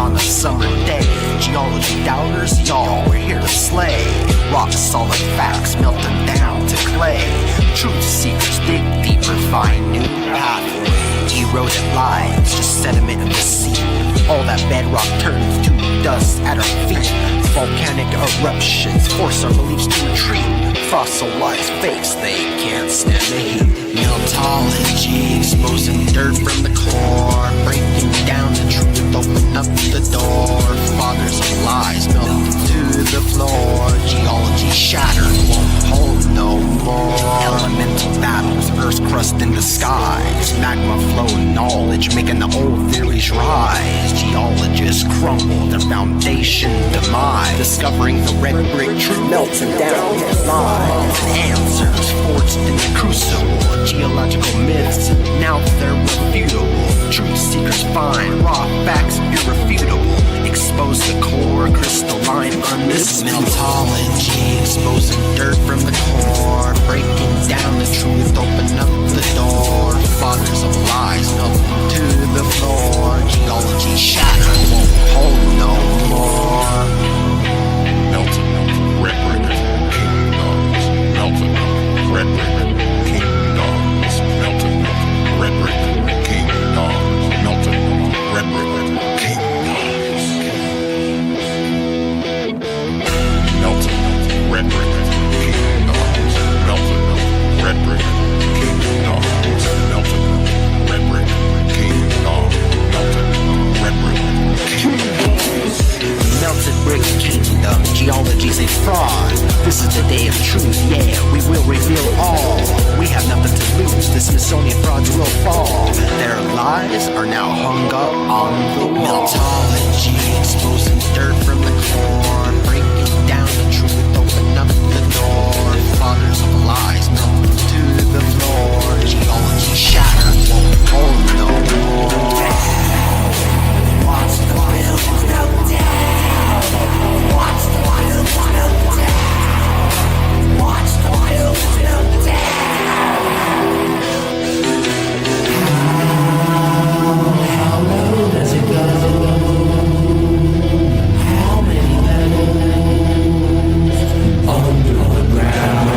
on a summer day. Geology doubters, y'all, we're here to slay. Rock solid facts, melt them down to clay. Truth seekers dig deeper, find new pathways. Eroded lives, just sediment of the sea. All that bedrock turns to dust at our feet. Volcanic eruptions force our beliefs to retreat. Fossilized fakes, they can't stand the heat. Meltology, exposing dirt from the core. Breaking down the truth, open up the door. Fathers of lies melt to the floor. Geology shattered, won't hold no more. Elemental battles, Earth's crust in the skies. Magma flow knowledge, making the old theories rise. Geologists crumble, their foundation demise. Discovering the red brick truth, melting down lies. Answers forged in the crucible. Geological myths, now they're refutable. Truth seekers find raw facts irrefutable. Expose the core, crystalline, undisputable. Meltology, exposing dirt from the core. Breaking down the truth, open up the door. Fathers of lies melt to the floor. Geology shattered, won't hold no more. Melted, red brick, kingdoms. Melted, red brick, kingdoms. Melted, red brick, kingdoms. Melted, red brick, kingdoms. Melted, red brick, kingdoms. Melted, red brick, kingdoms. Melted, red brick, kingdoms. Melted, red brick, kingdoms. Melted brick kingdom, geology's a fraud. This is the day of truth, yeah, we will reveal all. We have nothing to lose, the Smithsonian frauds will fall. Their lies are now hung up on the wall. Meltology, exposing dirt from the core. Breaking down the truth, open up the door. Fathers of lies melt to the floor. Geology shattered, won't hold no more. Watch the buildings melt down. Watch the buildings melt down. Watch the buildings melt down. How low does it go? How many levels under the ground?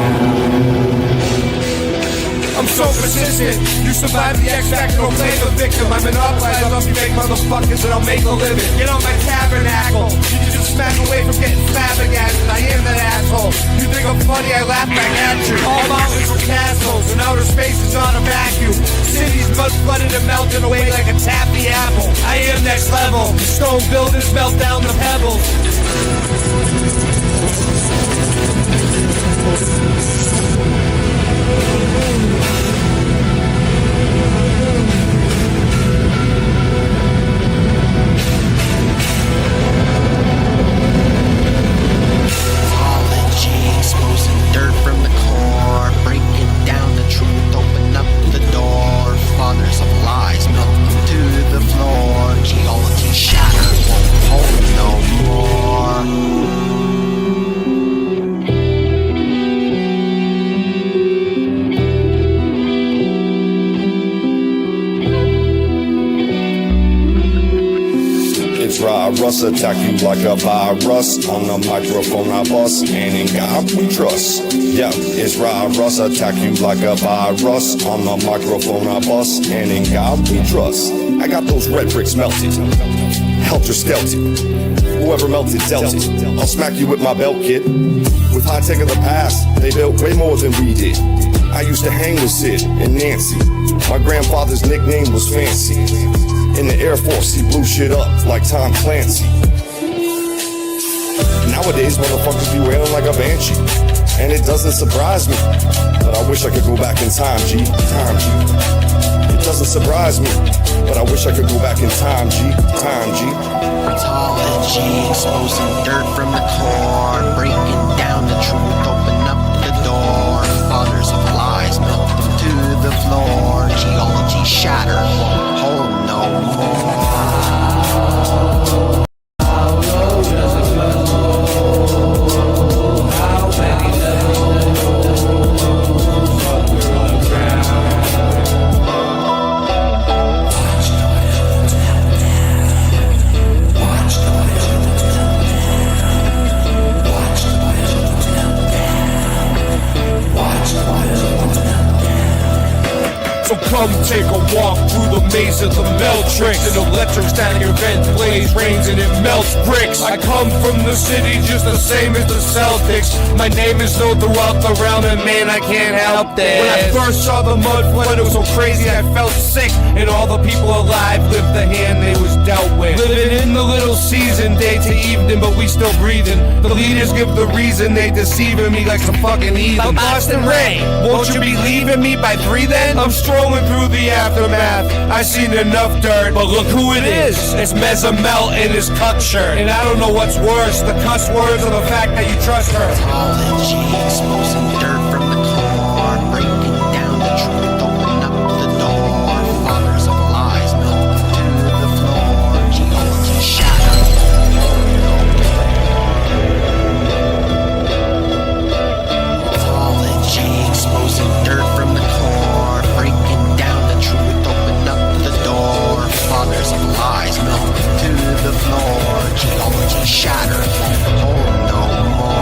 I'm so persistent. You survive the X Factor, don't play the victim. I monopolize off you make motherfuckers and I'll make a living. Get on my tabernacle. You can just smack away from getting flabbergasted. I am that asshole. You think I'm funny, I laugh back at you. All mountains are castles and outer space is not a vacuum. Cities mud flooded and melting away like a taffy apple. I am next level. Stone buildings melt down the pebbles. Exposing dirt from the core, breaking down the truth, open up the door. Fathers of lies melt to the floor. Geology shattered, won't hold no more. Russ attack you like a virus. On the microphone I bust, and in God we trust. Yeah, it's Russ attack you like a virus. On the microphone I bust, and in God we trust. I got those red bricks melted, helter skelter. Whoever melted dealt it. I'll smack you with my belt kit. With high tech of the past, they built way more than we did. I used to hang with Sid and Nancy. My grandfather's nickname was Fancy. In the Air Force, he blew shit up like Tom Clancy. Nowadays, motherfuckers be wailing like a banshee. And it doesn't surprise me. But I wish I could go back in time, G. Time, G. It doesn't surprise me. But I wish I could go back in time, G. Time, G. Mythology, exposing dirt from the core. Breaking down the truth, open up the door. Fathers of lies melt them to the floor. Geology shattered, won't hold no more. Watch Come take a walk through the maze of the Meltrix. And electrics down your vent blaze rains and it melts bricks. I come from the city just the same as the Celtics. My name is known throughout the realm, and man, I can't help this. When I first saw the mud flood, it was so crazy I felt sick. And all the people alive lived the hand they was dealt with. Living in the little season, day to evening, but we still breathing. The leaders give the reason, they deceiving me like some fucking heathen. Boston Ray, won't you be leaving me by 3 then? I'm strolling through the aftermath. I seen enough dirt, but look who it is. It's Mezamel in his cuck shirt. And I don't know what's worse, the cuss words or the fact that you trust her. Apology, exposing dirt from the core, breaking down the truth, open up the door. Fathers of lies melt to the floor. Geology shattered. Apology, exposing dirt from the core, breaking down the truth, open up the door. Fathers of lies melt to the floor. Geology shattered, won't hold no more.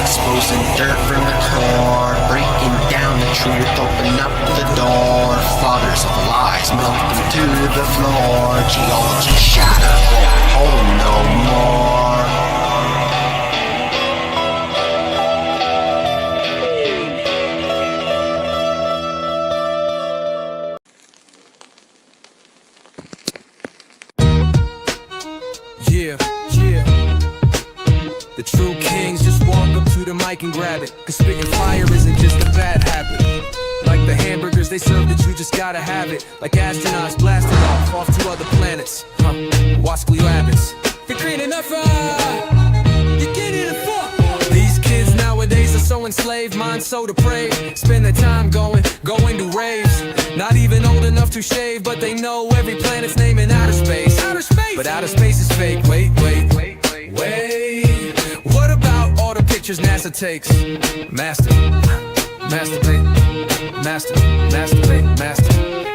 Exposing dirt from the core, breaking down the truth, open up the door. Fathers of lies melt them to the floor. Geology shattered, won't hold no more. Yeah. The true kings just walk up to the mic and grab it. Cause spitting fire isn't just a bad habit. Like the hamburgers they serve that you just gotta have it. Like astronauts blasting off to other planets. Wascally rabbits. You're green enough, you get it a fuck. These kids nowadays are so enslaved, minds so depraved. Spend their time going to raves. Not even old enough to shave, but they know every planet's name in outer space. But outer space is fake. Wait. What about all the pictures NASA takes? Masturbate.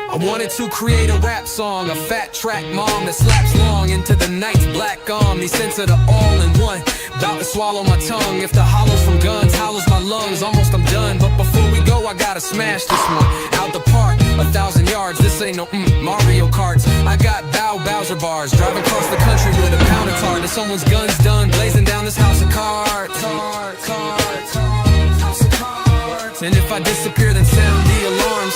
I wanted to create a rap song, a fat track mom that slaps long into the night's black arm. These scents are the all-in-one, about to swallow my tongue. If the hollow from guns hollows my lungs, almost I'm done. But before we go, I gotta smash this one out the park, 1,000 yards. This ain't no Mario Karts. I got Bowser bars, driving across the country with a pound of tar. Till someone's gun's done, blazing down this house of cards. And if I disappear, then sound the alarms.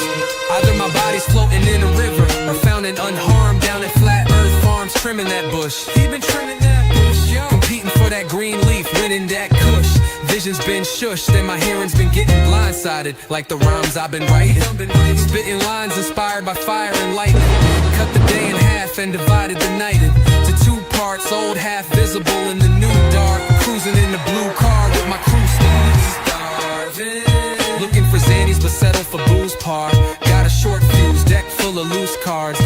Either my body's floating in a river, or found and unharmed down at Flat Earth Farms, trimming that bush. He been trimming that bush, yo. Competing for that green leaf, winning that kush. Vision's been shushed, and my hearing's been getting blindsided. Like the rhymes I've been writing. Spitting lines inspired by fire and lightning. Cut the day in half and divided the night into 2 parts. Old half visible in the new dark. Cruising in the blue car with my crew starving. Looking for Xannies but settle for booze par. Got a short fuse, deck full of loose cards.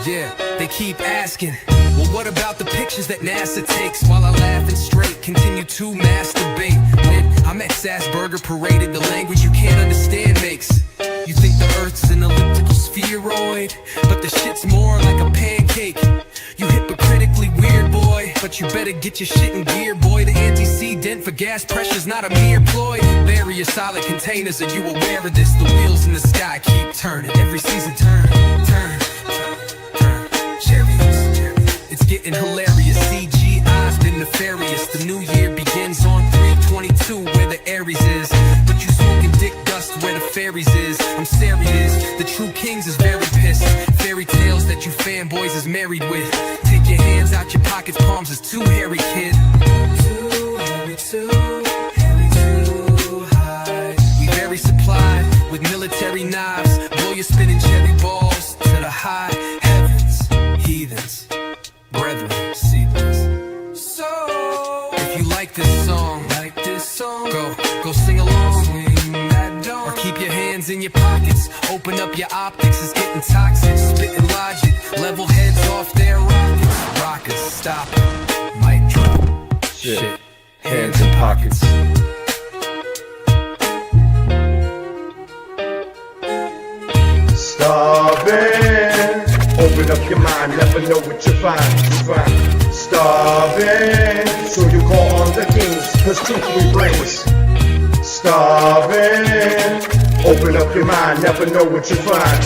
Yeah, they keep asking, well, what about the pictures that NASA takes? While I laugh and straight, continue to masturbate. When I'm at Sassburger paraded, the language you can't understand makes you think the Earth's an elliptical spheroid, but the shit's more like a pancake. You hypocritically weird, boy, but you better get your shit in gear, boy. The antecedent for gas pressure's not a mere ploy. Bury your solid containers, are you aware of this? The wheels in the sky keep turning, every season turn. Chariots, it's getting hilarious. CGI's been nefarious. The new year begins on 3/20 22 where the Aries is. But you smoking dick dust where the fairies is. I'm serious, the true kings is very pissed. Fairy tales that you fanboys is married with. Take your hands out your pockets, palms is too hairy, kid. Too hairy, too hairy, too high. We very supplied with military knives. Blow your spinning cherry balls to the high heavens. Heathens, brethren, see this. So, if you like this song, go sing along. Swing that dome. Or keep your hands in your pockets. Open up your optics, it's getting toxic. Spitting logic, level heads off their rockets. Rockers, stop, mic drop. Shit, hands in pockets. Starving, open up your mind, never know what you find. Starving, so you call on the kings, cause truth we brings. Starving, open up your mind, never know what you find.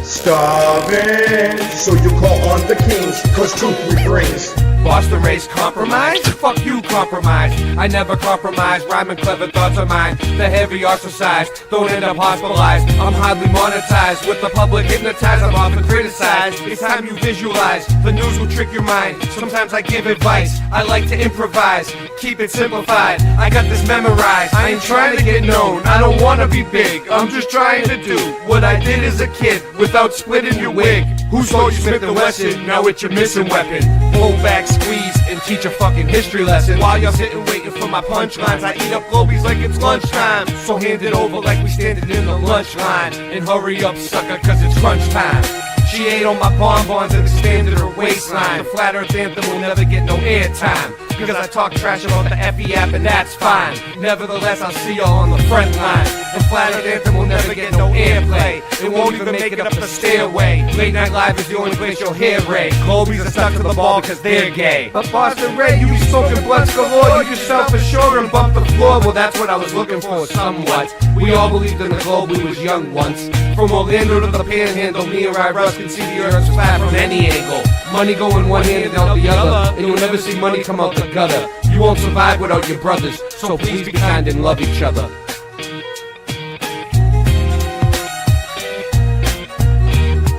Starving, so you call on the kings, cause truth we brings. Boston race compromise? Fuck you, compromise. I never compromise, rhyming clever thoughts are mine. The heavy ostracized, don't end up hospitalized. I'm highly monetized, with the public hypnotized, I'm often criticized. It's time you visualize, the news will trick your mind. Sometimes I give advice, I like to improvise. Keep it simplified, I got this memorized. I ain't trying to get known, I don't wanna be big. I'm just trying to do what I did as a kid, without splitting your wig. Who told you Smith & Wesson? Now it's your missing weapon. Pull back, squeeze, and teach a fucking history lesson. While you're sitting waiting for my punchlines, I eat up globies like it's lunchtime. So hand it over like we standing in the lunch line. And hurry up, sucker, cause it's crunch time. She ate on my bonbons and expanded her waistline. The flat earth anthem will never get no airtime, because I talk trash about the FE app and that's fine. Nevertheless, I'll see y'all on the front line. The flat earth anthem will never get no airplay. It won't even make it up the stairway. Late Night Live is the only place you'll hear Ray. Globies are stuck to the ball because they're gay. But Boston Ray, you be smoking blunts galore. You can self-assure and bump the floor. Well, that's what I was looking for, somewhat. We all believed in the globe, we was young once. From Orlando to the Panhandle, me and Russ can see the earth's flat from any angle. Money going one hand and out the other, and you'll never see money come out the gutter. You won't survive without your brothers, so please be kind and love each other.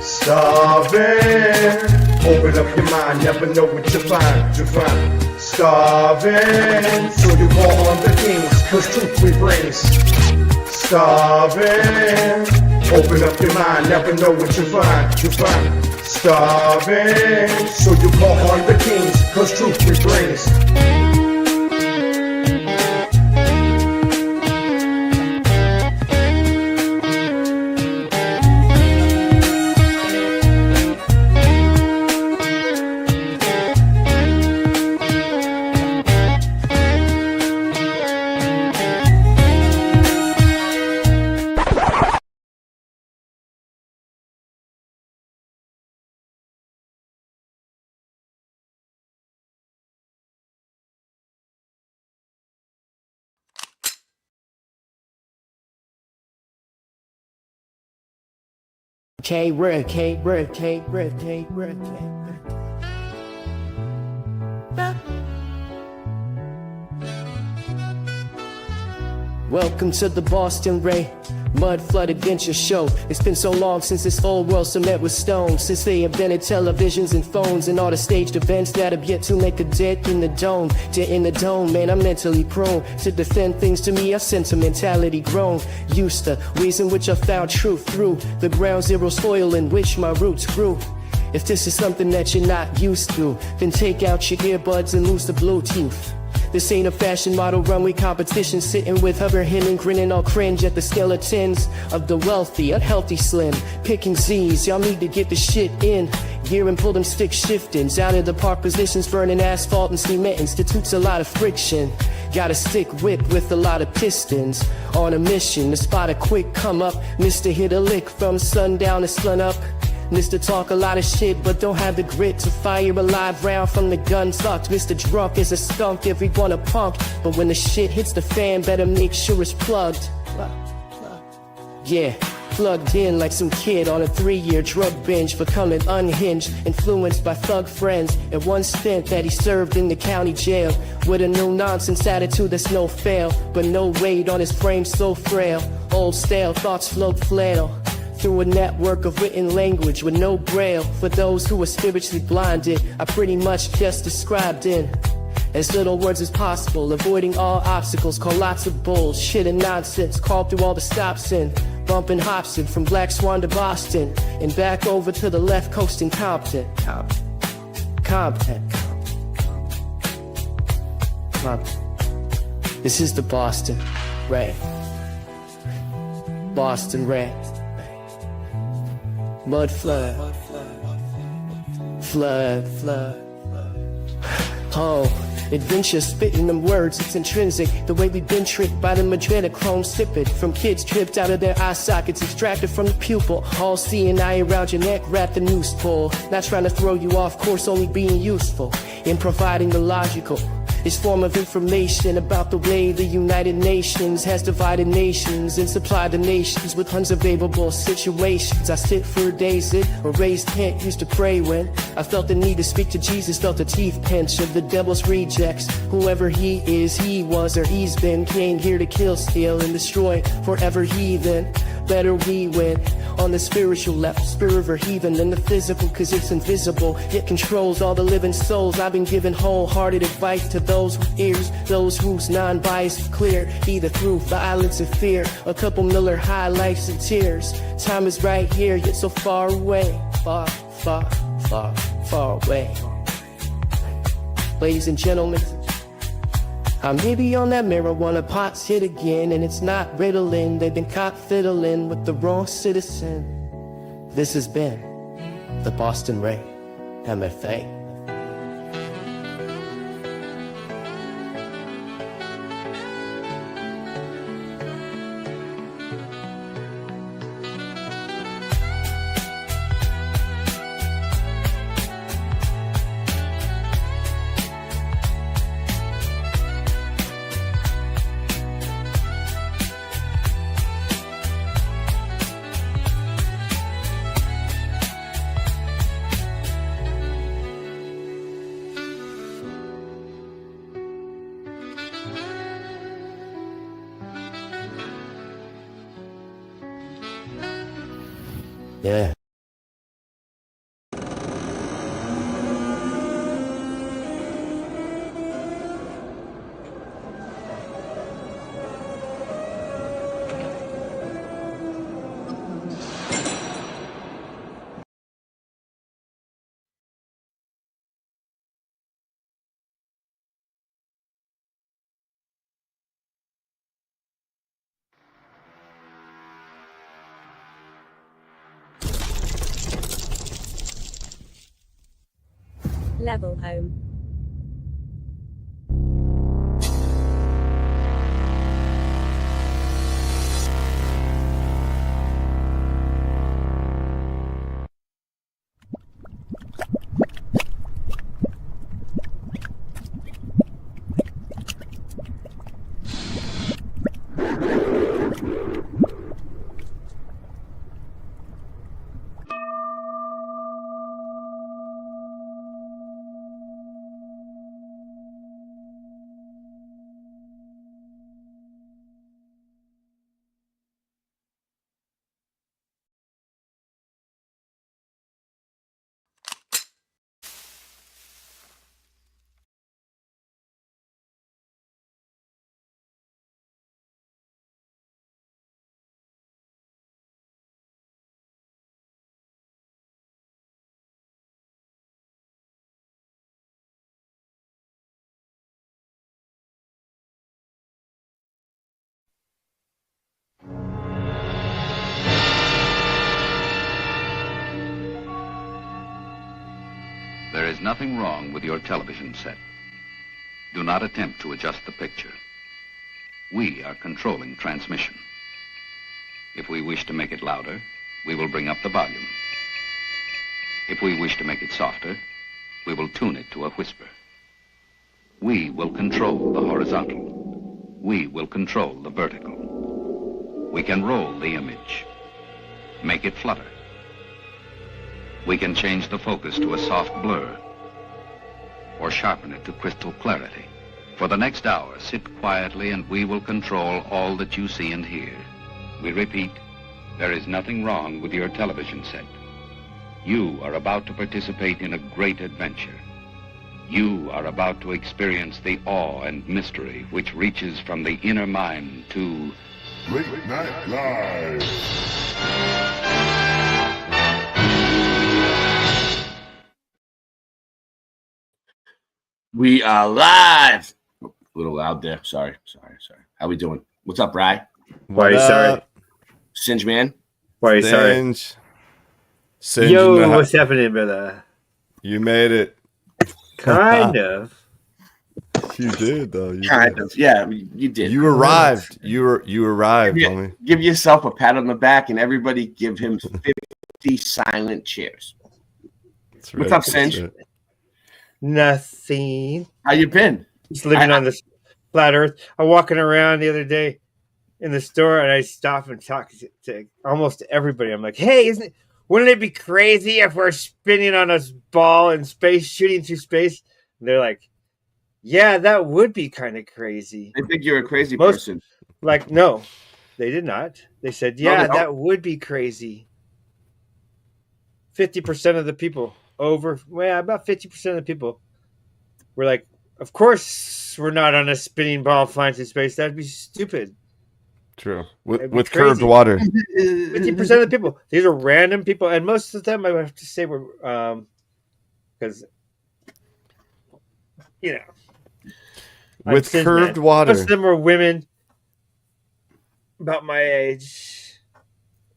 Starving, open up your mind, never know what you find. Starving, so you call on the kings, cause truth we brings. Starving, open up your mind, never know what you find. Starving, so you call on the kings, cause truth we brings. K-Rick. Welcome to the Boston Ray Mud Flood Adventure Show. It's been so long since this whole world cement with stone, since they invented televisions and phones and all the staged events that have yet to make a dent in the dome. Dent in the dome, man, I'm mentally prone to defend things to me, a sentimentality grown. Used to ways in which I found truth through the ground zero soil in which my roots grew. If this is something that you're not used to, then take out your earbuds and lose the Bluetooth. This ain't a fashion model runway competition, sitting with her hen and grinning all cringe at the skeletons of the wealthy, unhealthy slim, picking Z's. Y'all need to get the shit in gear and pull them stick shiftings out of the park positions, burning asphalt and cement institutes a lot of friction. Got a stick whip with a lot of pistons, on a mission to spot a quick come up. Mr. hit a lick from sundown to sun up. Mr. talk a lot of shit but don't have the grit to fire a live round from the gun sucked. Mr. drunk is a skunk, everyone a punk, but when the shit hits the fan, better make sure it's plugged. Yeah, Plugged in like some kid on a 3-year drug binge, becoming unhinged, influenced by thug friends. And one stint that he served in the county jail, with a no nonsense attitude that's no fail, but no weight on his frame so frail. Old stale thoughts float flail through a network of written language with no braille. For those who are spiritually blinded, I pretty much just described in as little words as possible, avoiding all obstacles, call lots of bullshit and nonsense, called through all the stops in, bumping Hobson from Black Swan to Boston, and back over to the left coast in Compton. Compton. This is the Boston Ray. Boston Ray. Mud flood. Flood. Oh, adventure spitting them words, it's intrinsic. The way we've been tricked by the adrenochrome sipping from kids tripped out of their eye sockets, extracted from the pupil. All seeing eye around your neck, wrap the noose pull. Not trying to throw you off course, only being useful in providing the logical. This form of information about the way the United Nations has divided nations and supplied the nations with unsurvivable situations. I sit for days in a raised tent, used to pray when I felt the need to speak to Jesus, felt the teeth pinch of the devil's rejects. Whoever he is, he was, or he's been, came here to kill, steal, and destroy forever heathen. Better we win on the spiritual level, spirit over heathen than the physical, cause it's invisible, yet controls all the living souls. I've been giving wholehearted advice to those with ears, those whose non-bias is clear, either through violence or fear, a couple Miller High lights and tears. Time is right here, yet so far away, far away. Ladies and gentlemen, I may be on that marijuana pot's hit again, and it's not Ritalin. They've been caught fiddling with the wrong citizen. This has been the Boston Ray, MFA. Yeah. Level home. There is nothing wrong with your television set. Do not attempt to adjust the picture. We are controlling transmission. If we wish to make it louder, we will bring up the volume. If we wish to make it softer, we will tune it to a whisper. We will control the horizontal. We will control the vertical. We can roll the image. make it flutter. We can change the focus to a soft blur or sharpen it to crystal clarity. For the next hour, sit quietly and we will control all that you see and hear. We repeat, there is nothing wrong with your television set. You are about to participate in a great adventure. You are about to experience the awe and mystery which reaches from the inner mind to Late Night Live. We are live. A little loud there. Sorry. How we doing? What's up, Bri? Why are you sorry? Singe man. Why are you sorry? Singe Yo, in the what's happening, brother? You made it. Kind of. You did though. You Kind did. of. Yeah, you did. You arrived. You arrived, homie. Give yourself a pat on the back and everybody give him 50 silent cheers. That's What's right. up, Singe? That's right. Nothing. How you been? Just living on this flat earth. I'm walking around the other day in the store and I stop and talk to almost everybody. I'm like, hey, wouldn't it be crazy if we're spinning on a ball in space, shooting through space? And they're like, yeah, that would be kind of crazy. I think you're a crazy person. Like, no, they did not. They said, No, yeah, they don't. that would be crazy. 50% of the people about 50% of the people were like, of course we're not on a spinning ball flying through space. That'd be stupid. True. It'd be With curved crazy. water. 50% of the people. These are random people. And most of them, I have to say, were, because, you know. With curved water. Most of them were women about my age.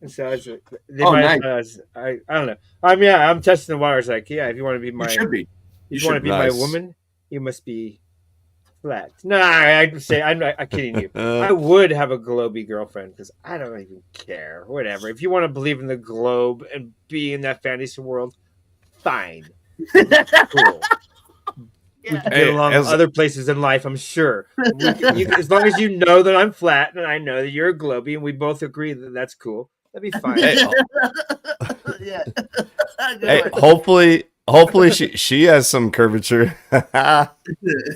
And so I was, they Oh, might nice. I don't know. I mean, yeah, I'm testing the waters. Like, yeah, if you want to be my, You should be. if you want to be Nice. my woman, you must be flat. No, I'd say I'm kidding you. I would have a globy girlfriend because I don't even care. Whatever. If you want to believe in the globe and be in that fantasy world, fine. Cool. We can get along other places in life, I'm sure. As long as you know that I'm flat and I know that you're a globy and we both agree that that's cool, that'd be fine. Yeah. Hey, hopefully she has some curvature. I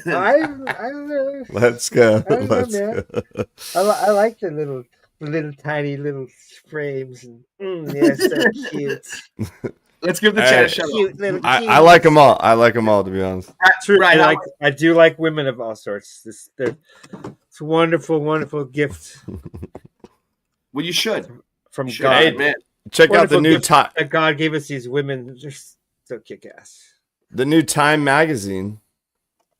don't know. Let's go. I don't know, Let's man. go. I like the little tiny little frames and yeah, so cute. Let's give the Hey, chat a shout Cute out. little I like them all. I like them all, to be honest. True. Right, I do like women of all sorts. It's a wonderful, wonderful gift Well, you should. from Should. God. Hey, man. Check out the Wonderful new gift time. that God gave us. These women, they're so kick ass. The new Time magazine.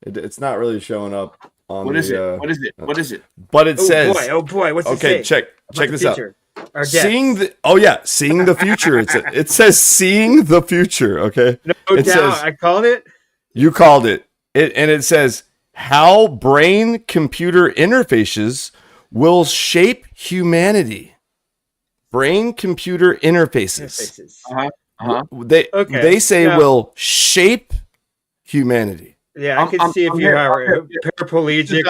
It's not really showing up on What is the, it? What is it? What is it? But it says, Oh boy, what's it okay, say? check this out. Our Seeing the future. It says seeing the future. Okay, no it doubt. says- I called it. you called it. And it says how brain computer interfaces will shape humanity. Brain computer interfaces. Faces. They say yeah. will shape humanity. Yeah, I can see if you are paraplegic.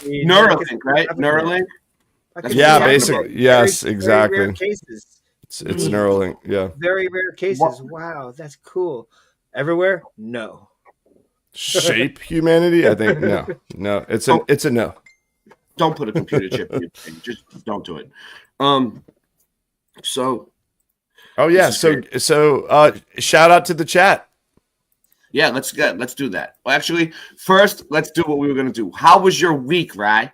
Neuralink, right? Neuralink. Yeah, Yeah, basically. Yes, Very exactly. rare cases. It's Neuralink. Yeah. Very rare cases. Wow, that's cool. Everywhere? No. Shape humanity? I think no. It's a no. Don't put a computer chip in your brain. Just don't do it. So Oh yeah. So shout out to the chat. yeah, let's do that. Well, actually, first let's do what we were gonna do. How was your week, Rye?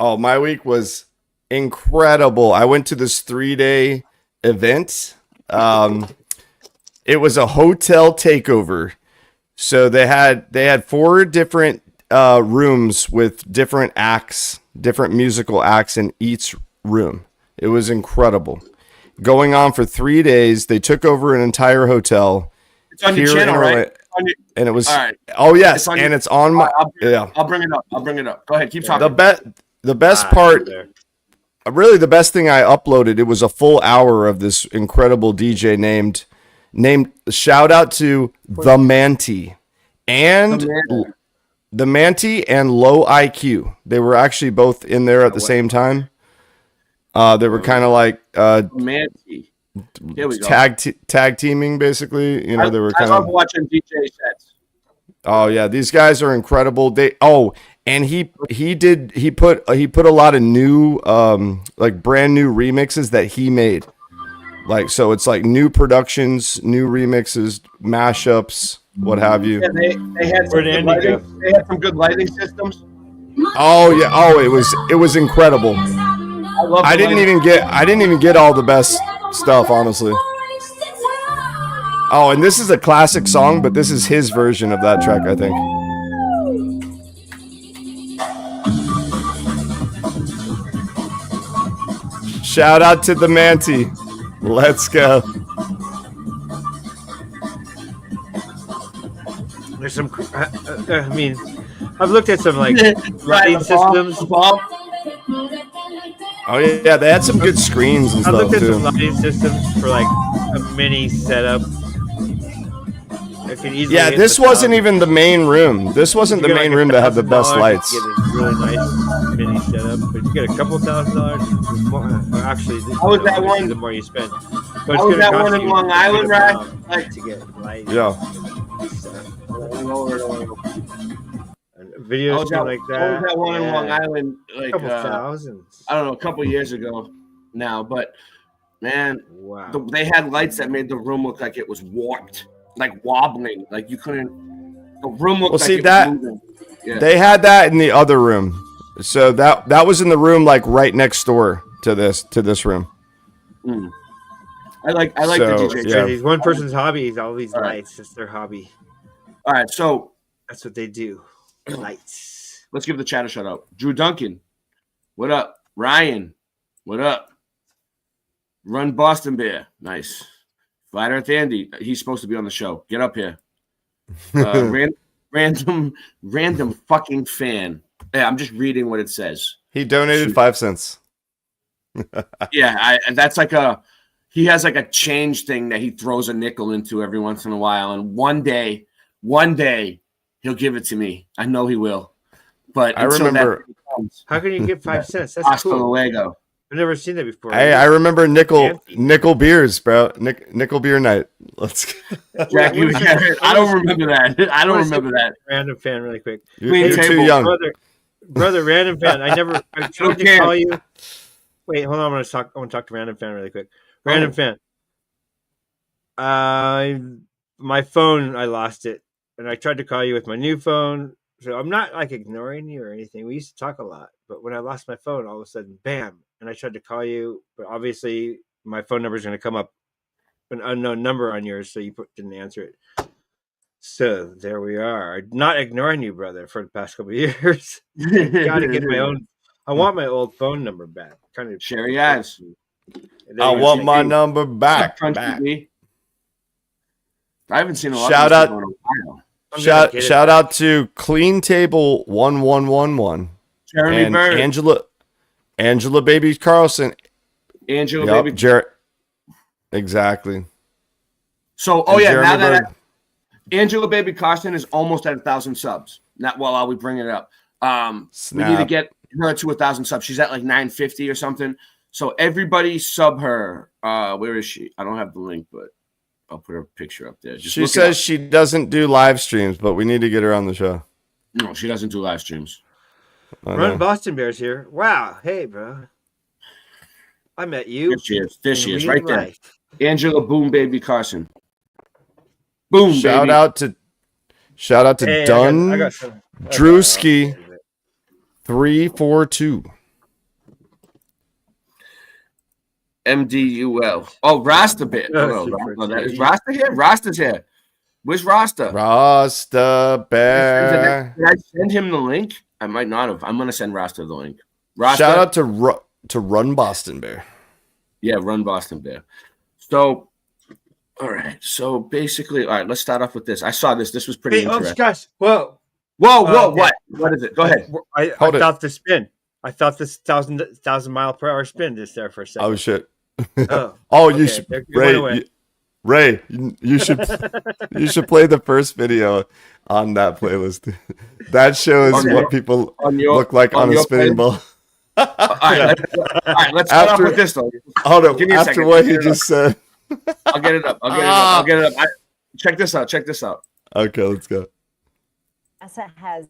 Oh, my week was incredible. I went to this 3-day event. It was a hotel takeover. So they had 4 different rooms with different acts, different musical acts in each room. It was incredible. Going on for 3 days. They took over an entire hotel. It's on your Here in channel, Orlando. right? And it was All right. oh yes, It's on and your- it's on my I'll bring it up. I'll bring it up. Go ahead, keep talking. The best part, really the best thing I uploaded, it was a full hour of this incredible DJ named shout out to the Manti and the Manti and Low IQ. They were actually both in there at the same time. They were kind of like Manti. Here we go. tag teaming, basically. You know, they were kind I love of watching DJ sets. Oh yeah, these guys are incredible. And he put a lot of new like brand new remixes that he made. Like, so it's like new productions, new remixes, mashups, what have you. Yeah, they had some good lighting systems. Oh yeah. Oh, it was incredible. I didn't even get all the best stuff, honestly. Oh, and this is a classic song, but this is his version of that track, I think. Shout out to the Manti. Let's go. There's some. I mean, I've looked at some like lighting systems. Oh yeah, they had some good screens and I've stuff looked at too. some lighting systems for like a mini setup. Yeah, this wasn't even the main room. This wasn't the main room that had the best lights. Get a really nice mini setup, but you get a couple $1,000s. Actually, How was that one? The more you spend. But how was that one in Long Island, right? Like to get light. Yeah. Videos like that. How was that one in Long Island? Like a couple thousands. I don't know, a couple years ago now, but man, wow. They had lights that made the room look like it was warped, like wobbling, like you couldn't. The room looked like it was moving. Yeah. They had that in the other room, so that was in the room like right next door to this room. Mm. I like the DJ. Yeah. He's one person's hobby is all these lights. It's their hobby. All right, so that's what they do. Lights. Let's give the chat a shout out. Drew Duncan, what up? Ryan, what up? Run Boston Bear, nice. Flat Earth Andy, he's supposed to be on the show. Get up here. Random fucking fan. Yeah, I'm just reading what it says. He donated 5 cents. Yeah, that's like he has like a change thing that he throws a nickel into every once in a while, and one day he'll give it to me. I know he will. But I remember. How can you get 5 cents? That's Hasta cool. luego. I've never seen that before. I remember nickel beers, bro. Nickel beer night. Let's go. Jack, I don't remember that. I don't remember that. Random fan, really quick. You're too young, brother. Random fan. I tried to call you. Wait, hold on. I want to talk to random fan really quick. Random fan. My phone, I lost it, and I tried to call you with my new phone. So I'm not like ignoring you or anything. We used to talk a lot, but when I lost my phone, all of a sudden, bam! And I tried to call you, but obviously my phone number is going to come up an unknown number on yours, so you didn't answer it. So there we are. Not ignoring you, brother, for the past couple of years. Got to get my own. I want my old phone number back. Kind of Sherry eyes. I want my number back. I haven't seen a lot shout of out. in a while. Shout out to Clean Table 1111. Jeremy and Bird. Angela Baby Carlson. Angela Baby Jared. Exactly. So now that Angela Baby Carlson is almost at 1,000 subs. Not while we bring it up. We need to get her to 1,000 subs. She's at like 950 or something. So everybody sub her. Where is she? I don't have the link, but I'll put her picture up there. She says she doesn't do live streams, but we need to get her on the show. No, she doesn't do live streams. Run Boston Bears here. Wow. Hey, bro. I met you. There she is, right there. Angela Boom Baby Carson. Boom, Shout out to Dunn Drewski 342. MDUL. Oh, Rasta Bit. Is Rasta here? Rasta's here. Where's Rasta? Rasta Bear. Did I send him the link? I might not have. I'm gonna send Rasta the link. Rasta? Shout out to Run Boston Bear. Yeah, Run Boston Bear. So, all right. So basically, all right. Let's start off with this. I saw this. This was pretty interesting. Gosh. Whoa. What? What is it? Go ahead. I thought the spin. I thought this 1,000 mile per hour spin is there for a second. Oh shit. Oh, you should Ray, you should play the first video on that playlist. That shows what people look like on a spinning ball. All right, let's start off with this though. Hold on. After what he just said, I'll get it up. I'll get it up. Check this out. Okay, let's go. NASA has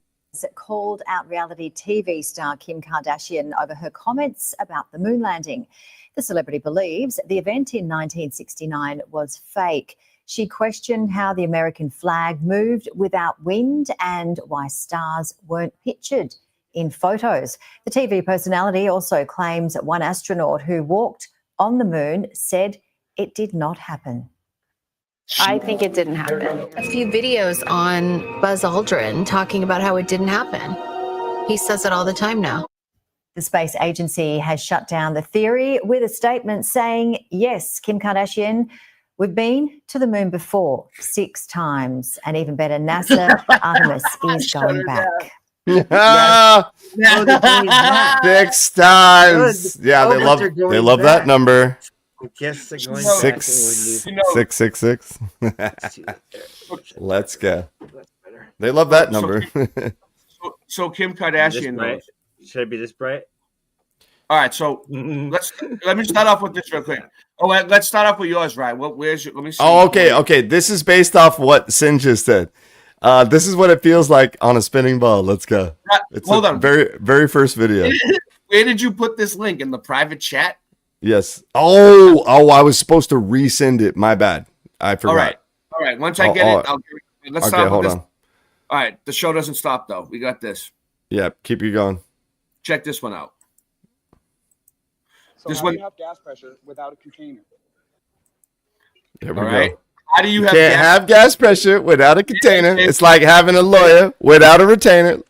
called out reality TV star Kim Kardashian over her comments about the moon landing. The celebrity believes the event in 1969 was fake. She questioned how the American flag moved without wind and why stars weren't pictured in photos. The TV personality also claims that one astronaut who walked on the moon said it did not happen. I think it didn't happen. A few videos on Buzz Aldrin talking about how it didn't happen. He says it all the time now. The space agency has shut down the theory with a statement saying, yes, Kim Kardashian, we've been to the moon before 6 times. And even better, NASA Artemis is going back. Yeah. 6 times. Yeah, they love that number. I guess they're going 666. Let's go. They love that number. So Kim Kardashian. Right? Should I be this bright? All right, so let me start off with this real quick. Oh, let's start off with yours, right? Where's your? Let me see. Oh, okay. This is based off what Sin just said. This is what it feels like on a spinning ball. Let's go. Hold on. Very, very first video. Where did you put this link? In the private chat? Yes. Oh, I was supposed to resend it. My bad. I forgot. All right. Once I get it, let's start with this. On. All right. The show doesn't stop though. We got this. Yeah. Keep you going. Check this one out. So how do you have gas pressure without a container? There we go. How do you can't have gas pressure without a container? It's like having a lawyer without a retainer.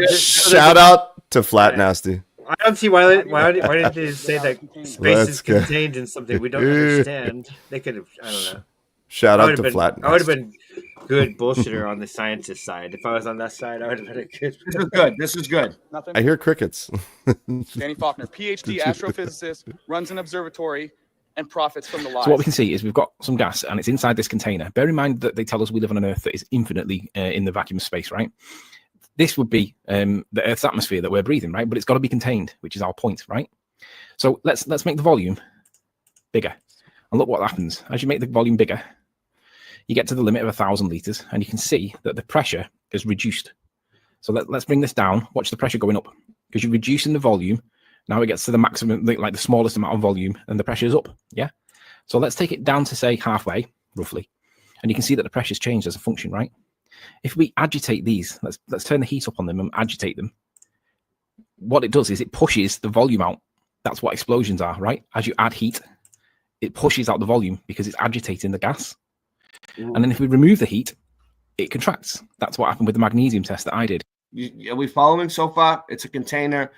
Shout out to Flat Nasty. I don't see why did they say that space is contained in something we don't understand? They could have, I don't know. Shout out to Flat Nasty. I would have been good bullshitter on the scientist side. If I was on that side, I would have been a good. This is good. Nothing. I hear crickets. Danny Faulkner, PhD astrophysicist, runs an observatory and profits from the lies. So what we can see is we've got some gas and it's inside this container. Bear in mind that they tell us we live on an Earth that is infinitely in the vacuum of space, right? This would be the Earth's atmosphere that we're breathing, right? But it's got to be contained, which is our point, right? So let's make the volume bigger. And look what happens. As you make the volume bigger, you get to the limit of 1,000 liters, and you can see that the pressure is reduced. So let's bring this down. Watch the pressure going up. Because you're reducing the volume. Now it gets to the maximum, like the smallest amount of volume, and the pressure is up, yeah? So let's take it down to, say, halfway, roughly. And you can see that the pressure's changed as a function, right? If we agitate these, let's turn the heat up on them and agitate them. What it does is it pushes the volume out. That's what explosions are, right? As you add heat, it pushes out the volume because it's agitating the gas. And then if we remove the heat, it contracts. That's what happened with the magnesium test that I did. Are we following so far? It's a container,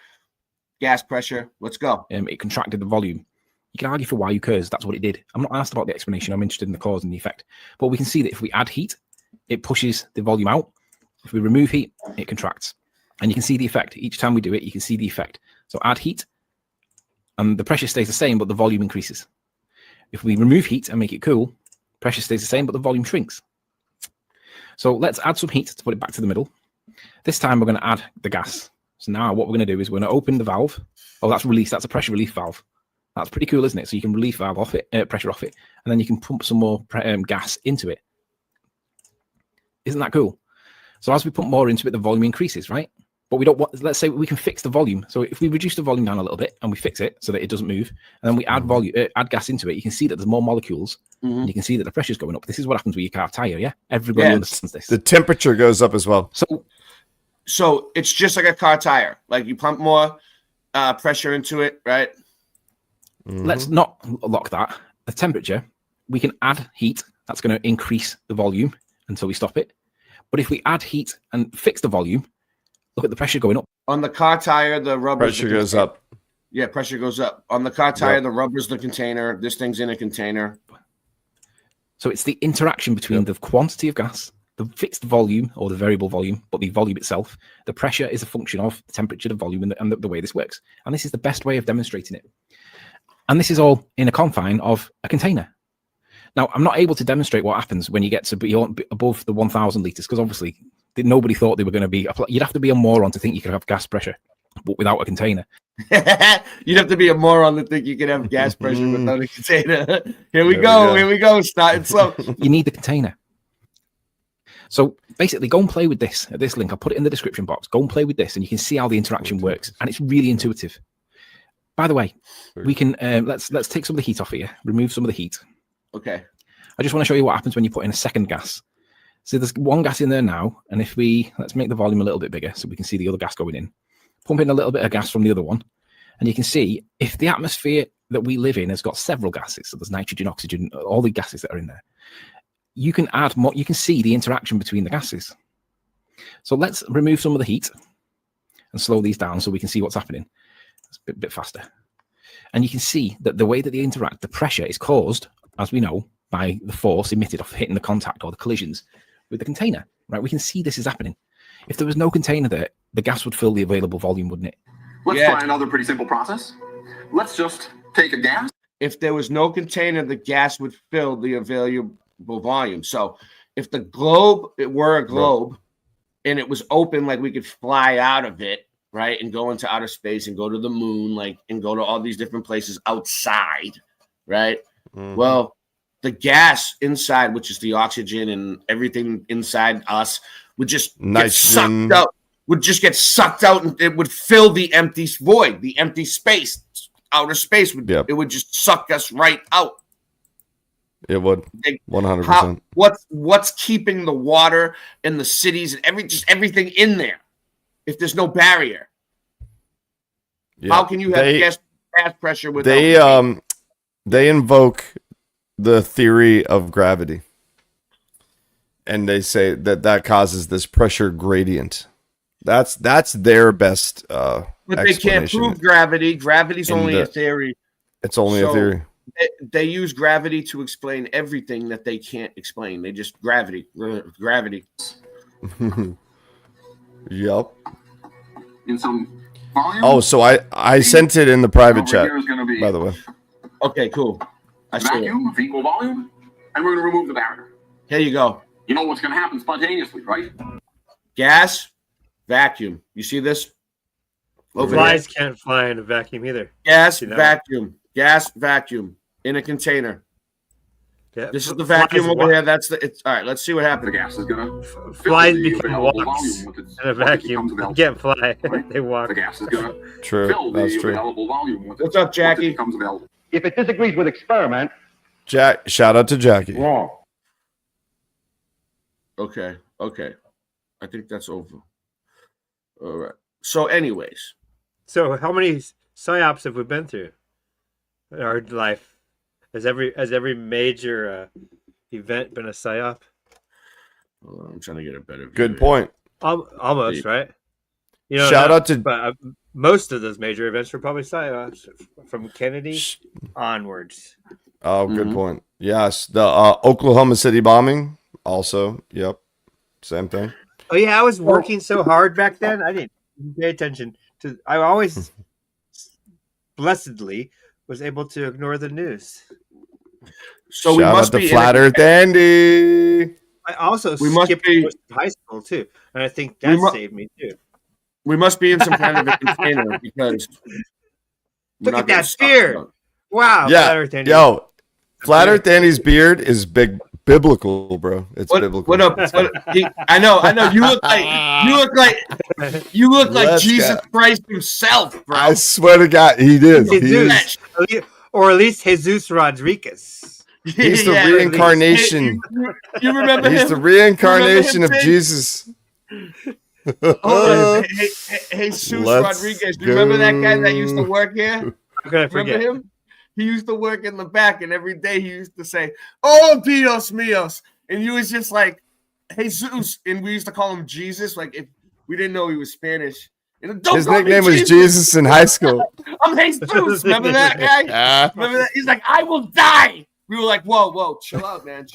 gas pressure. Let's go. It contracted the volume. You can argue for why occurs. That's what it did. I'm not asked about the explanation. I'm interested in the cause and the effect. But we can see that if we add heat, it pushes the volume out. If we remove heat, it contracts. And you can see the effect. Each time we do it, you can see the effect. So add heat, and the pressure stays the same, but the volume increases. If we remove heat and make it cool, pressure stays the same, but the volume shrinks. So let's add some heat to put it back to the middle. This time we're going to add the gas. So now what we're going to do is we're going to open the valve. Oh, that's release. That's a pressure relief valve. That's pretty cool, isn't it? So you can relieve valve off it, pressure off it, and then you can pump some more gas into it. Isn't that cool? So as we put more into it, the volume increases, right? But we don't want, let's say we can fix the volume. So if we reduce the volume down a little bit and we fix it so that it doesn't move, and then we add volume, add gas into it, you can see that there's more molecules, and you can see that the pressure's going up. This is what happens with your car tire, yeah? Everybody understands this. The temperature goes up as well. So it's just like a car tire. Like you pump more pressure into it, right? Let's not lock that. The temperature, we can add heat. That's going to increase the volume until we stop it. But if we add heat and fix the volume, look at the pressure going up. On the car tire, the rubber pressure goes up. Yeah, pressure goes up. On the car tire, the rubber's the container. This thing's in a container. So it's the interaction between the quantity of gas, the fixed volume or the variable volume, but the volume itself. The pressure is a function of the temperature, the volume, and the way this works. And this is the best way of demonstrating it. And this is all in a confine of a container. Now, I'm not able to demonstrate what happens when you get to beyond, above the 1,000 liters, because obviously nobody thought they were going to be. You'd have to be a moron to think you could have gas pressure. but without a container. You'd have to be a moron to think you can have gas pressure without a container. Here we go. Starting slow. You need the container. So basically, go and play with this at this link. I'll put it in the description box. Go and play with this, and you can see how the interaction works. And it's really intuitive. By the way, we can let's take some of the heat off here. Remove some of the heat. Okay. I just want to show you what happens when you put in a second gas. So there's one gas in there now, and if let's make the volume a little bit bigger so we can see the other gas going in. Pump in a little bit of gas from the other one, and you can see if the atmosphere that we live in has got several gases. So there's nitrogen, oxygen, all the gases that are in there. You can add more. You can see the interaction between the gases. So let's remove some of the heat and slow these down so we can see what's happening. It's a bit faster. And you can see that the way that they interact, the pressure is caused, as we know, by the force emitted off hitting the contact or the collisions with the container, right? We can see this is happening. If there was no container there, the gas would fill the available volume, wouldn't it? Let's try another pretty simple process. Let's just take a gas. If there was no container, the gas would fill the available volume. So if the globe, it were a globe, and it was open, like we could fly out of it, right, and go into outer space and go to the moon, like, and go to all these different places outside, right? Well, the gas inside, which is the oxygen and everything inside us, would just get sucked out. Would just get sucked out, and it would fill the empty void, the empty space, outer space. It would just suck us right out. It would 100%. What's keeping the water and the cities and everything in there if there's no barrier? Yeah. How can you have gas pressure without? They invoke the theory of gravity, and they say that causes this pressure gradient. That's their best but they can't prove gravity. Gravity's only a theory. It's only a theory. They use gravity to explain everything that they can't explain. They just gravity. Yep. In some volume. Oh, so I sent it in the private chat, by the way. Okay, cool. I see vacuum of equal volume, and we're going to remove the barrier. Here you go. You know what's going to happen spontaneously, right? Gas, vacuum. You see this? Flies can't fly in a vacuum either. Gas, vacuum. Gas, vacuum. In a container. Yeah. This is the vacuum over here. That's the. It's all right. Let's see what happens. The gas is gonna. Flies become walks in a vacuum. You can't fly. They walk. The gas is gonna fill the available volume. What's up, Jackie? It becomes available. If it disagrees with experiment, shout out to Jackie. Wrong. Okay. I think that's over. All right. So, anyways. So, how many psyops have we been through in our life? Has every major event been a psyop? I'm trying to get a better view. Good point. Almost, right? You know, shout out to. But most of those major events were probably psyops from Kennedy onwards. Oh, good point. Yes, the Oklahoma City bombing. Also, yep, same thing. Oh yeah, I was working so hard back then. I didn't pay attention to. I always blessedly was able to ignore the news. So we must be Flat Earth Andy. I also skipped most of high school too, and I think that saved me too. We must be in some kind of a container because look at that beard! Wow, yeah, Flat Earth Andy. Yo, Flat Earth Andy's beard is biblical, bro. It's biblical. What up? I know. You look like Jesus Christ himself, bro. I swear to God, he did. Or at least Jesus Rodriguez. He's the reincarnation. You remember him? He's the reincarnation of Jesus. Jesus Rodriguez. Do you remember that guy that used to work here? Remember him? He used to work in the back, and every day he used to say, "Oh, Dios míos," and you was just like, Jesus, and we used to call him Jesus, like if we didn't know he was Spanish. His nickname was Jesus in high school. I'm Jesus. Remember that guy? Remember that? He's like, I will die. We were like, whoa, chill out, man.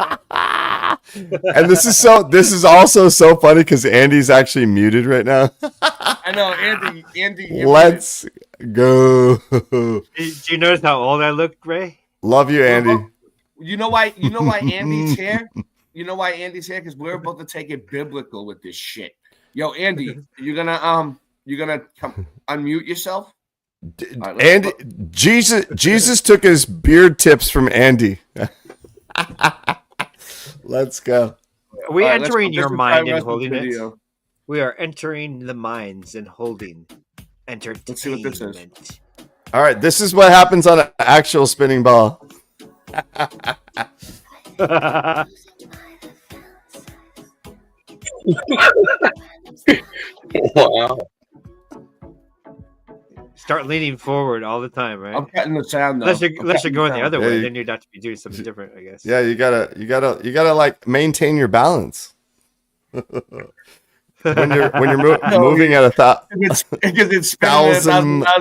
And this is also so funny because Andy's actually muted right now. I know, Andy. Let's go. Do you notice how old I look, Ray? Love you, Andy. You know why Andy's here? You know why Andy's here? Because we're about to take it biblical with this shit. Yo, Andy, you're gonna You gonna unmute yourself? Right, Andy, Jesus took his beard tips from Andy. Let's go. Are we All right, entering let's your go. mind and This is holding it? video. We are entering the minds and holding entertainment. Let's see what this is. All right, this is what happens on an actual spinning ball. Wow. Start leaning forward all the time, right? I'm cutting the sound though. Unless you're going the other way, you- then you'd have to be doing something different, I guess. Yeah, you gotta like maintain your balance. when you're moving at a Because it's thousand. Good.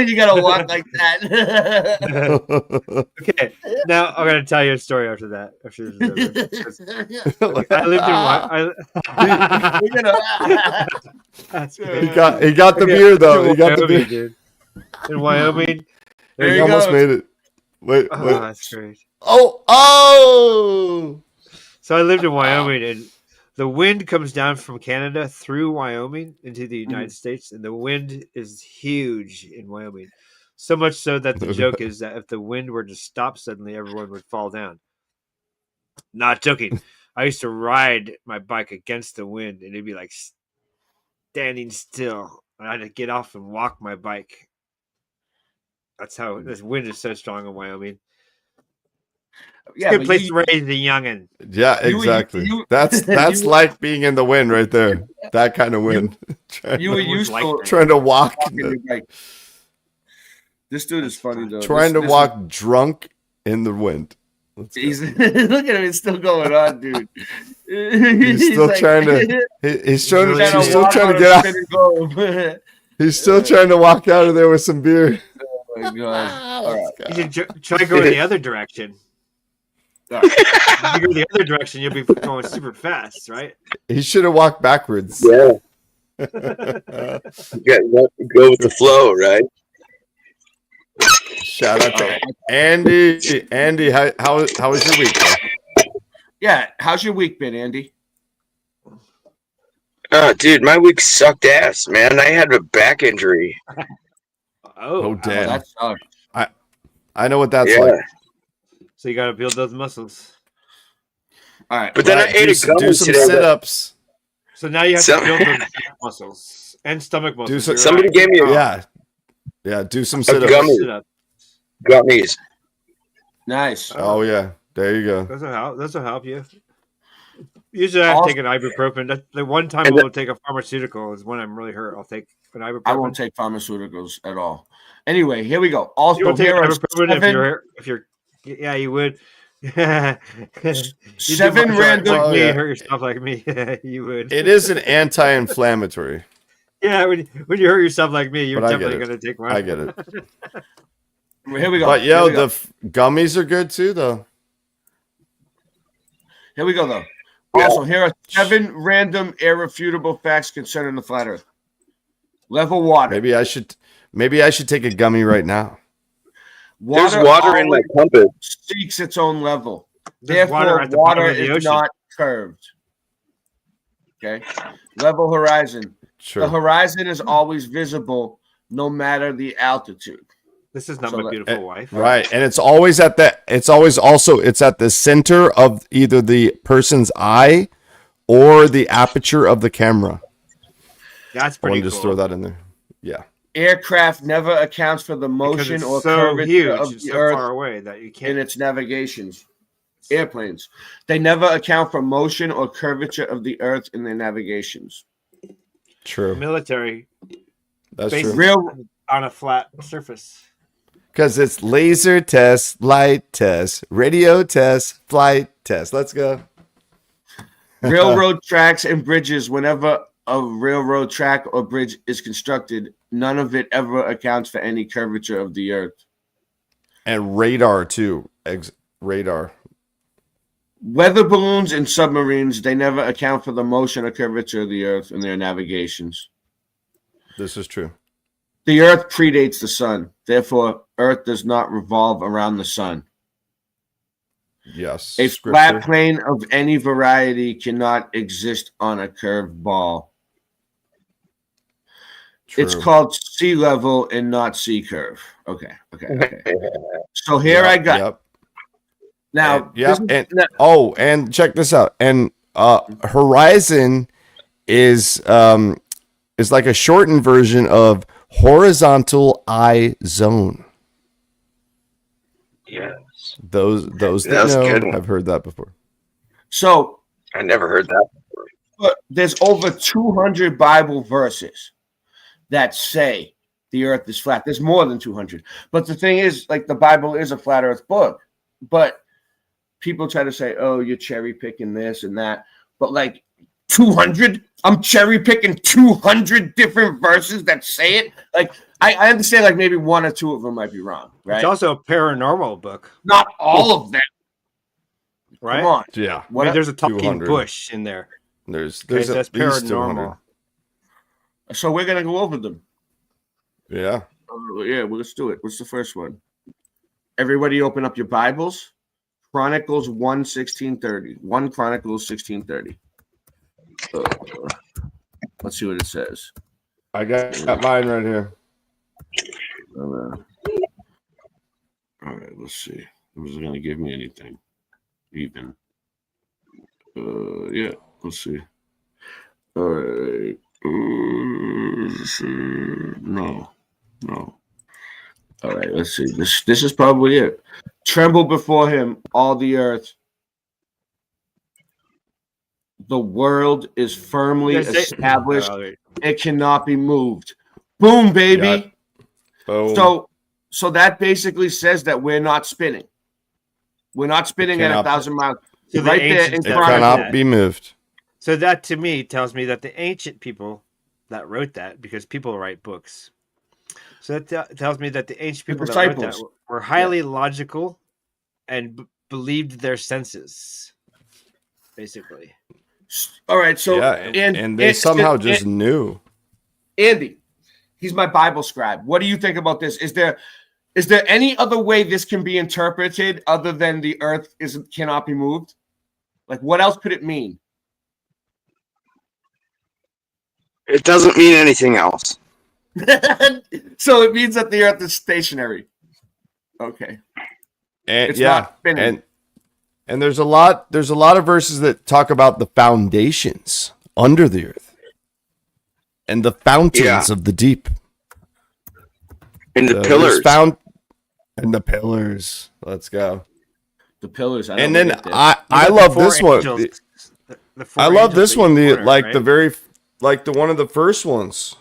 You gotta walk like that. Okay, now I'm gonna tell you a story after that. After this is over. I lived in He got the beer though. He got the beer. dude. In Wyoming. He almost made it. Wait. That's great. Oh! So I lived in Wyoming, and the wind comes down from Canada through Wyoming into the United States, and the wind is huge in Wyoming. So much so that the joke is that if the wind were to stop suddenly, everyone would fall down. Not joking. I used to ride my bike against the wind, and it'd be like standing still. And I had to get off and walk my bike. That's how this wind is so strong in Wyoming. Yeah, good place to raise the youngin. Yeah, exactly. That's like being in the wind right there. That kind of wind. You were used to trying to walk. This dude is funny though. Trying to walk drunk in the wind. He's look at him. It's still going on, dude. He's still like, trying to. He's still trying to get out. He's still trying to walk out of there with some beer. Oh my god! All right. You should try going the other direction. If you go the other direction, you'll be going super fast, right? He should have walked backwards. Yeah. Go with the flow, right? Shout out to Andy. Andy, how was your week? Yeah, how's your week been, Andy? Oh, dude, my week sucked ass, man. I had a back injury. Oh damn! That sucks. I know what that's like. So you got to build those muscles. All right, but then I ate a gummy do some today. sit-ups. So now you have to build those back muscles and stomach muscles. Somebody gave me a do some sit-ups. Gummies. Nice. Oh yeah, there you go. This will help you. Usually I take an ibuprofen. The one time I will take a pharmaceutical is when I'm really hurt. I'll take an ibuprofen. I won't take pharmaceuticals at all. Anyway, here we go. Also, you take here are ibuprofen if you're yeah, you would. Seven random. Hurt yourself like me. You would. It is an anti-inflammatory. Yeah, when you hurt yourself like me, you're definitely going to take one. I get it. Here we go. But the gummies are good too, though. Here we go, though. Yeah, so here are 7 random irrefutable facts concerning the flat Earth. Level water. Maybe I should take a gummy right now. There's water in my compass. Seeks its own level. There's Therefore, water is not curved. Okay. Level horizon. Sure. The horizon is always visible, no matter the altitude. This is not my beautiful wife. Right. And it's always at the center of either the person's eye or the aperture of the camera. That's pretty cool. Just throw that in there. Yeah. Aircraft never accounts for the motion or curvature of the Earth far away that you can't in its navigations. Airplanes. They never account for motion or curvature of the Earth in their navigations. True. Military. That's true. Real on a flat surface. Because it's laser test, light test, radio test, flight test. Let's go. Railroad tracks and bridges. Whenever a railroad track or bridge is constructed, none of it ever accounts for any curvature of the Earth. And radar too. Radar. Weather balloons and submarines, they never account for the motion or curvature of the Earth in their navigations. This is true. The Earth predates the sun. Therefore, Earth does not revolve around the sun. Yes. A Scripture. flat plane of any variety cannot exist on a curved ball. True. It's called sea level and not sea curve. Okay. So here I got. Yep. Now, and check this out. And horizon is like a shortened version of horizontal eye zone. Yes. Those that That's know good. have heard that before. So I never heard that before. But there's over 200 Bible verses that say the earth is flat. There's more than 200. But the thing is, like, the Bible is a flat earth book. But people try to say, oh, you're cherry picking this and that. But like 200, I'm cherry picking 200 different verses that say it. Like, I understand, like, maybe one or two of them might be wrong, right? It's also a paranormal book. Not all of them. Right? Come on. Yeah. I mean, there's a talking 200. bush in there. There's Okay, at so that's least paranormal. 200. So we're going to go over them. Yeah. Yeah, well, let's do it. What's the first one? Everybody open up your Bibles. Chronicles 1:16-30. 1 Chronicles 16:30. Let's see what it says. I got mine right here. All right, let's see. It wasn't going to give me anything. Even. Yeah, let's see. All right. No. All right, let's see. This is probably it. Tremble before him, all the earth. The world is firmly established. It cannot be moved. Boom, baby. Yeah. Boom. So that basically says that we're not spinning. We're not spinning at 1,000 miles. So right there in it front cannot of be moved. So that to me tells me that the ancient people that wrote that, because people write books. So that tells me that the ancient people that wrote that were highly logical and believed their senses, basically. All right, so and they somehow just knew. Andy, he's my Bible scribe. What do you think about this? Is there any other way this can be interpreted other than the earth cannot be moved? Like, what else could it mean? It doesn't mean anything else. So it means that the earth is stationary. Okay. And it's not spinning. And there's a lot of verses that talk about the foundations under the earth and the fountains of the deep. And the pillars. And the pillars. Let's go. The pillars. And then I love this one. I love this one. The one of the first ones.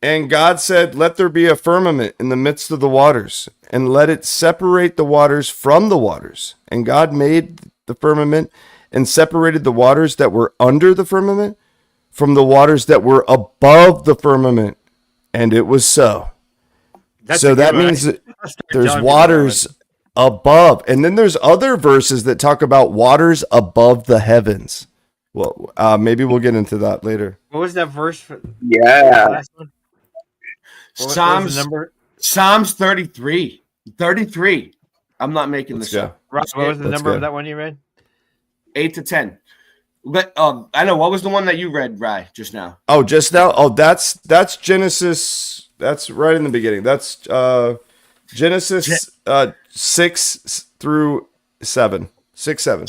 And God said, let there be a firmament in the midst of the waters, and let it separate the waters from the waters. And God made the firmament and separated the waters that were under the firmament from the waters that were above the firmament. And it was so. So that means that there's waters above. And then there's other verses that talk about waters above the heavens. Well, maybe we'll get into that later. What was that verse? For yeah. The last one? Psalms 33. 33. I'm not making this up. Rob, what was the number of that one you read? 8 to 10. But I know, what was the one that you read, Rye, just now? Oh, just now? Oh, that's Genesis. That's right in the beginning. That's Genesis 6 through 7. 6, 7.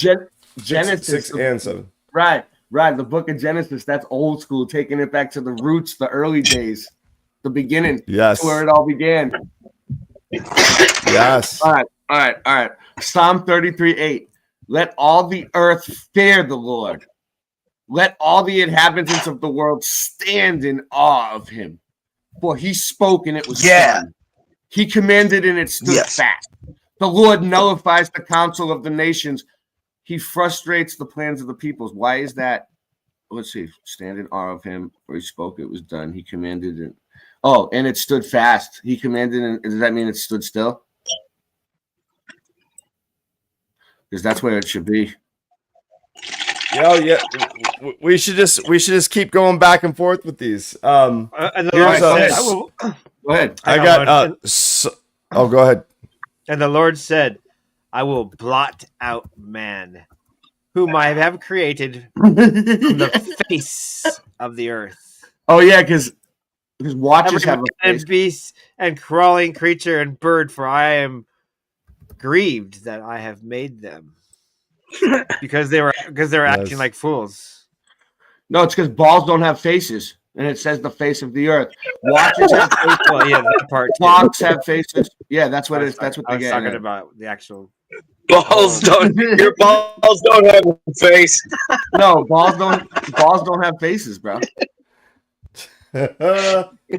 Genesis 6 and 7. Right. The book of Genesis. That's old school, taking it back to the roots, the early days, the beginning. Yes. Where it all began. Yes. All right. Psalm 33:8. Let all the earth fear the Lord. Let all the inhabitants of the world stand in awe of him. For he spoke and it was done. He commanded and it stood fast. The Lord nullifies the counsel of the nations. He frustrates the plans of the peoples. Why is that? Let's see. Stand in awe of him. For he spoke, it was done. He commanded it. Oh, and it stood fast. He commanded, and does that mean it stood still? Because that's where it should be. Yeah. We should just keep going back and forth with these. Go ahead. Go ahead. And the Lord said, I will blot out man, whom I have created from the face of the earth. Oh yeah, because watches have a face. And beast and crawling creature and bird, for I am grieved that I have made them. because they're acting like fools. No, it's because balls don't have faces, and it says the face of the earth. Watches have faces. Well, yeah, that part. Clocks have faces. Yeah, that's what it's. That's what I they was get. talking about the actual Balls don't. Your balls don't have a face. No, balls don't have faces, bro.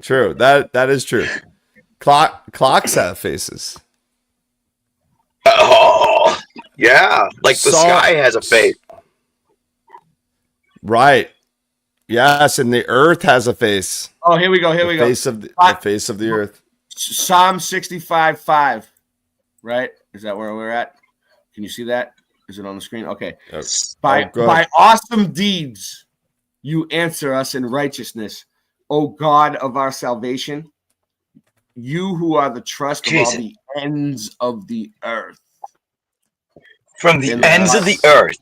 True. That is true. Clocks have faces. Oh, yeah. Like the sky has a face. Right. Yes, and the earth has a face. Oh, here we go. Here we go. The face of the earth. Psalm 65:5. Right? Is that where we're at? Can you see that? Is it on the screen? Okay. Yes. By awesome deeds, you answer us in righteousness, O God of our salvation. You who are the trust of all the ends of the earth. From the ends of the earth.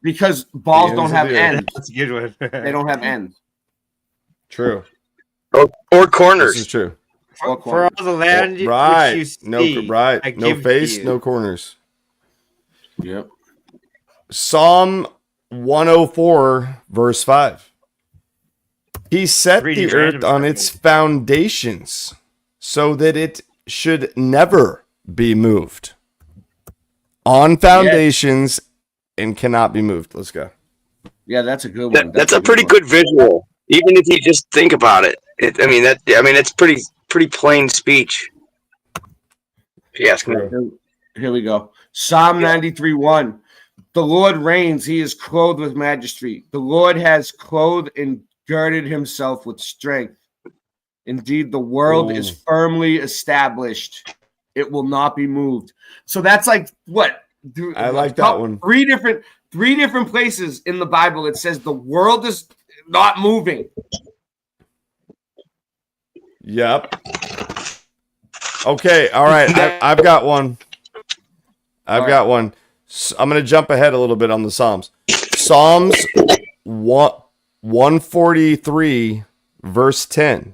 Because balls don't have ends. That's a good one. They don't have ends. True. Or corners. This is true. For all the land right. which you see, No face, no corners. Yep. Psalm 104, verse 5. He set the earth on its foundations so that it should never be moved. On foundations and cannot be moved. Let's go. Yeah, that's a good one. That's a pretty good visual. Even if you just think about it. It's pretty plain speech. If you ask me. Here we go. Psalm 93:1. The Lord reigns, he is clothed with majesty. The Lord has clothed and girded himself with strength. Indeed, the world is firmly established. It will not be moved. So that's like what? I like that one. Three different places in the Bible it says the world is not moving. Yep. Okay, all right. I've got one. I've got one. So I'm going to jump ahead a little bit on the Psalms. Psalms 143, verse 10.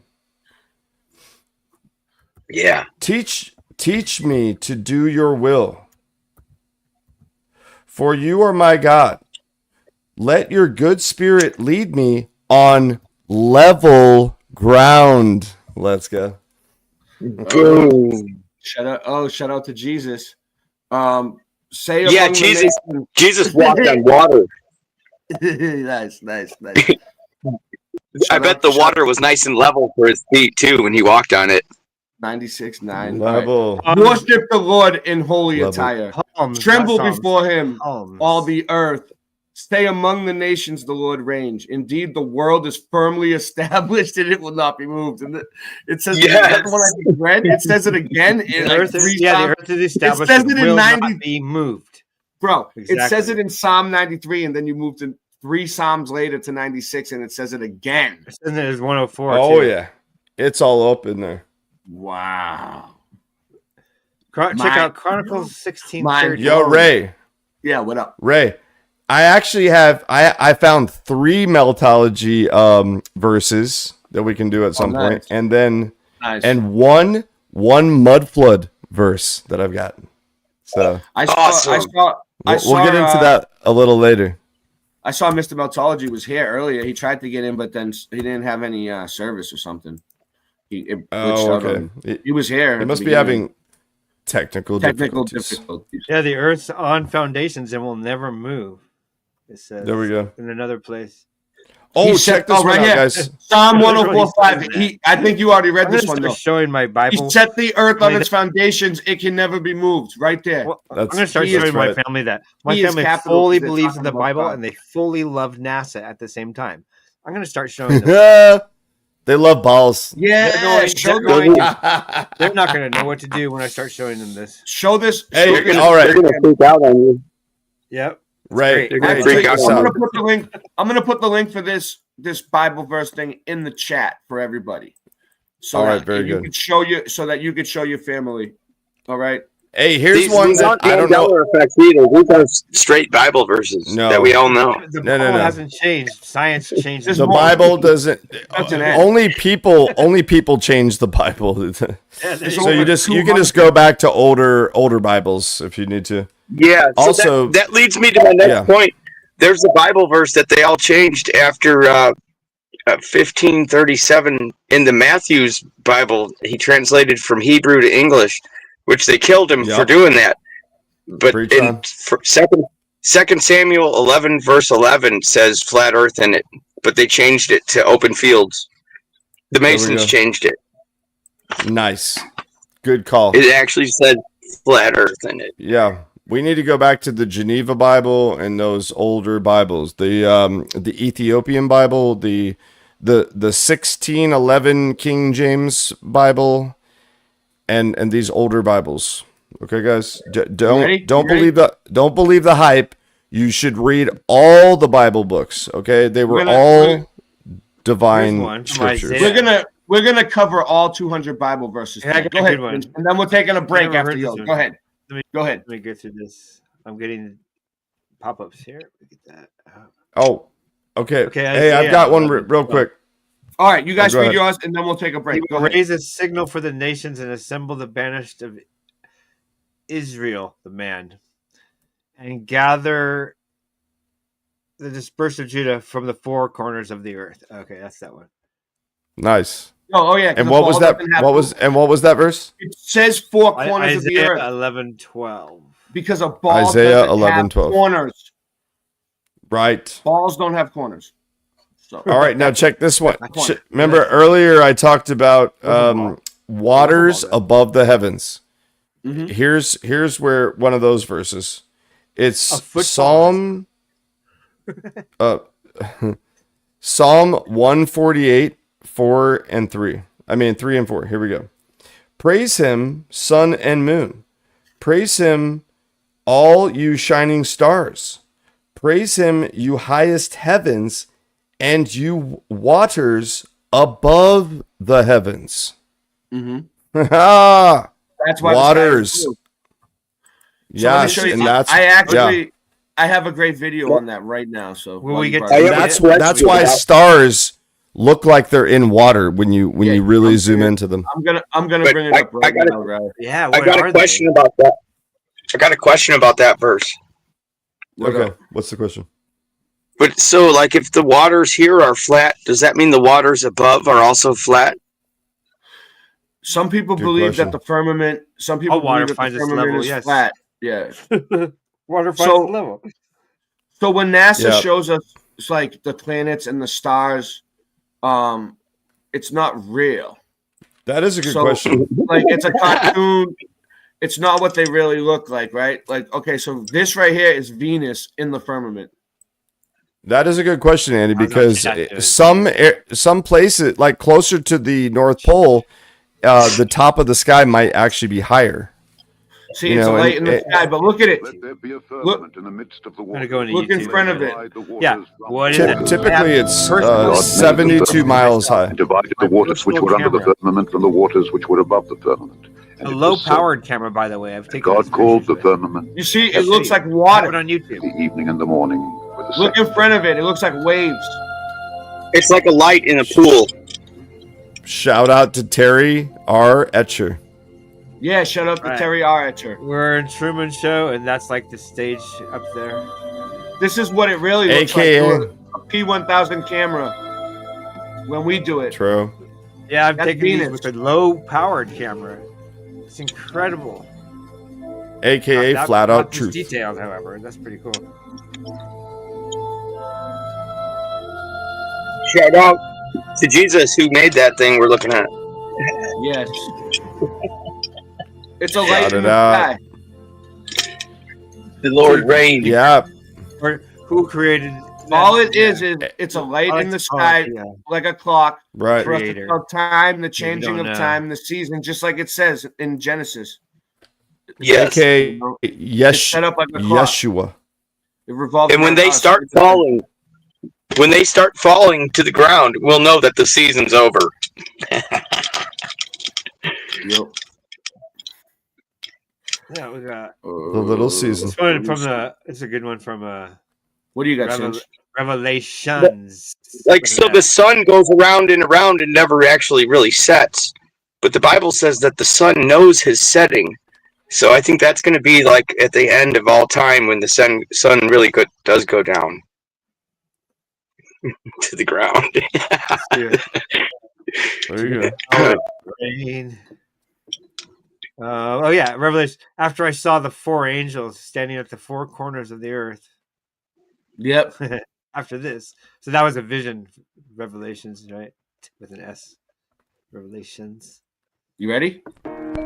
Yeah. Teach me to do your will. For you are my God. Let your good spirit lead me on level ground. Let's go. Boom. Shout out to Jesus. Jesus walked on water. nice. I bet the water was nice and level for his feet too when he walked on it. 96.9. Level. Right. Worship the Lord in holy attire. Tremble before him, all the earth. Stay among the nations, the Lord reigns. Indeed, the world is firmly established and it will not be moved. And it says, it says it again. The earth is established. It says it in 90. Not be moved. Bro, Exactly. It says it in Psalm 93, and then you move to 3 Psalms later to 96, and it says it again. And there's 104. Oh, too. yeah. It's all up in there. Wow. Check out Chronicles 16:30. Yo, Ray. Yeah, what up? Ray. I actually have I found 3 Meltology verses that we can do at some point, and then and one mud flood verse that I've got. So we'll get into that a little later. I saw Mr. Meltology was here earlier. He tried to get in, but then he didn't have any service or something. He was here. He must be having technical difficulties. Yeah, the earth's on foundations and will never move. It says there we go. In another place. Oh, check this one out, guys. Psalm 104:5. I think you already read this one, though. Showing my Bible. He set the earth on its foundations. It can never be moved. Right there. Well, I'm going to start showing my family that. My family fully believes in the Bible, and they fully love NASA at the same time. I'm going to start showing them. They love balls. Yeah. They're not going to know what to do when I start showing them this. Show this. Hey, all right. They're going to freak out on you. Yep. Right. I'm gonna put the link for this Bible verse thing in the chat for everybody. So all right, very good. So that you could show your family. All right. Hey, here's These one that aren't I don't know. Mandela effects either. These are straight Bible verses that we all know. The No. Bible hasn't changed. Science changed. The Bible doesn't. Only people change the Bible. So you can just go back to older Bibles if you need to. Yeah. So Also, that leads me to my next point. There's a Bible verse that they all changed after 1537 in the Matthew's Bible. He translated from Hebrew to English, which they killed him for doing that. But in Second Samuel 11 verse 11 says flat Earth in it, but they changed it to open fields. The Masons changed it. Nice, good call. It actually said flat Earth in it. Yeah, we need to go back to the Geneva Bible and those older Bibles. The Ethiopian Bible, the 1611 King James Bible, and these older Bibles. Okay, guys, don't believe the hype. You should read all the Bible books. Okay, they were all divine scriptures. We're gonna cover all 200 Bible verses. Yeah, go ahead, and then we're taking a break after you. Go ahead. Go ahead. Let me go through this. I'm getting pop-ups here. Look at that. Oh, okay. Hey, I've got one real quick. All right, you guys read yours, and then we'll take a break. He will raise a signal for the nations and assemble the banished of Israel, the man, and gather the dispersed of Judah from the four corners of the earth. Okay, that's that one. Nice. Oh yeah. And what was that? What was that verse? It says four corners of the earth. 11:12. Because a ball Isaiah doesn't 11:12. have corners. Right. Balls don't have corners. So. All right, now check this one. Remember earlier I talked about waters above the heavens. Mm-hmm. Here's where one of those verses. It's Psalm Psalm 148, 4 and 3. I mean 3 and 4. Here we go. Praise him, sun and moon. Praise him, all you shining stars. Praise him, you highest heavens, and you waters above the heavens. Mm-hmm. That's why waters. Yes, and that's I have a great video on that right now. So that's why stars look like they're in water when you really zoom into them. I'm gonna bring it up right now. Yeah, I got a question about that. I got a question about that verse. Okay, what's the question? But so, like, if the waters here are flat, does that mean the waters above are also flat? Some people believe that the firmament. Some people believe that the firmament is flat. Yeah. Water finds its level. So when NASA shows us it's like the planets and the stars, it's not real. That is a good question. Like it's a cartoon. It's not what they really look like, right? Like, okay, so this right here is Venus in the firmament. That is a good question, Andy, because some places, like closer to the North Pole, the top of the sky might actually be higher. See, it's light in the sky, but look at it. Let there be a firmament in the midst of the water. Look in front of it. Yeah. What is it? Typically, it's 72 miles high. And divided the waters which were under the firmament from the waters which were above the firmament. A low-powered camera, by the way. I've taken. God called the firmament. You see, it looks like water. Put it on YouTube. The evening and the morning. Look in front of it. It looks like waves. It's like a light in a pool. Shout out to Terry R. Etcher. Yeah, shout out to Terry R. Etcher. We're in Truman Show, and that's like the stage up there. This is what it really looks like. A P1000 camera when we do it. True. Yeah, I'm taking these with a low-powered camera. It's incredible. AKA flat out truth. Detailed, however, that's pretty cool. Shout out to Jesus who made that thing we're looking at. Yes. It's a light in the sky. The Lord reigned. Yeah. Or who created? All it is it's a light in the sky, like a clock. Right. For us to tell time, the changing of time, the season, just like it says in Genesis. Yes. AKA set up like a clock. Yeshua. It revolves. And when they start falling, to the ground, we'll know that the season's over. Yep. Yeah, we got the Little Susan. It's a good one from What do you got, Cinch? Revelations. Like, so the sun goes around and around and never actually really sets. But the Bible says that the sun knows his setting. So I think that's going to be like at the end of all time when the sun really does go down to the ground. There you go. Revelation. After I saw the 4 angels standing at the 4 corners of the earth. Yep. After this, so that was a vision. Revelations, right? With an S. Revelations. You ready?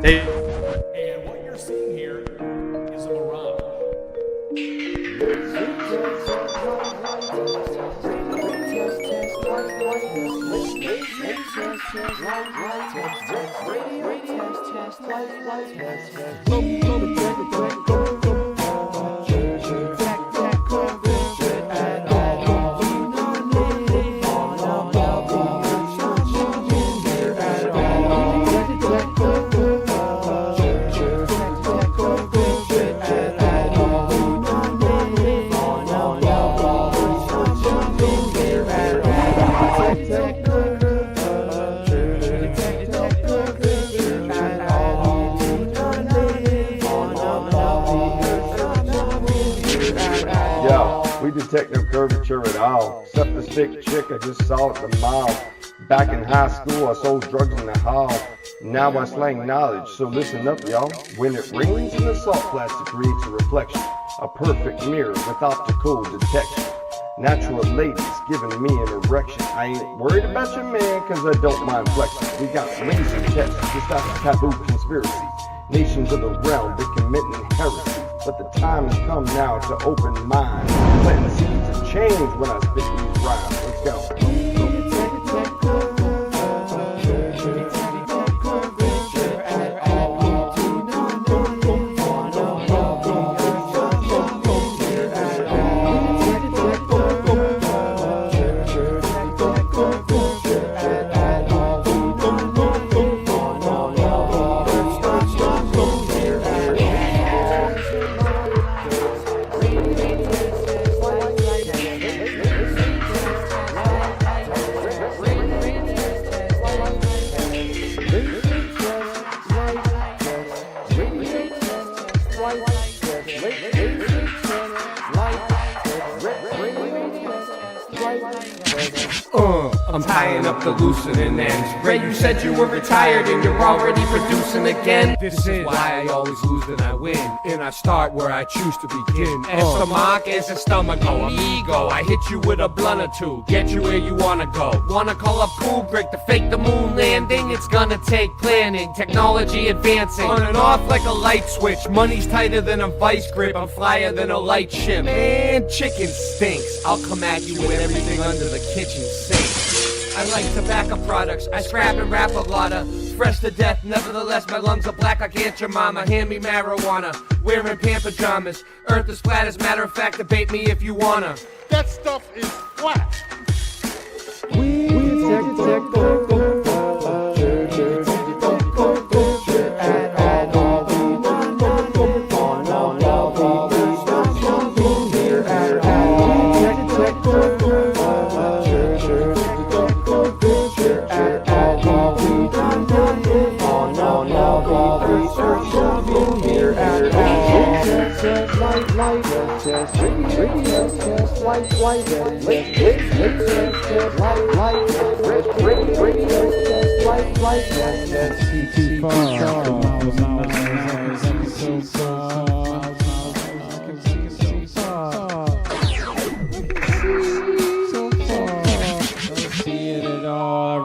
Hey. And what you're seeing here is a mirage. We detect no curvature at all, except the sick chick I just saw at the mall. Back in high school, I sold drugs in the hall. Now I slang knowledge, so listen up, y'all. When it rains in the salt plastic creates a reflection, a perfect mirror with optical detection. Natural ladies giving me an erection. I ain't worried about your man, cause I don't mind flexing. We got laser tests, just out of taboo conspiracy. Nations of the realm, they committing heresy. But the time has come now to open minds. Planting seeds of change when I spit these rhymes. Let's go. I'm tying up the loosening ends. Ray, you said you were retired and you're already producing again. This is why I always lose and I win, and I start where I choose to begin. Stomach is a stomach, ego. I hit you with a blunt or two, get you where you wanna go. Wanna call up Kubrick to fake the moon landing? It's gonna take planning, technology advancing, on and off like a light switch. Money's tighter than a vice grip, I'm flyer than a light ship. Man, chicken stinks. I'll come at you with everything under the kitchen sink. I like tobacco products, I scrap and rap a lotta. Fresh to death, nevertheless my lungs are black like Aunt Jemima. Hand me marijuana, wearing pant pajamas. Earth is flat, as a matter of fact, debate me if you wanna. That stuff is flat.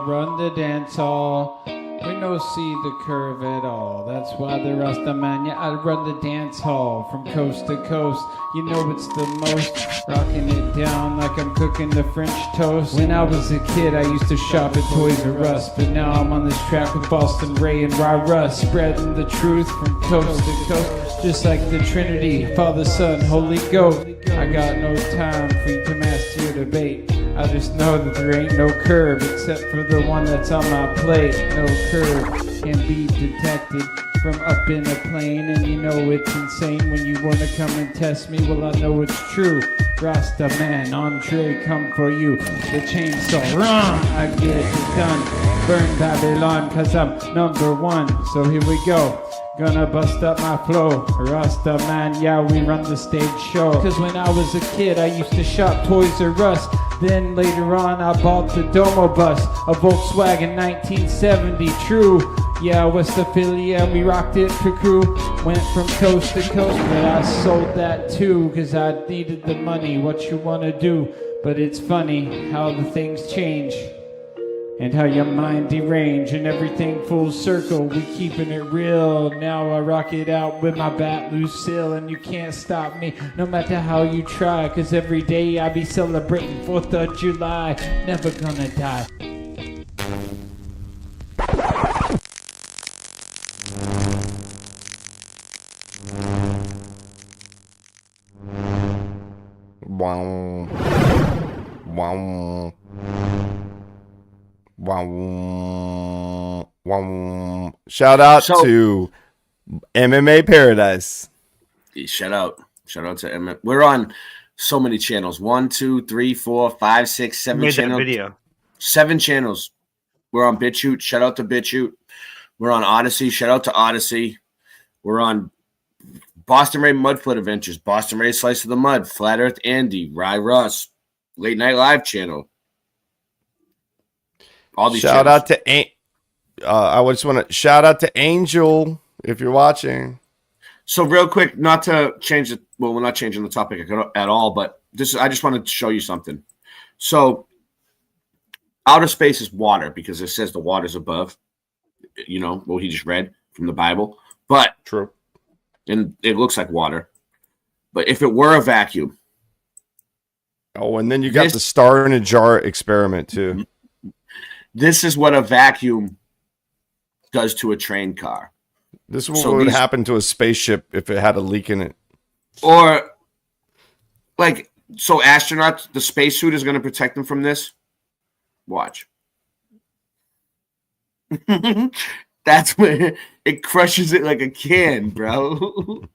Run the dance hall. We no see the curve at all. That's why the Rasta man, yeah, I run the dance hall from coast to coast. You know it's the most, rocking it down like I'm cooking the French toast. When I was a kid, I used to shop at Toys R Us, but now I'm on this track with Boston Ray and Ra Russ, spreading the truth from coast to coast, just like the Trinity, Father, Son, Holy Ghost. I got no time for you to master your debate. I just know that there ain't no curve except for the one that's on my plate. No curve can be detected from up in a plane, and you know it's insane when you wanna come and test me. Well, I know it's true. Rasta man, Andre, come for you. The chainsaw, run! I get it done. Burn Babylon, cause I'm number one. So here we go. Gonna bust up my flow. Rasta man, yeah, we run the stage show. Cause when I was a kid, I used to shop Toys R Us. Then later on, I bought the Domo bus, a Volkswagen 1970, true. Yeah, West Philly, and we rocked it for crew. Went from coast to coast, but I sold that too, cause I needed the money. What you wanna do? But it's funny how the things change, and how your mind derange, and everything full circle. We keeping it real. Now I rock it out with my bat Lucille, and you can't stop me, no matter how you try. Cause every day I be celebrating 4th of July. Never gonna die. Wow. Wow. Wow. Wow. Shout out to MMA Paradise. Shout out to MMA. We're on so many channels. 1, 2, 3, 4, 5, 6, 7 channels. Video. 7 channels. We're on BitChute. Shout out to BitChute. We're on Odyssey. Shout out to Odyssey. We're on Boston Ray Mudfoot Adventures, Boston Ray Slice of the Mud, Flat Earth Andy, Rye Russ, Late Night Live channel. All these shout channels. out to I just want to shout out to Angel if you're watching. So real quick, not to change it. Well, we're not changing the topic at all, but I just wanted to show you something. So outer space is water because it says the water's above. You know what he just read from the Bible, but true. And it looks like water. But if it were a vacuum. Oh, and then you got the star in a jar experiment too. This is what a vacuum does to a train car. This is what would happen to a spaceship if it had a leak in it. Or, like, so astronauts, the spacesuit is going to protect them from this? Watch. That's when it crushes it like a can, bro.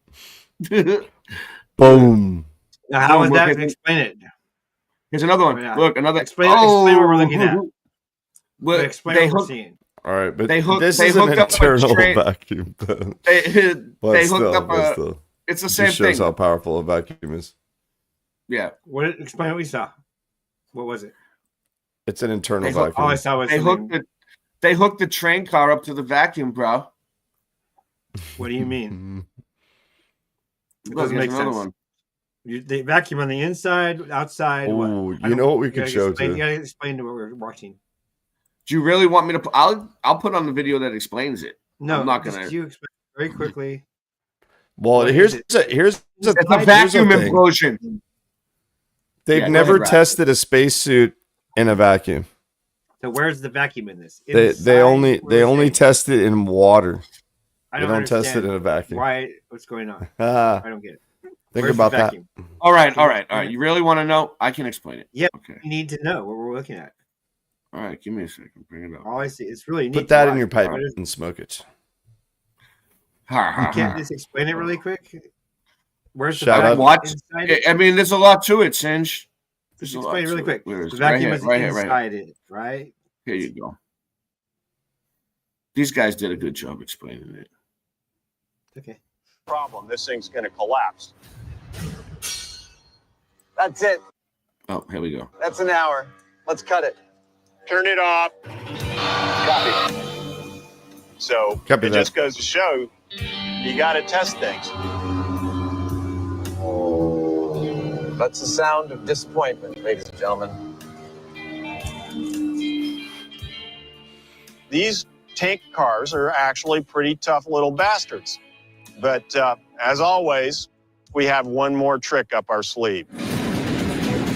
Boom. Now, how is that? Explain it. Here's another one. Yeah. Look, another. Explain what we're looking at. Well, explain what we're seeing. All right, but this is an internal vacuum. They hooked up it's the same thing. Shows thing. how powerful a vacuum is. Yeah. Explain what we saw. What was it? It's an internal vacuum. All I saw was they hooked the train car up to the vacuum, bro. What do you mean? It Look, doesn't make sense. one. They vacuum on the inside, outside. Oh, you know what we could show too? You gotta explain to what we're watching. Do you really want me to? I'll put on the video that explains it. No, I'm not gonna. You explain very quickly. Well, here's it's a vacuum implosion. They've never tested a spacesuit in a vacuum. So where's the vacuum in this? They only test it in water. I they don't test it in a vacuum. Why? What's going on? I don't get it. Think about that. All right. You really want to know? I can explain it. Yeah. Okay. You need to know what we're looking at. All right. Give me a second. Bring it up. All I see. It's really neat. Put that in your pipe and smoke it. You can't just explain it really quick. Where's the vacuum? Watch. I mean, there's a lot to it, Singe. Just explain it really quick. The vacuum is inside it, right? Here you go. These guys did a good job explaining it. Okay. Problem. This thing's going to collapse. That's it. Oh, here we go. That's an hour. Let's cut it. Turn it off. Copy. So it just goes to show you got to test things. That's the sound of disappointment, ladies and gentlemen. These tank cars are actually pretty tough little bastards. But as always, we have one more trick up our sleeve.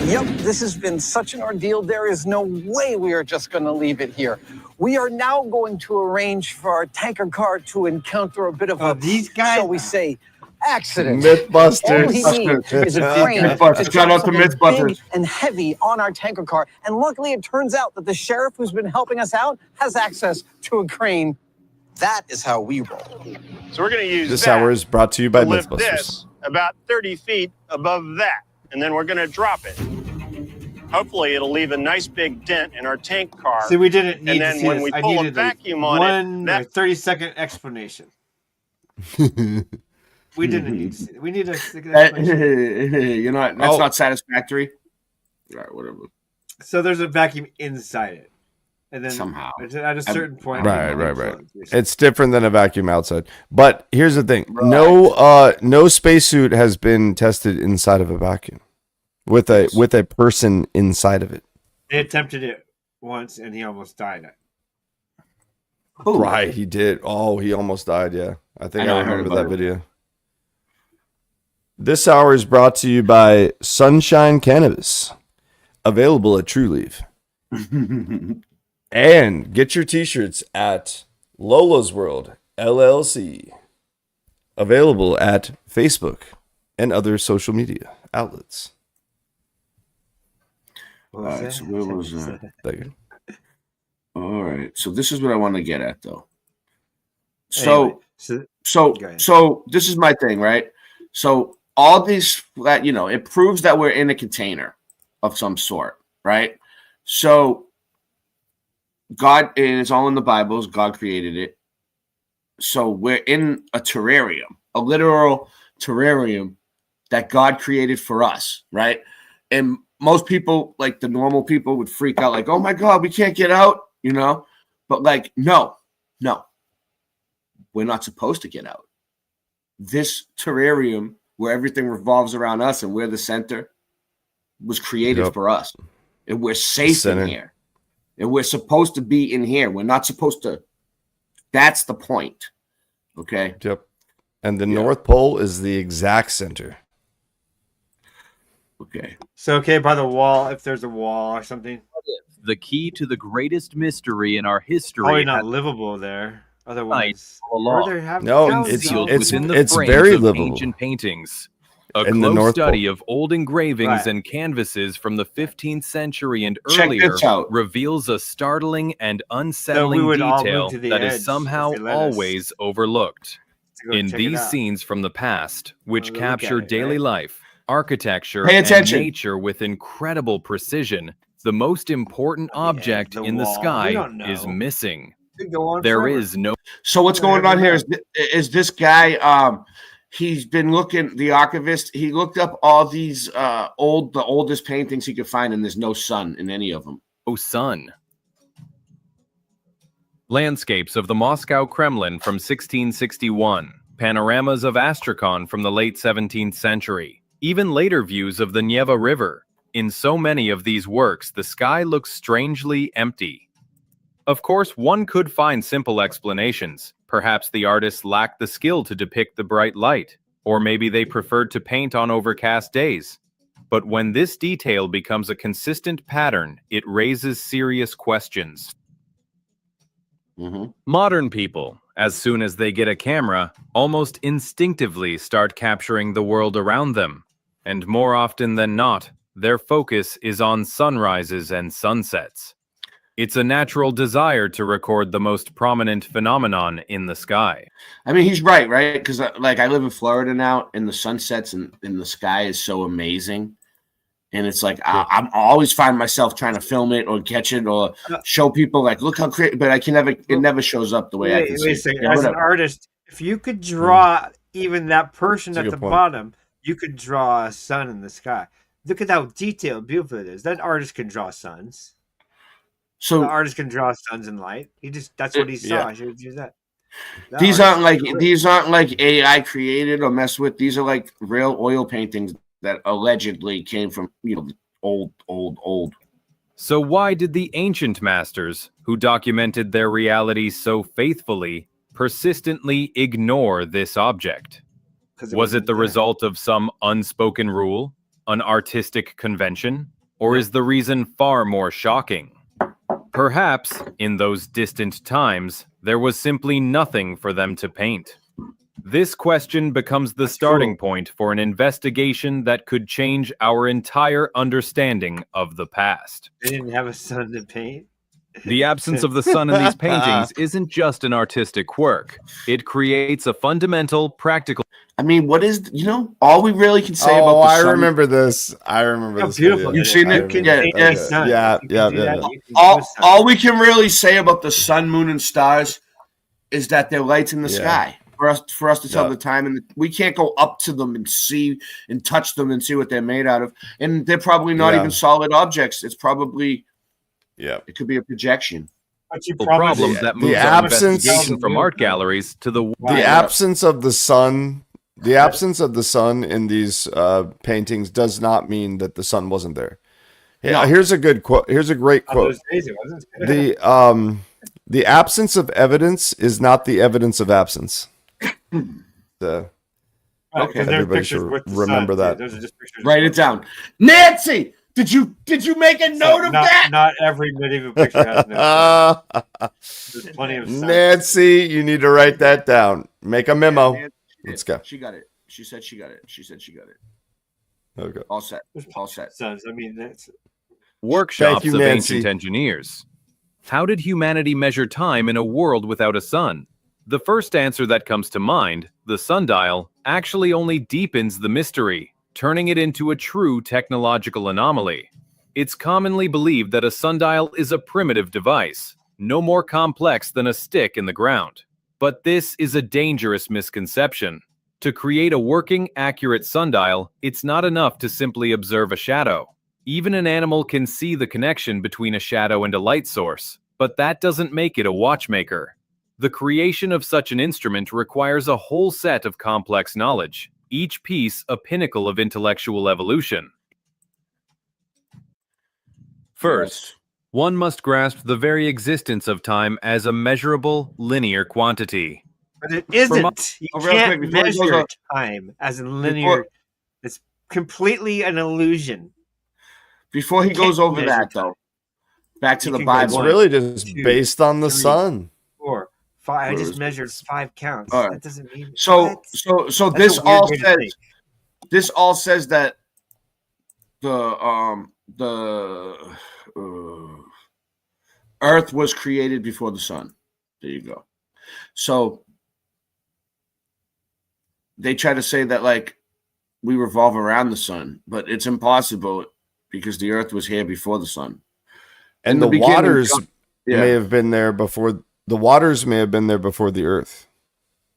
Yep, this has been such an ordeal. There is no way we are just going to leave it here. We are now going to arrange for our tanker car to encounter a bit of a, these guys, shall we say, accident. Mythbusters. All we need is a crane Mythbusters. to Shout drop out to something Mythbusters. big and heavy on our tanker car. And luckily, it turns out that the sheriff who's been helping us out has access to a crane. That is how we roll. So we're going to use This that hour is brought to you by to lift Mythbusters. this about 30 feet above that, and then we're going to drop it. Hopefully, it'll leave a nice big dent in our tank car. See, we didn't need and then to see when this. we I pull a needed vacuum a on one it, or 30-second explanation. We didn't need to see it. We need a explanation. You know, that's not satisfactory. All right, whatever. So there's a vacuum inside it, and then somehow at a certain point, Right. It's different than a vacuum outside. But here's the thing: no spacesuit has been tested inside of a vacuum with a person inside of it. They attempted it once, and he almost died. Right, he did. Oh, he almost died. Yeah, I think I remember that video. This hour is brought to you by Sunshine Cannabis, available at True Leaf. And get your t-shirts at Lola's World LLC, available at Facebook and other social media outlets. All right, so where was that? There. All right, so this is what I want to get at, though. Anyway, So this is my thing, right? So all these, it proves that we're in a container of some sort, right? So God, and it's all in the Bibles. God created it. So we're in a terrarium, a literal terrarium that God created for us, right? And most people, like the normal people, would freak out, like, "Oh my God, we can't get out," But like, no, we're not supposed to get out. This terrarium, where everything revolves around us and we're the center, was created for us, and we're safe in here. And we're supposed to be in here. We're not supposed to. That's the point. Okay. Yep. And the North Pole is the exact center. Okay. So, by the wall, if there's a wall or something. The key to the greatest mystery in our history. Probably not livable there. Otherwise, it's very livable. Ancient paintings. A In the close North study Pole. of old engravings Right. and canvases from the 15th century and Check earlier this out. reveals a startling and unsettling would all detail move to the that edge is somehow if they let us always overlooked. go In check it these out. scenes from the past, which Wanna look at capture it, daily right? life, architecture, Pay and attention. nature with incredible precision, the most important object the in the wall. We sky don't is know. missing. Could go on There forever. is no So what's going on here is this guy. He's been looking. The archivist. He looked up all these the oldest paintings he could find, and there's no sun in any of them. sun. Landscapes of the Moscow Kremlin from 1661, panoramas of Astrakhan from the late 17th century, even later views of the Neva River. In so many of these works, the sky looks strangely empty. Of course, one could find simple explanations. Perhaps the artists lacked the skill to depict the bright light, or maybe they preferred to paint on overcast days. But when this detail becomes a consistent pattern, it raises serious questions. Modern people, as soon as they get a camera, almost instinctively start capturing the world around them. And more often than not, their focus is on sunrises and sunsets. It's a natural desire to record the most prominent phenomenon in the sky. I mean, he's right? Because I live in Florida now, and the sunsets in the sky is so amazing. And it's like I always find myself trying to film it or catch it or show people like, look how creative, but I can never. It never shows up the way I can see. Wait a it. second. Yeah, As an whatever. artist, if you could draw even that person That's a at good the point. bottom, you could draw a sun in the sky. Look at how detailed, beautiful it is. That artist can draw suns. So the artist can draw suns and light. That's what he saw. Yeah. I should use that. These aren't like AI created or messed with. These are like real oil paintings that allegedly came from old. So why did the ancient masters, who documented their reality so faithfully, persistently ignore this object? Was it the result of some unspoken rule, an artistic convention, or is the reason far more shocking? Perhaps, in those distant times, there was simply nothing for them to paint. This question becomes the starting point for an investigation that could change our entire understanding of the past. They didn't have a sun to paint. The absence of the sun in these paintings isn't just an artistic quirk. It creates a fundamental, practical... I mean, what is, all we really can say about the sun... I remember this. I remember How this. beautiful. Video. You've seen it? Yeah. All we can really say about the sun, moon, and stars is that they're lights in the sky for us to tell the time, and we can't go up to them and see and touch them and see what they're made out of. And they're probably not even solid objects. It's probably it could be a projection. Problems that moves our investigation from art galleries to the absence of the sun. The absence of the sun in these paintings does not mean that the sun wasn't there. Yeah, here's a good quote. Here's a great quote. The absence of evidence is not the evidence of absence. Everybody should remember that. Write it down. Nancy, did you make a note of that? Not every medieval picture has no sun. There's plenty of sun. Nancy, you need to write that down. Make a memo. Let's go. She got it. She said she got it. She said she got it. Okay. All set. All set. Sons. I mean, that's workshops you, of Nancy. ancient engineers. How did humanity measure time in a world without a sun? The first answer that comes to mind, the sundial, actually only deepens the mystery, turning it into a true technological anomaly. It's commonly believed that a sundial is a primitive device, no more complex than a stick in the ground. But this is a dangerous misconception. To create a working, accurate sundial, it's not enough to simply observe a shadow. Even an animal can see the connection between a shadow and a light source, but that doesn't make it a watchmaker. The creation of such an instrument requires a whole set of complex knowledge, each piece a pinnacle of intellectual evolution. First, one must grasp the very existence of time as a measurable, linear quantity. But it isn't. You can't measure time as a linear. It's completely an illusion. Before he goes over that, though, back to the Bible. It's really just based on the sun. 4, 5. I just measured 5 counts. Right. That doesn't mean so this all says. This all says that the Earth was created before the sun. There you go. So they try to say that like we revolve around the sun, but it's impossible because the Earth was here before the sun. And the waters may have been there before. The waters may have been there before the Earth,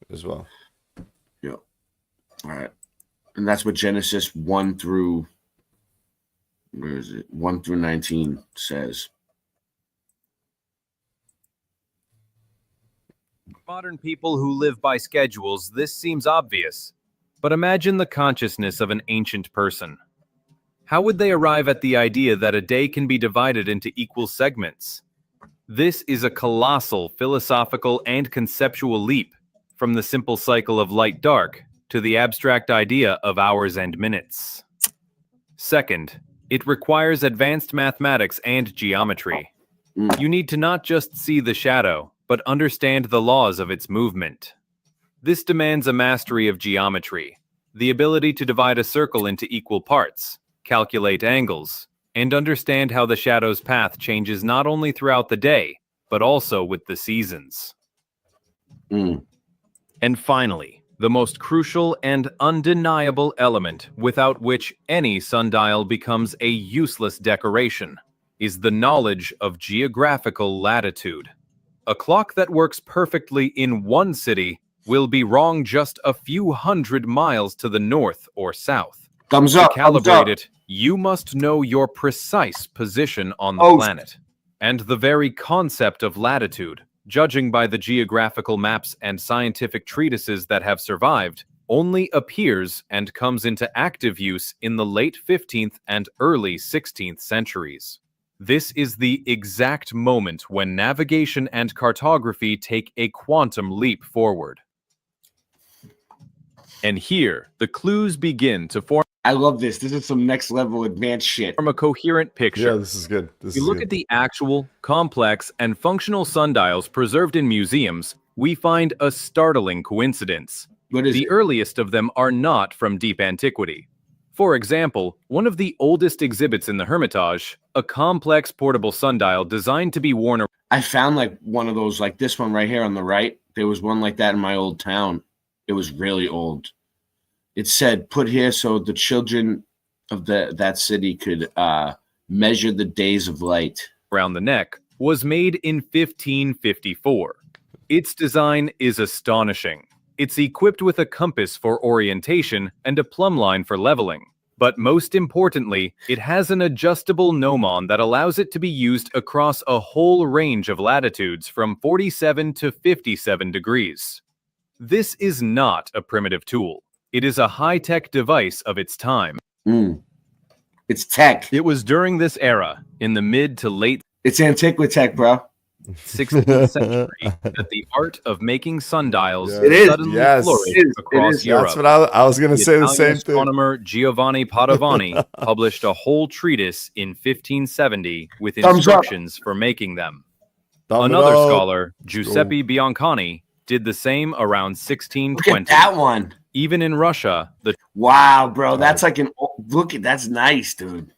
as well. Yeah. All right. And that's what Genesis 1 through 19 says. Modern people who live by schedules, this seems obvious. But imagine the consciousness of an ancient person. How would they arrive at the idea that a day can be divided into equal segments? This is a colossal philosophical and conceptual leap from the simple cycle of light-dark to the abstract idea of hours and minutes. Second, it requires advanced mathematics and geometry. You need to not just see the shadow, but understand the laws of its movement. This demands a mastery of geometry, the ability to divide a circle into equal parts, calculate angles, and understand how the shadow's path changes not only throughout the day, but also with the seasons. And finally, the most crucial and undeniable element without which any sundial becomes a useless decoration is the knowledge of geographical latitude. A clock that works perfectly in one city will be wrong just a few hundred miles to the north or south. Thumbs up. To calibrate it, you must know your precise position on the planet. And the very concept of latitude, judging by the geographical maps and scientific treatises that have survived, only appears and comes into active use in the late 15th and early 16th centuries. This is the exact moment when navigation and cartography take a quantum leap forward. And here, the clues begin to form. I love this. This is some next level advanced shit. From a coherent picture. Yeah, this is good. If you look at the actual, complex, and functional sundials preserved in museums, we find a startling coincidence. What is the it? earliest of them are not from deep antiquity. For example, one of the oldest exhibits in the Hermitage, a complex portable sundial designed to be worn around. I found like one of those, like this one right here on the right. There was one like that in my old town. It was really old. It said, put here so the children of that city could measure the days of light. Around the neck was made in 1554. Its design is astonishing. It's equipped with a compass for orientation and a plumb line for leveling. But most importantly, it has an adjustable gnomon that allows it to be used across a whole range of latitudes from 47 to 57 degrees. This is not a primitive tool. It is a high-tech device of its time. It's tech. It was during this era, in the mid to late It's Antiquitech, bro. 16th century, that the art of making sundials It suddenly is. flourished It is. across It is. Europe. That's what I was going to say. The Italian same thing. astronomer Giovanni Padovani published a whole treatise in 1570 with Thumbs up. instructions for making them. Thumb it Another up. scholar, Giuseppe Biancani, did the same around 1620. Look at that one. Even in Russia, the Wow, bro, that's like that's nice, dude.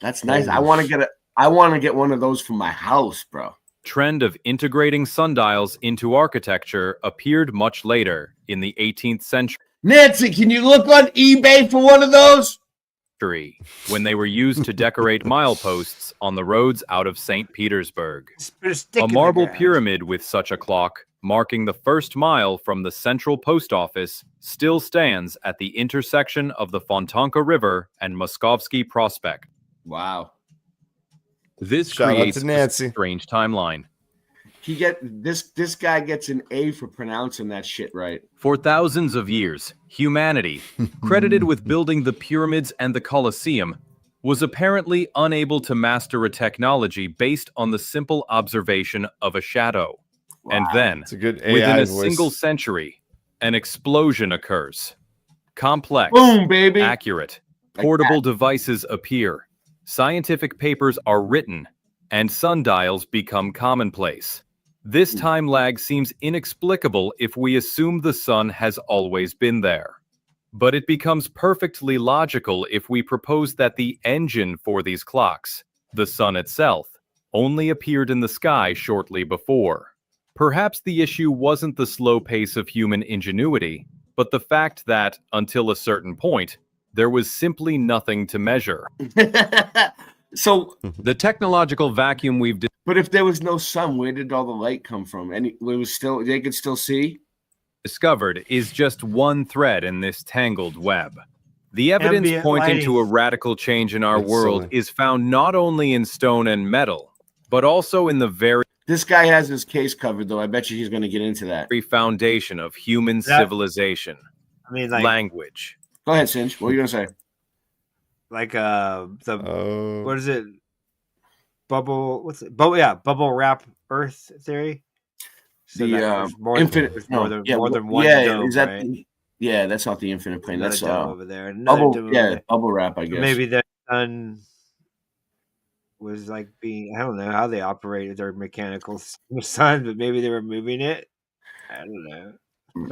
That's nice. I want to get one of those for my house, bro. trend of integrating sundials into architecture appeared much later, in the 18th century. Nancy, can you look on eBay for one of those? When they were used to decorate mileposts on the roads out of St. Petersburg. A marble pyramid with such a clock, marking the first mile from the central post office, still stands at the intersection of the Fontanka River and Moskovsky Prospect. Wow. This Shout out creates to Nancy. a strange timeline. This guy gets an A for pronouncing that shit right. For thousands of years, humanity, credited with building the pyramids and the Colosseum, was apparently unable to master a technology based on the simple observation of a shadow. Wow. And then, It's a good AI within a voice. single century, an explosion occurs. Complex, Boom, baby. accurate, Like portable that. devices appear, scientific papers are written, and sundials become commonplace. This time lag seems inexplicable if we assume the sun has always been there. But it becomes perfectly logical if we propose that the engine for these clocks, the sun itself, only appeared in the sky shortly before. Perhaps the issue wasn't the slow pace of human ingenuity, but the fact that, until a certain point, there was simply nothing to measure. So the technological vacuum we've But if there was no sun, where did all the light come from? And they could still see? discovered is just one thread in this tangled web. The evidence Ambient pointing lighting. to a radical change in our It's world silly. is found not only in stone and metal, but also in the very This guy has his case covered, though. I bet you he's going to get into that. foundation of human That- civilization, I mean, like, language. Go ahead, Cinch. What are you going to say? like the Oh. what is it? Bubble. What's it? Bubble wrap Earth theory. So that there's more infinite. There's more than yeah, more than one yeah, dome, is that? right? Yeah, that's not the infinite plane. Another That's dome over there. Another bubble. dome over Yeah, there. bubble wrap. I guess. Maybe the sun was like being. I don't know how they operated their mechanical sun, but maybe they were moving it. I don't know.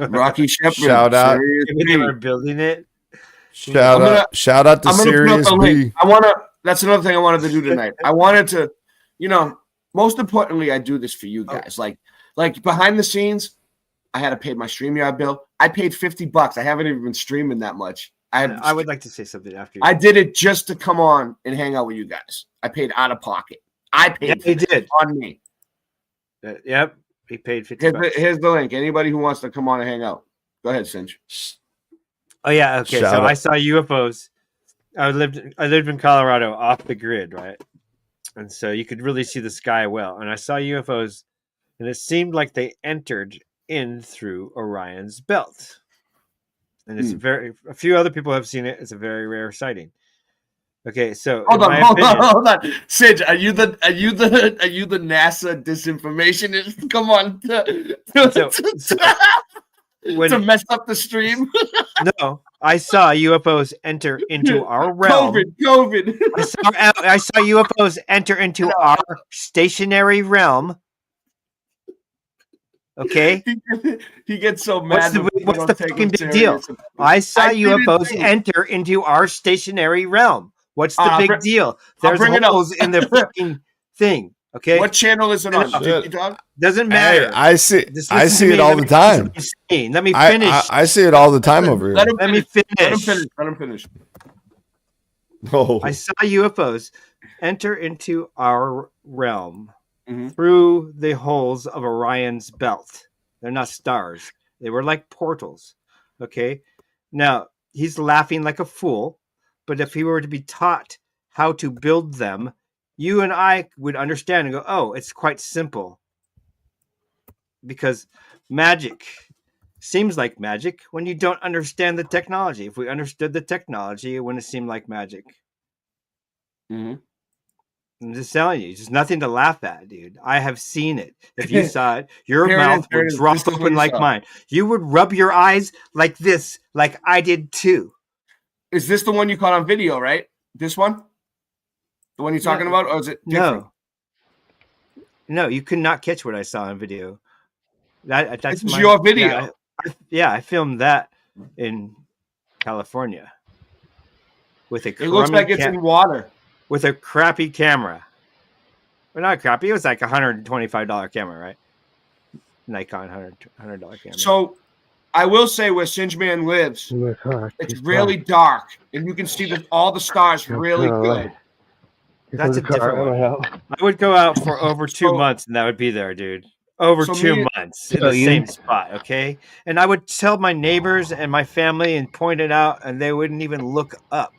Rocky Shepherd. Shout out. Serious Maybe they B. were building it. Shout I'm out! Shout out to I'm gonna put up Sirius the B. link. That's another thing I wanted to do tonight. I wanted to, most importantly, I do this for you guys. Like behind the scenes, I had to pay my StreamYard bill. I paid $50. I haven't even been streaming that much. I would like to say something after. I did it just to come on and hang out with you guys. I paid out of pocket. I paid. Yeah, for he this did. on me. Yep, he paid $50. Here's the link. Anybody who wants to come on and hang out, go ahead, Cinch. Oh yeah, okay. Shout So out. I saw UFOs. I lived in Colorado, off the grid, right? And so you could really see the sky well. And I saw UFOs, and it seemed like they entered in through Orion's belt. And it's a few other people have seen it. It's a very rare sighting. Okay, so Hold in on, my opinion- hold on. Sid, are you the NASA disinformationist? Come on, to mess up the stream. No, I saw UFOs enter into our realm. COVID. I saw UFOs enter into our stationary realm. Okay, he gets so mad. What's the fucking big deal? I saw UFOs enter into our stationary realm. What's the big deal? There's holes in the fucking thing. Okay, what channel is it on? Doesn't matter. Hey, I see it all the time. Let me finish. I see it all the time over here. Let me finish. Let him finish. Oh. I saw UFOs enter into our realm through the holes of Orion's belt. They're not stars. They were like portals. Okay. Now, he's laughing like a fool, but if he were to be taught how to build them, you and I would understand and go, oh, it's quite simple. Because magic seems like magic when you don't understand the technology. If we understood the technology, it wouldn't seem like magic. I'm just telling you, there's nothing to laugh at, dude. I have seen it. If you saw it, your mouth would drop open like mine. You would rub your eyes like this, like I did too. Is this the one you caught on video, right? This one? The one you're talking about? Or is it different? No, you could not catch what I saw on video. That's your video. I filmed that in California with a. It looks like it's in water with a crappy camera. Well, not crappy. It was like $125 camera, right? Nikon $100 camera. So, I will say where Singeman lives, it's really dark, and you can see all the stars really good. That's a different one. I would go out for over 2 months, and that would be there, dude. Over 2 months in the same spot, okay? And I would tell my neighbors and my family and point it out, and they wouldn't even look up.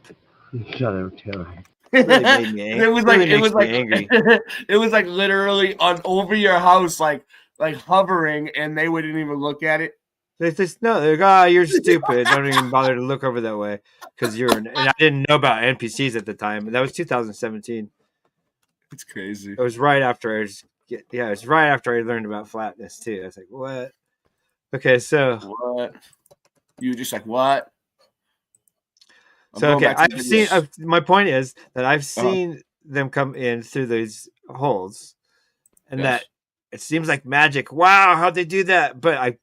Shut up, Terry. Really made me angry. Angry. It was like literally over your house, like hovering, and they wouldn't even look at it. They just they're like, you're stupid. Don't even bother to look over that way because and I didn't know about NPCs at the time. That was 2017. It's crazy. It was right after it's right after I learned about flatness too. I was like, what? Okay, so what? You were just like, what? So okay, I've seen. My point is that I've seen them come in through these holes, and that it seems like magic. Wow, how'd they do that? But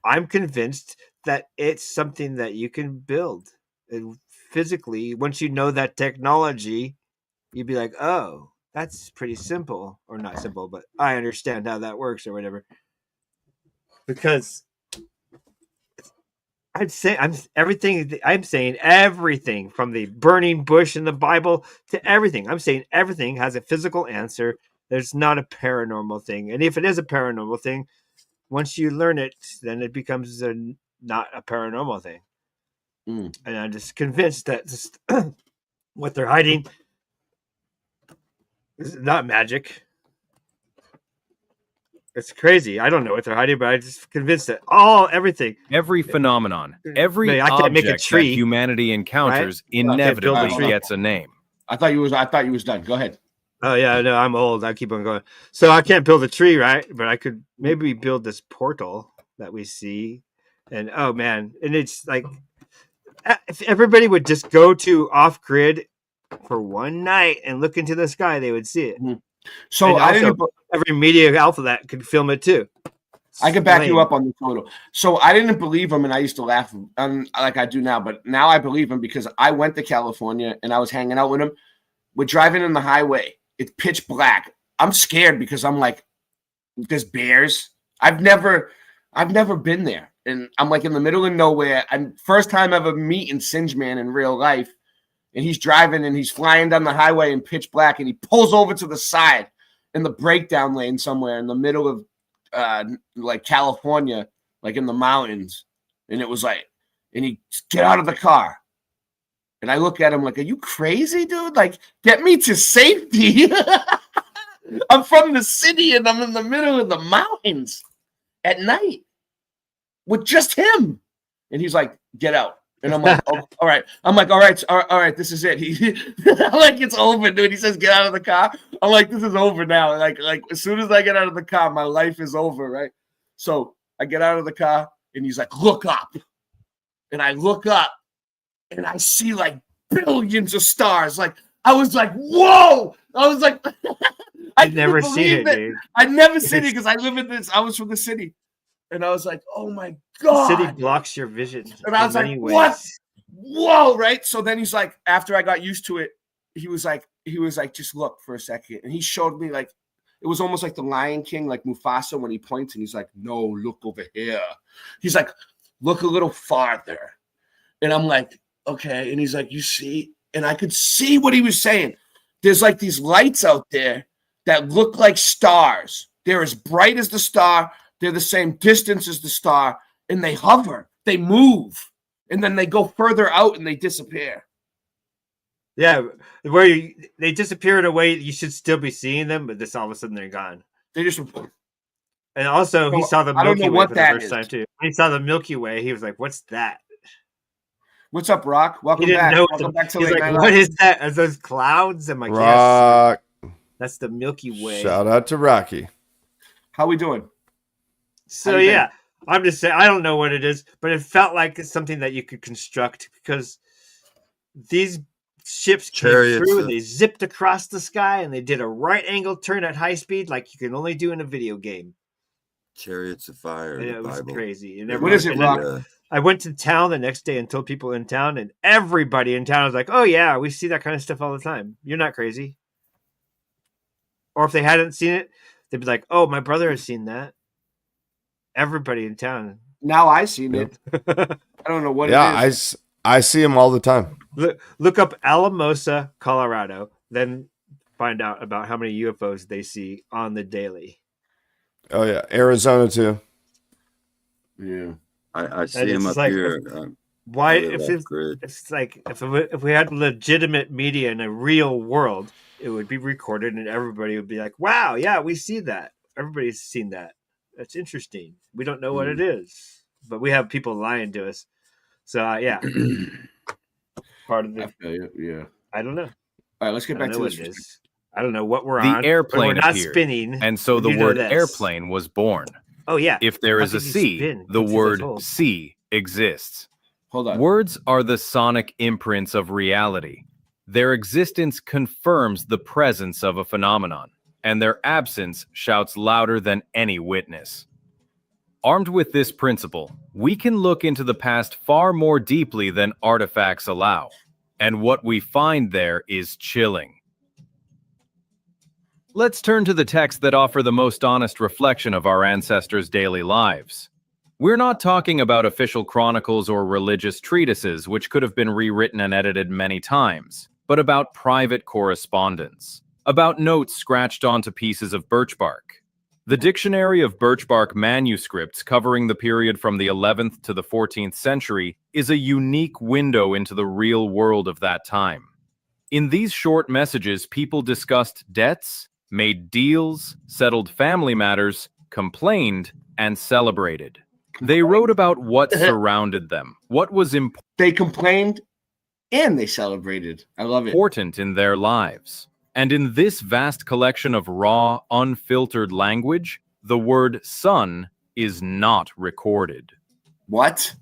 I'm convinced that it's something that you can build and physically. Once you know that technology, you'd be like, oh, that's pretty simple, or not simple, but I understand how that works, or whatever. Because I'm saying everything from the burning bush in the Bible to everything. I'm saying everything has a physical answer. There's not a paranormal thing, and if it is a paranormal thing, once you learn it, then it becomes not a paranormal thing. And I'm just convinced that what they're hiding is not magic. It's crazy. I don't know what they're hiding, but I'm just convinced that every phenomenon, every object that humanity encounters inevitably gets a name. I thought you was done. Go ahead. Oh yeah, no, I'm old. I keep on going. So I can't build a tree, right? But I could maybe build this portal that we see. And oh man, and it's like if everybody would just go to off grid for one night and look into the sky, they would see it. So every media outlet could film it too. I could back you up on the photo. So I didn't believe him, and I used to laugh like I do now. But now I believe him because I went to California and I was hanging out with him. We're driving on the highway. It's pitch black. I'm scared because I'm like, there's bears. I've never been there, and I'm like in the middle of nowhere. I'm first time ever meeting Singeman in real life, and he's driving and he's flying down the highway in pitch black, and he pulls over to the side in the breakdown lane somewhere in the middle of like California, like in the mountains, and it was like, and he get out of the car. And I look at him like, are you crazy, dude? Like, get me to safety. I'm from the city and I'm in the middle of the mountains at night with just him. And he's like, get out. And I'm like, oh, all right. I'm like, all right, this is it. Like, it's over, dude. He says, get out of the car. I'm like, this is over now. Like as soon as I get out of the car, my life is over, right? So I get out of the car and he's like, look up. And I look up. And I see like billions of stars. Like I was like, whoa! I was like, I've never seen it, dude. I'd never seen it because I live in this. I was from the city. And I was like, oh my The God. city blocks your vision. And I was in like, many what? ways. Whoa, right? So then he's like, after I got used to it, he was like, just look for a second. And he showed me like, it was almost like the Lion King, like Mufasa when he points and he's like, no, look over here. He's like, look a little farther. And I'm like, okay. And he's like, you see? And I could see what he was saying. There's like these lights out there that look like stars. They're as bright as the star. They're the same distance as the star. And they hover. They move. And then they go further out and they disappear. Yeah, they disappear in a way you should still be seeing them, but this all of a sudden they're gone. They just. And also, he saw the I don't Milky know Way what for the that first is. time too. When he saw the Milky Way, he was like, "What's that?" What's up, Rock? Welcome He didn't back. know. Welcome back to He's Late like, Night "What Live. is that? Are those clouds?" I'm like, Rock. "Yes, that's the Milky Way." Shout out to Rocky. How we doing? So yeah, I'm just saying I don't know what it is, but it felt like it's something that you could construct because these ships came Chariots through of- and they zipped across the sky and they did a right angle turn at high speed like you can only do in a video game. Chariots of Fire. And the it was Bible. crazy. And What is it, everyone- Rock? I went to town the next day and told people in town, and everybody in town was like, "Oh yeah, we see that kind of stuff all the time. You're not crazy." Or if they hadn't seen it, they'd be like, "Oh, my brother has seen that." Everybody in town. Now I seen it. I don't know what Yeah, it is. I see them all the time. Look up Alamosa, Colorado, then find out about how many UFOs they see on the daily. Oh yeah, Arizona too. Yeah, I see And him it's up like, here. Why, I live if off grid. it's like if we had legitimate media in a real world, it would be recorded and everybody would be like, "Wow, yeah, we see that. Everybody's seen that. That's interesting. We don't know what it is, but we have people lying to us." So yeah, part of the yeah. I don't know. All right, let's get back to this. I don't know what we're The on. but airplane we're not appeared, spinning, and so but the you know word this. airplane was born. Oh yeah. If there How is a could you sea, spin the once it's word told? sea exists. Hold on. Words are the sonic imprints of reality. Their existence confirms the presence of a phenomenon, and their absence shouts louder than any witness. Armed with this principle, we can look into the past far more deeply than artifacts allow, and what we find there is chilling. Let's turn to the texts that offer the most honest reflection of our ancestors' daily lives. We're not talking about official chronicles or religious treatises, which could have been rewritten and edited many times, but about private correspondence, about notes scratched onto pieces of birch bark. The Dictionary of Birch Bark Manuscripts, covering the period from the 11th to the 14th century, is a unique window into the real world of that time. In these short messages, people discussed debts, made deals, settled family matters, complained, and celebrated. They wrote about what surrounded them, what was They complained and they celebrated. I love it. important in their lives. And in this vast collection of raw, unfiltered language, the word sun is not recorded. What?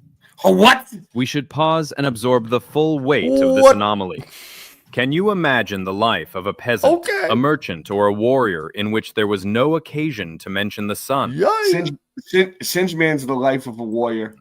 Oh, what? We should pause and absorb the full weight of this What? anomaly. Can you imagine the life of a peasant, a merchant, or a warrior in which there was no occasion to mention the sun? Singe Man's the life of a warrior.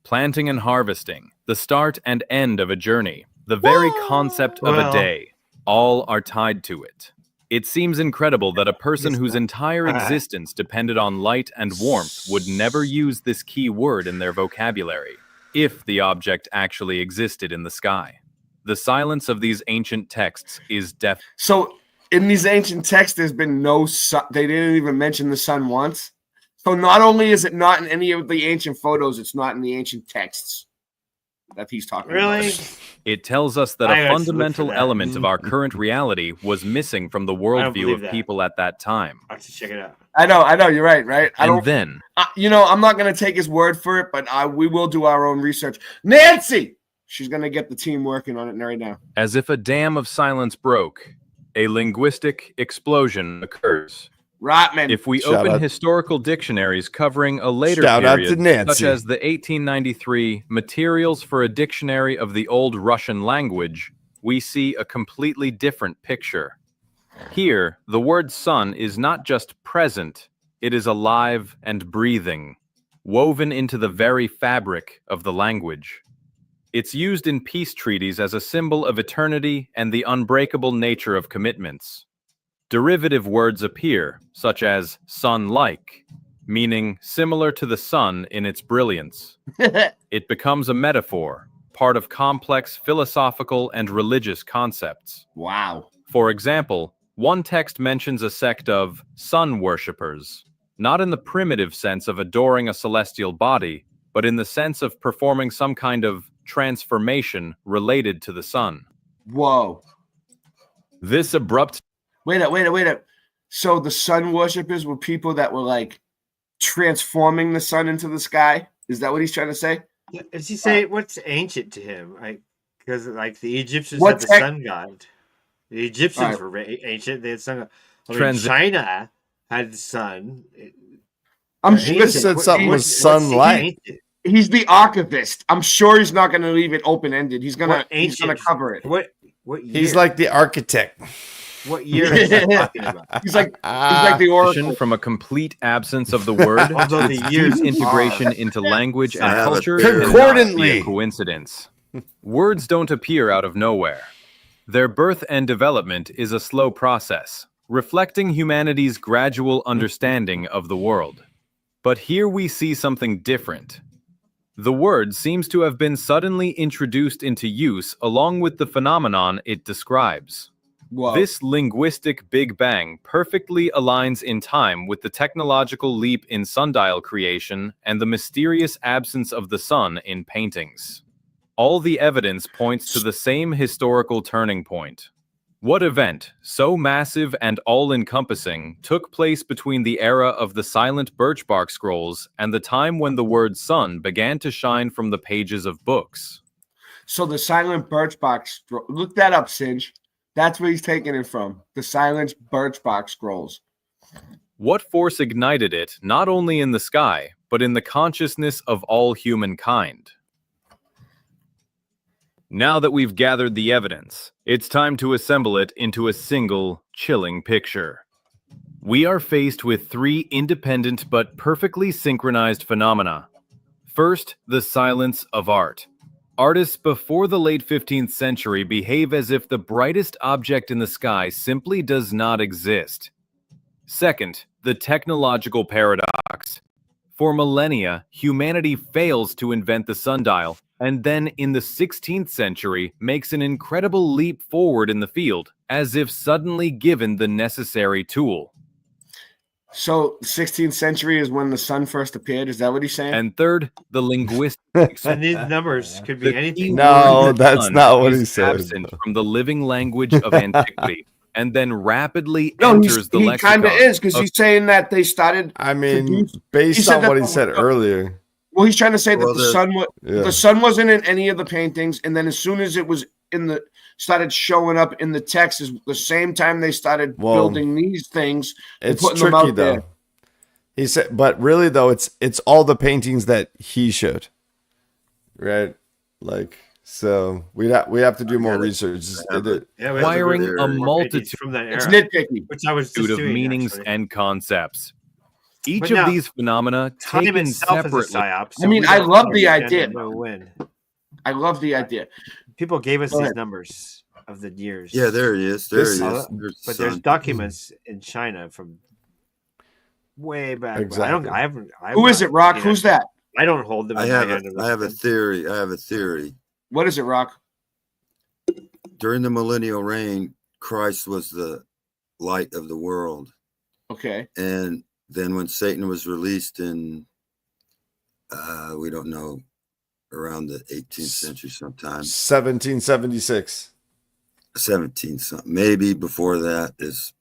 Planting and harvesting, the start and end of a journey, the very concept of a day, all are tied to it. It seems incredible that a person whose entire existence depended on light and warmth would never use this key word in their vocabulary, if the object actually existed in the sky. The silence of these ancient texts is deaf. So in these ancient texts, there's been no sun. They didn't even mention the sun once. So not only is it not in any of the ancient photos, it's not in the ancient texts that he's talking about. It tells us that I a have to look for fundamental that. element of our current reality was missing from the worldview believe of that. people at that time. I have to check it out. I know, you're right, right? And then, I'm not going to take his word for it, but we will do our own research. Nancy! She's going to get the team working on it right now. as if a dam of silence broke, a linguistic explosion occurs. Rotman. If we Shout open out- historical dictionaries covering a later Shout out period, to Nancy. such as the 1893 Materials for a Dictionary of the Old Russian Language, we see a completely different picture. Here, the word sun is not just present, it is alive and breathing. woven into the very fabric of the language. It's used in peace treaties as a symbol of eternity and the unbreakable nature of commitments. Derivative words appear, such as sun-like, meaning similar to the sun in its brilliance. It becomes a metaphor, part of complex philosophical and religious concepts. Wow. For example, one text mentions a sect of sun worshippers, not in the primitive sense of adoring a celestial body, but in the sense of performing some kind of transformation related to the sun. Whoa. This abrupt... Wait up. So the sun worshippers were people that were like transforming the sun into the sky? Is that what he's trying to say? Does he say what's ancient to him? Because like the Egyptians What's had the sun god. The Egyptians All right. were ancient. They had sun god. I mean, China had the sun. I'm He just said something was sunlight. He's the archivist. I'm sure he's not going to leave it open ended. He's gonna cover it. What year? He's like the architect. What year is he talking about? He's like the oracle. From a complete absence of the word, Although the its years deep integration into language and culture concordantly. cannot be a coincidence. Words don't appear out of nowhere. Their birth and development is a slow process, reflecting humanity's gradual understanding of the world. But here we see something different. The word seems to have been suddenly introduced into use along with the phenomenon it describes. Whoa. This linguistic Big Bang perfectly aligns in time with the technological leap in sundial creation and the mysterious absence of the sun in paintings. All the evidence points to the same historical turning point. What event, so massive and all-encompassing, took place between the era of the silent birchbark scrolls and the time when the word sun began to shine from the pages of books? So the silent birchbark scroll. Look that up, Singe. That's where he's taking it from. The silent birchbark scrolls. What force ignited it, not only in the sky, but in the consciousness of all humankind? Now that we've gathered the evidence, it's time to assemble it into a single, chilling picture. We are faced with three independent but perfectly synchronized phenomena. First, the silence of art. Artists before the late 15th century behave as if the brightest object in the sky simply does not exist. Second, the technological paradox. For millennia, humanity fails to invent the sundial, and then in the 16th century makes an incredible leap forward in the field, as if suddenly given the necessary tool. So, 16th century is when the sun first appeared. Is that what he's saying? And third, the linguistic. And these numbers could be anything. No, that's not what he said. Absent from the living language of antiquity, and then rapidly No, enters the he lexicon. kind of is, because he's saying that they started. I mean, based on what he said earlier. Well, he's trying to say that Well, the sun wasn't in any of the paintings, and then as soon as it was started showing up in the text, is the same time they started building these things and It's putting tricky them out though. there. He said, but really though, it's all the paintings that he showed, right? Like, so we have to do more research. Acquiring a multitude from that era. It's nitpicky, which I was just of doing, meanings actually. and concepts. Each But of now, these phenomena time taken itself is a separately. psyop, so I mean, we I don't love the understand idea. it, no win. I love the idea. People gave us Go these ahead. numbers of the years. Yeah, there he is. There he is. But There's there's sun. documents in China from way back. Exactly. I haven't. Who is it, Rock? Who's that? I don't hold them. I in my have hand a theory. I have a theory. What is it, Rock? During the millennial reign, Christ was the light of the world. Okay. And then when Satan was released in, we don't know, around the 18th century sometime. 1776. 17 something. Maybe before that is,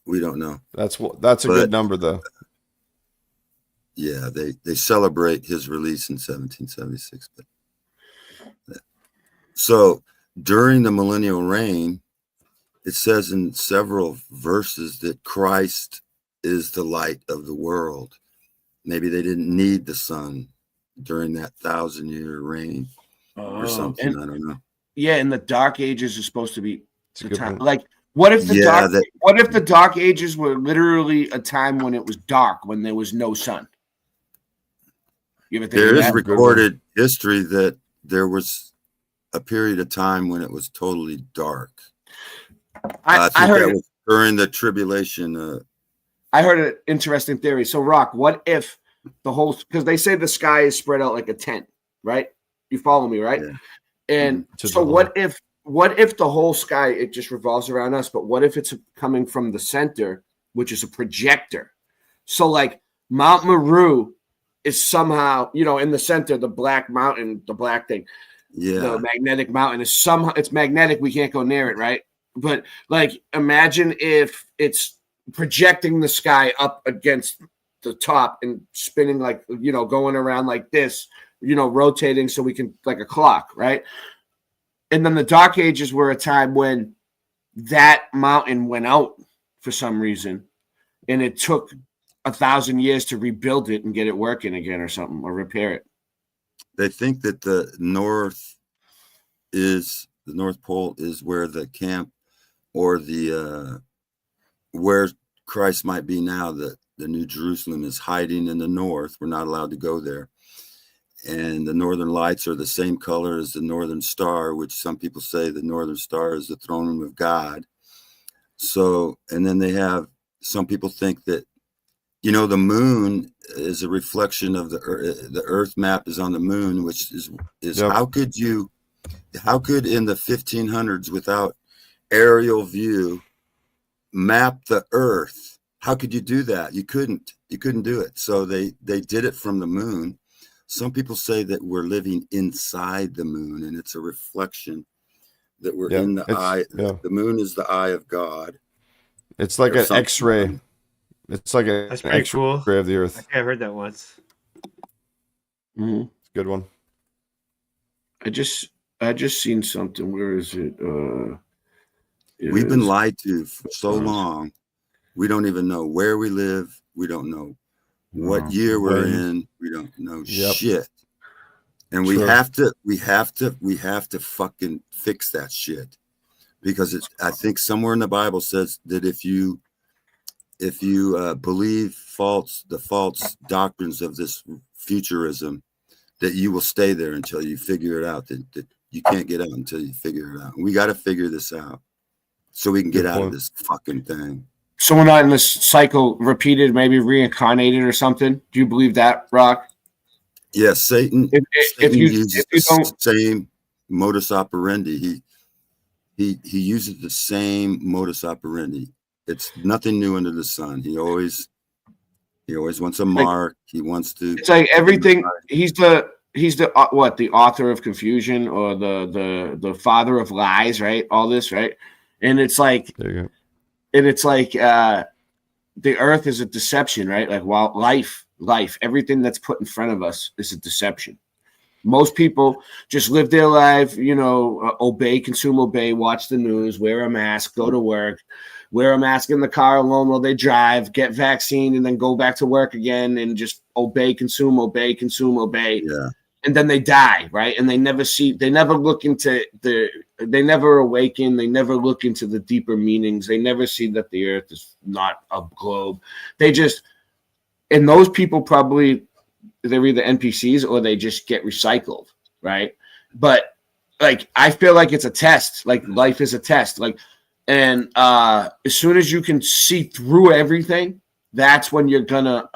we don't know. That's a good number though. Yeah, they celebrate his release in 1776. So during the millennial reign, it says in several verses that Christ is the light of the world. Maybe they didn't need the sun during that 1,000-year reign or something. I don't know. Yeah, and the Dark Ages is supposed to be the time. point. Like, what if the Dark Ages were literally a time when it was dark, when there was no sun? You ever think There of is that? recorded history that there was a period of time when it was totally dark. I think that was during the tribulation. I heard an interesting theory. So, Rock, what if the whole, because they say the sky is spread out like a tent, right? You follow me, right? Yeah. And so what if the whole sky, it just revolves around us, but what if it's coming from the center, which is a projector? So like Mount Meru is somehow, in the center, the black mountain, the black thing. Yeah. The magnetic mountain is somehow, it's magnetic. We can't go near it, right? But like, imagine if it's projecting the sky up against the top and spinning like, going around like this, rotating so we can, like a clock, right? And then the Dark Ages were a time when that mountain went out for some reason, and it took 1,000 years to rebuild it and get it working again or something, or repair it. They think that the North Pole is where the camp or the where Christ might be now. That the New Jerusalem is hiding in the north. We're not allowed to go there. And the northern lights are the same color as the northern star, which some people say the northern star is the throne room of God. So, and then some people think that, the moon is a reflection of the earth map is on the moon, which is yep. How could in the 1500s without aerial view map the earth? How could you do that? You couldn't do it. So they did it from the moon. Some people say that we're living inside the moon, and it's a reflection that we're in the eye. Yeah. The moon is the eye of God. It's like an X-ray. It's like an X-ray cool. of the Earth. I heard that once. Mm-hmm. It's a good one. I just seen something. Where is it? We've been lied to for so long. We don't even know where we live. We don't know what year we're in. We don't know shit. And we have to fucking fix that shit, because I think somewhere in the Bible says that if you believe the false doctrines of this futurism, that you will stay there until you figure it out, that you can't get out until you figure it out. We got to figure this out so we can get out of this fucking thing. So we're not in this cycle repeated, maybe reincarnated or something. Do you believe that, Rock? Yes, Satan. Satan uses the same modus operandi. He uses the same modus operandi. It's nothing new under the sun. He always wants a mark. He wants to. It's like everything. He's the the author of confusion, or the father of lies, right? All this, right? And it's like. There you go. And it's like the earth is a deception, right? Like, while life, everything that's put in front of us is a deception. Most people just live their life, obey, consume, obey, watch the news, wear a mask, go to work, wear a mask in the car alone while they drive, get vaccine, and then go back to work again and just obey, consume, obey, consume, obey. Yeah. And then they die, right? And they never look into they never awaken. They never look into the deeper meanings. They never see that the earth is not a globe. And those people probably, they're either NPCs or they just get recycled, right? But like, I feel like it's a test. Like, life is a test. Like, and as soon as you can see through everything, that's when you're gonna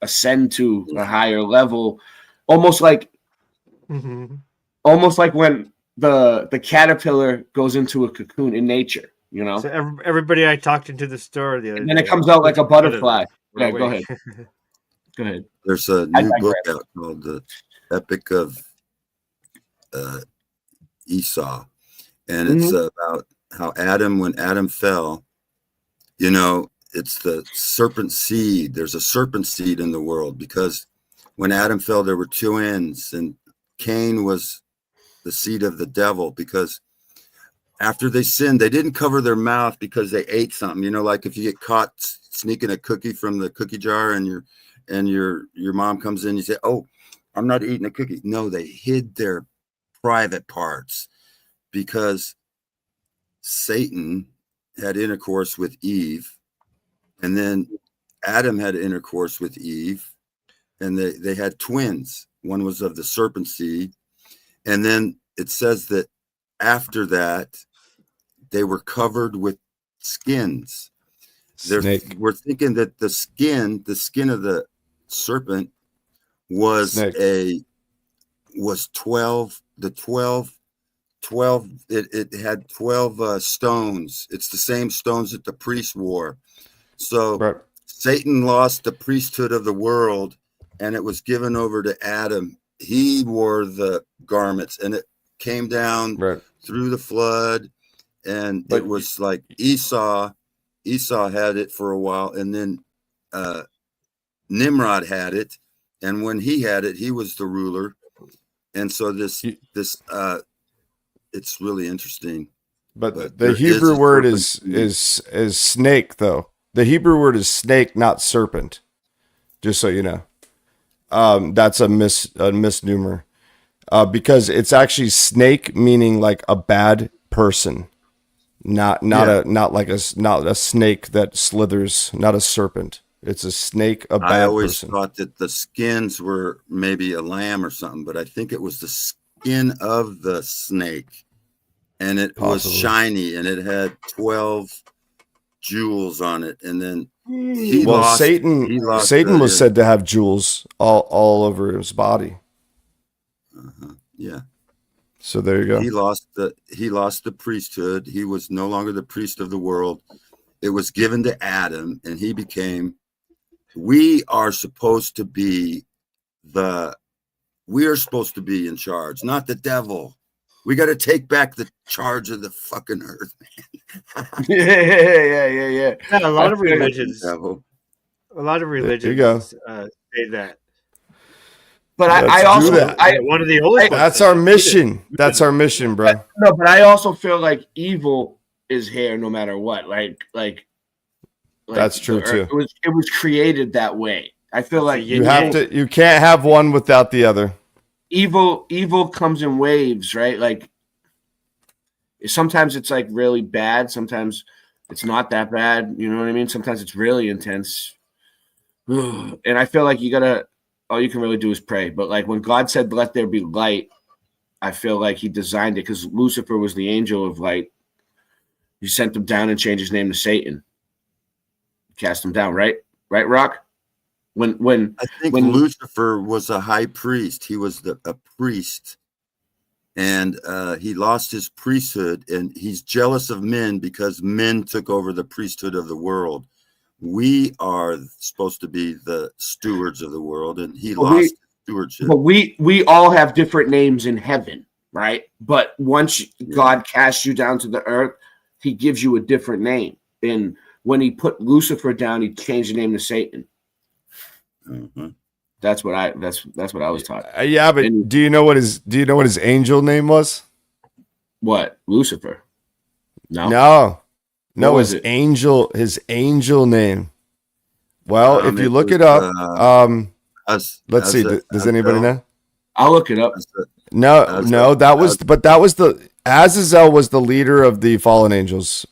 ascend to a higher level, almost like when the caterpillar goes into a cocoon in nature, So everybody I talked into the store the other day, and then it comes out like a butterfly. Yeah, go ahead. Go ahead. There's a new book out called The Epic of Esau, and it's about how when Adam fell, it's the serpent seed. There's a serpent seed in the world, because when Adam fell, there were two ends, and Cain was the seed of the devil, because after they sinned, they didn't cover their mouth because they ate something. Like if you get caught sneaking a cookie from the cookie jar and your mom comes in, you say, "Oh, I'm not eating a cookie." No, they hid their private parts, because Satan had intercourse with Eve. And then Adam had intercourse with Eve, and they had twins. One was of the serpent seed. And then it says that after that, they were covered with skins. Snake. We're thinking that the skin of the serpent was Snake. was 12. The 12. It had 12 stones. It's the same stones that the priest wore. So Right. Satan lost the priesthood of the world, and it was given over to Adam. He wore the garments, and it came down through the flood, and it was like Esau had it for a while, and then Nimrod had it, and when he had it, he was the ruler. And so this it's really interesting. But the Hebrew word is snake, though. The Hebrew word is snake, not serpent. Just so you know, that's a misnomer, because it's actually snake, meaning like a bad person, not a snake that slithers, not a serpent. It's a snake, a bad person. I always thought that the skins were maybe a lamb or something, but I think it was the skin of the snake, and it was shiny, and it had 12 jewels on it, and then Satan was said to have jewels all over his body. Yeah. So there you go. He lost the priesthood. He was no longer the priest of the world. It was given to Adam, and he became. We are supposed to be in charge, not the devil. We got to take back the charge of the fucking earth, man. Yeah. A lot of religions say that. But I also one of the oldest. That's our mission. That's our mission, bro. No, but I also feel like evil is here no matter what. Like that's true too. It was created that way. I feel like you can't have one without the other. Evil comes in waves, right? Like sometimes it's like really bad, sometimes it's not that bad, you know what I mean? Sometimes it's really intense. And I feel like all you can really do is pray. But like when God said let there be light, I feel like he designed it because Lucifer was the angel of light. He sent him down and changed his name to Satan. Cast him down, right, Rock? When Lucifer was a high priest, he was a priest, and he lost his priesthood, and he's jealous of men because men took over the priesthood of the world. We are supposed to be the stewards of the world, and he lost stewardship. But we all have different names in heaven, right? But once God casts you down to the earth, he gives you a different name. And when he put Lucifer down, he changed the name to Satan. Mm-hmm. That's what I was taught. Yeah, but do you know what his angel name was? What? Lucifer? No. His angel name. Well, if you look it up, let's see. Does anybody know? I'll look it up. Azazel was the leader of the fallen angels.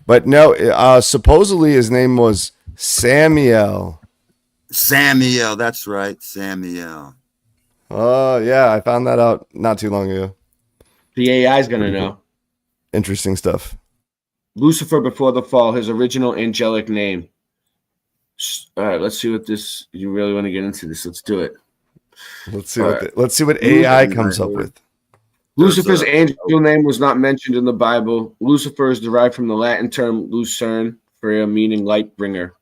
But no, supposedly his name was Samuel. Samuel, that's right, Samuel. Oh, yeah, I found that out not too long ago. The AI is going to know. Interesting stuff. Lucifer before the fall, his original angelic name. All right, let's see what this. You really want to get into this? Let's do it. Let's see what AI comes up with. Lucifer's angel name was not mentioned in the Bible. Lucifer is derived from the Latin term lucerne, meaning light bringer.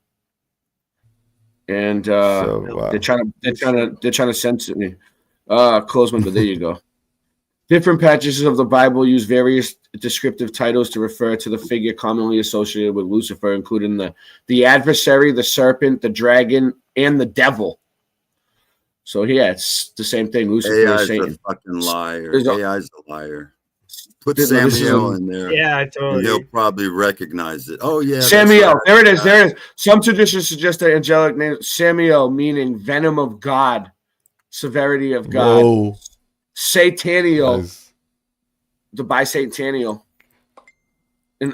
And they're trying to censor me. Close one, but there you go. Different passages of the Bible use various descriptive titles to refer to the figure commonly associated with Lucifer, including the adversary, the serpent, the dragon, and the devil. So yeah, it's the same thing. Lucifer is Satan. A fucking liar. AI's a liar. Put Samuel in there. Yeah, totally. And he'll probably recognize it. Oh yeah, Samuel. There it is. There it is. Some traditions suggest the angelic name Samuel, meaning venom of God, severity of God. Whoa. Sataniel, the bicentennial.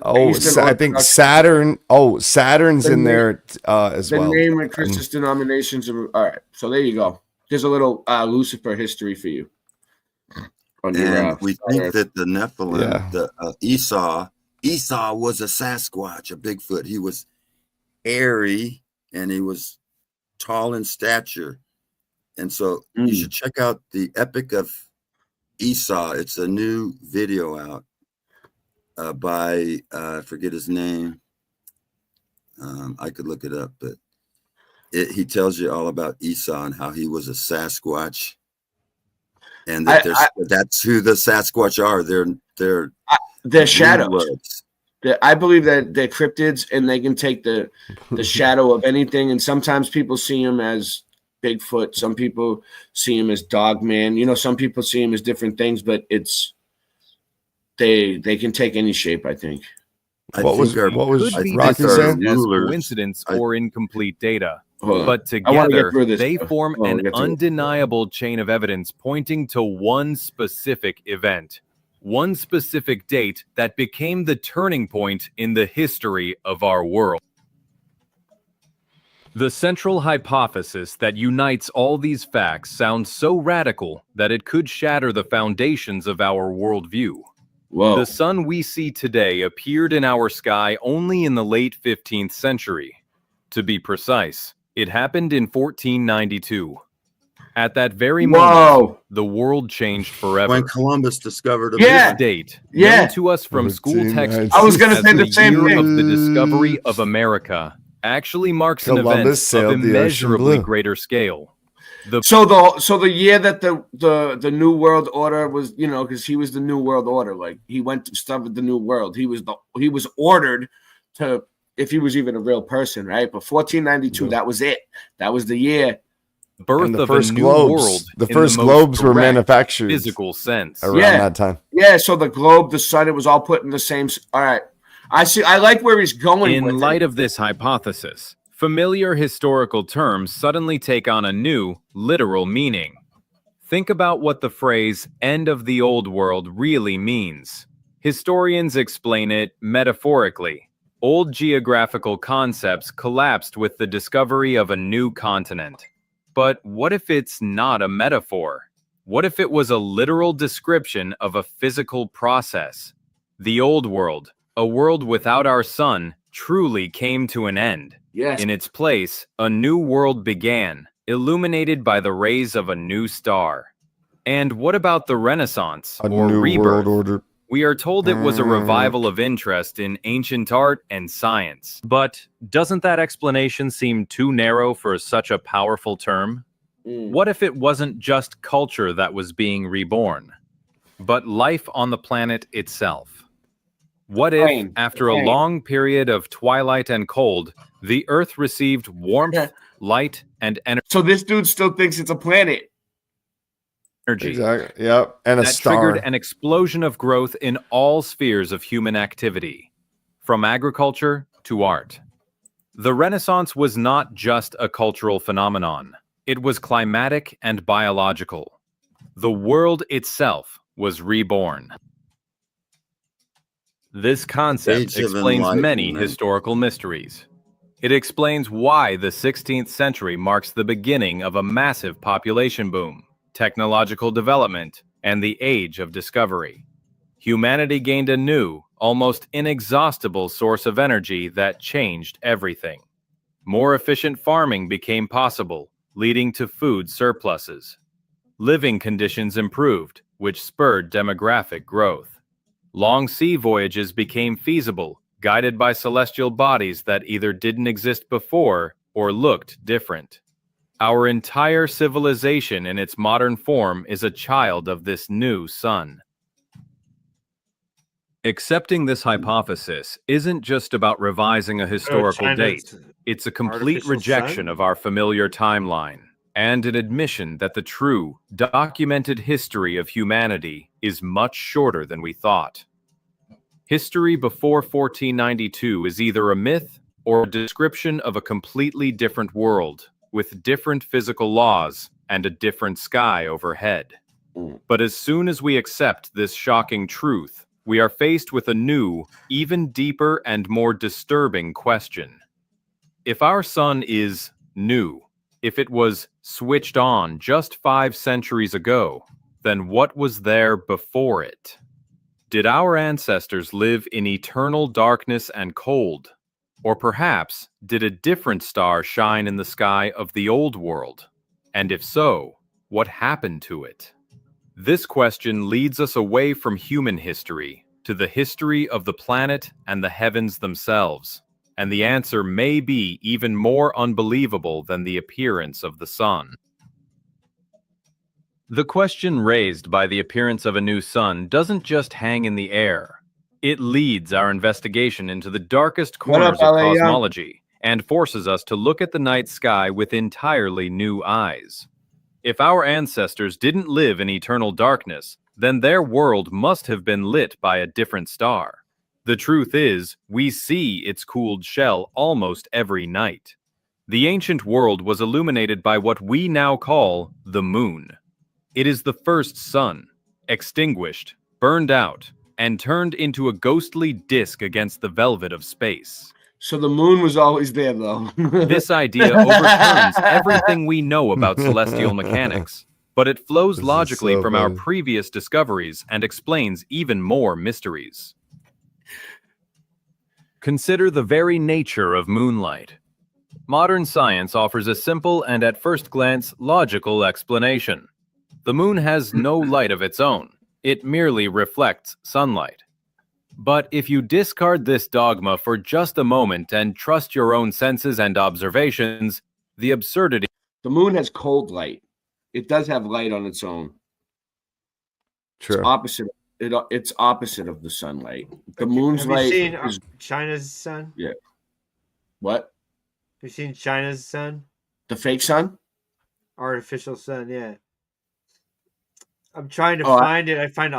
I think Saturn. Oh, Saturn's in there as well. The name and Christmas denominations. All right, so there you go. There's a little Lucifer history for you. And we think that the Nephilim, the Esau was a Sasquatch, a Bigfoot. He was hairy and he was tall in stature. And so you should check out the Epic of Esau. It's a new video out by I forget his name. I could look it up, but he tells you all about Esau and how he was a Sasquatch, and that that's who the Sasquatch are. They're shadows. I believe that they're cryptids, and they can take the shadow of anything. And sometimes people see them as Bigfoot. Some people see him as Dogman. You know, some people see him as different things, but they can take any shape, I think. What was Rocky saying? As coincidence or incomplete data. But together, they form an undeniable chain of evidence pointing to one specific event, one specific date that became the turning point in the history of our world. The central hypothesis that unites all these facts sounds so radical that it could shatter the foundations of our worldview. Whoa. The sun we see today appeared in our sky only in the late 15th century. To be precise, it happened in 1492. At that very moment, the world changed forever. When Columbus discovered this date, known to us from school textbooks, I was going to say the same thing. Of the discovery of America actually marks an event of immeasurably greater scale. So the year that the New World Order was, you know, because he was the New World Order, like he went to discover the New World. He was ordered to, if he was even a real person, right? But 1492, that was it. That was the year. Birth the of first a new globes. world. The first globes were manufactured physical sense around that time. Yeah, so the globe, the sun, it was all put in the same. All right, I see. I like where he's going. In light of this hypothesis, familiar historical terms suddenly take on a new, literal meaning. Think about what the phrase "end of the old world" really means. Historians explain it metaphorically. Old geographical concepts collapsed with the discovery of a new continent. But what if it's not a metaphor? What if it was a literal description of a physical process? The old world, a world without our sun, truly came to an end. Yes. In its place, a new world began, illuminated by the rays of a new star. And what about the Renaissance, or rebirth? World order. We are told it was a revival of interest in ancient art and science. But doesn't that explanation seem too narrow for such a powerful term? What if it wasn't just culture that was being reborn, but life on the planet itself? What if, after a long period of twilight and cold, the Earth received warmth, light, and energy? So this dude still thinks it's a planet. Exactly. Yep. And a that star. Triggered an explosion of growth in all spheres of human activity, from agriculture to art. The Renaissance was not just a cultural phenomenon. It was climatic and biological. The world itself was reborn. This concept explains many historical mysteries. It explains why the 16th century marks the beginning of a massive population boom, technological development, and the age of discovery. Humanity gained a new, almost inexhaustible source of energy that changed everything. More efficient farming became possible, leading to food surpluses. Living conditions improved, which spurred demographic growth. Long sea voyages became feasible, guided by celestial bodies that either didn't exist before or looked different. Our entire civilization in its modern form is a child of this new sun. Accepting this hypothesis isn't just about revising a historical date. It's a complete rejection of our familiar timeline and an admission that the true, documented history of humanity is much shorter than we thought. History before 1492 is either a myth or a description of a completely different world, with different physical laws and a different sky overhead. But as soon as we accept this shocking truth, we are faced with a new, even deeper and more disturbing question. If our sun is new, if it was switched on just 5 centuries ago, then what was there before it? Did our ancestors live in eternal darkness and cold? Or perhaps, did a different star shine in the sky of the old world? And if so, what happened to it? This question leads us away from human history to the history of the planet and the heavens themselves. And the answer may be even more unbelievable than the appearance of the sun. The question raised by the appearance of a new sun doesn't just hang in the air. It leads our investigation into the darkest corners of cosmology and forces us to look at the night sky with entirely new eyes. If our ancestors didn't live in eternal darkness, then their world must have been lit by a different star. The truth is, we see its cooled shell almost every night. The ancient world was illuminated by what we now call the moon. It is the first sun, extinguished, burned out, and turned into a ghostly disk against the velvet of space. So the moon was always there, though. This idea overturns everything we know about celestial mechanics, but it flows logically from our previous discoveries and explains even more mysteries. Consider the very nature of moonlight. Modern science offers a simple and at first glance logical explanation. The moon has no light of its own. It merely reflects sunlight. But if you discard this dogma for just a moment and trust your own senses and observations, the absurdity... The moon has cold light. It does have light on its own. True. It's opposite of the sunlight. The moon's light is China's sun. Yeah. What? Have you seen China's sun? The fake sun? Artificial sun, yeah. I'm trying to find it. I find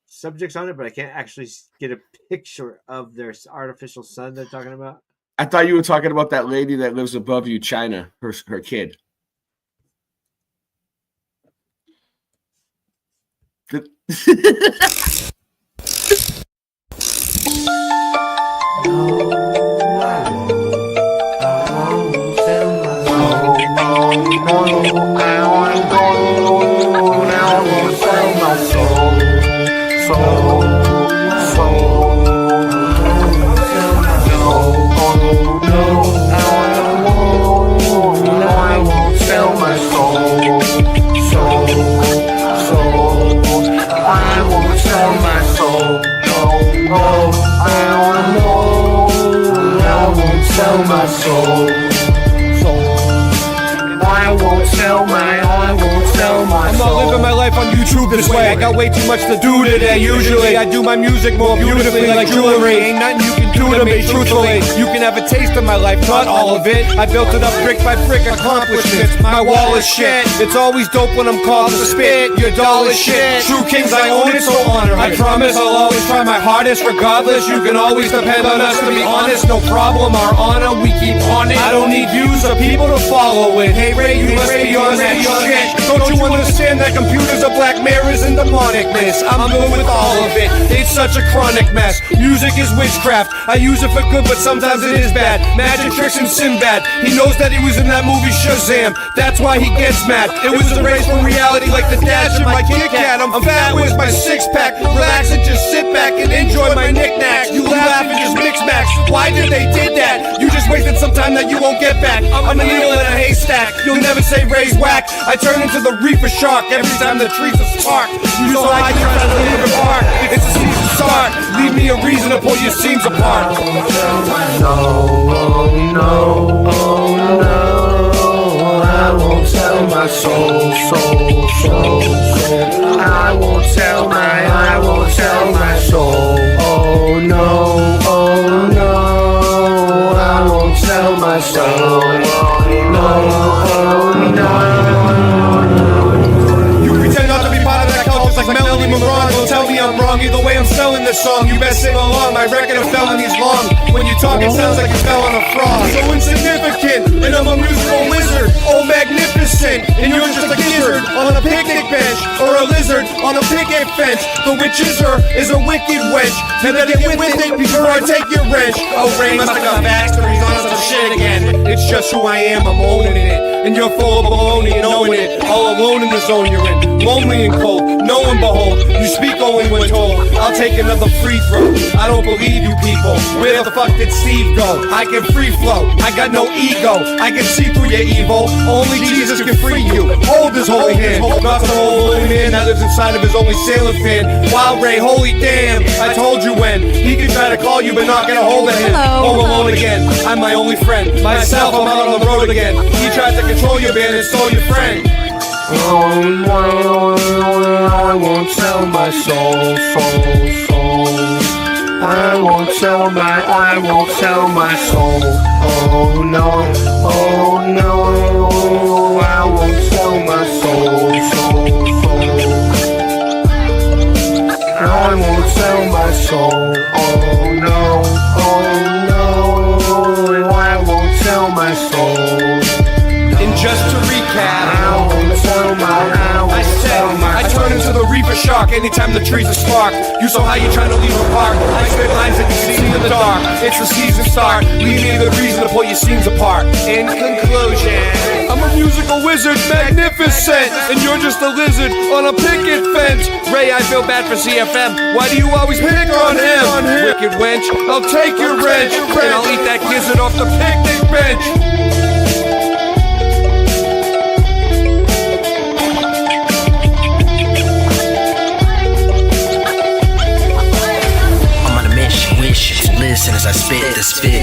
subjects on it, but I can't actually get a picture of their artificial sun they're talking about. I thought you were talking about that lady that lives above you, China, her kid. I'm not living my life on YouTube this way. I got way too much to do today. Usually I do my music more beautifully like jewelry. Ain't nothing you can do to me, truthfully. You can have a taste of my life, not all of it. I built it up brick by brick, accomplishments. My wall is shit. It's always dope when I'm called to spit. Your doll is shit. True kings, I own it, so honor. I promise I'll always try my hardest. Regardless, you can always depend on us to be honest. No problem, our honor, we keep on it. I don't need views or people to follow it. Hey Ray, you must be on that shit. Don't you understand that computers are black mirrors and demonicness? I'm good with all of it. It's such a chronic mess. Music is witchcraft. I use it for good, but sometimes it is bad. Magic tricks and Sinbad. He knows that he was in that movie Shazam. That's why he gets mad. It was a race from reality like the dash of my Kit Kat. I'm fat, where's my six-pack? Relax and just sit back and enjoy my knickknacks. You laugh and just mix max. Why did they did that? You just wasted some time that you won't get back. I'm a needle in a haystack. You'll never say raise whack. I turn into the reefer shark every time the trees are spark. You so high you try to leave it apart. It's a season start. Leave me a reason to pull your seams apart. No, I won't sell my soul. I won't sell my soul. Oh no, I won't sell my soul. You pretend not to be part of that culture like Melanie Moran. Don't tell me I'm wrong. Either way, I'm selling this song. You best sing along. My record of felonies long. When you talk, it sounds like you fell on a frog. So insignificant, and I'm a musical wizard. Oh, magnificent, and you're just a gizzard on a picnic bench or a a lizard on a picket fence. The witch is a wicked wench. Better get with it before I take your wrench. Oh, Ray must have got faster, he's on some shit again. It's just who I am, I'm owning it. And you're full of baloney and knowing it. All alone in the zone you're in, lonely and cold. No one behold, you speak only when told. I'll take another free throw. I don't believe you people. Where the fuck did Steve go? I can free flow, I got no ego. I can see through your evil. Only Jesus can free you. Hold his holy hand. Not the old holy man that lives inside of his only sailor fan. Wild Ray, holy damn. I told you when. He can try to call you but not get a hold of him. Home alone again. I'm my only friend. Myself, I'm out on the road again. He tried to control your band and stole your friend. Oh no, I won't sell my soul. I won't sell my soul. Oh no, I won't sell my soul. I won't sell my soul. Oh no, I won't sell my soul. And just to recap, I turn into the reaper shark anytime the trees are sparked. You so high you're trying to leave a park. I spit lines that you see in the dark. It's the season start. Leave me the reason to pull your scenes apart. In conclusion, I'm a musical wizard, magnificent, and you're just a lizard on a picket fence. Ray, I feel bad for CFM. Why do you always pick on him? Wicked wench, I'll take your wrench, and I'll eat that gizzard off the picnic bench. Listen as I spit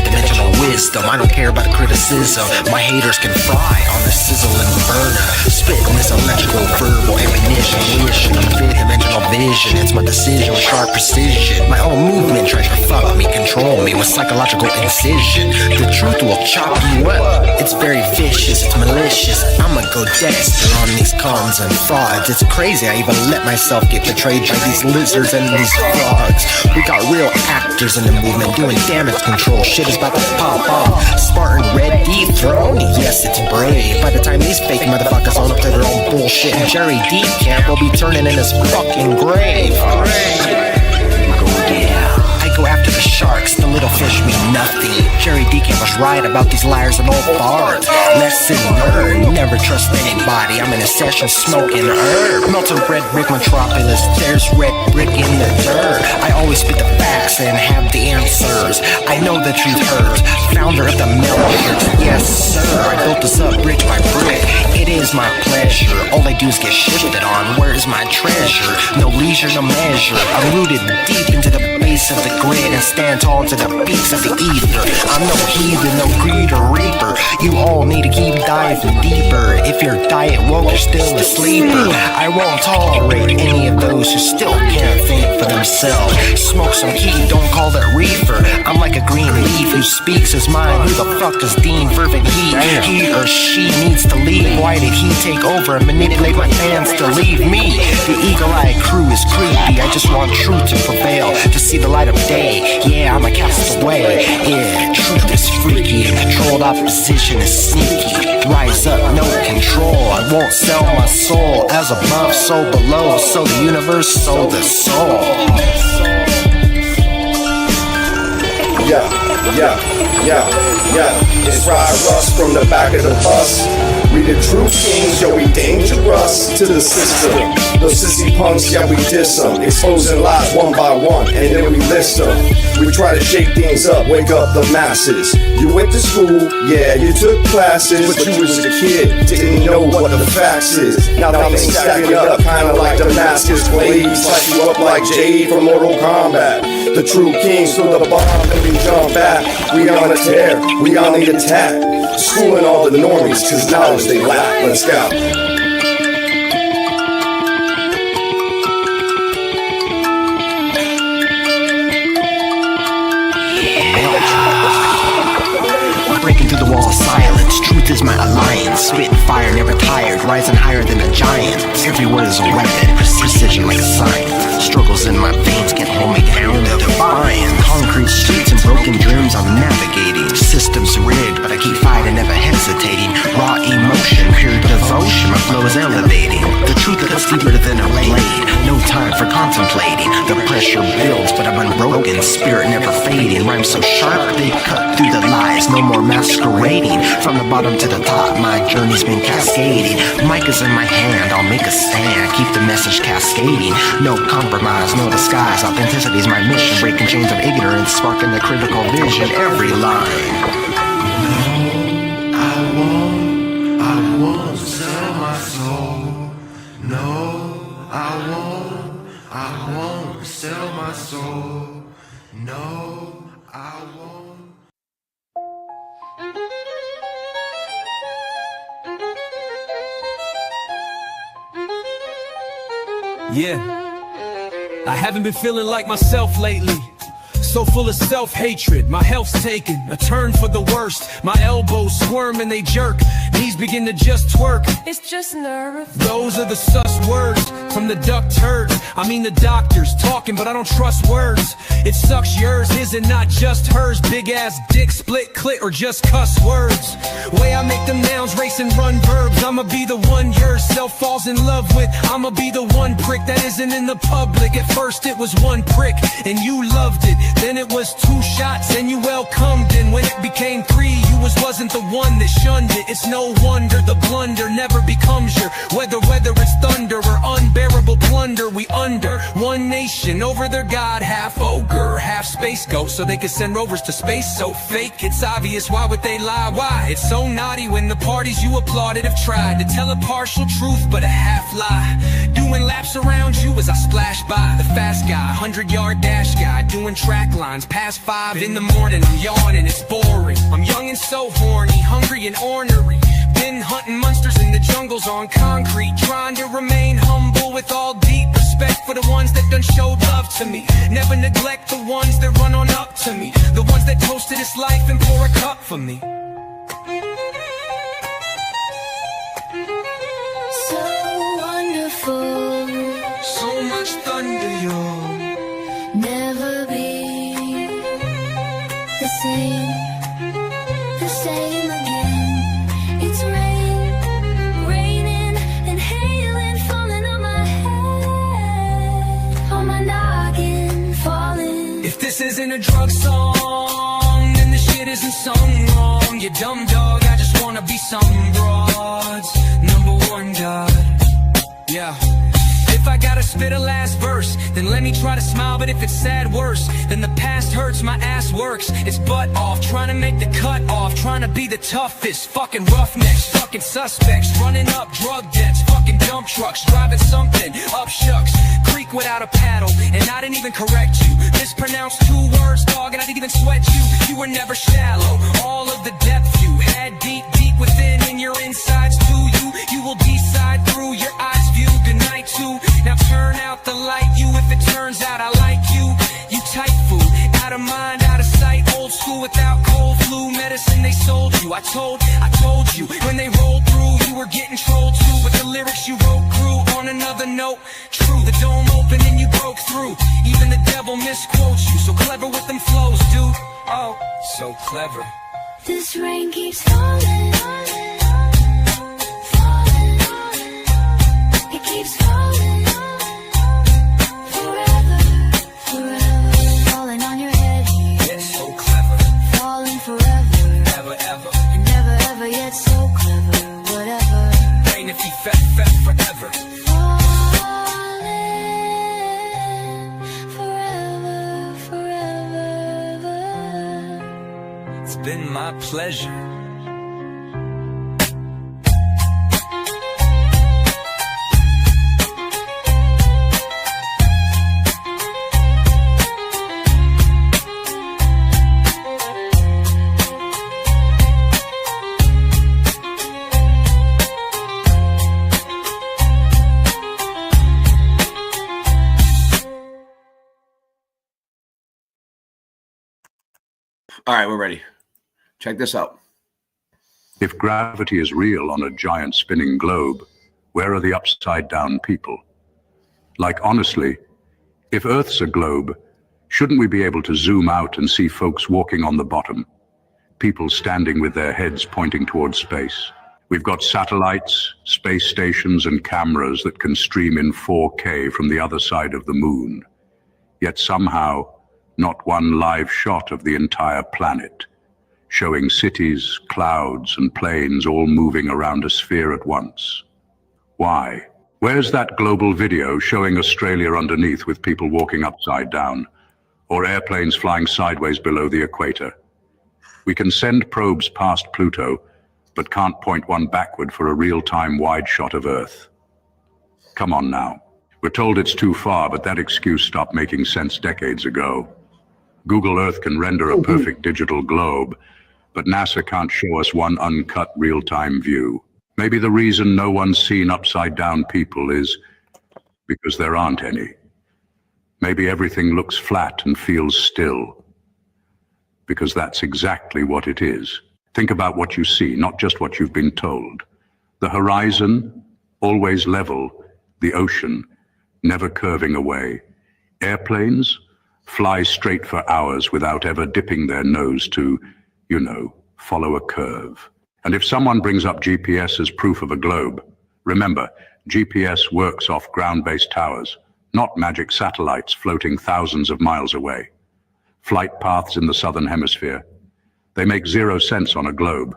dimensional wisdom. I don't care about the criticism. My haters can fry on the sizzle and burner. Spitting this electrical verbal ammunition. Wishing I'm fifth dimensional vision. It's my decision with sharp precision. My own movement tries to fuck me, control me with psychological incision. The truth will chop you up. It's very vicious, it's malicious. I'ma go Dexter on these cons and frauds. It's crazy I even let myself get betrayed by these lizards and these frogs. We got real actors in the movement doing damage control. Shit is about to pop off. Spartan red dethroned. Yes, it's brave. By the time these fake motherfuckers own up to their own bullshit, and Jerry D Camp will be turning in his fucking grave. I go after the sharks, the little fish mean nothing. Jerry D Camp was right about these liars and old bards. Lesson learned, never trust anybody. I'm in a session smoking herb. Melted red brick metropolis, there's red brick in the dirt. I always spit the facts and have the answers. I know the truth hurts. Founder of the Melters, yes sir. I built this up brick by brick. It is my pleasure. All I do is get shifted on. Where's my treasure? No leisure, no measure. I'm rooted deep into the base of the grid and stand tall to the peaks of the ether. I'm no heathen, no greed or reaper. You all need to keep diving deeper. If your diet woke, you're still a sleeper. I won't tolerate any of those who still can't think for themselves. Smoke some heat, don't call it reefer. I'm like a green leaf who speaks his mind. Who the fuck is Dean Fervent Heat? He or she needs to leave. Why did he take over and manipulate my fans to leave me? The eagle-eye crew is creepy. I just want truth to prevail, to see the light of day. Yeah, I'm a castaway. Yeah, truth is freaky and controlled opposition is sneaky. Rise up, no control. I won't sell my soul. As above, so below. So the universe, so the soul. Yeah. It's Rye Russ from the back of the bus. We the true kings, yo, we dangerous to the system. Those sissy punks, yeah, we diss them. Exposing lies one by one, and then we list them. We try to shake things up, wake up the masses. You went to school, yeah, you took classes, but you was a kid, didn't know what the facts is. Now they stacking up, kinda like Damascus blades. Light you up like Jade from Mortal Kombat. The true kings through the bomb, then we jump back. We on a tear, we on the attack. Schooling all the normies, cause knowledge they lack. Let's go. Breaking through the wall of silence, truth is my alliance. Spitting fire, never tired, rising higher than a giant. Every word is a weapon, precision like a science. Struggles in my veins get hold me down to defiance. Concrete streets and broken dreams I'm navigating. Systems rigged, but I keep fighting, never hesitating. Raw emotion, pure devotion, my flow is elevating. The truth cuts deeper than a blade. No time for contemplating. The pressure builds, but I'm unbroken. Spirit never fading. Rhymes so sharp, they cut through the lies. No more masquerading. From the bottom to the top, my journey's been cascading. Mic is in my hand, I'll make a stand. Keep the message cascading. No compromise, no disguise. Authenticity's my mission. Breaking chains of ignorance, sparking the critical vision. Every line. I won't sell my soul. No, I won't sell my soul. No, I won't. Yeah, I haven't been feeling like myself lately. So full of self-hatred, my health's taken a turn for the worst. My elbows squirm and they jerk, knees begin to just twerk. It's just nerve. Those are the sus words from the duck turds. I mean the doctors talking, but I don't trust words. It sucks yours, is it not just hers? Big ass dick, split clit, or just cuss words. Way I make them nouns race and run verbs. I'ma be the one yourself falls in love with. I'ma be the one prick that isn't in the public. At first it was one prick and you loved it. Then it was 2 shots and you welcomed it. When it became 3, you wasn't the one that shunned it. It's no wonder the blunder never becomes your whether it's thunder or unbearable plunder. We under one nation over their god, half ogre, half space ghost, so they could send rovers to space. So fake, it's obvious, why would they lie? Why? It's so naughty when the parties you applauded have tried to tell a partial truth but a half lie. Doing laps around you as I splash by. The fast guy, 100-yard dash guy, doing track lines past 5 in the morning. I'm yawning, it's boring. I'm young and so horny, hungry and ornery. Been hunting monsters in the jungles on concrete, trying to remain humble with all deep respect for the ones that done showed love to me. Never neglect the ones that run on up to me, the ones that toasted this life and pour a cup for me. So wonderful. So much thunder, y'all. Never be the same again. It's raining and hailing, falling on my head, on my noggin, falling. If this isn't a drug song, then the shit isn't sung wrong. You dumb dog, I just wanna be some broads #1 god. Yeah. If I gotta spit a last verse, then let me try to smile, but if it's sad, worse. Then the past hurts, my ass works. It's butt off, trying to make the cut off, trying to be the toughest. Fucking roughnecks, fucking suspects, running up drug debts, fucking dump trucks, driving something up shucks. Creek without a paddle, and I didn't even correct you. Mispronounced 2 words, dog, and I didn't even sweat you. You were never shallow, all of the depth you had deep within, in your insides too. You will decide through your eyes view. Good night too. Now turn out the light, you, if it turns out I like you. You tight fool, out of mind, out of sight. Old school without cold flu medicine they sold you. I told you, when they rolled through, you were getting trolled too. But the lyrics you wrote grew on another note. True, the dome opened and you broke through. Even the devil misquotes you. So clever with them flows, dude. Oh, so clever. This rain keeps falling, it keeps falling, forever, falling on your head. Yeah, so clever. Falling forever, Never ever. and never ever yet so clever. Whatever. Rain if he fat forever. Falling forever. It's been my pleasure. All right, we're ready. Check this out. If gravity is real on a giant spinning globe, where are the upside-down people? Like, honestly, if Earth's a globe, shouldn't we be able to zoom out and see folks walking on the bottom? People standing with their heads pointing towards space. We've got satellites, space stations, and cameras that can stream in 4K from the other side of the moon. Yet somehow, not one live shot of the entire planet, showing cities, clouds, and planes all moving around a sphere at once. Why? Where's that global video showing Australia underneath with people walking upside down, or airplanes flying sideways below the equator? We can send probes past Pluto, but can't point one backward for a real-time wide shot of Earth. Come on now. We're told it's too far, but that excuse stopped making sense decades ago. Google Earth can render a perfect digital globe, but NASA can't show us one uncut real-time view. Maybe the reason no one's seen upside-down people is because there aren't any. Maybe everything looks flat and feels still, because that's exactly what it is. Think about what you see, not just what you've been told. The horizon, always level, the ocean, never curving away. Airplanes fly straight for hours without ever dipping their nose to, follow a curve. And if someone brings up GPS as proof of a globe, remember, GPS works off ground-based towers, not magic satellites floating thousands of miles away. Flight paths in the southern hemisphere. They make zero sense on a globe,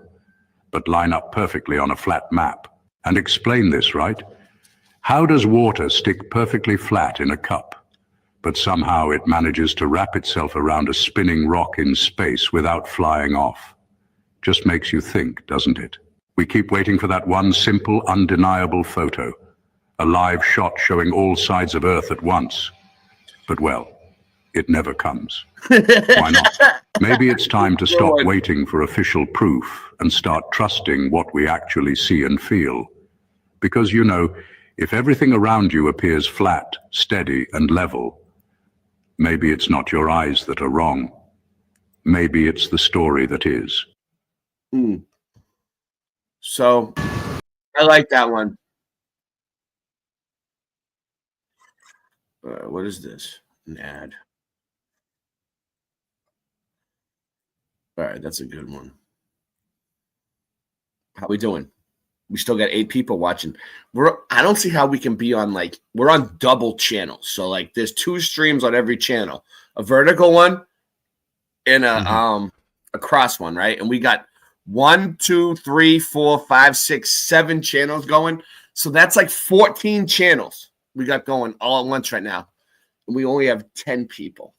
but line up perfectly on a flat map. And explain this, right? How does water stick perfectly flat in a cup, but somehow it manages to wrap itself around a spinning rock in space without flying off? Just makes you think, doesn't it? We keep waiting for that one simple, undeniable photo, a live shot showing all sides of Earth at once. But well, it never comes. Why not? Maybe it's time to stop waiting for official proof and start trusting what we actually see and feel. Because, if everything around you appears flat, steady, and level, maybe it's not your eyes that are wrong. Maybe it's the story that is. So, I like that one. What is this? An ad. All right, that's a good one. How we doing? We still got 8 people watching. I don't see how we can be on we're on double channels. So there's 2 streams on every channel, a vertical one and a cross one, right? And we got 1, 2, 3, 4, 5, 6, 7 channels going. So that's 14 channels we got going all at once right now. And we only have 10 people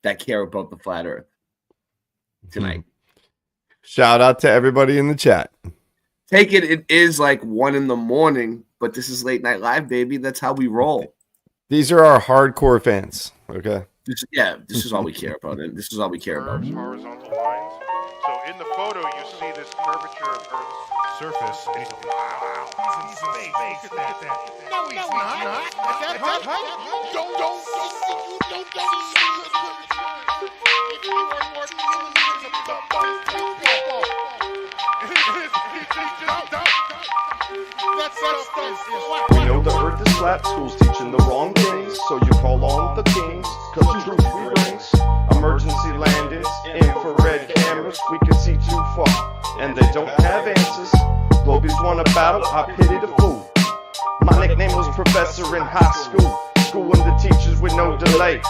that care about the flat Earth tonight. Shout out to everybody in the chat. Take it. It is 1 a.m, but this is late night live, baby. That's how we roll. These are our hardcore fans. Okay. This is all we care about. And this is all we care about. Horizontal lines. So in the photo, you see this curvature of Earth's surface. And you go, wow, he's in space. Look at that. No, he's not. We know the earth is flat, school's teaching the wrong things, so you call on the kings, cause truth we brings. Emergency landings, infrared cameras, we can see too far, and they don't have answers. Globies wanna battle, I pity the fool. My nickname was professor in high school, schooling the teachers with no delay.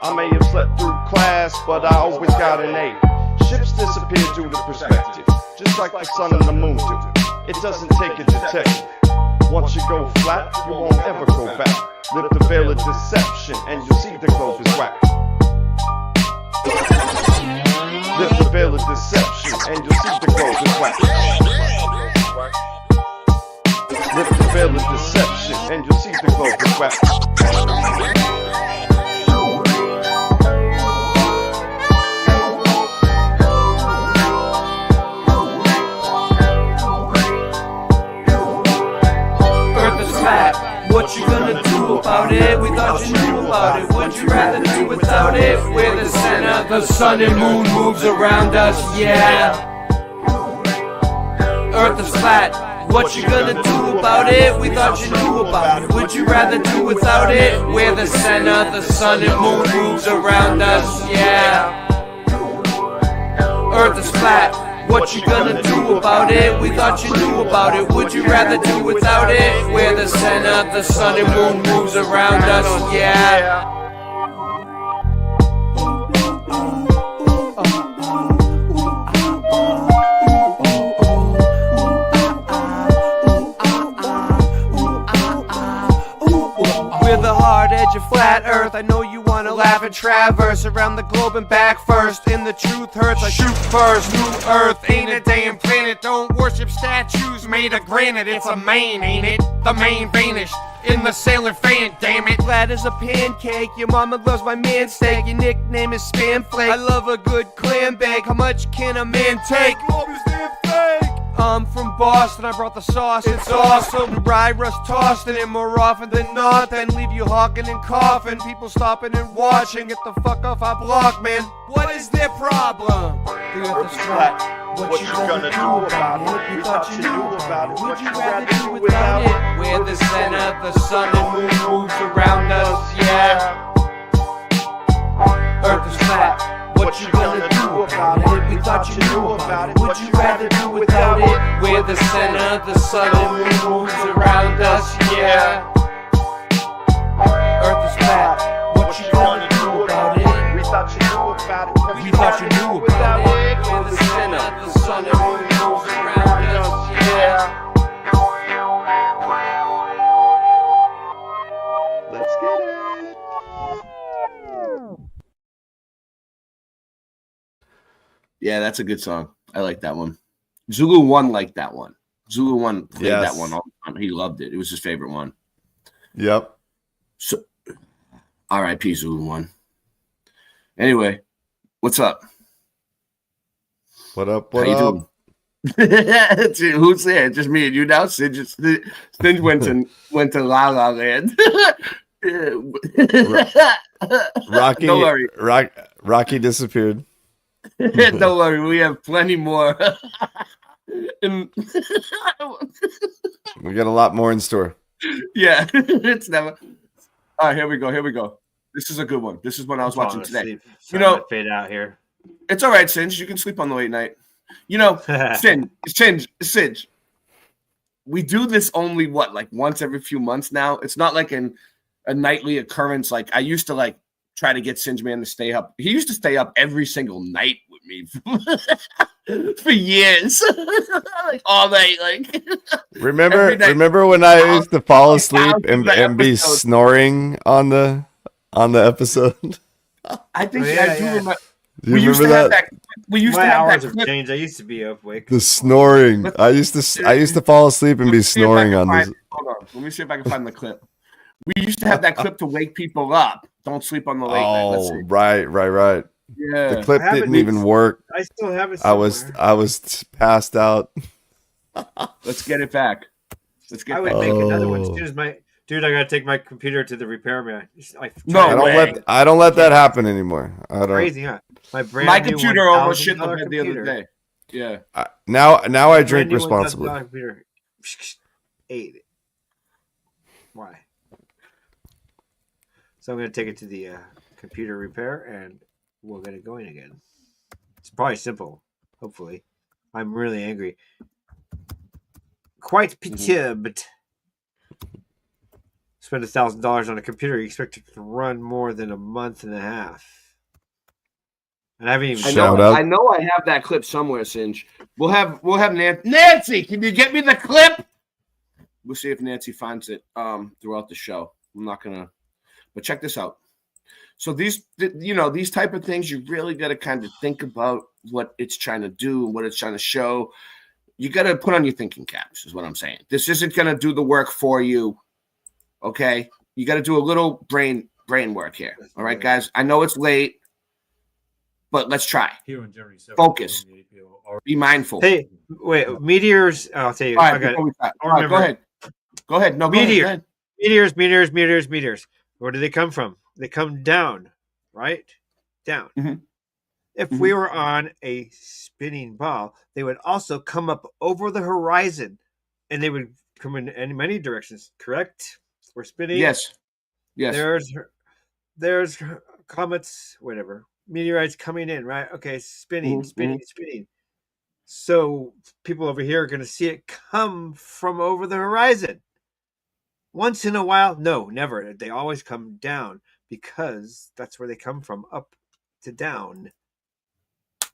I may have slept through class, but I always got an A. Ships disappear due to perspective, just like the sun and the moon do. It doesn't take a detective. Once you go flat, you won't ever go back. Lift the veil of deception, and you'll see the globe is whack. Lift the veil of deception, and you'll see the globe is whack. Lift the veil of deception, and you'll see the globe is whack. What you gonna do about it? We thought you knew about it. Would you rather do without it? We're the center, the sun and moon moves around us, yeah. Earth is flat. What you gonna do about it? We thought you knew about it. Would you rather do without it? We're the center, the sun and moon moves around us, yeah. Earth is flat. What you gonna do about it? We thought you knew about it. Would you rather do without it? We're the center, the sun and moon moves around us, yeah. We're the hard edge of flat earth. I know you wanna laugh and traverse around the globe and back first. And the truth hurts, I shoot first. New earth ain't a damn planet. Don't worship statues made of granite. It's a main, ain't it? The main vanished in the sailor fan, damn it. Glad as a pancake. Your mama loves my man steak. Your nickname is Spam Flake. I love a good clam bake. How much can a man take? I'm from Boston, I brought the sauce, it's awesome. Rye rust tossed in it more often than not, then leave you hawking and coughing. People stopping and watching, get the fuck off our block, man. What is their problem? The earth is flat. What you gonna do about it? We thought you knew about it. Would you rather do without it? We're the center, the sun and moon moves around us, yeah. Earth is flat. What you gonna do about it? We thought you knew about it. Would you rather do without it? We're the center, the sun and moon moves around us, yeah. Earth is flat. What you gonna do about it? We thought you knew about it. We thought you knew about it. We're the center, the sun and moon moves around us, yeah. Let's get it. Yeah, that's a good song. I like that one. Zulu One liked that one. Zulu One played that one all the time. He loved it. It was his favorite one. Yep. So, R.I.P. Zulu One. Anyway, what's up? What up? How you doing? Who's there? Just me and you now. Singe went to La La Land. Rocky. Don't worry. Rocky disappeared. Don't worry, we have plenty more. We got a lot more in store. Yeah, it's never. All right, here we go. This is a good one. This is what I was watching today. You know, fade out here. It's all right, Singe. You can sleep on the late night. You know, Singe. We do this only like once every few months now. It's not like a nightly occurrence. Like I used to try to get Singe Man to stay up. He used to stay up every single night with me for years, like all night. Like remember when I used to fall asleep and be snoring on the episode? I think I do remember. Do you remember that? We used to have that clip. Changed. I used to be awake. The snoring. I used to fall asleep and be snoring on this. Hold on. Let me see if I can find the clip. We used to have that clip to wake people up. Don't sleep on the late night. Let's see. Right. Yeah. The clip didn't even work. I still have it somewhere. I was passed out. Let's get it back. I would make another one as soon as I gotta take my computer to the repairman. I don't let that happen anymore. Crazy, huh? My computer almost shit the bed the other day. Yeah. Now I drink responsibly. Computer. Ate it. Why? So I'm gonna take it to the computer repair and we'll get it going again. It's probably simple. Hopefully, I'm really angry. Quite perturbed. Spend $1,000 on a computer, you expect it to run more than a month and a half. And I haven't even I know I have that clip somewhere, Singe. We'll have Nancy. Can you get me the clip? We'll see if Nancy finds it throughout the show. I'm not gonna, but check this out. So these type of things, you really got to kind of think about what it's trying to do and what it's trying to show. You got to put on your thinking caps, is what I'm saying. This isn't going to do the work for you. Okay, you got to do a little brain work here. All right, guys. I know it's late, but let's try. Focus. Be mindful. Hey, wait, meteors. I'll tell you. All right, go ahead. Go ahead. No, meteor. Go ahead. Meteors. Where do they come from? They come down, right? Down. Mm-hmm. If we were on a spinning ball, they would also come up over the horizon, and they would come in many directions. Correct? We're spinning. Yes. There's comets, whatever, meteorites coming in, right? Okay, spinning. So people over here are going to see it come from over the horizon. Once in a while, no, never. They always come down because that's where they come from, up to down.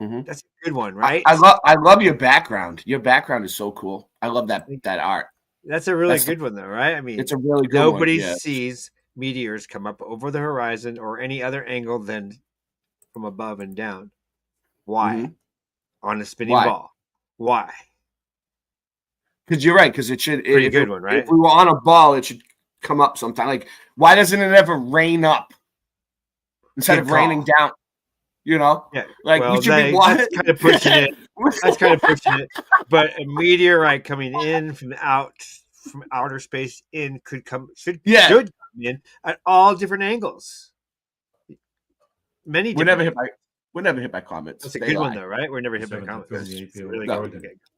That's a good one, right? I love your background. Your background is so cool. I love that art. That's a really good one, though, right? I mean, it's a really good nobody one. Yeah. sees meteors come up over the horizon or any other angle than from above and down. Why? On a spinning ball. Why? Because you're right. Because it should. Pretty good one, right? If we were on a ball, it should come up sometime. Like, why doesn't it ever rain up instead of raining down? You know, like well, we should be what? That's kind of pushing it. That's kind of pushing it. But a meteorite coming in from outer space should come in at all different angles. We're never hit by comets. That's a good one, though, right? We're never hit by comets. Really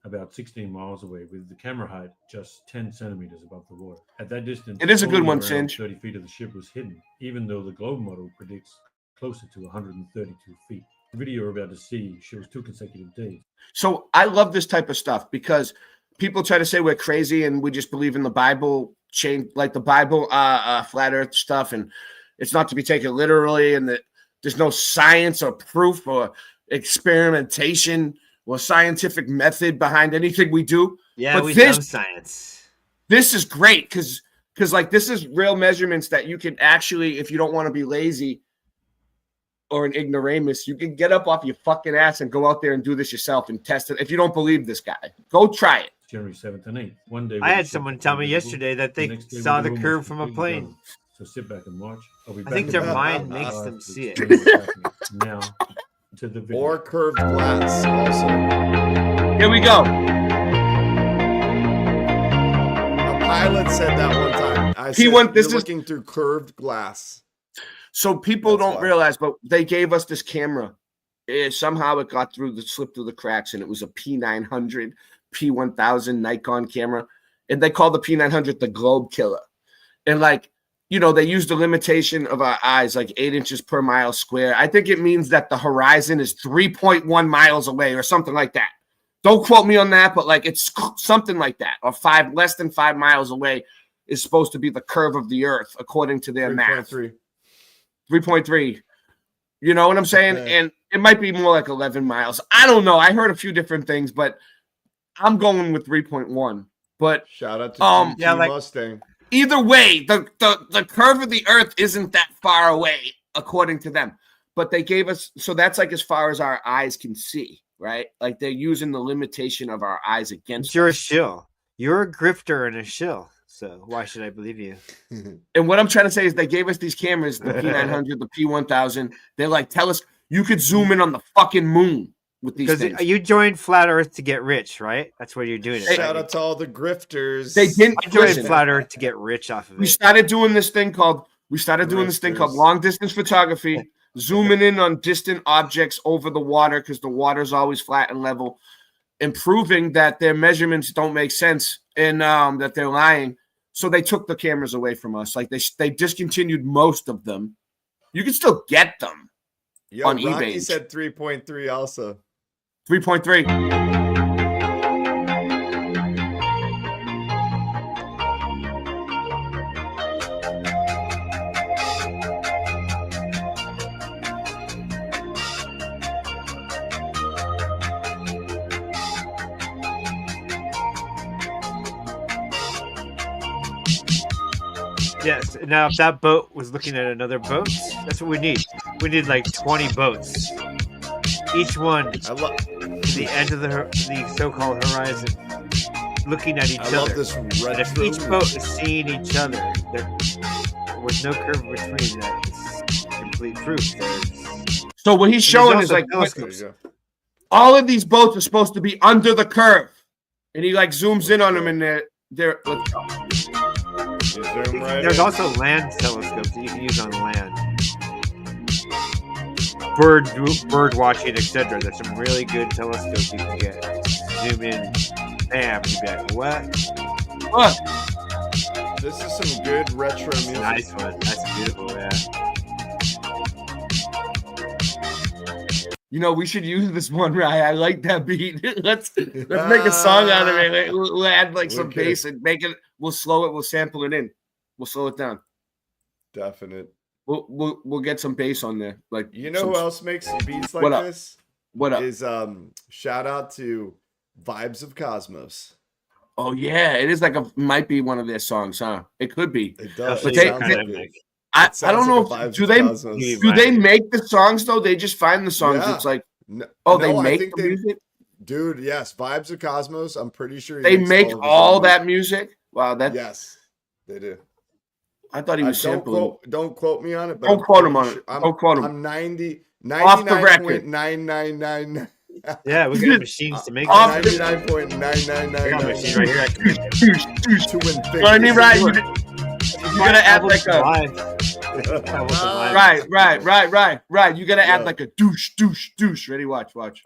about 16 miles away, with the camera height just 10 centimeters above the water. At that distance, it is a good one, around Singe. 30 feet of the ship was hidden, even though the globe model predicts closer to 132 feet. The video we're about to see shows 2 consecutive days. So I love this type of stuff because people try to say we're crazy and we just believe in the Bible like the Bible, flat Earth stuff, and it's not to be taken literally, and that there's no science or proof or experimentation or scientific method behind anything we do. Yeah, but we love science. This is great because like this is real measurements that you can actually, if you don't want to be lazy or an ignoramus, you can get up off your fucking ass and go out there and do this yourself and test it. If you don't believe this guy, go try it. January 7th and 8th. One day I had someone tell me yesterday that they saw the curve from a plane. So sit back and watch. I think their mind makes them see it. Now to the video. Or curved glass also. Here we go. A pilot said that one time. I said, This is looking through curved glass. So people don't realize, but they gave us this camera. Somehow it got slipped through the cracks, and it was a P900, P1000 Nikon camera, and they call the P900 the globe killer. And like, you know, they use the limitation of our eyes, like 8 inches per mile square. I think it means that the horizon is 3.1 miles away or something like that. Don't quote me on that, but like it's something like that, or less than 5 miles away is supposed to be the curve of the Earth according to their math. 3.3. You know what I'm saying? Okay. And it might be more like 11 miles. I don't know. I heard a few different things, but I'm going with 3.1. But shout out to GT Mustang. Either way, the curve of the Earth isn't that far away, according to them. But they gave us, so that's like as far as our eyes can see, right? Like they're using the limitation of our eyes against us. You're a shill. You're a grifter and a shill. So why should I believe you? And what I'm trying to say is they gave us these cameras, the P900, the P1000. They're like, tell us you could zoom in on the fucking moon with these things. You joined Flat Earth to get rich, right? That's what you're doing. Shout out to all the grifters. They didn't join Flat Earth to get rich off of it. We started doing this thing called long distance photography, zooming in on distant objects over the water because the water's always flat and level, and proving that their measurements don't make sense and that they're lying. So they took the cameras away from us. Like they discontinued most of them. You can still get them on Rocky eBay. He said 3.3 also. 3.3. Yes. Now, if that boat was looking at another boat, that's what we need. We need like 20 boats. Each one to the end of the so-called horizon, looking at each other. Love this retro. And if each boat is seeing each other, there was no curve between that. It's complete proof. So what he's showing is like all of these boats are supposed to be under the curve, and he like zooms in on them, and they're. Let's go. There's also land telescopes that you can use on land. Bird watching, etc. There's some really good telescopes you can get. Zoom in, bam, you'd be like, what? This is some good retro music. Nice one. That's beautiful, yeah. We should use this one, right? I like that beat. Let's make a song out of it. We'll add like some bass and make it. We'll slow it. We'll sample it in. We'll slow it down. Definite. We'll get some bass on there. Like who else makes beats like this? What up? Is shout out to Vibes of Cosmos. Oh yeah, it is might be one of their songs, huh? It could be. It does. But I don't know. Do they make the songs though? They just find the songs. Yeah. It's like they make the music. Dude, yes, Vibes of Cosmos. I'm pretty sure they make all that music. Wow, yes, they do. I thought he was sampling. Don't quote me on it. But don't quote him on it. Don't quote him. I'm 99.999. Off the record. Yeah, we got machines to make 99.999. right here. To infinity. Well, I mean, right. You gotta add like a right. You gotta add like a douche. Ready? Watch. Douche.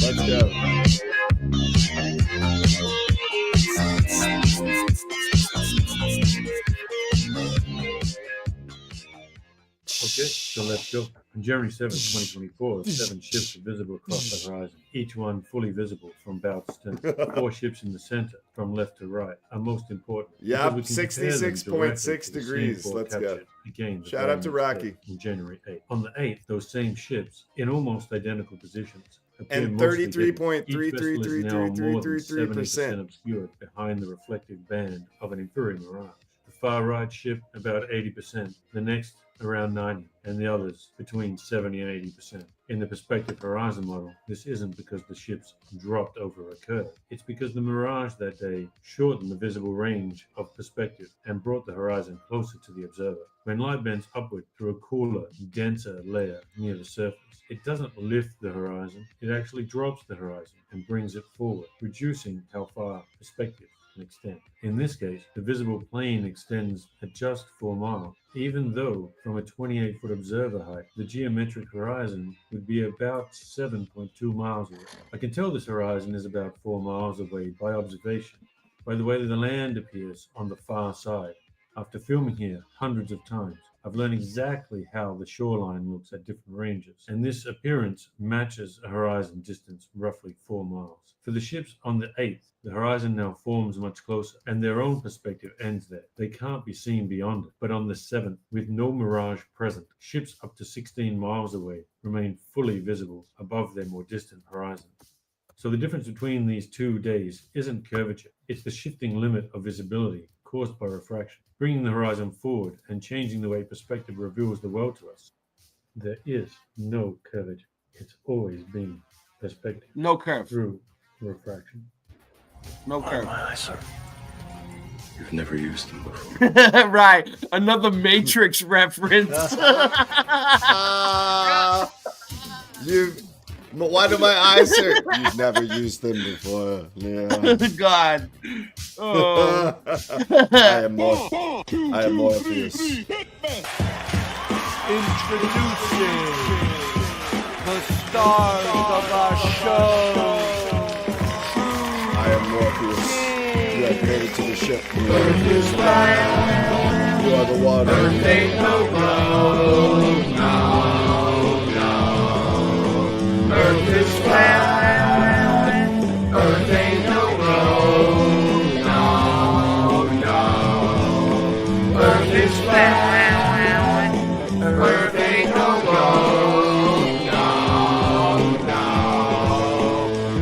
Let's go. Okay, so let's go. On January 7th, 2024, 7 ships are visible across the horizon, each one fully visible from bow to stern. 4 ships in the center, from left to right, are most important. Yeah, 66.6 degrees. Let's go. Shout out to Rocky. On January 8th. On the 8th, those same ships, in almost identical positions, and 33.333333% obscured behind the reflective band of an inferior mirage. The far right ship about 80%, the next around 90%, and the others between 70 and 80%. In the perspective horizon model, this isn't because the ships dropped over a curve. It's because the mirage that day shortened the visible range of perspective and brought the horizon closer to the observer. When light bends upward through a cooler, denser layer near the surface, it doesn't lift the horizon, it actually drops the horizon and brings it forward, reducing how far perspective can extend. In this case, the visible plane extends at just 4 miles, even though from a 28-foot observer height, the geometric horizon would be about 7.2 miles away. I can tell this horizon is about 4 miles away by observation, by the way the land appears on the far side. After filming here hundreds of times, I've learned exactly how the shoreline looks at different ranges, and this appearance matches a horizon distance roughly 4 miles. For the ships on the 8th, the horizon now forms much closer, and their own perspective ends there. They can't be seen beyond it. But on the 7th, with no mirage present, ships up to 16 miles away remain fully visible above their more distant horizon. So the difference between these 2 days isn't curvature, it's the shifting limit of visibility caused by refraction, bringing the horizon forward and changing the way perspective reveals the world to us. There is no curvature. It's always been perspective. No curve. Through refraction. No curve. My eyes, sir. You've never used them before. Right. Another Matrix reference. Why do my eyes hurt? You've never used them before. Yeah. God. Oh. I am Morpheus. Introducing the stars of our show. I am Morpheus. You have made it to the ship. Earth is round. You are the water. Earth ain't no road. No. Earth is flat. Earth ain't no road. No. Earth is flat. Earth ain't no road. No.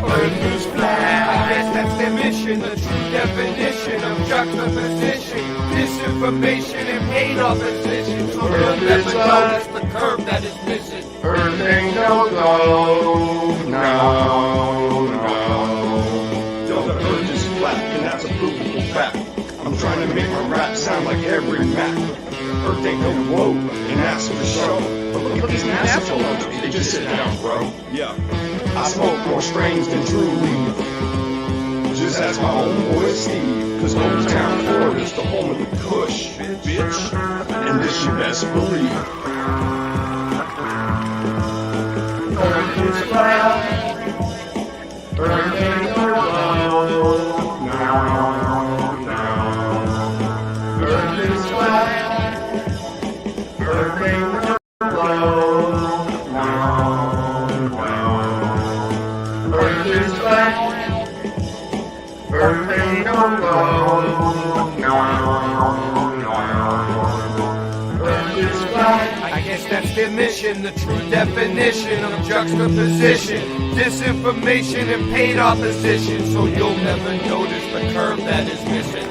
Earth is flat. I guess that's their mission, the true definition of juxtaposition, disinformation, and hate opposition. So Earth is flat. The curve that is missing. Earth ain't no globe, no. Yo, the earth is flat, and that's a provable fact. I'm trying to make my rap sound like every Mac. Earth ain't no globe, and that's for sure. But look at these NASA photos, they just sit down, bro. Yeah, I smoke more strains than True Leaf. Just ask my homeboy Steve, cause Old Town, Florida's the home of the Kush, bitch. And this you best believe. Earth is flat. Earth ain't no globe. No. Earth is flat. Earth ain't no globe. No. Earth is flat. Earth ain't no globe. No. Earth is flat. I guess that's their mission, the true definition of juxtaposition, disinformation and paid opposition, so you'll never notice the curve that is missing.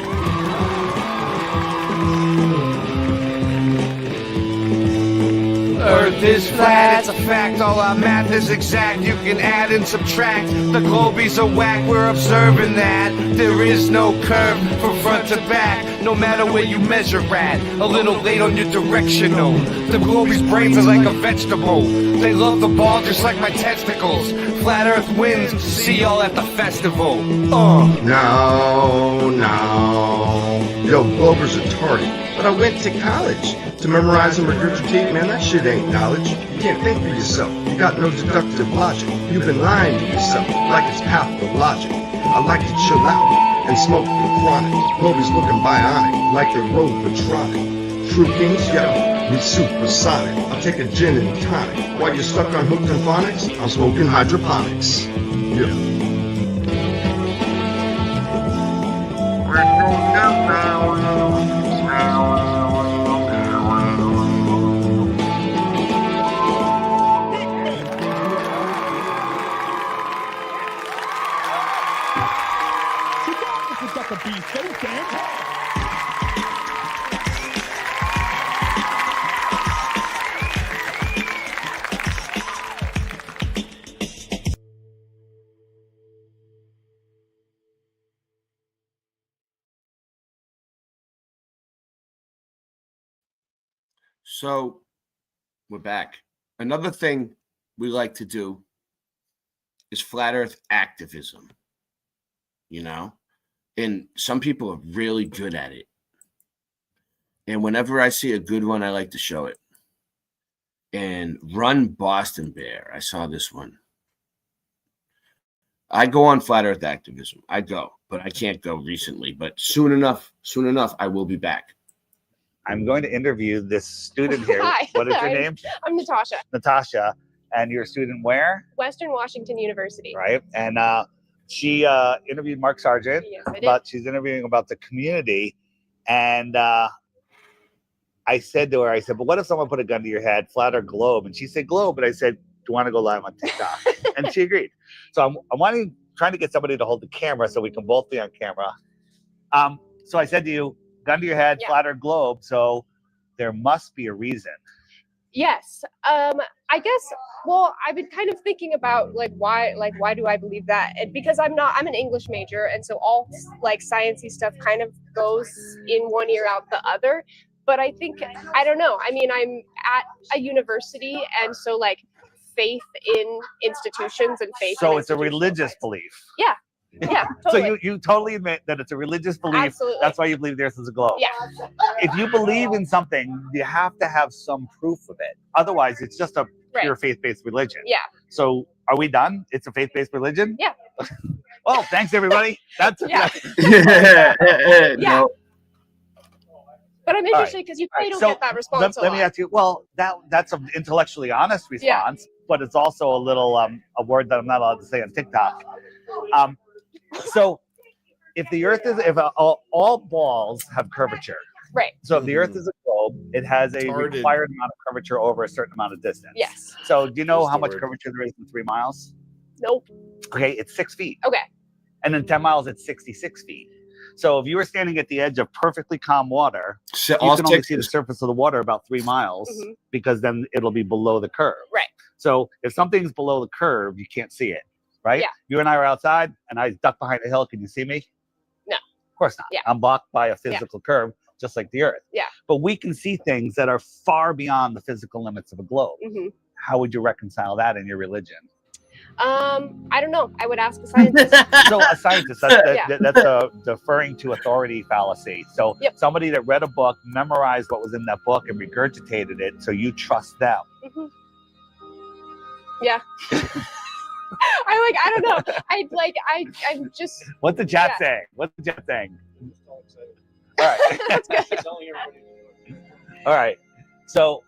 Earth is flat, it's a fact, all our math is exact. You can add and subtract, the globies are whack, we're observing that. There is no curve from front to back, no matter where you measure at. A little late on your directional, the globies' brains are like a vegetable. They love the ball just like my testicles. Flat Earth wins, see y'all at the festival. No. Yo, Glober's a tardy. But I went to college to memorize and regurgitate. Man, that shit ain't knowledge. You can't think for yourself. You got no deductive logic. You've been lying to yourself like it's pathologic. I like to chill out and smoke the chronic. Glober's looking bionic like the Robotronic. True kings, yo, we supersonic. I'll take a gin and tonic. While you're stuck on hooked and phonics, I'm smoking hydroponics. Yeah. So we're back. Another thing we like to do is flat earth activism, you know, and some people are really good at it. And whenever I see a good one, I like to show it. And Run Boston Bear, I saw this one. I go on flat earth activism. I go, but I can't go recently. But soon enough, I will be back. I'm going to interview this student here. Hi. What is your name? I'm Natasha. Natasha. And you're a student where? Western Washington University. Right. And she interviewed Mark Sargent, Yes, I did. but she's interviewing about the community. And I said to her, but what if someone put a gun to your head, flat or globe? And she said globe. And I said, do you want to go live on TikTok? And she agreed. So I'm trying to get somebody to hold the camera so we can both be on camera. So I said to you, gun to your head, flat or globe. So there must be a reason. Yes. I guess, well, I've been kind of thinking about why do I believe that? And because I'm an English major. And so all sciencey stuff kind of goes in one ear out the other. But I think, I don't know. I mean, I'm at a university, and so faith in institutions and faith. So it's a religious belief. Yeah. Yeah. Totally. So you totally admit that it's a religious belief. Absolutely. That's why you believe the earth is a globe. Yeah. If you believe in something, you have to have some proof of it. Otherwise, it's just a pure faith-based religion. Yeah. So are we done? It's a faith-based religion? Yeah. Well, thanks everybody. That's yeah. No. But I'm interested because you probably don't get that response. Let me ask you. Well, that's an intellectually honest response, but it's also a little a word that I'm not allowed to say on TikTok. So, if the Earth is all balls have curvature, right? So if the Earth is a globe, it has a required amount of curvature over a certain amount of distance. Yes. So do you know how much curvature there is in 3 miles? Nope. Okay, it's 6 feet. Okay. And then 10 miles, it's 66 feet. So if you were standing at the edge of perfectly calm water, you can only see the surface of the water about 3 miles because then it'll be below the curve. Right. So if something's below the curve, you can't see it, right? Yeah. You and I are outside and I duck behind a hill. Can you see me? No. Of course not. Yeah. I'm blocked by a physical curve, just like the Earth. Yeah. But we can see things that are far beyond the physical limits of a globe. How would you reconcile that in your religion? I don't know. I would ask a scientist. So a scientist, that's a deferring to authority fallacy. So somebody that read a book, memorized what was in that book and regurgitated it, so you trust them. Yeah. I don't know. I'm just. What's the chat Yeah. saying? What's the chat saying? All right. That's good. All right. So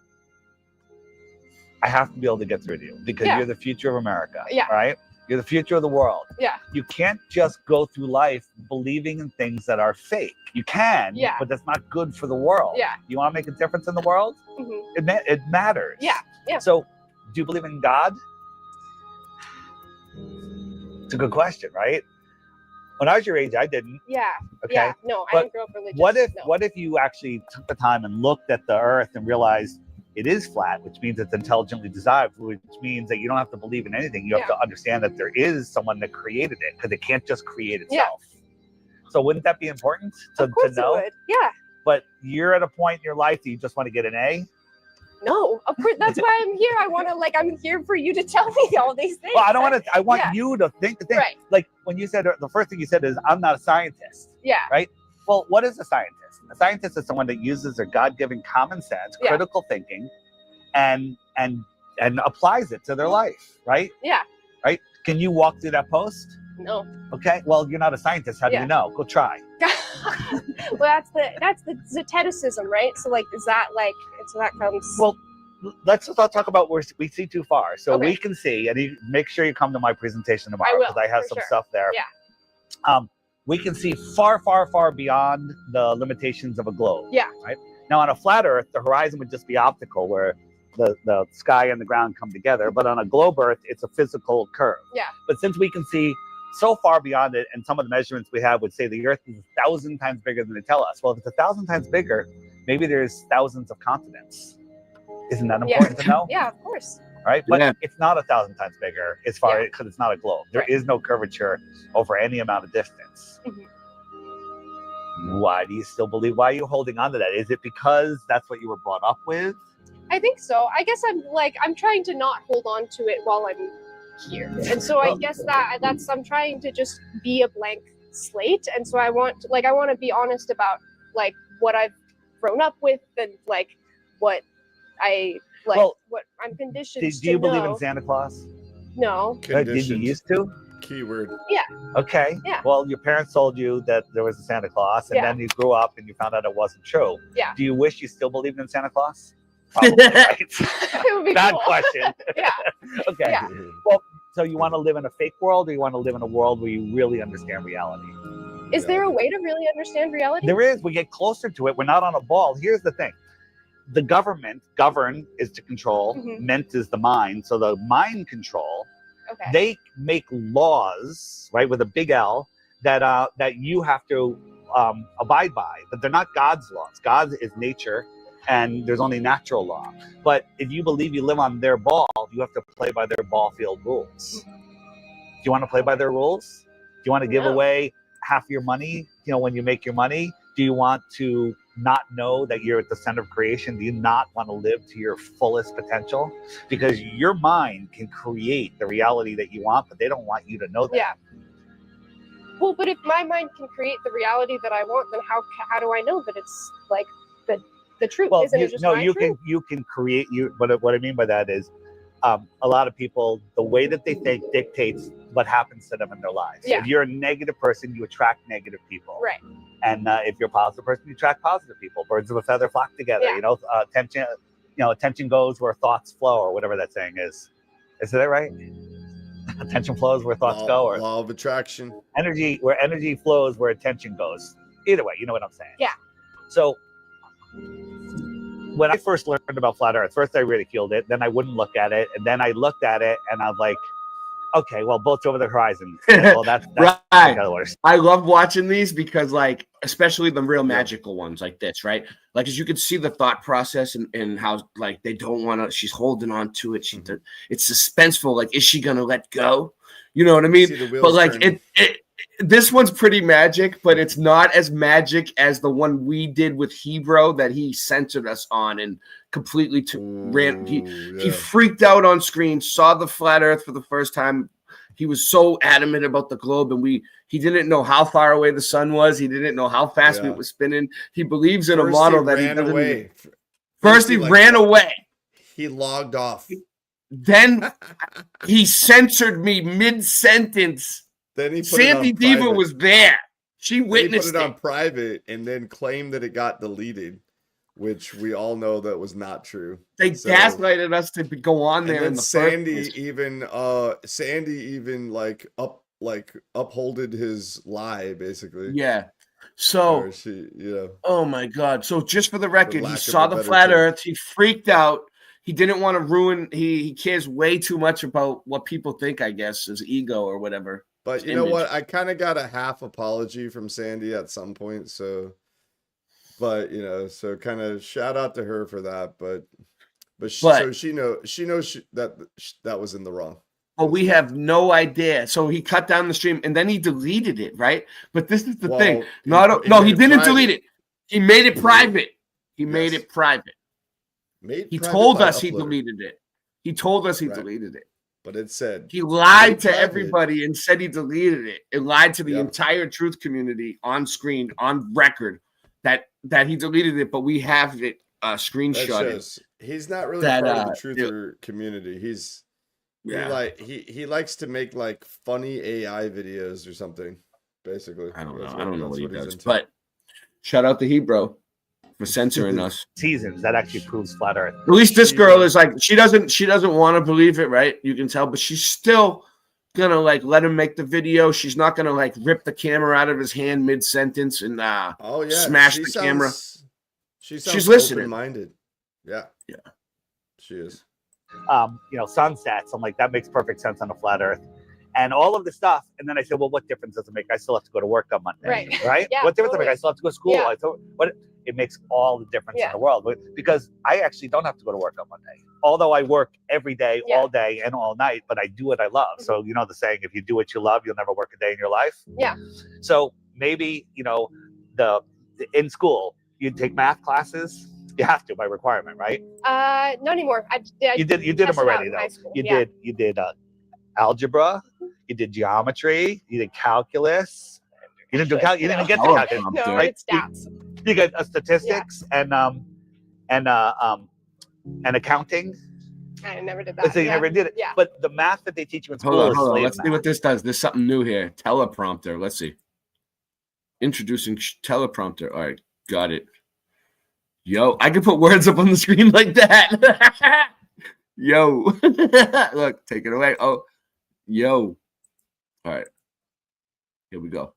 I have to be able to get through to you because Yeah. you're the future of America. Yeah. Right? You're the future of the world. Yeah. You can't just go through life believing in things that are fake. You can, Yeah. but that's not good for the world. Yeah. You want to make a difference in the world? Mm-hmm. It matters. Yeah. Yeah. So, do you believe in God? It's a good question, right? When I was your age, I didn't. Yeah. Okay. Yeah. No, I But didn't grow up religious. what if you actually took the time and looked at the Earth and realized it is flat, which means it's intelligently designed, which means that you don't have to believe in anything. You have to understand that there is someone that created it because it can't just create itself. So wouldn't that be important to know? It would. Yeah. But you're at a point in your life that you just want to get an A? No, of course. That's why I'm here. I want to I'm here for you to tell me all these things. Well, I don't want to. I want Yeah. you to think the thing. Right. Like when you said the first thing you said is, "I'm not a scientist." Yeah. Right. Well, what is a scientist? A scientist is someone that uses their God-given common sense, Yeah. critical thinking, and applies it to their life. Right. Yeah. Right. Can you walk through that post? No. Okay. Well, you're not a scientist. How do Yeah. you know? Go try. Well, that's the Zeteticism, right? So is that so that comes. Well, let's not talk about where we see too far. So Okay. we can see, and you make sure you come to my presentation tomorrow I will, because I have for some sure. stuff there. Yeah. We can see far, far, far beyond the limitations of a globe. Yeah. Right. Now, on a flat Earth, the horizon would just be optical, where the sky and the ground come together. But on a globe Earth, it's a physical curve. Yeah. But since we can see so far beyond it, and some of the measurements we have would say the Earth is 1,000 times bigger than they tell us. Well, if it's 1,000 times bigger, maybe there's thousands of continents. Isn't that important to know? Yeah, of course. Right? But Yeah. it's not 1,000 times bigger as far because it's not a globe. There Right. is no curvature over any amount of distance. Why do you still believe? Why are you holding on to that? Is it because that's what you were brought up with? I think so. I guess I'm trying to not hold on to it while I'm here, and so I guess that's I'm trying to just be a blank slate, and so I want to be honest about what I've grown up with and what I Well, what I'm conditioned Do you to believe know. in Santa Claus? No. Did you used to? Keyword. Yeah. Okay. Yeah. Well, your parents told you that there was a Santa Claus, and Yeah. then you grew up and you found out it wasn't true. Yeah. Do you wish you still believed in Santa Claus? Probably, right? It would be Bad cool. question. Yeah. Okay. Yeah. Well, so you want to live in a fake world, or you want to live in a world where you really understand reality? Is there a way to really understand reality? There is. We get closer to it. We're not on a ball. Here's the thing. The government, govern is to control, ment is the mind. So the mind control, Okay. they make laws, right, with a big L, that you have to abide by. But they're not God's laws. God is nature, and there's only natural law. But if you believe you live on their ball, you have to play by their ball field rules. Do you want to play by their rules? Do you want to give No. away half your money, when you make your money? Do you want to not know that you're at the center of creation? Do you not want to live to your fullest potential? Because your mind can create the reality that you want, but they don't want you to know that. Yeah. Well, but if my mind can create the reality that I want, then how do I know that it's the truth? Well, Isn't it just my truth? you can create what I mean by that is a lot of people, the way that they think dictates what happens to them in their lives. Yeah. If you're a negative person, you attract negative people. Right. And if you're a positive person, you attract positive people. Birds of a feather flock together. Yeah. Attention goes where thoughts flow, or whatever that saying is. Is that right? Attention flows where thoughts go, or Law of attraction. where energy flows, where attention goes. Either way, you know what I'm saying. Yeah. So when I first learned about flat Earth, first I ridiculed it, then I wouldn't look at it, and then I looked at it, and I was like, okay, well, boats over the horizon. Well, that's Right. how it works. I love watching these because, especially the real magical ones like this, right? As you can see the thought process and how, they don't want to. She's holding on to it. It's suspenseful. Is she gonna let go? You know what I mean? See the wheels But turning. this one's pretty magic, but it's not as magic as the one we did with Hebrew that he censored us on and completely ran. He freaked out on screen, saw the flat Earth for the first time. He was so adamant about the globe, and he didn't know how far away the sun was. He didn't know how fast it was spinning. He believes in a model that he ran doesn't away. First, he ran away. He logged off. Then he censored me mid-sentence. Then he put Sandy it on Diva private. was there. She Then he witnessed put it on private and then claimed that it got deleted, which we all know that was not true. They gaslighted us to go on there And then in the Sandy first even like upholded his lie basically. Yeah. So, Or she, oh my God. So just for the record, he lack of saw a the better flat term. earth. He freaked out. He didn't want to ruin, he cares way too much about what people think, I guess, his ego or whatever. But his you know image. what? I kind of got a half apology from Sandy at some point. So, but so kind of shout out to her for that. But so she knows that was in the wrong. But we have no idea. So he cut down the stream and then he deleted it, right? But this is the thing. He He made it didn't private. delete it. He made it private. He made it private. He told us he deleted it. He told us he deleted it. But it said he lied made to private. everybody and said he deleted it. It lied to the entire truth community on screen, on record, that he deleted it. But we have it That screenshotted. shows he's not really That, part of the truther community. He likes to make like funny AI videos or something. Basically, I don't know. That's I don't know what he he's does. into. But shout out to Hebrew for censoring us. Seasons that actually proves flat Earth. At least this girl is like she doesn't want to believe it, right? You can tell, but she's still gonna like let him make the video. She's not gonna like rip the camera out of his hand mid sentence and smash the camera. She's listening. open-minded. Yeah, she is. Sunsets. I'm like, that makes perfect sense on a flat Earth. And all of the stuff. And then I said, well, what difference does it make? I still have to go to work on Monday. Right? Yeah, What difference does it make? I still have to go to school. Yeah. It makes all the difference in the world. Because I actually don't have to go to work on Monday. Although I work every day, all day, and all night, but I do what I love. So you know the saying, if you do what you love, you'll never work a day in your life. Yeah. So maybe, in school, you take math classes. You have to by requirement, right? Not anymore. You did them tested out already in though. high school. You did algebra, you did geometry, you did calculus. You didn't do you didn't get the calculus. No, right? it's stats. You got statistics and accounting. I never did that. So you never did it. Yeah. But the math that they teach you in school Hold is on. slave Let's see math. what this does. There's something new here. Teleprompter. Let's see. Introducing teleprompter. All right, got it. Yo, I can put words up on the screen like that. Yo, look, take it away. Oh, yo. All right, here we go.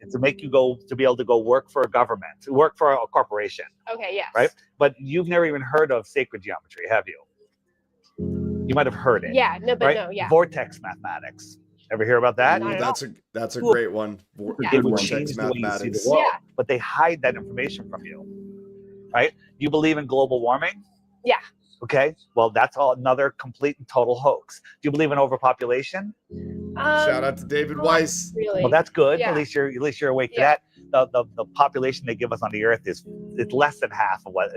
And to make you go to be able to go work for a government, to work for a corporation. Okay, yes. Right? But you've never even heard of sacred geometry, have you? You might have heard it. Yeah, no, but right? no, yeah. Vortex mathematics. Ever hear about that? Ooh, that's a great one. It would change the way you see the world, but they hide that information from you. Right? You believe in global warming? Yeah. Okay. Well, that's all another complete and total hoax. Do you believe in overpopulation? Shout out to David Weiss. Really? Well, that's good. Yeah. At least you're awake to that. The population they give us on the Earth it's less than half of what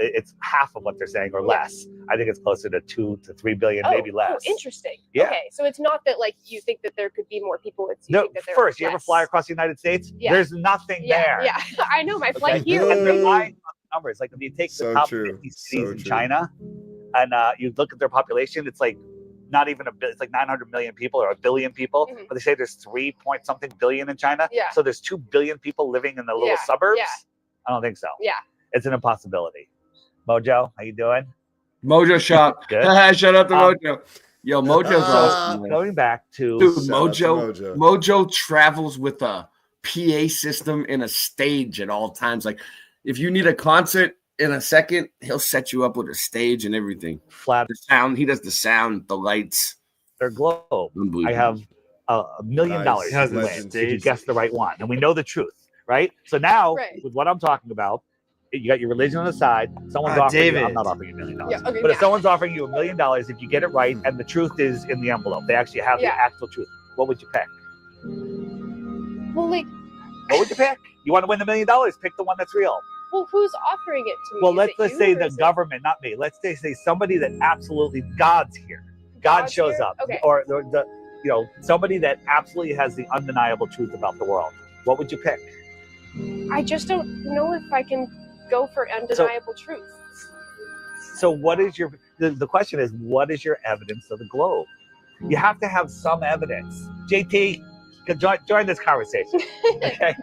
they're saying, or less. I think it's closer to 2 to 3 billion, maybe less. Oh, interesting. Yeah. Okay, so it's not that like you think that there could be more people. It's you No, think that there first, are you ever less. fly across the United States? Yeah. There's nothing there. Yeah, I know my flight Okay? here. And they're lying about the numbers. Like if you take the So top true. 50 cities So in true. China, and you look at their population, it's like not even it's like 900 million people or 1 billion people. Mhm. But they say there's 3-point-something billion in China. Yeah. So there's 2 billion people living in the little suburbs. Yeah. I don't think so. Yeah. It's an impossibility. Mojo, how you doing? Mojo shop. Good. Shout out to Mojo. Yo, Mojo's awesome. man. Going back to Dude, Shout out to Mojo travels with a PA system and a stage at all times. Like, if you need a concert in a second, he'll set you up with a stage and everything. Flat the sound. He does the sound, the lights. their globe. Unbelievable. I have $1 million Nice. to win Legend. if you guess the right one, and we know the truth, right? So now, with what I'm talking about, you got your religion on the side. Someone's offering you. I'm not offering you $1 million. Yeah, okay, but if yeah. someone's offering you $1 million, if you get it right, and the truth is in the envelope, they actually have the actual truth. What would you pick? Well, like, What would you pick? You want to win $1 million? Pick the one that's real. well, who's offering it to me? Well, Is it let's you say or the is it- government, not me. Let's say somebody that absolutely God's here. God God's shows here? up, Okay. or the somebody that absolutely has the undeniable truth about the world. What would you pick? I just don't know if I can go for undeniable truth. So what is your the question is, what is your evidence of the globe? You have to have some evidence. JT, join this conversation. Okay.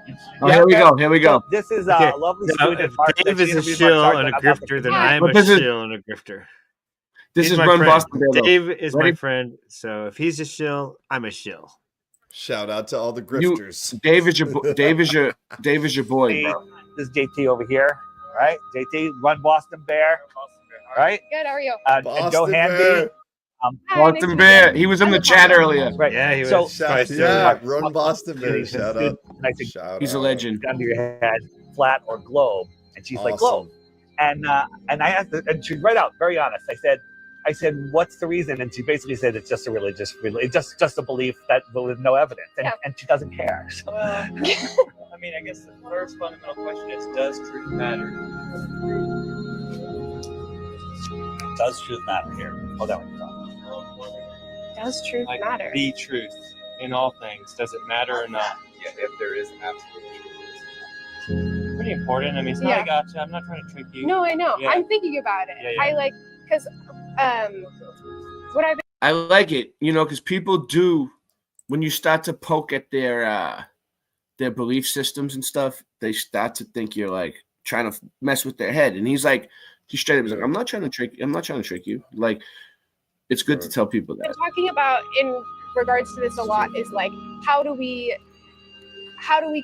Here we go. Here we go. So this is Okay. a lovely Now, student. if Mark, Dave that is she a interviewed Mark shill Sargent and a about the grifter, then community. I'm a shill and a grifter. This He's is my Run friend. Boston Bear, though. Dave is my Ready? friend, so if he's a shill, I'm a shill. Shout out to all the grifters. Dave is your boy, bro. This is JT over here, right? JT, Run Boston Bear, right? Good. How are you? And Joe Boston Hanby. Bear. Boston Bear. He was in the chat earlier. Right. Yeah, he was. So, Run Boston Bear. Shout out. And I said, He's a legend. Gun to your head, flat or globe, and she's like globe. And I asked her, and she right out, very honest. I said, what's the reason? And she basically said it's just a religious, it's just a belief that with no evidence, and she doesn't care. So. I mean, I guess the first fundamental question is, does truth matter? Does truth matter here? Hold on. Does truth matter? The truth in all things. Does it matter or not? Yeah, if there is absolute truth. Pretty important. I mean, it's not a gotcha. I'm not trying to trick you. No, I know. Yeah. I'm thinking about it. Yeah, yeah. I like, because what I've I like it, because people do, when you start to poke at their belief systems and stuff, they start to think you're like trying to mess with their head. And he straight up was like, I'm not trying to trick you. Like, it's good to tell people that. been talking about in regards to this a lot is like, how do we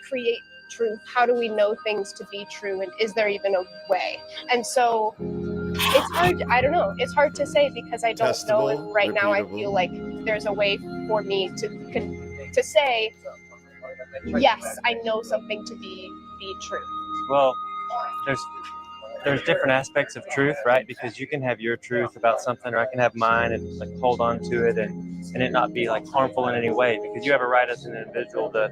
create truth? How do we know things to be true? And is there even a way? And so it's hard. I don't know. It's hard to say because I don't know if right now I feel like there's a way for me to say, yes, I know something to be true. Well, there's different aspects of truth, right? Because you can have your truth about something, or I can have mine and like hold on to it and it not be like harmful in any way. Because you have a right as an individual to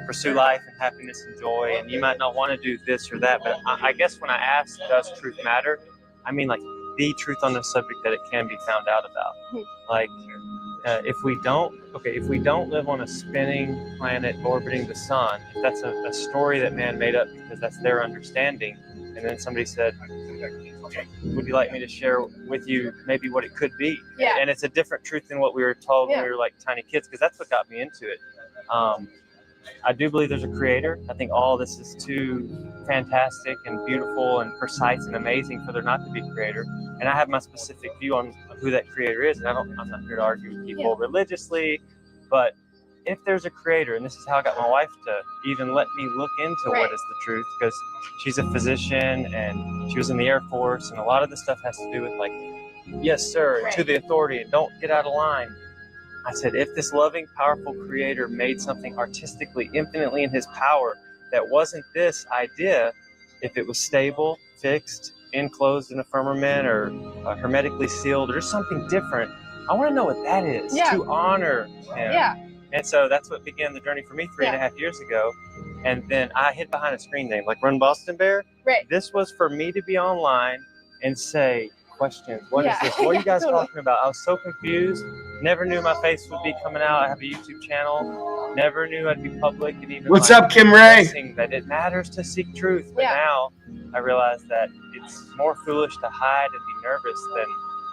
pursue life and happiness and joy, and you might not want to do this or that. But I guess when I ask, does truth matter? I mean like the truth on the subject that it can be found out about. Like if we don't live on a spinning planet orbiting the sun, if that's a story that man made up because that's their understanding, and then somebody said, would you like me to share with you maybe what it could be? Yeah. And it's a different truth than what we were told when we were like tiny kids, because that's what got me into it. I do believe there's a creator. I think all this is too fantastic and beautiful and precise and amazing for there not to be a creator. And I have my specific view on who that creator is. And I'm not here to argue with people religiously, but if there's a creator, and this is how I got my wife to even let me look into what is the truth, because she's a physician and she was in the Air Force, and a lot of this stuff has to do with like, yes, sir, and to the authority, and don't get out of line. I said, if this loving, powerful creator made something artistically, infinitely in his power that wasn't this idea, if it was stable, fixed, enclosed in a firmament or hermetically sealed or something different, I want to know what that is to honor him. Yeah. And so that's what began the journey for me 3.5 years ago. And then I hid behind a screen name like Run Boston Bear. Right. This was for me to be online and say, questions. What is this? What are you guys Totally. talking about? I was so confused. Never knew my face would be coming out. I have a YouTube channel. Never knew I'd be public. And even What's like up, Kim Ray? expressing that it matters to seek truth. But now I realize that it's more foolish to hide and be nervous than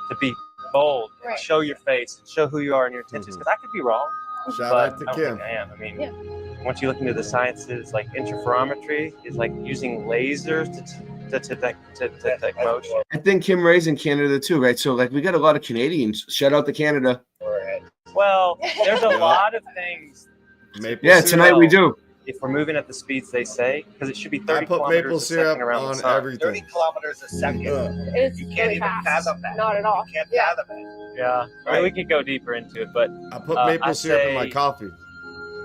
to be bold and show your face and show who you are and your intentions. Because I could be wrong. Shout but out to I don't Kim. think I am. I mean, once you look into the sciences, like interferometry is like using lasers to detect motion. I think Kim Ray's in Canada too, right? So like we got a lot of Canadians. Shout out to Canada. Well, there's a lot of things. Tonight we do. If we're moving at the speeds they say, because it should be 30 I put kilometers maple a second syrup around on the sun. everything. 30 kilometers a second. It's You can't really even fast. fathom that. Not at all. You can't fathom it. Yeah, I mean, we could go deeper into it, but I put maple syrup in my say coffee.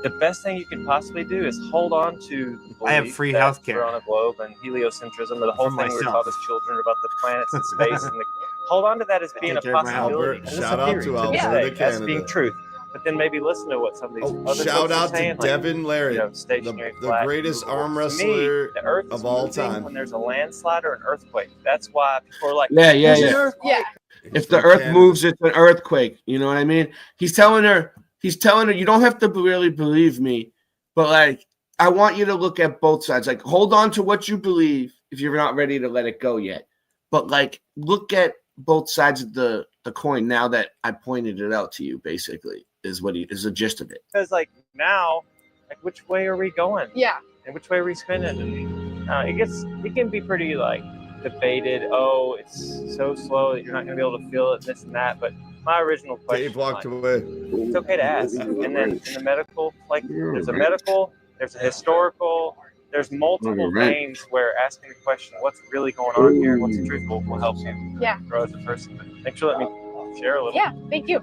The best thing you can possibly do is hold on to the I have belief free that healthcare. we're on a globe and heliocentrism, or the whole For thing we were myself. taught as children about the planets and space. And hold on to that as being a Take care of my possibility. Alberta- And it's shout a out theory, to it's a Alberta, mistake, as Canada. being truth. But then maybe listen to what some of these other Shout folks are out to saying, like, Devin Larry, stationary the flat, greatest movable. arm To me, wrestler the Earth is of all moving time. when there's a landslide or an earthquake. That's why people are like, Yeah. "There's an earthquake." If the earth moves, it's an earthquake. You know what I mean? He's telling her, you don't have to really believe me, but like, I want you to look at both sides. Like, hold on to what you believe if you're not ready to let it go yet. But like, look at both sides of the coin now that I pointed it out to you. Basically, is the gist of it. Because like now, like which way are we going? Yeah. And which way are we spinning? And it can be pretty like debated. Oh, it's so slow that you're not going to be able to feel it, this and that. But my original question, Dave walked away. It's okay to ask. And then in the medical, like there's a medical, there's a historical, there's multiple veins where asking the question, what's really going on here, what's the truth, will help you grow as a person. But make sure let me share a little. Yeah, thank you.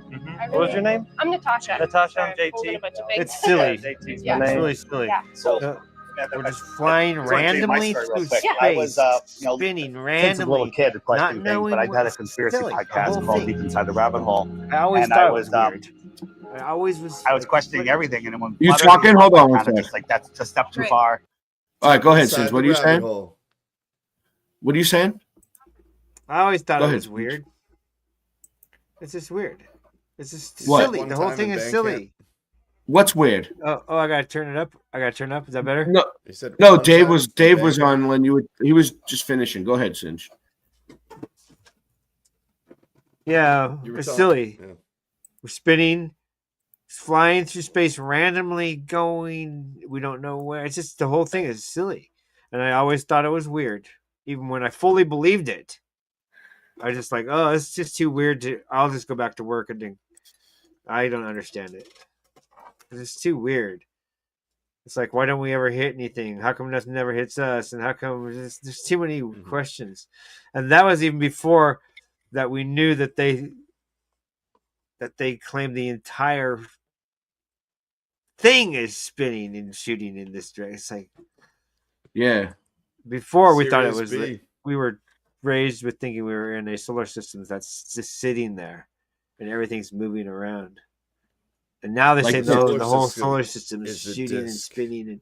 What was your name? I'm Natasha. Natasha, Sorry, I'm JT. holding a bunch of things. It's silly. JT's Yeah. my It's name. really silly. Yeah. So We're just flying randomly through space, I was, spinning since a randomly, little kid, not questioning things, knowing but I had a what's conspiracy silly. The podcast whole called thing. Deep Inside the Rabbit Hole. I always and thought I it was was weird. I always was. I was questioning everything, and then when You Flutter talking? came Hold up, on I one kinda sec. just like that's just a step too Right. far. All right, go ahead, Inside Sins. What the are you rabbit saying? hole. What are you saying? I always thought Go it ahead. was weird. It's just weird. It's just What? silly. The whole One thing time is in silly. What's weird? Oh, I gotta turn it up. Is that better? No, He said no. one Dave time was in Dave was Bangkok. on when you were. He was just finishing. Go ahead, Singe. Yeah, You were it's talking- silly. yeah. We're spinning, flying through space, randomly going. We don't know where. It's just the whole thing is silly, and I always thought it was weird, even when I fully believed it. I was just like, oh, it's just too weird to. I'll just go back to work and think. I don't understand it. It's too weird. It's like, why don't we ever hit anything? How come nothing never hits us? And how come there's too many questions? And that was even before that we knew that they claimed the entire thing is spinning and shooting in this direction. It's like Yeah. before we thought it Sirius was B. we were raised with thinking we were in a solar system that's just sitting there and everything's moving around. And now they Like say the no, solar the whole system solar system is is a shooting and disk. spinning, and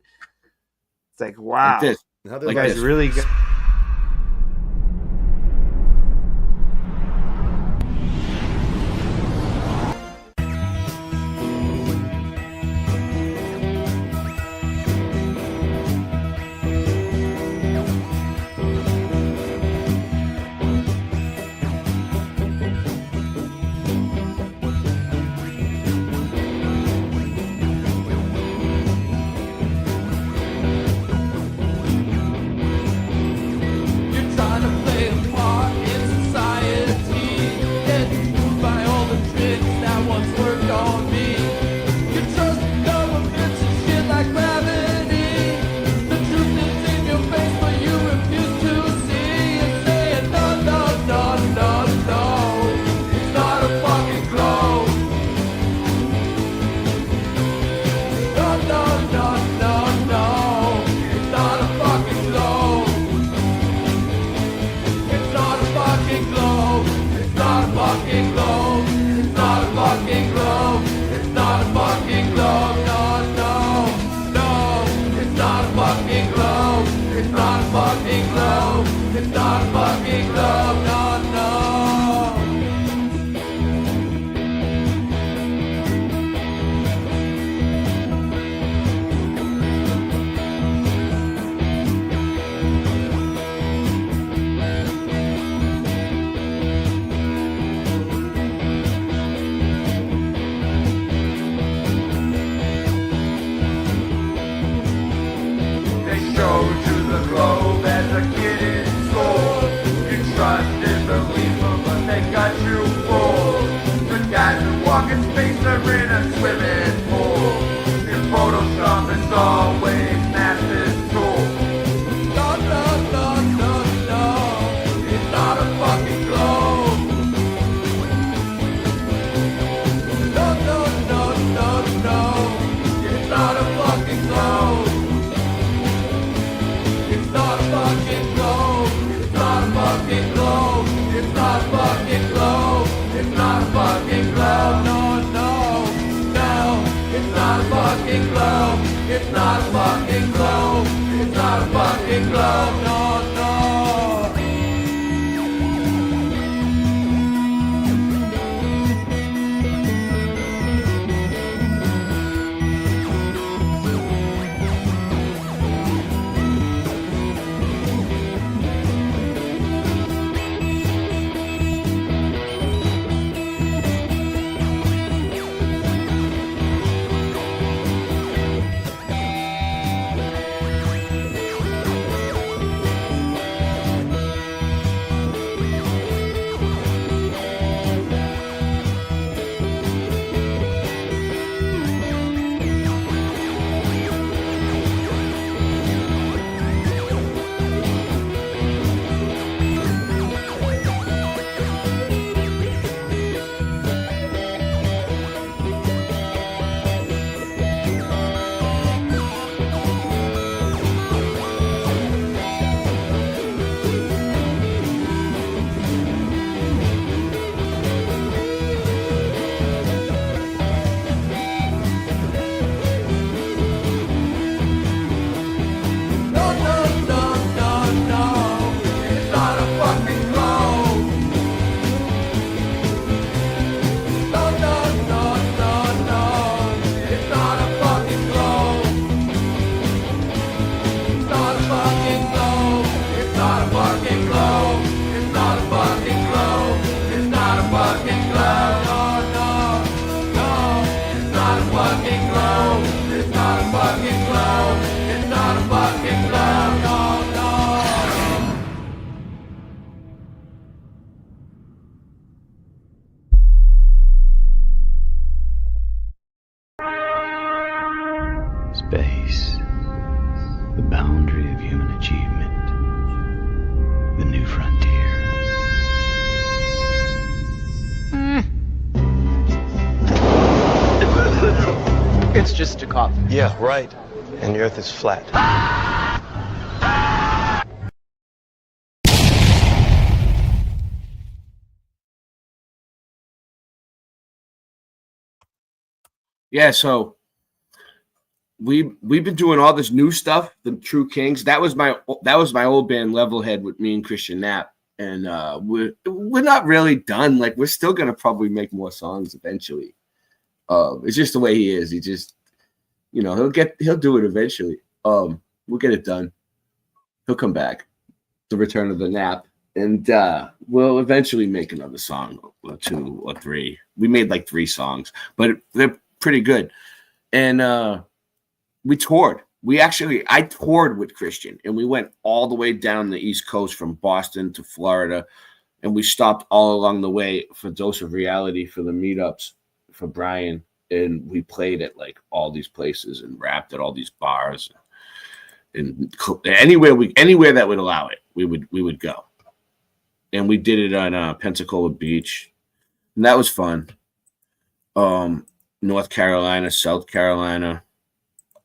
it's like, wow, Like this. How you did guys this- really got. You're trying to play a part in society, getting fooled by all the tricks that once worked on me. You trust governments and shit like gravity. The truth is in your face, but you refuse to see. And saying no, no, no, no, no. It's not a fucking globe. No, no, no, no, no. It's not a fucking globe. It's not a fucking globe. It's not a fucking globe. It's not a fucking globe. It's not a fucking globe. No, no, no. It's not a fucking globe. It's not a fucking globe. It's not a fucking globe. No, no. They showed you the globe as a kid in school. You trusted, believed them, but they got you fooled. The guys who walk in space are in a swimming pool. In Photoshop, it's always massive tool. No, no, no, no, no. It's not a fucking globe. No, no, no, no, no. It's not a fucking globe. It's not a fucking globe. It's not a fucking globe. It's not a fucking globe. It's not a fucking globe. No, no, no. It's not a fucking globe. It's not a fucking globe. It's not a fucking globe. No, no. Space, the boundary of human achievement, the new frontier. It's just a coffin. Yeah, right. And the Earth is flat. Yeah, so we've been doing all this new stuff, the True Kings. That was my old band Levelhead with me and Christian Knapp. And we're not really done. Like, we're still gonna probably make more songs eventually. It's just the way he is. He just, he'll do it eventually. We'll get it done. He'll come back. The return of the Nap. And we'll eventually make another song or 2 or 3. We made like 3 songs, but they're pretty good. And we toured. I toured with Christian, and we went all the way down the East Coast from Boston to Florida, and we stopped all along the way for Dose of Reality for the meetups for Brian, and we played at like all these places and rapped at all these bars, and anywhere that would allow it, we would go. And we did it on Pensacola Beach, and that was fun. North Carolina, South Carolina,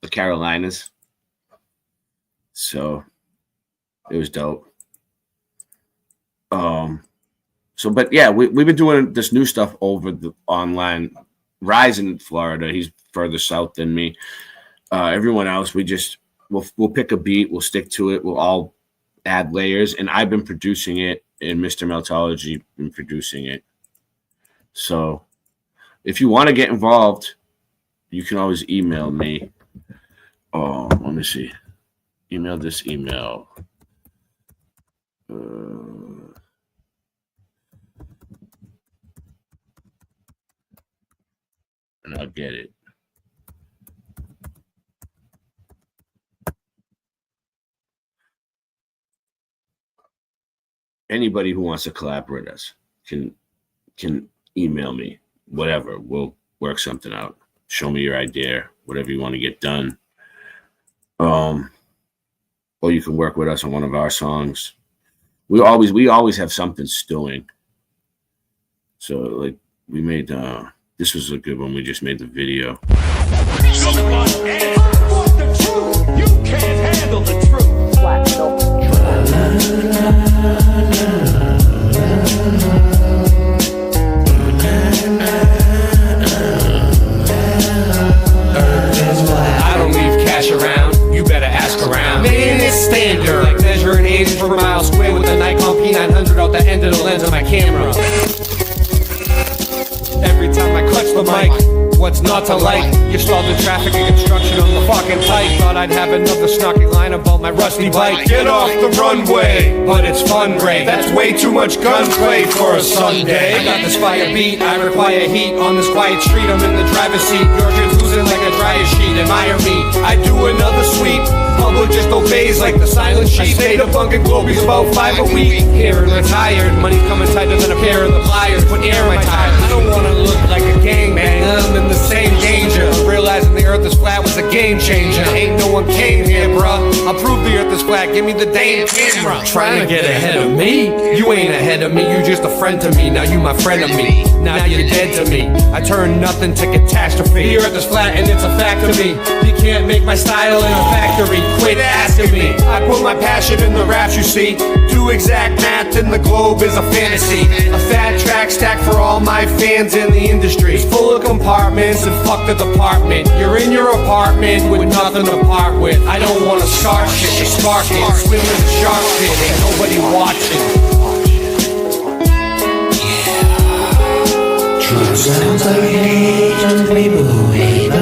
the Carolinas. So it was dope. But yeah, we've been doing this new stuff over the online. Rise in Florida, he's further south than me. Everyone else, we'll pick a beat, we'll stick to it, we'll all add layers, and I've been producing it, and Mr. Meltology been producing it. So if you want to get involved, you can always email me. Let me see. Email this email. And I'll get it. Anybody who wants to collaborate with us can email me. Whatever, we'll work something out. Show me your idea, whatever you want to get done. Or you can work with us on one of our songs. We always have something stewing. So like we made this was a good one. We just made the video. You can't handle the truth. I don't leave cash around. You better ask around. Man, it's standard. Like measuring ages per mile square with a Nikon P900 out the end of the lens of my camera. Every time I clutch the mic, what's not to like? You stalled the traffic and construction on the fucking pipe. Thought I'd have another snarky line about my rusty bike. Get off the runway, but it's fun, Ray. That's way too much gunplay for a Sunday. I got this fire beat, I require heat on this quiet street. I'm in the driver's seat, you're confusing like a dryer sheet. Admire me, I do another sweep. Public just obeys like the silent sheet. I stayed up on Globies about 5 a week. Here and retired, money coming tighter than a pair of the pliers. Put air in my tires. I don't wanna look like a gangbanger. I'm in the same danger. Realizing the earth is flat was a game changer. Ain't no one came here, bruh. I'll prove the earth is flat, give me the damn camera. Trying to get ahead of me? You ain't ahead of me, you just a friend to me. Now you my friend of me. Now you're dead to me. I turn nothing to catastrophe. The earth is flat and it's a fact to me. You can't make my style in a factory. Quit asking me. I put my passion in the raps, you see. Do exact math and the globe is a fantasy. A fat track stack for all my fans in the industry. It's full of compartments and fuck the department. You're in your apartment with nothing to part with. I don't wanna start shit, just spark it. Swim in the shark pit, ain't nobody watching. Truth sounds like hate to people who hate the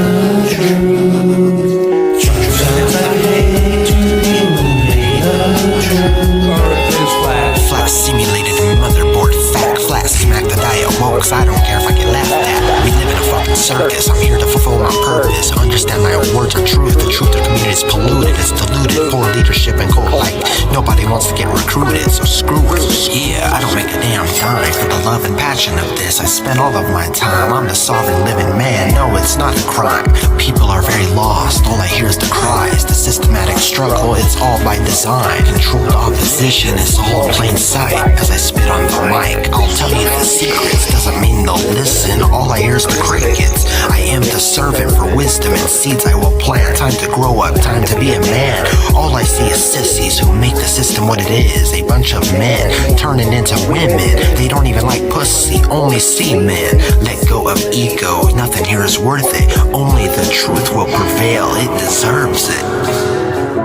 truth. Truth sounds like hate to people who hate the truth. Earth is flat. Flat simulated motherboard fact. Flat smack the diet woke, 'cause I don't care if I get laughed at. We live in a fucking circus. I'm here to fulfill my purpose. Understand my words are truth. The truth of the community is polluted. It's diluted. Poor leadership and cold light. Nobody wants to get recruited, so screw it. Yeah, I don't make a damn dime for the love and passion of this. I spend all of my time. I'm the sovereign living man. No, it's not a crime. People are very lost. lost, all I hear is the cries. The systematic struggle, it's all by design. Controlled opposition is all plain sight. As I spit on the mic, I'll tell you the secrets. Doesn't mean they'll listen, all I hear is the crickets. I am the servant for wisdom and seeds I will plant. Time to grow up, time to be a man. All I see is sissies who make the system what it is. A bunch of men turning into women. They don't even like pussy, only see men. Let go of ego, nothing here is worth it. Only the truth will prevail, it deserves it.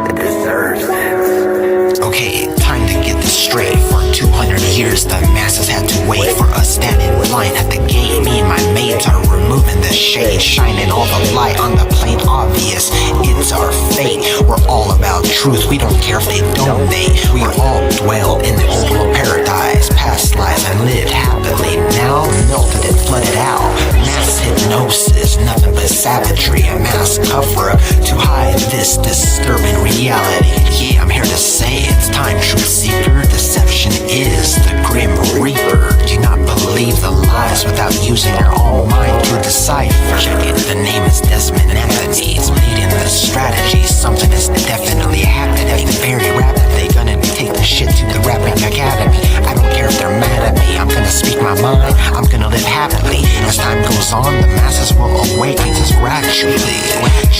It deserves it. Okay, time to get this straight. For 200 years the masses had to wait for us standing in line at the gate. Me and my mates are removing the shade, shining all the light on the plain obvious. It's our fate. We're all about truth, we don't care if they donate. We all dwell in the old world paradise, past lives and lived happily. Now melted and flooded out. Mass hypnosis, nothing but savagery. A mass cover up to hide this disturbing reality. Yeah, I'm here to say it's time, truth seeker. Deception is the grim reaper. Do not believe the lies without using your own mind to decipher. Check it, the name is Desmond Anthony. It's leading the strategy. Something is definitely happening very rapidly. Gonna take the shit to the rapping academy. I don't care if they're mad at me. I'm gonna speak my mind. I'm gonna live happily. As time goes on, the masses will awaken just gradually.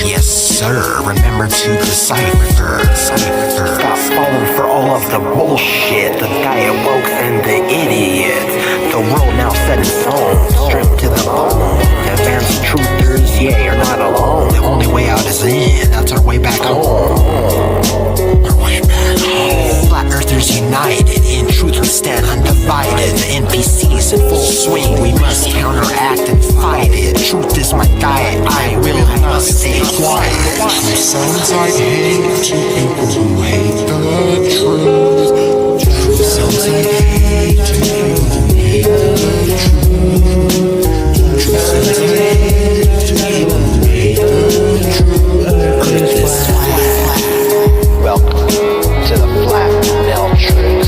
Yes, sir. Remember to decipher. Stop falling for all of the bullshit. The diet woke and the idiots. The world now set in stone, stripped to the bone. Advanced truthers, yeah, you're not alone. The only way out is in. That's our way back home. Our way back home. Flat earthers united. In truth we stand undivided. The NPCs in full swing. We must counteract and fight it. Truth is my diet. I really must stay quiet. Truth sounds like hate to people who hate the truth. Truth sounds like hate to people who hate the truth. Truth sounds like hate to people who hate the truth. Earth is flat. Welcome to the Flat Mailtrix.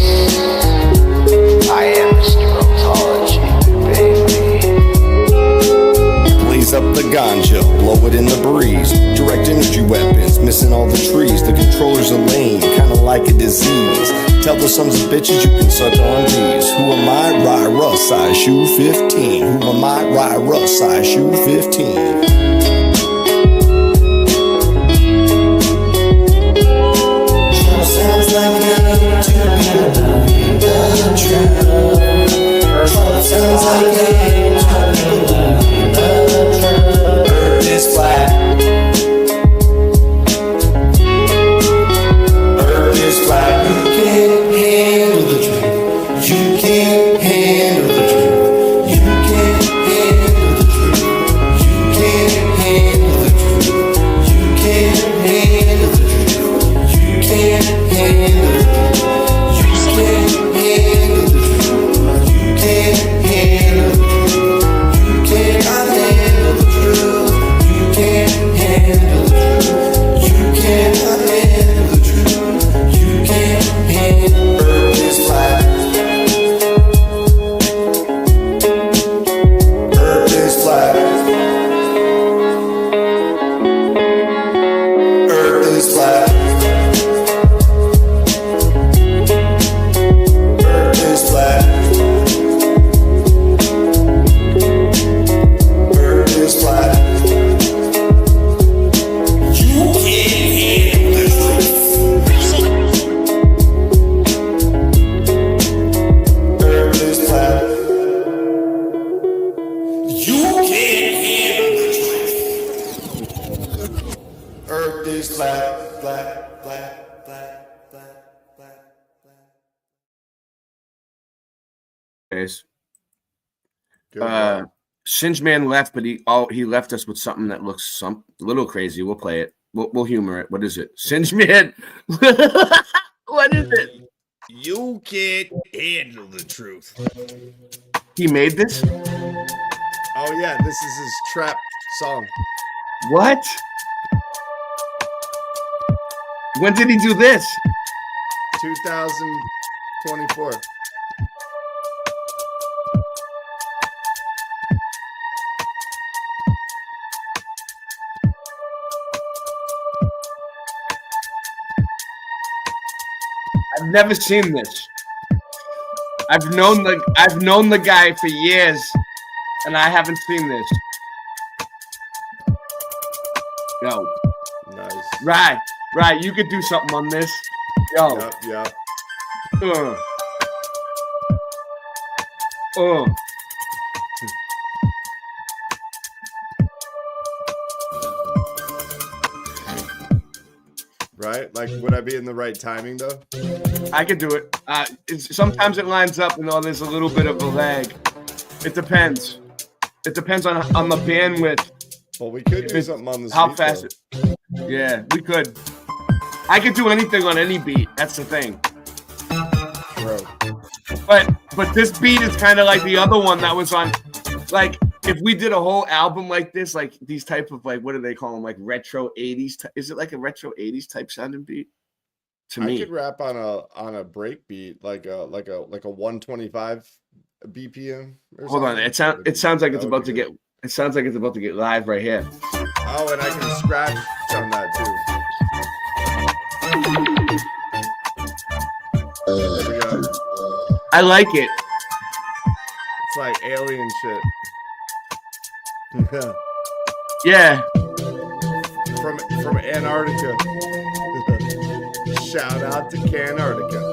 I am Mr. Rotology, baby. Blaze up the ganja, blow it in the breeze. Direct energy weapons, missing all the trees. The controllers are lame, kinda like a disease. Tell the sons of bitches you can suck on these. Who am I? Ryra, size shoe 15. Who am I? Ryra, size shoe 15. Sounds like hate to people who hate the truth. Sounds like hate to people who hate the truth. Earth is flat. Earth is flat. You can't handle the truth. You can't handle the truth. You can't handle the truth. You can't handle the truth. You can't handle the truth. You can't handle the truth. You can't handle the truth. You can't handle the truth. You can't handle the truth. You can't handle the truth. You can't handle the truth. You can't handle. Earth is flat. Earth is flat. Earth is flat. Earth is flat. Earth is flat. You can't handle the truth. Earth is flat. You can't handle the truth. Earth is flat, flat, flat, flat, flat, flat. Guys. Good Singe Man left, but he left us with something that looks a little crazy. We'll play it. We'll humor it. What is it? Singe Man. What is it? You can't handle the truth. He made this? Oh yeah, this is his trap song. What? When did he do this? 2024. I've never seen this. I've known the guy for years, and I haven't seen this. Yo. Nice. Right, you could do something on this. Yo. Yep. Right? Like, would I be in the right timing though? I could do it. Sometimes it lines up, and there's a little bit of a lag. It depends. It depends on the bandwidth. Well, we could do something on this. How fast? Yeah, we could. I could do anything on any beat. That's the thing. Bro. But this beat is kind of like the other one that was on. Like, if we did a whole album like this, like these type of, like, what do they call them? Like retro 80s. Is it like a retro 80s type sounding beat? To me, I could rap on a break beat, like a 125 BPM. Hold on, it sounds like it's about to get. It sounds like it's about to get live right here. Oh, and I can scratch on that too. There we go. I like it. It's like alien shit. Yeah. From Antarctica. Shout out to Cantarctica.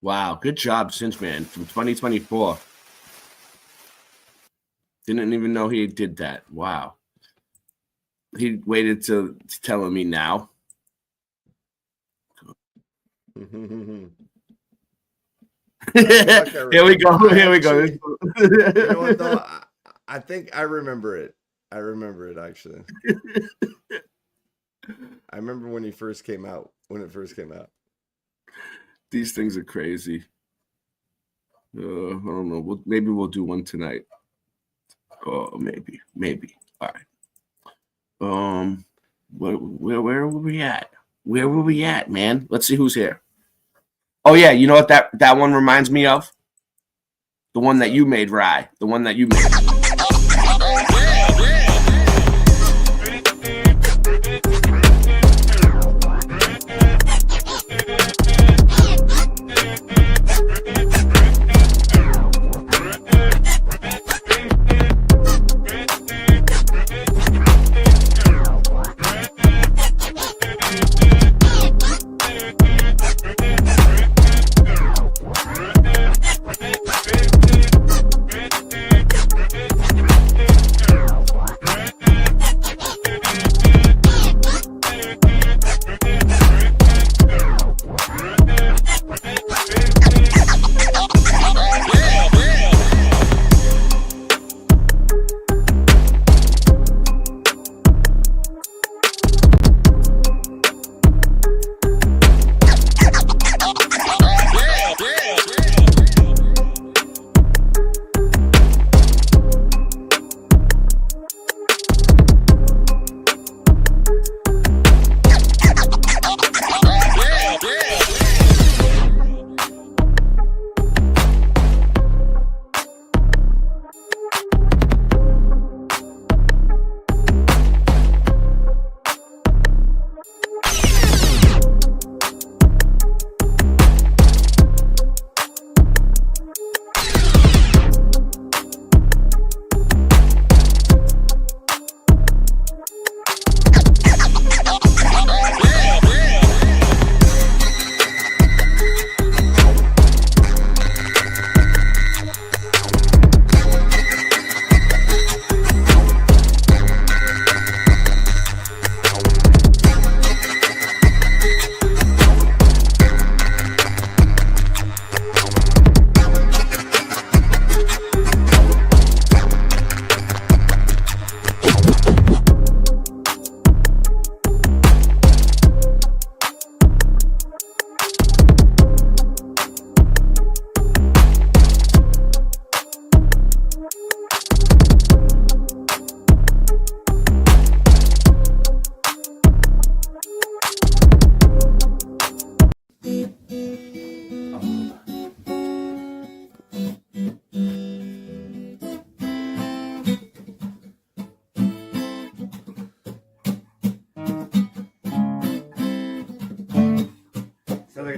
Wow, good job, Cinch Man, from 2024. Didn't even know he did that. Wow. He waited to telling me now. Here we go. Here we go. You know what, though? I think I remember it. Actually. I remember when he first came out. These things are crazy. I don't know. Maybe we'll do one tonight. Oh, maybe. All right. Where were we at? Where were we at, man? Let's see who's here. Oh yeah, you know what that one reminds me of? The one that you made, Rye. The one that you made.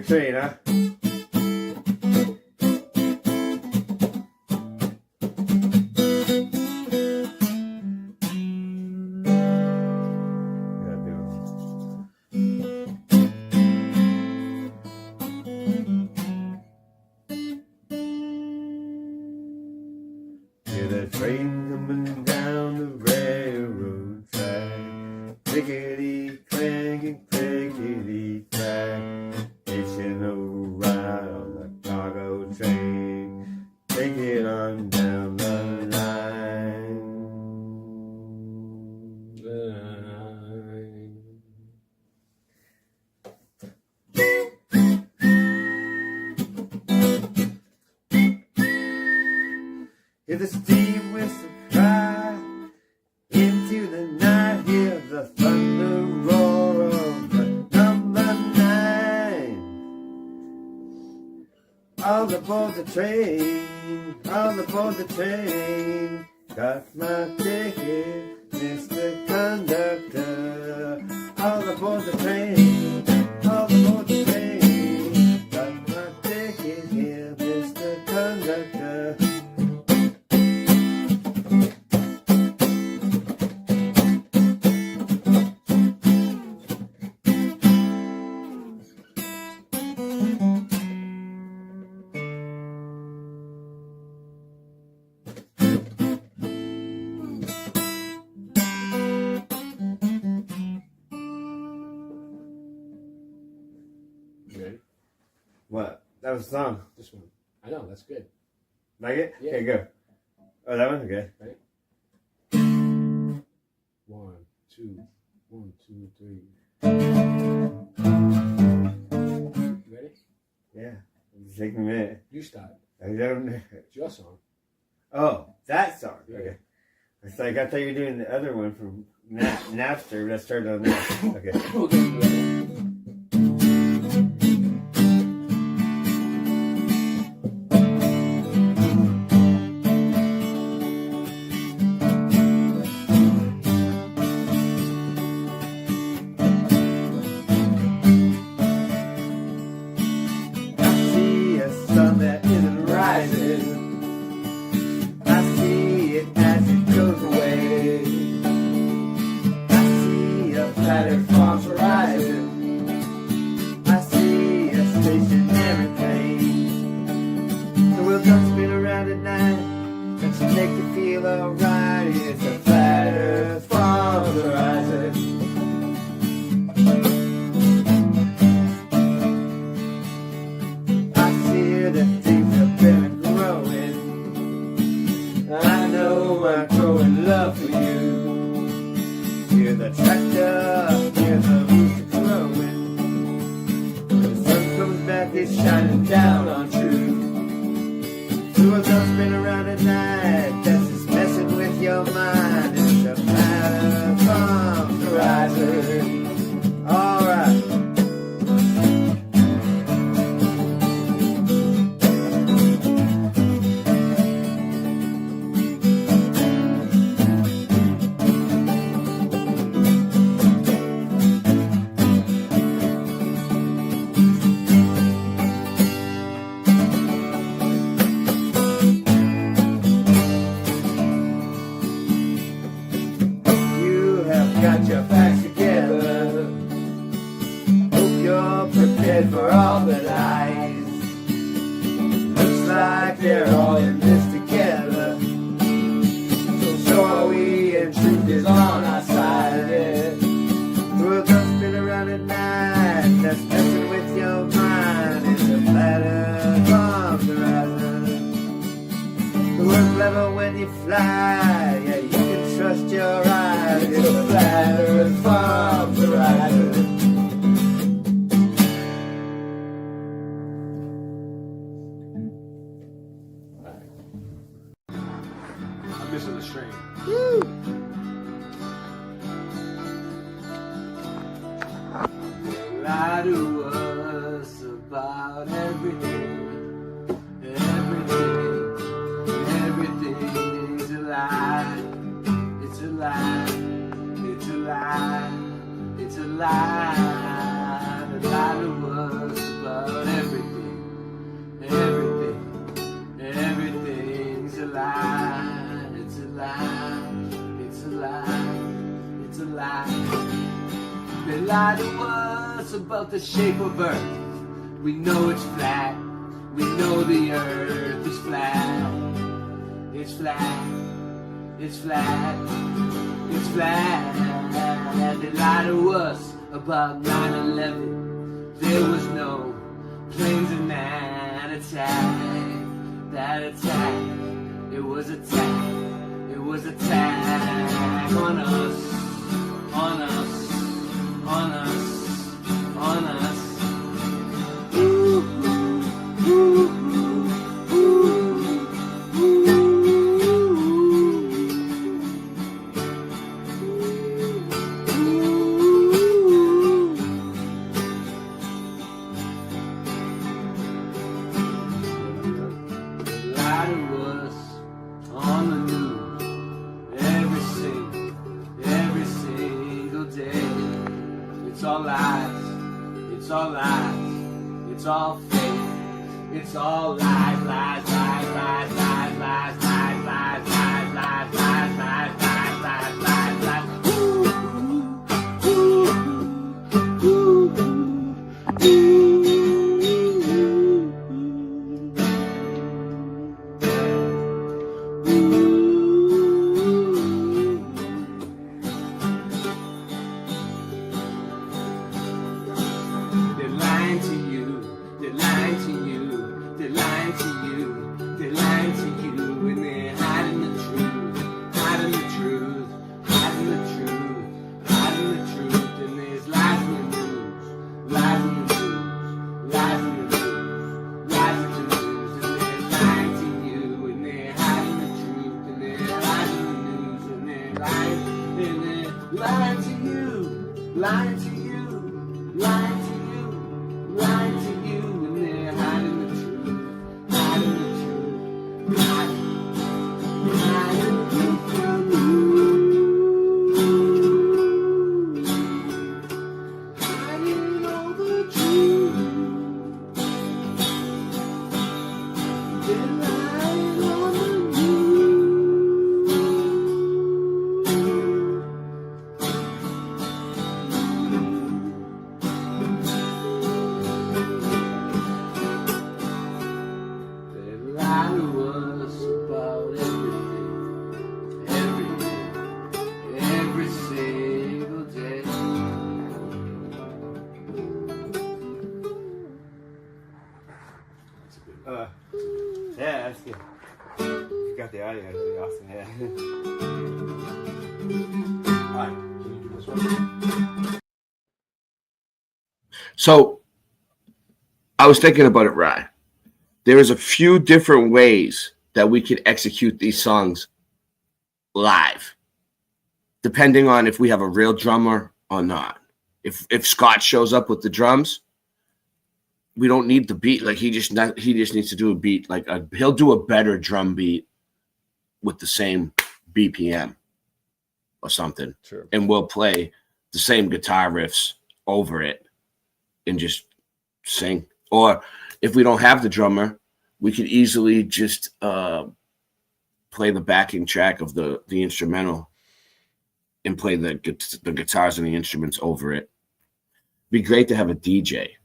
a train, huh? Hear the train coming down the railroad track. Clickety clank, clickety clack. Hitching a ride on the cargo train. Take it on down the line. Hear the steam whistle cry into the night. Hear the thunder roar of the number 9. All aboard the train, all aboard the train. Got my ticket, Mr. Conductor. All aboard the train, all aboard the train. Got my ticket here, Mr. Conductor. What? That was a song. This one. I know, that's good. Like it? Yeah. Okay, go. Oh, that one? Okay. Right? 1, 2, 1, 2, 3. Ready? Yeah. It's taking a minute. You start. I don't know. It's your song. Oh, that song. Yeah. Okay. It's like I thought you were doing the other one from Napster, but I started on that. Okay. We'll get to that. I see a sun that isn't rising. I see it as it goes away. I see a platform's horizon. I see a stationary plane. The world don't spin around at night. That should make you feel alright. It's a flat earth farm's horizon. I see that things have been growing. I know I'm growing love for you. Hear the tractor, hear the rooster crowing. When the sun comes back, it's shining down on truth. The world don't spin around at night. That's just messing with your mind. It's a matter from the horizon. Alright. You have got your facts together. Hope you're prepared for all the lies. Looks like they're all in this together. So are we, and truth is on our side. Yeah. The world don't spin around at night. That's messing with your mind. It's a platter from the horizon. The world's level when you fly. Yeah, you can trust your eyes. It's a platter from the horizon. I'm missing the string. Lie to us about everything. Everything's a lie. It's a lie. It's a lie. It's a lie. They lie to us about lie to us about the shape of Earth. We know it's flat. We know the Earth is flat. It's flat. It's flat. It's flat. They lie to us about 9/11. There was no planes in that attack. That attack. It was attack. It was attack on us. On us. On us. On us. Ooh, ooh, ooh, ooh. It's all lies, it's all lies, it's all fake, it's all lies, lies, lies, lies, lies, lies, lies, lies, lies, lies, lies, lies, lies, lies, lies, lying to you, lying to you, lying to you, and they're hiding the truth, hiding the truth, hiding the truth from you, hiding all the truth, they're lying on you. Yeah, that's good. You got the audio, that'd be awesome, yeah. Alright, can you do this one? So I was thinking about it, Rye. There is a few different ways that we can execute these songs live, depending on if we have a real drummer or not. If Scott shows up with the drums, we don't need the beat. Like he just needs to do a beat. Like he'll do a better drum beat with the same BPM or something, sure. And we'll play the same guitar riffs over it and just sing. Or if we don't have the drummer, we could easily just play the backing track of the instrumental and play the guitars and the instruments over it. Be great to have a DJ,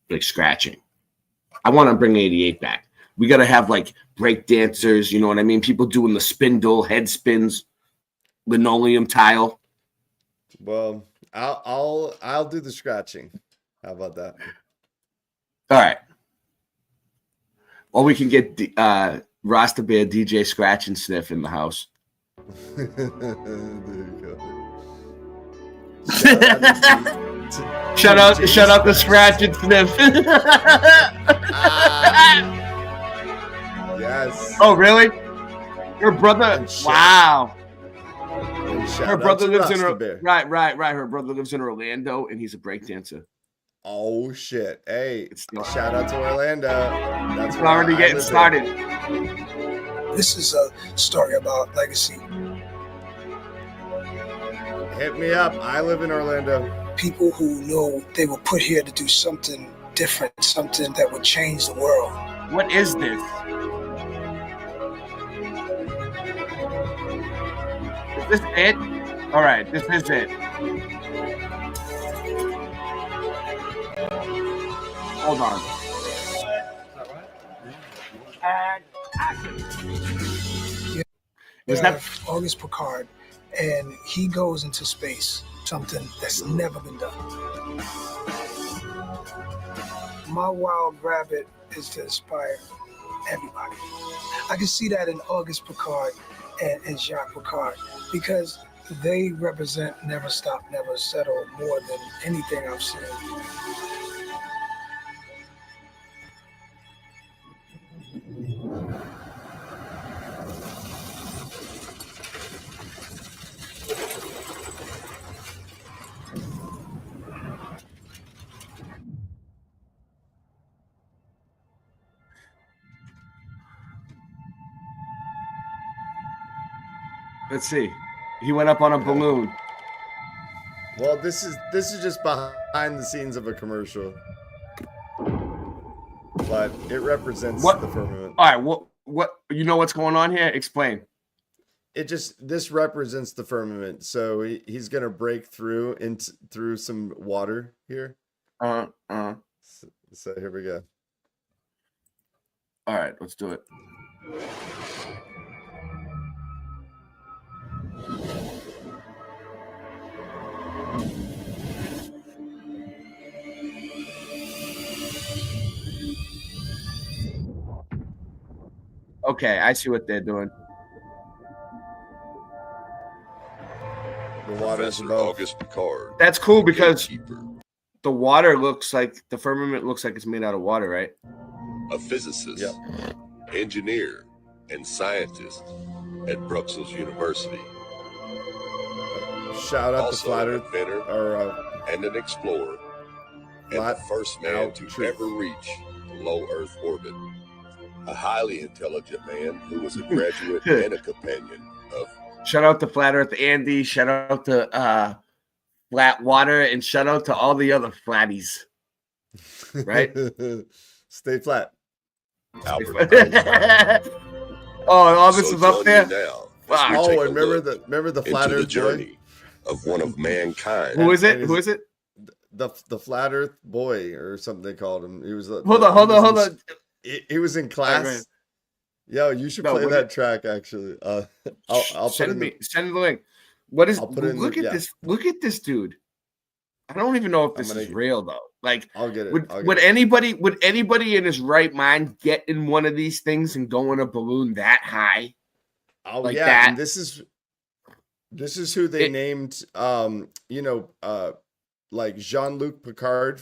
like scratching. I want to bring 88 back. We got to have like break dancers, you know what I mean? People doing the spindle, head spins, linoleum tile. Well, I'll do the scratching. How about that? All right. Or we can get Rasta Bear DJ Scratch and Sniff in the house. There you go. Shout out to Scratch and Sniff. Yes. Oh, really? Her brother. Wow. Her brother lives in right. Her brother lives in Orlando, and he's a breakdancer. Oh shit! Hey, shout out to Orlando. That's already getting started. This is a story about legacy. Hit me up. I live in Orlando. People who know they were put here to do something different, something that would change the world. What is this? Is this it? All right, this is it. Hold on. And We have August Picard, and he goes into space, something that's never been done. My wild rabbit is to inspire everybody. I can see that in August Picard and Jacques Picard, because they represent never stop, never settle more than anything I've seen. let's see. He went up on a balloon. Well, this is just behind the scenes of a commercial, but it represents the firmament. All right, what you know what's going on here? Explain. This represents the firmament. So he's gonna break through through some water here. So here we go. All right, let's do it. Okay, I see what they're doing. The water's August Picard. That's cool because the water looks like the firmament looks like it's made out of water, right? A physicist, engineer, and scientist at Bruxelles University. Shout out also to Flat an Earth, inventor and an explorer, and the first man to ever reach low Earth orbit. A highly intelligent man who was a graduate and a companion of. Shout out to Flat Earth Andy. Shout out to Flat Water, and shout out to all the other flatties. Right? Stay flat. Albert. All this is up there. Wow. Oh, remember the Flat Earth journey of one of mankind. Who is it? Who is it? The Flat Earth boy or something they called him. He was. Hold on. He was in class. Right. Yo, you should play that track actually. I'll send the link. What is? Look at this. Look at this dude. I don't even know if this is real though. Like, I'll get it. Would anybody in his right mind get in one of these things and go in a balloon that high? Oh like yeah, that? And this is who they named. Like Jean-Luc Picard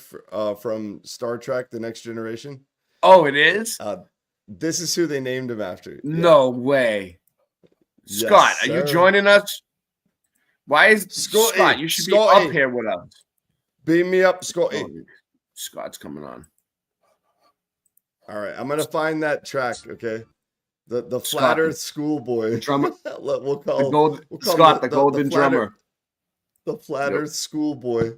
from Star Trek: The Next Generation. Oh, it is. This is who they named him after. No way. Yes, Scott, are you sir. joining us? Why is Scott? You should be up here with us. Beam me up, Scott. Scott's coming on. All right, I'm gonna find that track. Okay, the Flat Earth Schoolboy drummer. we'll call the Golden Drummer. The Flat Earth Schoolboy.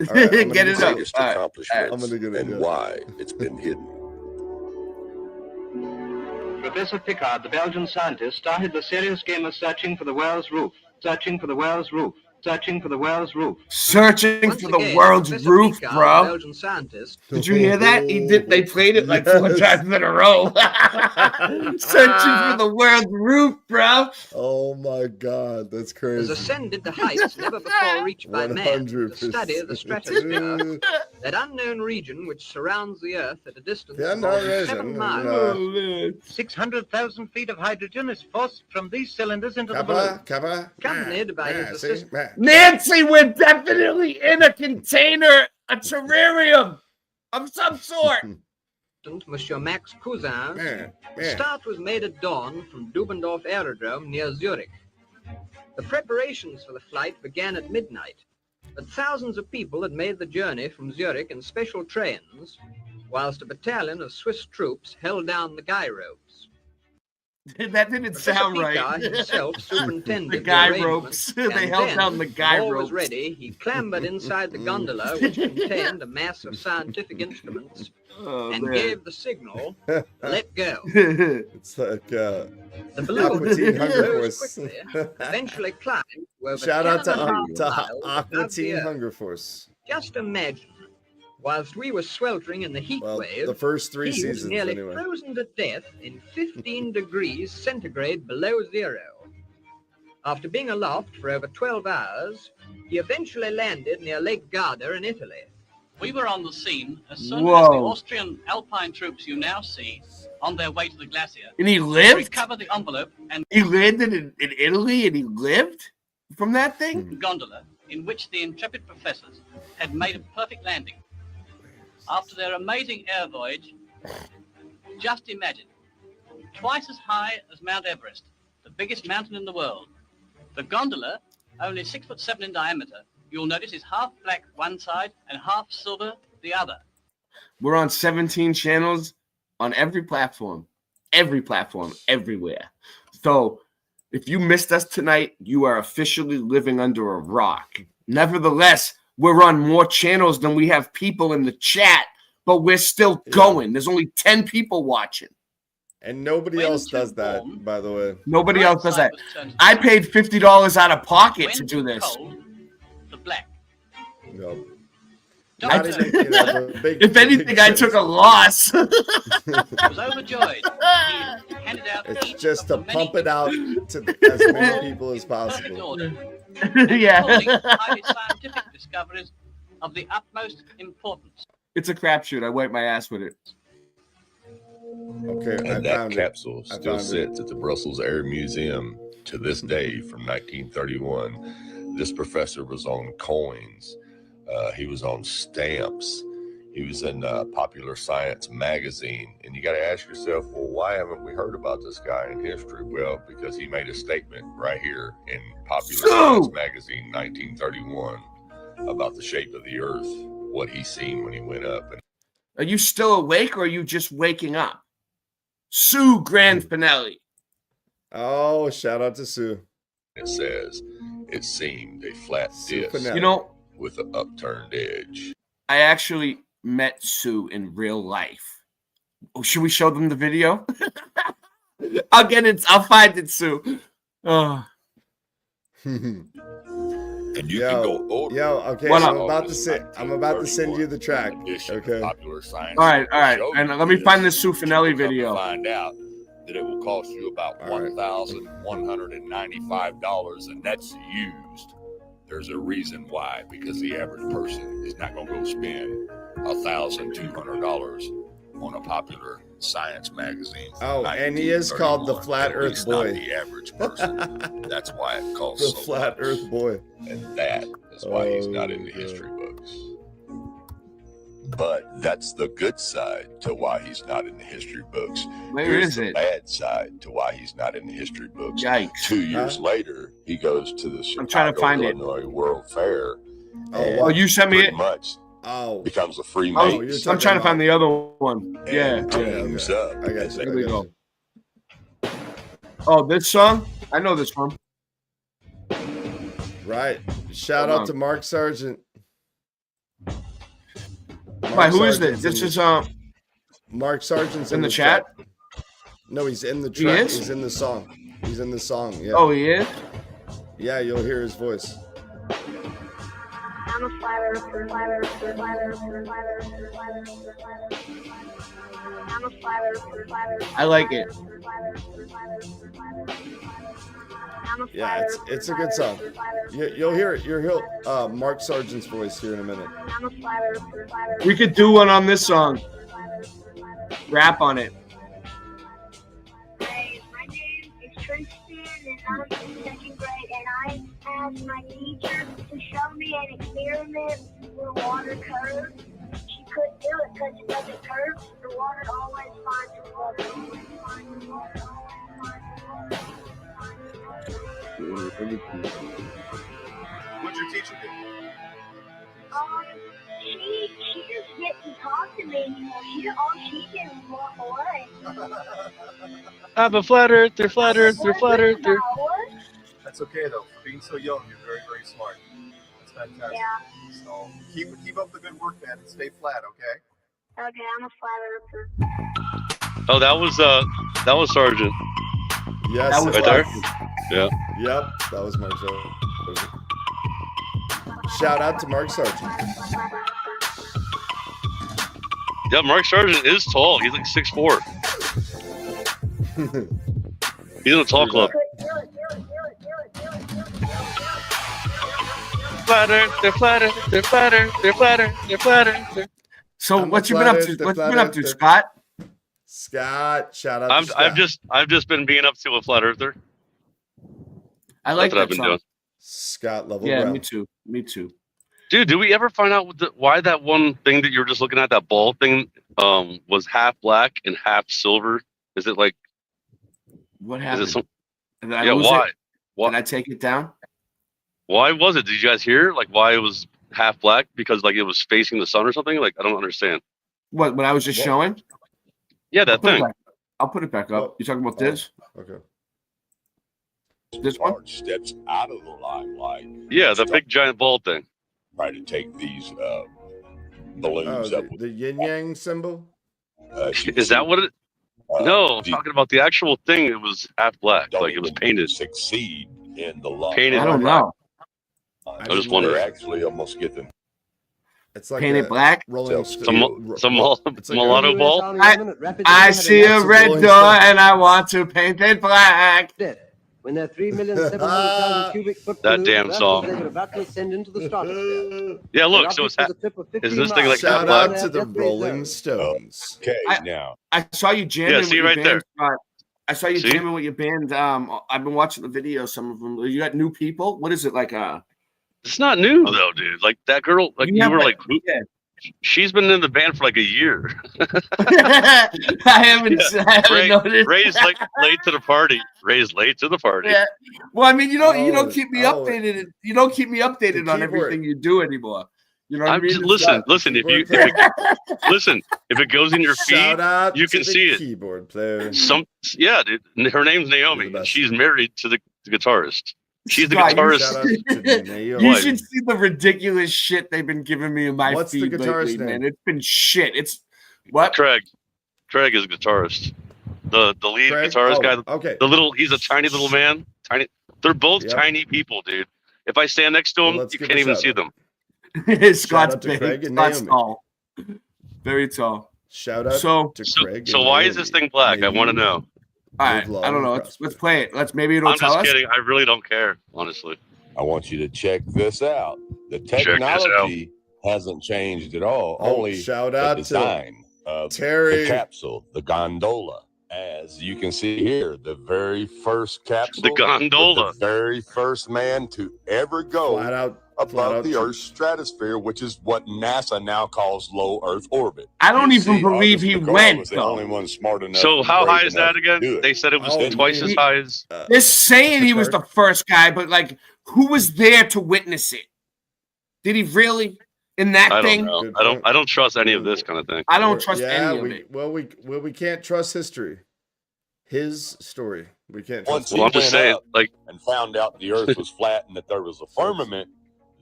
Right, get it up. Accomplishments I'm gonna get it. and why it's been hidden. Professor Picard, the Belgian scientist, started the serious game of searching for the world's roof. Searching for the world's roof. Searching for the world's roof. Searching for the world's roof, bro. Belgian scientist. Did you hear that? They played it like 4 times in a row. Searching for the world's roof, bro. Oh my God, that's Has crazy. ascended to heights never before reached by man. The 100%. study of the stratosphere, that unknown region which surrounds the Earth at a distance of more than 7 miles. 600,000 feet of hydrogen is forced from these cylinders into the balloon. Accompanied by his assistant. Nancy, we're definitely in a container, a terrarium of some sort. Monsieur Max Cousin. The start was made at dawn from Dubendorf Aerodrome near Zurich. The preparations for the flight began at midnight, but thousands of people had made the journey from Zurich in special trains, whilst a battalion of Swiss troops held down the guy ropes. That didn't sound right. Himself superintended the guy arrangements, ropes. They and held then, down the guy when all ropes. was ready, he clambered inside the gondola, which contained a mass of scientific instruments, and gave the signal, let go. It's like The balloon Aqua Teen Hunger rose Force. quickly, eventually climbed to over Shout out 10 to miles Aqua above the Teen Earth. Hunger Force. Just imagine Whilst we were sweltering in the heat wave, the first 3 he was seasons, nearly anyway. frozen to death in 15 degrees centigrade below zero. After being aloft for over 12 hours, he eventually landed near Lake Garda in Italy. We were on the scene as soon as the Austrian Alpine troops you now see on their way to the glacier. And he lived? Recovered the envelope and he landed in Italy and he lived from that thing? gondola in which the intrepid professors had made a perfect landing. After their amazing air voyage, just imagine, twice as high as Mount Everest, the biggest mountain in the world. The gondola, only 6'7" in diameter, you'll notice is half black one side and half silver the other. We're on 17 channels on every platform, everywhere. So if you missed us tonight, you are officially living under a rock. Nevertheless, we're on more channels than we have people in the chat, but we're still going. There's only 10 people watching. And nobody else does that, by the way. Nobody else does that. I paid $50 out of pocket to do this. The black. No. If anything, I took a loss. was overjoyed. He handed out it's just to pump it out to as many people as possible. Yeah. Highly scientific discoveries of the utmost importance. It's a crapshoot. I wipe my ass with it. Okay, and that capsule still sits at the Brussels Air Museum to this day from 1931. This professor was on coins. He was on stamps. He was in Popular Science magazine. And you got to ask yourself, well, why haven't we heard about this guy in history? Well, because he made a statement right here in Popular Science magazine, 1931, about the shape of the Earth, what he seen when he went up. And are you still awake or are you just waking up? Sue Grand Finale. Oh, shout out to Sue. It says, it seemed a flat disc, You know, with an upturned edge. I actually met Sue in real life. Oh, should we show them the video? I'll get it. I'll find it, Sue. Oh. And you can go order. Okay. What So up? I'm about to send you the track. Okay. Popular Science. All right. And let me find this Sue Finelli video. Find out that it will cost you about $1,195, and that's used. There's a reason why, because the average person is not going to go spend $1,200 on a Popular Science magazine. Oh, and he is called the Flat Earth Boy. Not the average person. That's why it costs The Flat Earth Boy. And that is why he's not in the history books. But that's the good side to why he's not in the history books. Where Here's is the it? bad side to why he's not in the history books. Yikes. 2 years later, he goes to the I'm trying to find it. Illinois World Fair. Oh, you sent me pretty it? much becomes a free Oh, mate. I'm trying to find the other one. Yeah. Teams up. I got Here we go. Oh, this song? I know this one. Right. Shout Hold out on. to Mark Sargent. Why, who is this? This is Mark Sargent's in the chat? No, he's in the He track. is? He's in the song. He's in the song. Yeah. Oh, he is? Yeah, you'll hear his voice. I'm a flat earther, flat earther, flat earther, flat earther, flat earther, flat earther. I'm a flat earther, flat earther. I like it. Yeah, it's a good song. You'll hear it. You'll hear Mark Sargent's voice here in a minute. I'm a flat earther, flat earther. We could do one on this song. Rap on it. Hey, my name is Tristan, and I'm in second grade, and I asked my teacher to show me an experiment where water curves. She couldn't do it because it doesn't curve. The water always finds the water. What'd your teacher do? She just didn't talk to me anymore. All she did was walk away. I'm a flat earther, flat earther, flat earther. That's okay though. For being so young, you're very, very smart. That's fantastic. Yeah. So keep up the good work, man, and stay flat, okay? Okay, I'm a flat earther. Oh, that was Sergeant. Yes, That was right there. Sargent. Yeah. Yep, that was Mark Sargent. Shout out to Mark Sargent. Yeah, Mark Sargent is tall. He's like 6'4". He's in a tall club. Flatter, they're flatter, they're flatter, they're flatter, they're flatter. So I'm what you been up to? What you been up to, Scott? Scott, shout out to Scott. I've just been being up to a flat earther. I like That's what I've that been song. doing. Scott level. Yeah, brown. me too. Me too. Dude, did we ever find out why that one thing that you were just looking at, that ball thing, was half black and half silver? Is it like what happened? Is it Did I lose why? it? Did I take it down? Why was it? Did you guys hear like why it was half black? Because like it was facing the sun or something? Like I don't understand. What I was just showing? Yeah, that thing. I'll put it back up. You talking about this? Okay. This one? Steps out of the limelight. Yeah, the big giant ball thing. Try to take these balloons Oh, up. the yin yang symbol. Is that what it? No, I'm talking about the actual thing. It was half black, like it was painted. Succeed in the law. Painted. I don't know. I just wonder. Actually, almost get them. It's like Painted black. Rolling some mulatto ball. I see a red door and I want to paint it black. When they're 3,700,000 cubic foot That damn song. they would about to send into the stratosphere. Yeah, look. So it's is this thing like half Shout black? out to the Rolling Stones. Okay, now I saw you jamming. Yeah, with see your right band, there. Scott. I saw you See? jamming with your band. I've been watching the videos. Some of them. You got new people. What is it like? It's not new though, dude. Like that girl. Like you were like. Yeah. She's been in the band for like a year. I haven't noticed. Ray's like late to the party. Ray's late to the party. Yeah. Well, I mean, you don't keep me updated. You don't keep me updated on everything you do anymore. You know what I mean? Listen. If it goes in your feed, Shout out you to can the see it. Keyboard player. Dude. Her name's Naomi. And she's married to the guitarist. She's the Scott, guitarist. You should see the ridiculous shit they've been giving me in my What's the feed guitarist lately, name? man. It's been shit. It's what? Craig is a guitarist. The lead guitarist guy. Okay. He's a tiny little man. Tiny. They're both tiny people, dude. If I stand next to them, you can't even see them. Scott's out to big. Craig and Scott's Naomi. tall. Very tall. Shout out to Craig. So and why Naomi. is this thing black? I want to know. All right. I don't know. Let's play it. Maybe it'll I'm tell just us. kidding. I really don't care, honestly. I want you to check this out. The Check this out. technology hasn't changed at all. Oh, Only shout the out to design of Terry. the capsule, the gondola. As you can see here, the very first capsule, The gondola. with the very first man to ever go Flat out above the Earth's stratosphere, which is what NASA now calls low Earth orbit. I don't You even see, believe August he Picard went, was the though. only one smart enough. So and how brave high is enough that to again? do it. They said it was Oh, twice as high as. They're saying he was the first guy, but like, who was there to witness it? Did he really in that I thing? don't know. I don't trust any of this kind of thing. I don't trust any of it. Well, we can't trust history. His story. We can't Once trust he Well, I'm just went saying, up like, and found out the Earth was flat and that there was a firmament,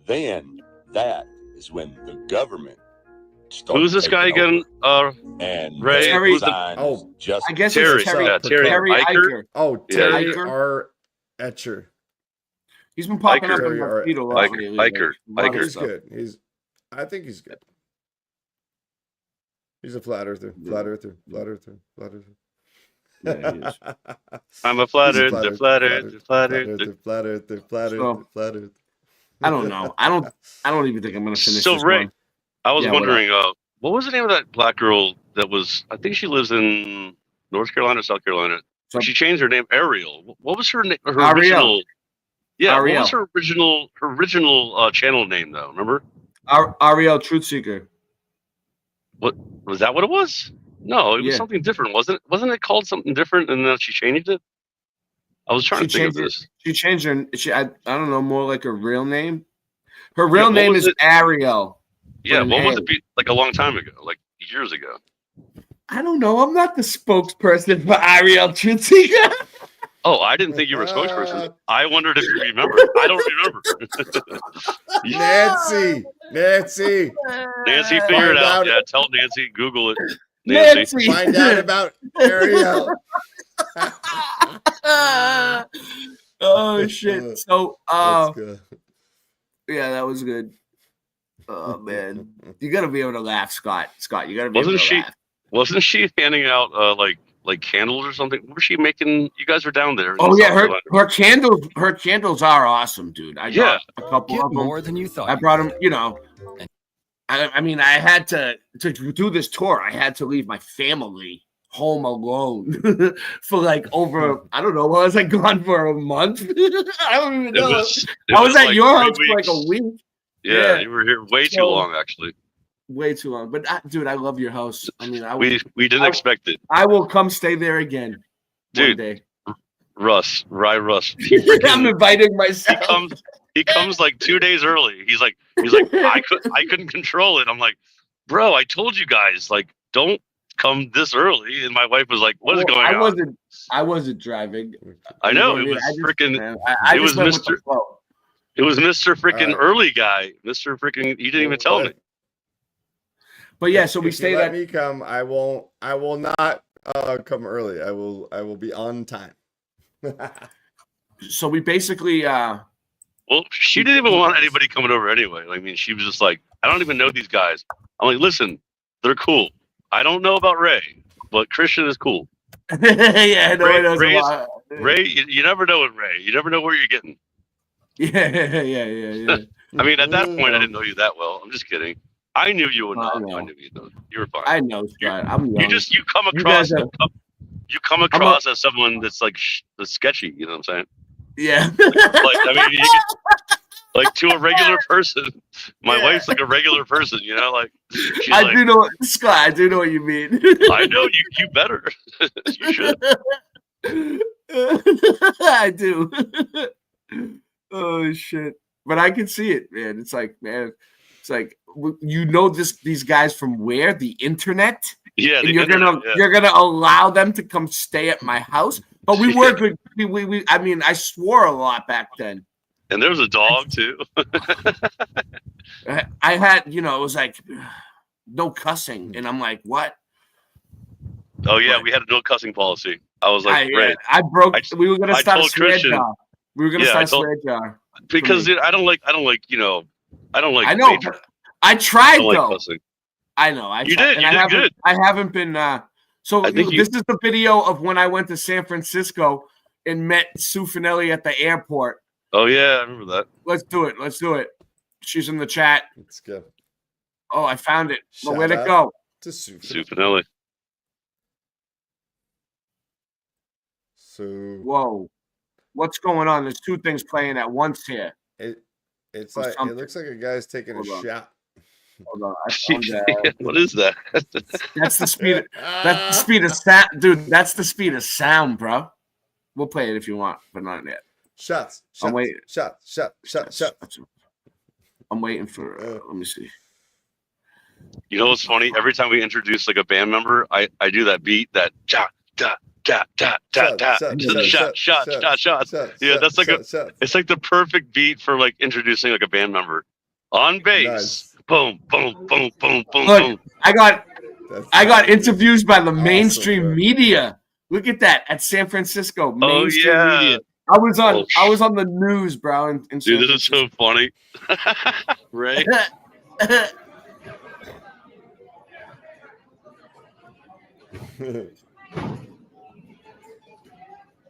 then that is when the government started. who's this guy taking again? over. And Ray. their Who's the? design is just I guess Terry. it's Terry. Yeah, Terry. Eicher? Eicher. Oh, Yeah. Terry Eicher? R. Etcher. He's been popping Eicher. up in my feed a lot lately. Eicher. Like, a lot of Eicher. He's stuff. good. I think he's good. He's a flat earther. Flat earther. Flat earther. Flat earther. Yeah, he is. I'm a flat He's a earther, flat earther, flat earther. flat earther, flat So- earther, flat earther. I don't know. I don't even think I'm gonna finish So this Ray, one. I was Yeah, wondering, what was the name of that black girl that was? I think she lives in North Carolina, or South Carolina. So- She changed her name, Ariel. What was her name? Her Ariel. original. Yeah, Ariel. what was her original channel name though? Remember? Ariel Truthseeker. What was that? What it was? No, it was Yeah. something different, wasn't it? Wasn't it called something different, and then she changed it? I was trying She to think of changed this. She changed her. I don't know, more like a real name. Her real what name was is it? Ariel. Yeah, with an what was A. it? Like a long time ago, like years ago. I don't know. I'm not the spokesperson for Ariel Truthseeker. Oh, I didn't think you were a spokesperson. I wondered if you remember. I don't remember. Nancy. Nancy, figure Find it out. out. Yeah, tell Nancy. Google it. Nancy. Find out about Ariel. Oh shit. So That's good. yeah, that was good. Oh man, you gotta be able to laugh, Scott. Scott, you gotta be able to laugh. Wasn't she handing out like candles or something? What was she making? You guys were down there. Oh yeah, her candles are awesome, dude. I got a couple of them. More than you thought. I brought them. You know, I mean, I had to do this tour. I had to leave my family home alone for like over. I don't know. I was like gone for a month. I don't even know. I was at your house for like a week. Yeah, you were here way too long, actually. Way too long. But dude, I love your house. I mean, we didn't expect it. I will come stay there again, dude. One day. Russ. I'm inviting myself. He comes like 2 days early. He's like, I couldn't control it. I'm like, bro, I told you guys, like, don't come this early. And my wife was like, what is going on? I wasn't driving. I know it was freaking. It was Mr. It was Mr. Freaking early guy. Mr. Freaking. He didn't even tell me. But yeah, so we if stayed you let at. me come. I will not come early. I will be on time. So we basically. Well, she didn't even want anybody coming over anyway. I mean, she was just like, I don't even know these guys. I'm like, listen, they're cool. I don't know about Ray, but Christian is cool. Yeah, no, Ray, you never know with Ray. You never know where you're getting. Yeah. I mean, at that point, I didn't know you that well. I'm just kidding. I knew you enough. I knew you. You were fine. I know, Scott. I'm young. You come across. You come across as someone that's like that's sketchy. You know what I'm saying? Yeah. Like I mean, like to a regular person. My wife's like a regular person. You know, like I do know, Scott. I do know what you mean. I know you. You better. You should. I do. Oh shit! But I can see it, man. It's like, man, it's like you know these guys from where? The internet. Yeah, and you're gonna allow them to come stay at my house. But we were good. We I mean, I swore a lot back then. And there was a dog too. I had, it was like no cussing, and I'm like, what? Oh yeah, we had a no cussing policy. I was like, right. We were gonna start a swear jar. We were gonna start a swear jar because dude, I don't like. I know. I tried though. Like I know. You did good. I haven't been. So this is the video of when I went to San Francisco and met Sue Finelli at the airport. Oh yeah, I remember that. Let's do it. She's in the chat. Let's go. Oh, I found it. Well, where'd it go? To Sue Finelli. So. Whoa, what's going on? There's two things playing at once here. It's like it looks like a guy's taking a shot. Hold on. What is that? That's the speed. That's the speed of sound, dude. That's the speed of sound, bro. We'll play it if you want, but not yet. Shots. I'm waiting. Shots. I'm waiting for. Let me see. You know what's funny? Every time we introduce like a band member, I do that beat that shot. Yeah, that's like it's like the perfect beat for like introducing like a band member on bass. Nice. Boom, boom, boom, boom, boom, Look, boom. I got interviews by the mainstream media. Look at that at San Francisco. Mainstream media. I was on the news, bro. Dude, this is so funny. Right?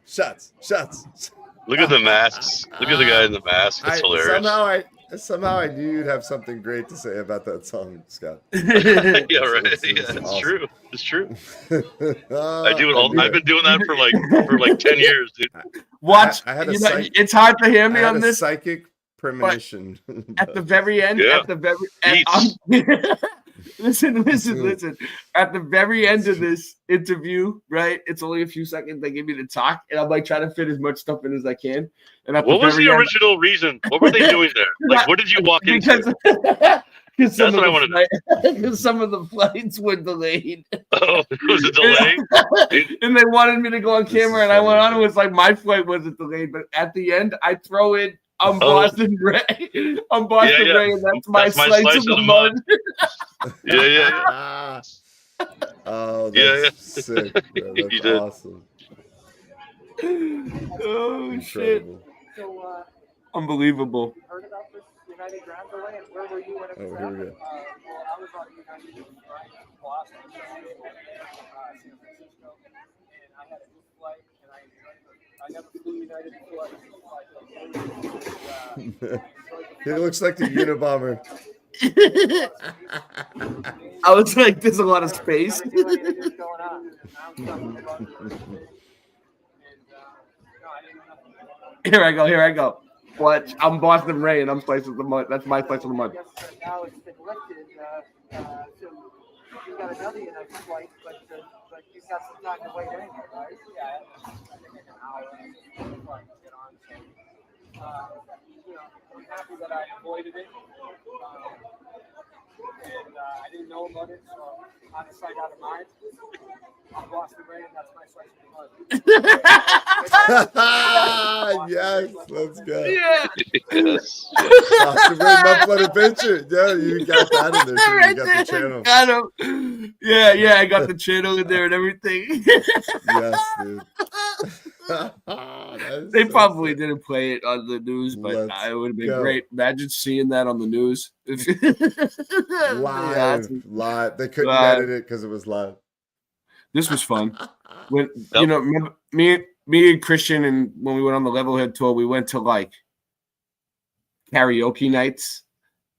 Shots. Look at the masks. Look at the guy in the mask. It's hilarious. Somehow I knew you'd have something great to say about that song, Scott. Yeah, right. It's awesome. True. It's true. I do it all. I've been doing that for like 10 years, dude. Watch. It's hard to hear me on this. Psychic premonition. At the very end. Yeah. At the very. Listen. At the very end of this interview, right? It's only a few seconds. They give me to talk, and I'm like trying to fit as much stuff in as I can. And what was the original reason? What were they doing there? Like, what did you walk into? That's what I wanted to know. Because some of the flights were delayed. Oh, it was a delay? And they wanted me to go on camera, and I went on. It was like my flight wasn't delayed, but at the end, I throw in. I'm Boston Ray. I'm Boston Ray, and that's my slice of the mud. Yeah. Oh, that's sick. Bro. That's awesome. Oh, shit. Unbelievable. 90 grams away, and where were you when it was here we go. well, I was on U-90 Boston, San Francisco, and I had a good flight, and I never flew United before. He looks like the Unabomber. I was like, there's a lot of space. Here I go. What? I'm Boston Ray, and I'm slice of the month. That's my slice of the month. Now it's been lifted, so you got another United flight, but you've got some time to wait anyway, right? Yeah, I think an hour before I can get on. So, I'm happy that I avoided it. And I didn't know about it, so out of sight, out of mind. I'm Boston Ray, and that's my slice of the month. Yes, let's go. Yeah. Yes. Boston Ray Muffler Adventure. Yeah, you got that in there too. You got the channel. Got him. Yeah, I got the channel in there and everything. Yes, dude. They probably didn't play it on the news, but it would have been great. Imagine seeing that on the news. Live. They couldn't edit it because it was live. This was fun. When remember, me and Christian, and when we went on the Levelhead tour, we went to like karaoke nights,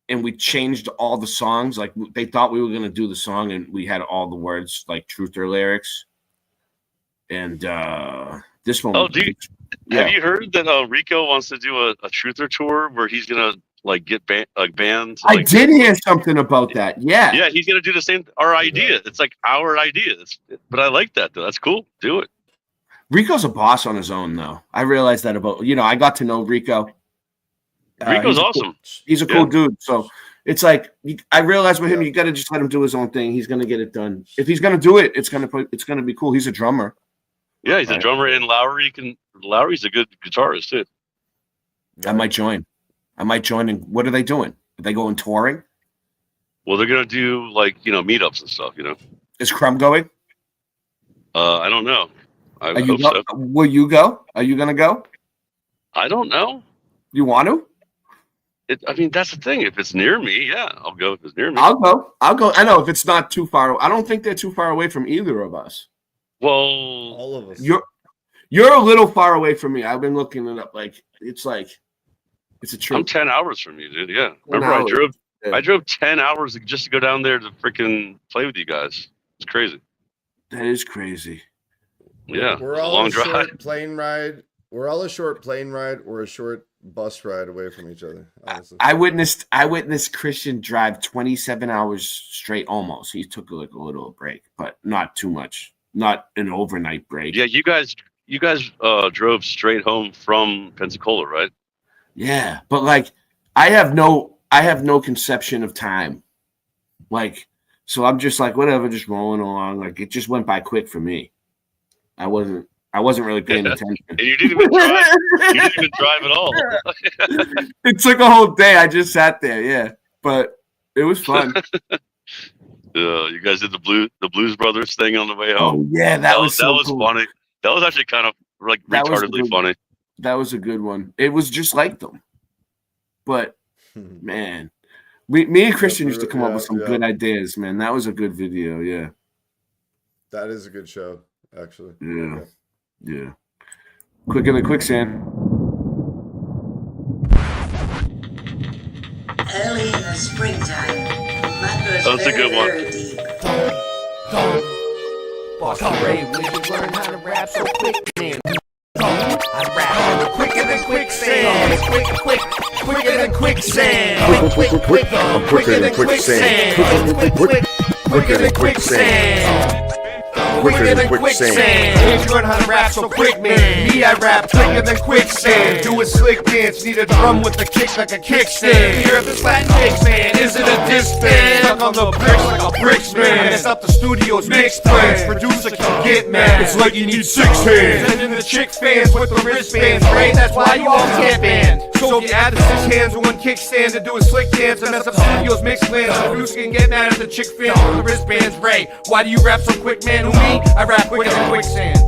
and we changed all the songs. Like they thought we were gonna do the song, and we had all the words like truth or lyrics. And this one. Oh, have you heard that Rico wants to do a truther tour where he's gonna like get banned? I did hear something about that. Yeah. Yeah, he's gonna do the same. Our idea. It's like our idea. But I like that though. That's cool. Do it. Rico's a boss on his own, though. I realized that about I got to know Rico. Rico's awesome. He's a cool dude. So it's like I realized with him, you got to just let him do his own thing. He's gonna get it done. If he's gonna do it, it's gonna be cool. He's a drummer. Yeah, he's a drummer, and Lowry's a good guitarist too. I might join. And what are they doing? Are they going touring? Well, they're gonna do like meetups and stuff. Is Crumb going? I don't know. I hope so. Will you go? Are you gonna go? I don't know. You want to? That's the thing. If it's near me, yeah, I'll go. If it's near me, I'll go. I know if it's not too far. I don't think they're too far away from either of us. Well, all of us. You're a little far away from me. I've been looking it up. It's a trip. I'm 10 hours from you, dude. Yeah. Remember, I drove 10 hours just to go down there to freaking play with you guys. It's crazy. That is crazy. Yeah. We're all a long drive. Short plane ride. We're all a short plane ride or a short bus ride away from each other. Honestly. I witnessed Christian drive 27 hours straight almost. He took a little break, but not too much. Not an overnight break. Yeah, you guys drove straight home from Pensacola, right? Yeah, but I have no conception of time. So I'm just whatever, just rolling along. It just went by quick for me. I wasn't really paying attention. And you didn't even drive. You didn't even drive at all. It took a whole day. I just sat there, yeah. But it was fun. You guys did the Blues Brothers thing on the way home. Oh yeah, that was cool. Funny. That was actually kind of retardedly funny. That was a good one. It was just like them, but man, me and Christian used to come up with some good ideas. Man, that was a good video. Yeah, that is a good show, actually. Yeah. Quick in the quicksand. Early in the springtime. That's a good one. Boston Ray, when you learn how to rap so quick, man. I rap quicker than quicksand. Quicker than quicksand. Quicker than quicksand. Quicker than quicksand. Quicker than quicksand. If you learn how to rap so quick, man. Me, I rap quicker than quicksand. Do a slick dance, need a drum with a kick like a kickstand. Hear this Latin mix, man. Is it a disc band? Stuck on the bricks like a bricks man. Mess up the studio's mix plans. Producer can get mad. It's like you need 6 hands. Sending the chick fans with the wristbands, right? That's why you all can't band. So if you add the 6 hands and 1 kickstand to do a slick dance and mess up studio's mix plans, the producer can get mad at the chick fans with the wristbands, Ray. Why do you rap so quick, man? Who me? I rap quicker than quicksand.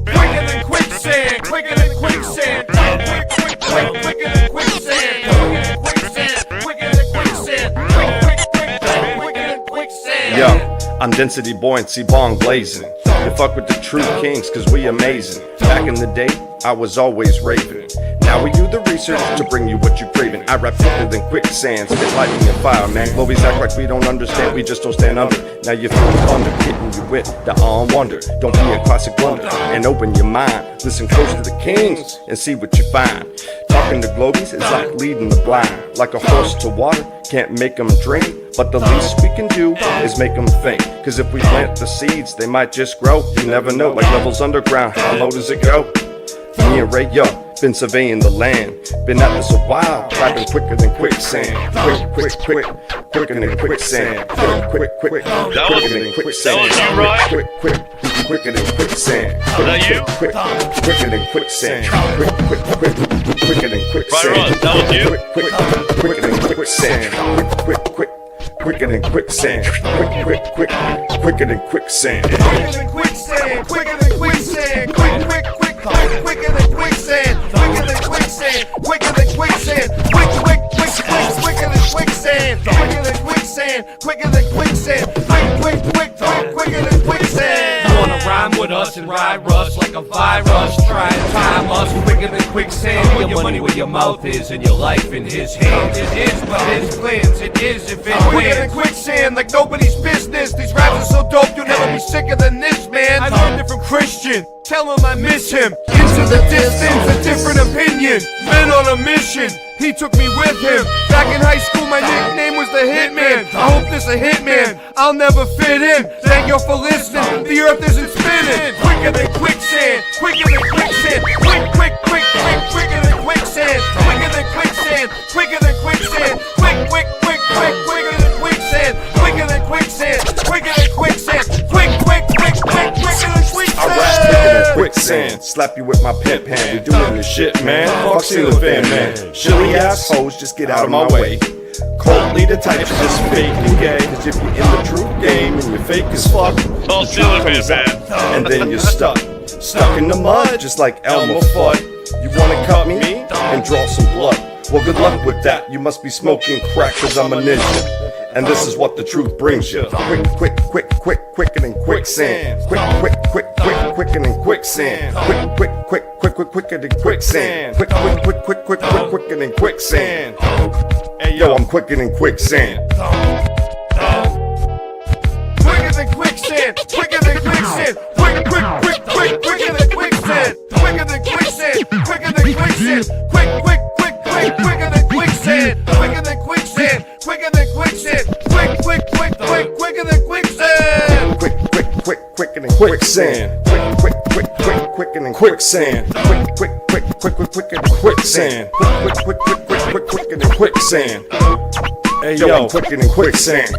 Quicker than quicksand. Quicker than quicksand. Quicker than quicksand. Quicker than quicksand. I'm density buoyancy, bong blazing. You fuck with the true kings, cause we amazing. Back in the day, I was always raving. Now we do the research to bring you what you're craving. I rap quicker than quicksand, spit lightning and fire, man. Globies act like we don't understand, we just don't stand under. Now you feel thunder, hitting you with the wonder. Don't be a classic blunder, and open your mind. Listen close to the kings, and see what you find. Talking to Globies is like leading the blind. Like a horse to water, can't make them drink. But the least we can do is make them think. Cause if we plant the seeds, they might just grow. You never know, like levels underground, how low does it go? Me and Ray, yo, been surveying the land. Been at this a while, rapping quicker than quicksand. Quicker than quicksand. Quicker than quicksand. Quicker than quicksand. That you? Quicker than quicksand. Quicker than quicksand. Right, that was you? Quicker than quicksand. Quicker than quicksand. Quicker than quicksand. Quicker than quicksand. Quicker than quicksand. Quicker than quicksand. Quicker than quicksand. Quicker than quicksand. Quicker than quicksand. Quicker than quicksand. Quicker than quicksand. Quicker than quicksand. Quicker than quicksand. You wanna rhyme with us and ride rush like a virus? Try and time us quicker than quicksand. Put your money where your mouth is and your life in his hands. It is but his plans. It is if it Quicker than wins. quicksand, like nobody's business. These raps are so dope, you'll never be sicker than this, man. I learned it from Christian. Tell him I miss him. Into the distance, a different opinion. Men on a mission. He took me with him. Back in high school, my nickname was the Hitman. I hope this a hitman. I'll never fit in. Thank you for listening. The earth isn't spinning. Quicker than quicksand. Quicker than quicksand. Quicker than quicksand. Quicker than quicksand. Quicker than quicksand. Quicker than quicksand. Quicker than quicksand. Quicker than quicksand. I rap quicker than quicksand. Slap you with my pimp hand. We doing this shit, man. Fuck ceiling fan, man. Shilly assholes, just get out of my way. Cold leader types just fake and gay. Cause if you're in the true game and you're fake as fuck, Full ceiling fan, man. and then you're stuck in the mud, just like Elmer Fudd. You wanna cut me and draw some blood? Well, good luck with that. You must be smoking crack, cause I'm a ninja. And this is what the truth brings you. Quicker than quicksand. Quicker than quicksand. Quicker than quicksand. Quicker than quicksand. Hey yo, I'm quicker than quicksand. Quicker than quicksand. Quicker than quicksand. Quicker than quicksand. Quicker than quicksand. Quicker than quicksand. Quicker than quicksand. Quicker than quicksand. Quicker than quicksand. Quicker than quicksand. Quicker than quicksand. Quicker than quicksand. Quicker than quicksand. Quicker than quicksand. Quicker than quicksand. Hey yo, I'm quicker than quicksand.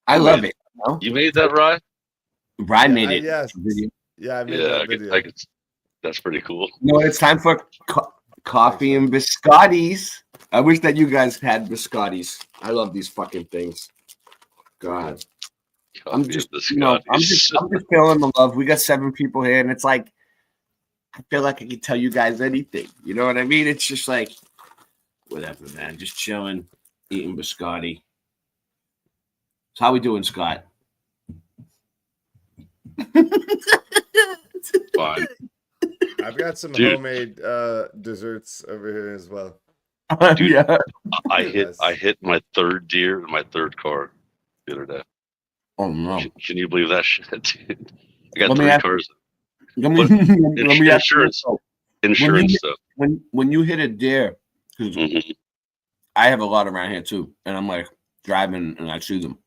I love it. You made that, Rye? Rye made it. Yes. Yeah, I made Yeah, that video. that's pretty cool. No, it's time for coffee and biscottis. I wish that you guys had biscottis. I love these fucking things. God. I'm just, I'm just feeling the love. We got 7 people here, and it's like, I feel like I can tell you guys anything. You know what I mean? It's just like, whatever, man. Just chilling, eating biscotti. So how we doing, Scott? Fine. I've got some homemade desserts over here as well. Dude, yeah. I hit my 3rd deer in my 3rd car the other day. Oh no! Can you believe that shit, dude? I got Let me 3 ask- cars. Let me ask you Insurance. this, Insurance stuff. When you hit a deer, because I have a lot around here too, and I'm like driving and I see them.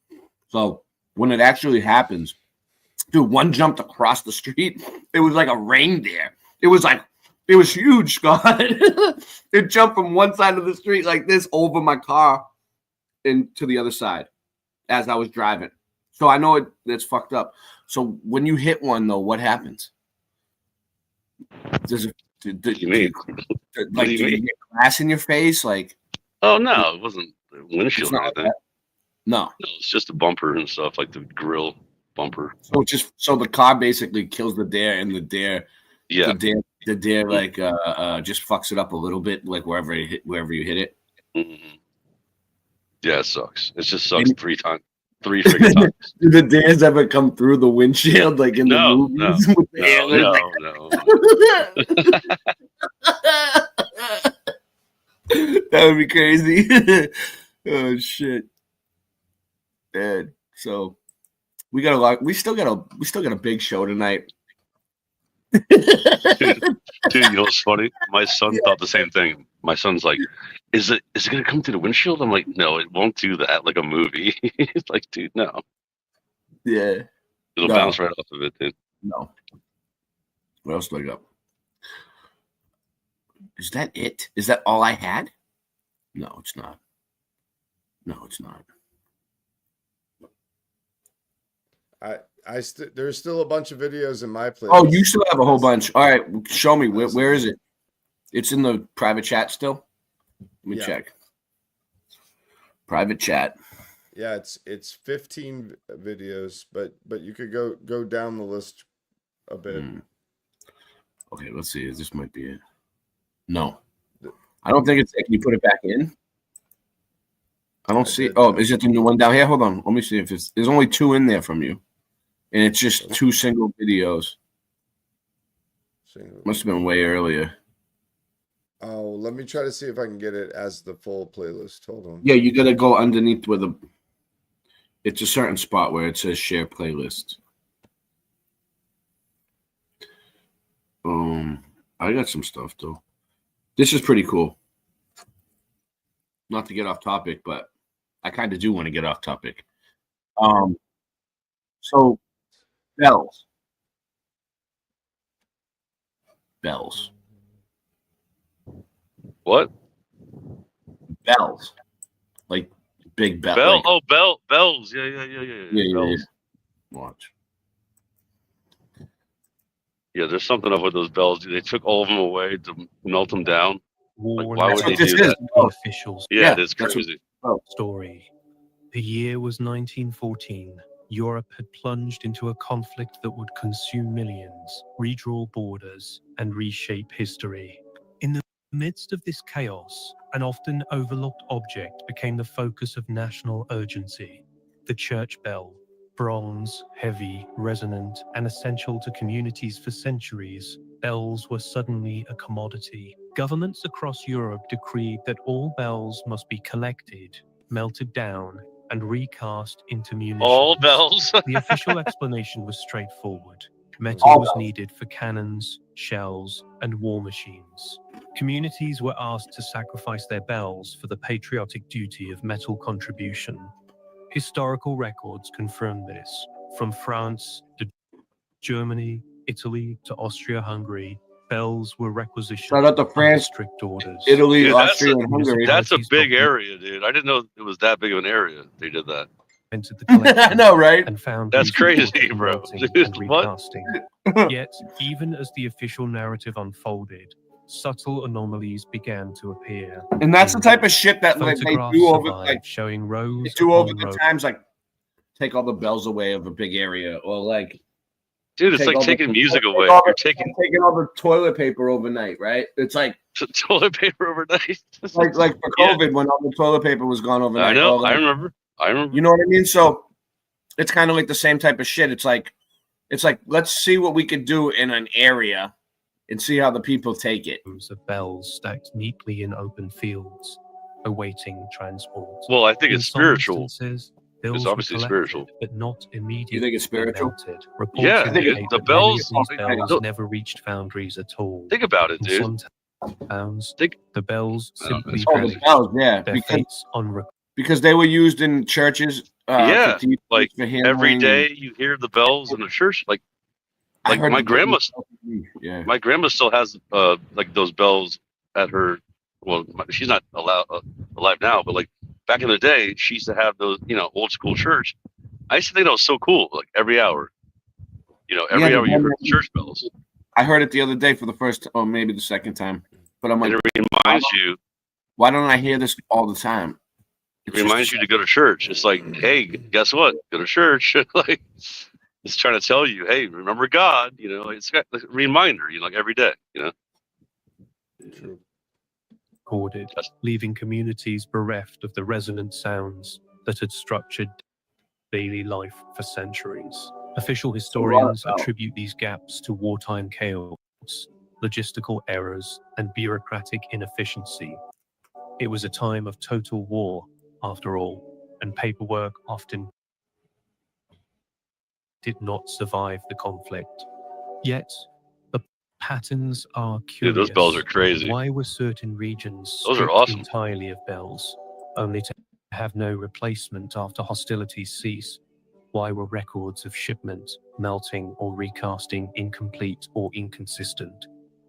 So when it actually happens, dude, one jumped across the street. It was like a reindeer. It was huge, Scott. It jumped from one side of the street like this over my car and to the other side as I was driving. So I know that's fucked up. So when you hit one, though, what happens? Does it? Do you mean? Like, do you get glass in your face? Like, oh no, it wasn't a windshield or anything. No, it's just a bumper and stuff, like the grill bumper. So the car basically kills the deer, and the deer, the deer like just fucks it up a little bit, like wherever you hit it. Mm-hmm. Yeah, it sucks. It just sucks 3 times. 3 freaking times. Do the deers ever come through the windshield like in the movies? That would be crazy. Oh shit. Man. So we got a lot. We still got a big show tonight. Dude, you know what's funny? My son thought the same thing. My son's like, is it gonna come through the windshield? I'm like, no, it won't do that like a movie. It's like, dude, no. Yeah. It'll bounce right off of it, dude. No. What else do I got? Is that it? Is that all I had? No, it's not. No, it's not. There's still a bunch of videos in my playlist. Oh, you still have a whole bunch. All right, show me. Where is it? It's in the private chat still. Let me check. Private chat. Yeah, it's 15 videos, but you could go down the list a bit. Okay, let's see. This might be it. No, I don't think it's it. Can you put it back in? I don't see. Oh, is it the new one down here? Hold on. Let me see if there's only 2 in there from you, and it's just 2 single videos. Must have been way earlier. Oh, let me try to see if I can get it as the full playlist. Hold on. Yeah, you gotta go underneath where it's a certain spot where it says share playlist. I got some stuff though. This is pretty cool. Not to get off topic, but I kind of do want to get off topic. So bells. What? Bells. Like big bell. Bells. Yeah. Bells. Watch. Yeah, there's something up with those bells. They took all of them away to melt them down. Like, why would they do that? Officials. Yeah, it's crazy. Story. The year was 1914. Europe had plunged into a conflict that would consume millions, redraw borders, and reshape history. In the midst of this chaos, an often overlooked object became the focus of national urgency: the church bell. Bronze, heavy, resonant, and essential to communities for centuries, bells were suddenly a commodity. Governments across Europe decreed that all bells must be collected, melted down, and recast into munitions. All bells? The official explanation was straightforward. Metal was needed for cannons, shells, and war machines. Communities were asked to sacrifice their bells for the patriotic duty of metal contribution. Historical records confirm this. From France to Germany, Italy to Austria-Hungary, bells were requisitioned. Shout out to France, strict orders. Italy, Dude, Austria, and Hungary. That's a big area, dude. I didn't know it was that big of an area. They did that. I know, right? And found that's crazy, bro. And recasting. Yet, even as the official narrative unfolded, subtle anomalies began to appear. And that's the type of shit that like, they do over, like, showing rows they do over the times, like take all the bells away of a big area, or like, dude, it's take like all taking music away. all You're the- taking taking all the toilet paper overnight, right? It's like toilet paper overnight. like for COVID when all the toilet paper was gone overnight. I know. or like- I remember. You know what I mean? So it's kind of like the same type of shit. It's like let's see what we could do in an area and see how the people take it. Of bells stacked neatly in open fields, awaiting transport. Well, I think In it's some spiritual. instances, It's bills were obviously collected, spiritual. but not immediately. You think it's spiritual? Melted. Yeah, Reports I think indicate the that many bells- of these bells Look- never reached foundries at all. Think about it, In dude. some towns, the bells simply Oh, the vanished. bells, yeah, Their because- fates unrecorded. Because they were used in churches. Yeah, for thieves, like for every handling day and- you hear the bells in the church. Like I heard my the grandma. Yeah. My grandma still has like those bells at her. Well, she's not alive now, but like back in the day, she used to have those, old school church. I used to think that was so cool. Like every hour, every Yeah, hour you the- heard the church bells, I heard it the other day for the first, or maybe the second time. But I'm like, and it reminds you. why don't I hear this all the time? It reminds you to go to church. It's like, hey, guess what? Go to church. Like it's trying to tell you, hey, remember God. It's got a reminder. Like every day. Recorded, leaving communities bereft of the resonant sounds that had structured daily life for centuries. Official historians attribute these gaps to wartime chaos, logistical errors, and bureaucratic inefficiency. It was a time of total war, after all, and paperwork often did not survive the conflict. Yet, the patterns are curious. Dude, those bells are crazy. Why were certain regions Those are stripped awesome. entirely of bells, only to have no replacement after hostilities cease? Why were records of shipment, melting, or recasting incomplete or inconsistent?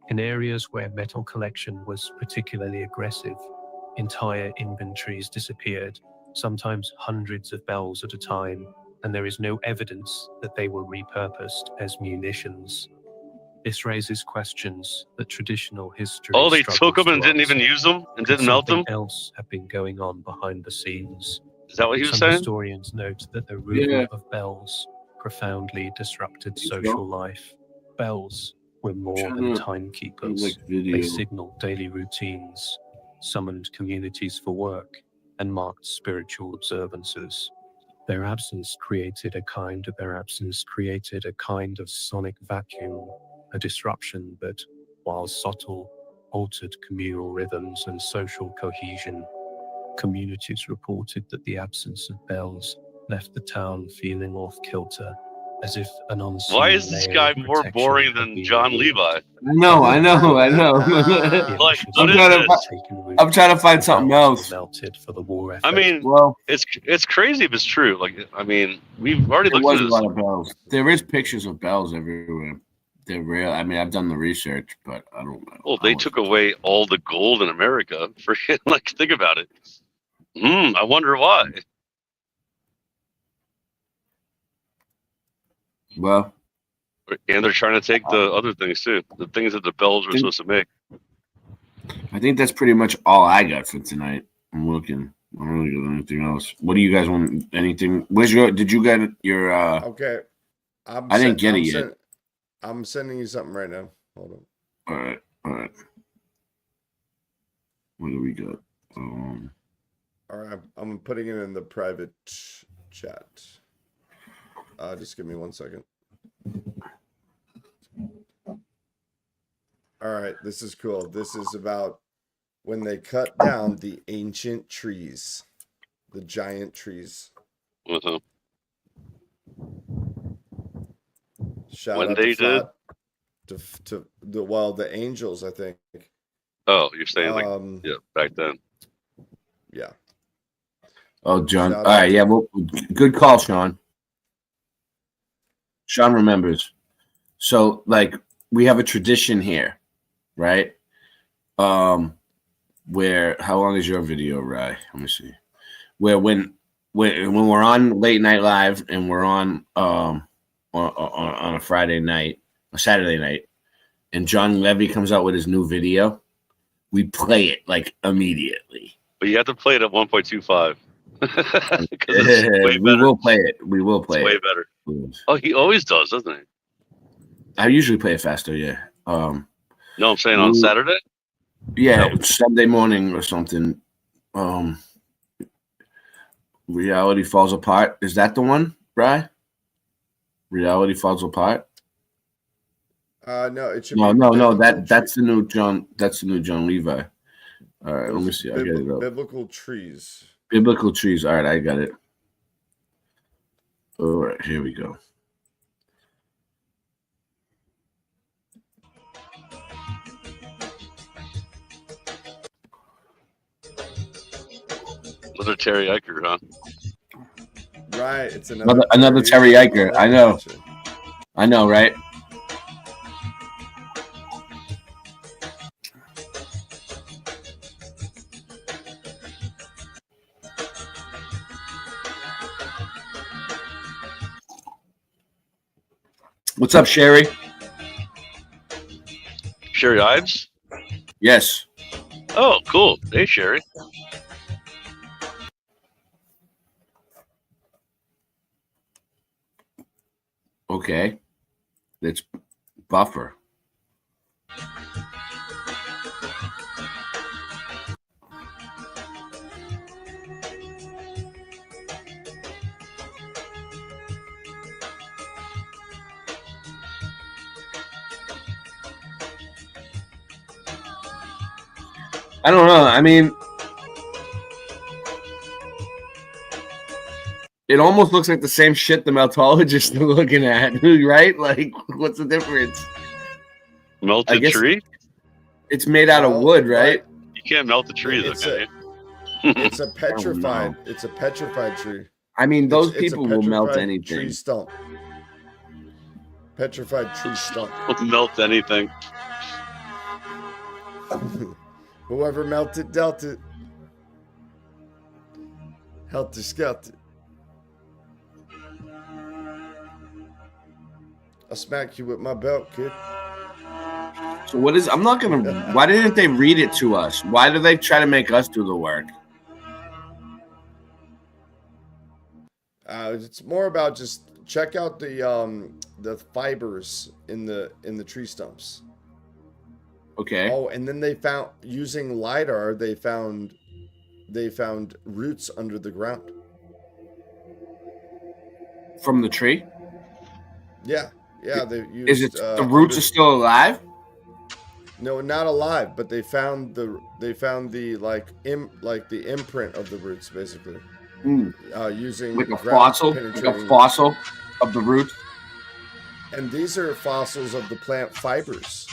In areas where metal collection was particularly aggressive, entire inventories disappeared, sometimes hundreds of bells at a time, and there is no evidence that they were repurposed as munitions. This raises questions that traditional history Oh, they struggles took them and to didn't even answer. use them and Could didn't melt them. something else have been going on behind the scenes? Is that what he was Some saying? historians note that the removal Yeah. of bells profoundly disrupted so. social life. Bells were more than timekeepers. like video. They signaled daily routines, summoned communities for work, and marked spiritual observances. Their absence created a kind of sonic vacuum, a disruption that, while subtle, altered communal rhythms and social cohesion. Communities reported that the absence of bells left the town feeling off kilter, as if an unseen Why is this layer guy of more protection boring had than been John removed. Levi? I know. Like, what is this? I'm trying to find something else. Melted for the war effort. I mean, Well, it's crazy if it's true. Like, I mean, we've already there looked was at a this. lot of bells. There is pictures of bells everywhere. They're real. I mean, I've done the research, but I don't know. Well, they took away all the gold in America. Forget, like, think about it. I wonder why. Well, And they're trying to take the other things too. The things that the bells were supposed to make. I think that's pretty much all I got for tonight. I'm looking. I don't really got anything else. What do you guys want? Anything? Where's your? Did you get your? Okay. I didn't get it yet. I'm sending you something right now. Hold on. All right. What do we got? All right. I'm putting it in the private chat. Just give me 1 second. All right. This is cool. This is about when they cut down the ancient trees, the giant trees. Uh-huh. Shout When out they to the angels, I think. Oh, you're saying like yeah, back then. Yeah. Oh, John. Shout All out right. to- Yeah. Well, good call, Sean. Sean remembers. So, like, we have a tradition here, right? Where how long is your video, Rye? Let me see. Where when we're on late night live and we're on a Friday night, a Saturday night, and John Levy comes out with his new video, we play it like immediately. But you have to play it at 1.25. We will play it. We will play way it. better. Oh, he always does, doesn't he? I usually play it faster, yeah. No, I'm saying on Saturday? Yeah, Sunday morning or something. Reality Falls Apart. Is that the one, Bri? Reality Falls Apart? No, it should No. be That's the new John. That's the new John Levi. All right, let me see. I'll get it up. Biblical trees. Biblical trees. All right, I got it. All right, here we go. Another Terry Eicher, huh? Right, it's Another Terry Eicher. I know, right? What's up, Sherry? Sherry Ives? Yes. Oh, cool. Hey, Sherry. Okay. It's Buffer. I don't know. I mean, it almost looks like the same shit the meltologists are looking at, right? Like, what's the difference? Melted tree? It's made out of wood, right? You can't melt the tree, though, can you? It's a petrified. It's a petrified tree. I mean, those It's a people will melt petrified anything. Tree stump. Petrified tree stump. Will melt anything. Whoever melted, dealt it. Helter Skelter. I'll smack you with my belt, kid. So what is? I'm not gonna. Why didn't they read it to us? Why do they try to make us do the work? It's more about just check out the fibers in the tree stumps. Okay. Oh, and then they found using LiDAR. They found roots under the ground From the tree? Yeah. They used. Is it the roots are still alive? No, not alive, but they found the imprint of the roots basically. Using Like a fossil of the roots. And these are fossils of the plant fibers.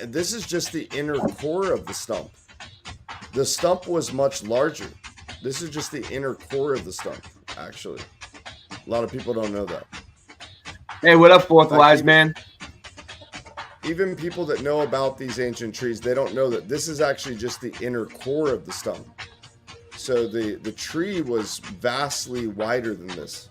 And this is just the inner core of the stump. The stump was much larger. This is just the inner core of the stump, actually. A lot of people don't know that. Hey, what up, Fourth Wise Man? Even people that know about these ancient trees, they don't know that this is actually just the inner core of the stump. So the tree was vastly wider than this.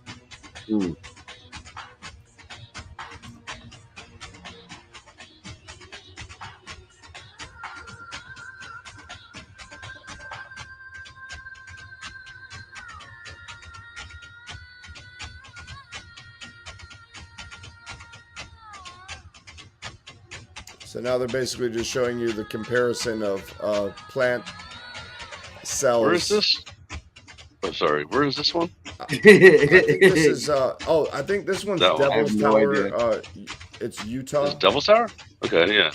So now they're basically just showing you the comparison of plant cells. Where is this? Oh, sorry. Where is this one? I think this is. I think this one's That one. I have Devil's no Tower. It's Utah. Is it Devil's Tower? Okay, yeah.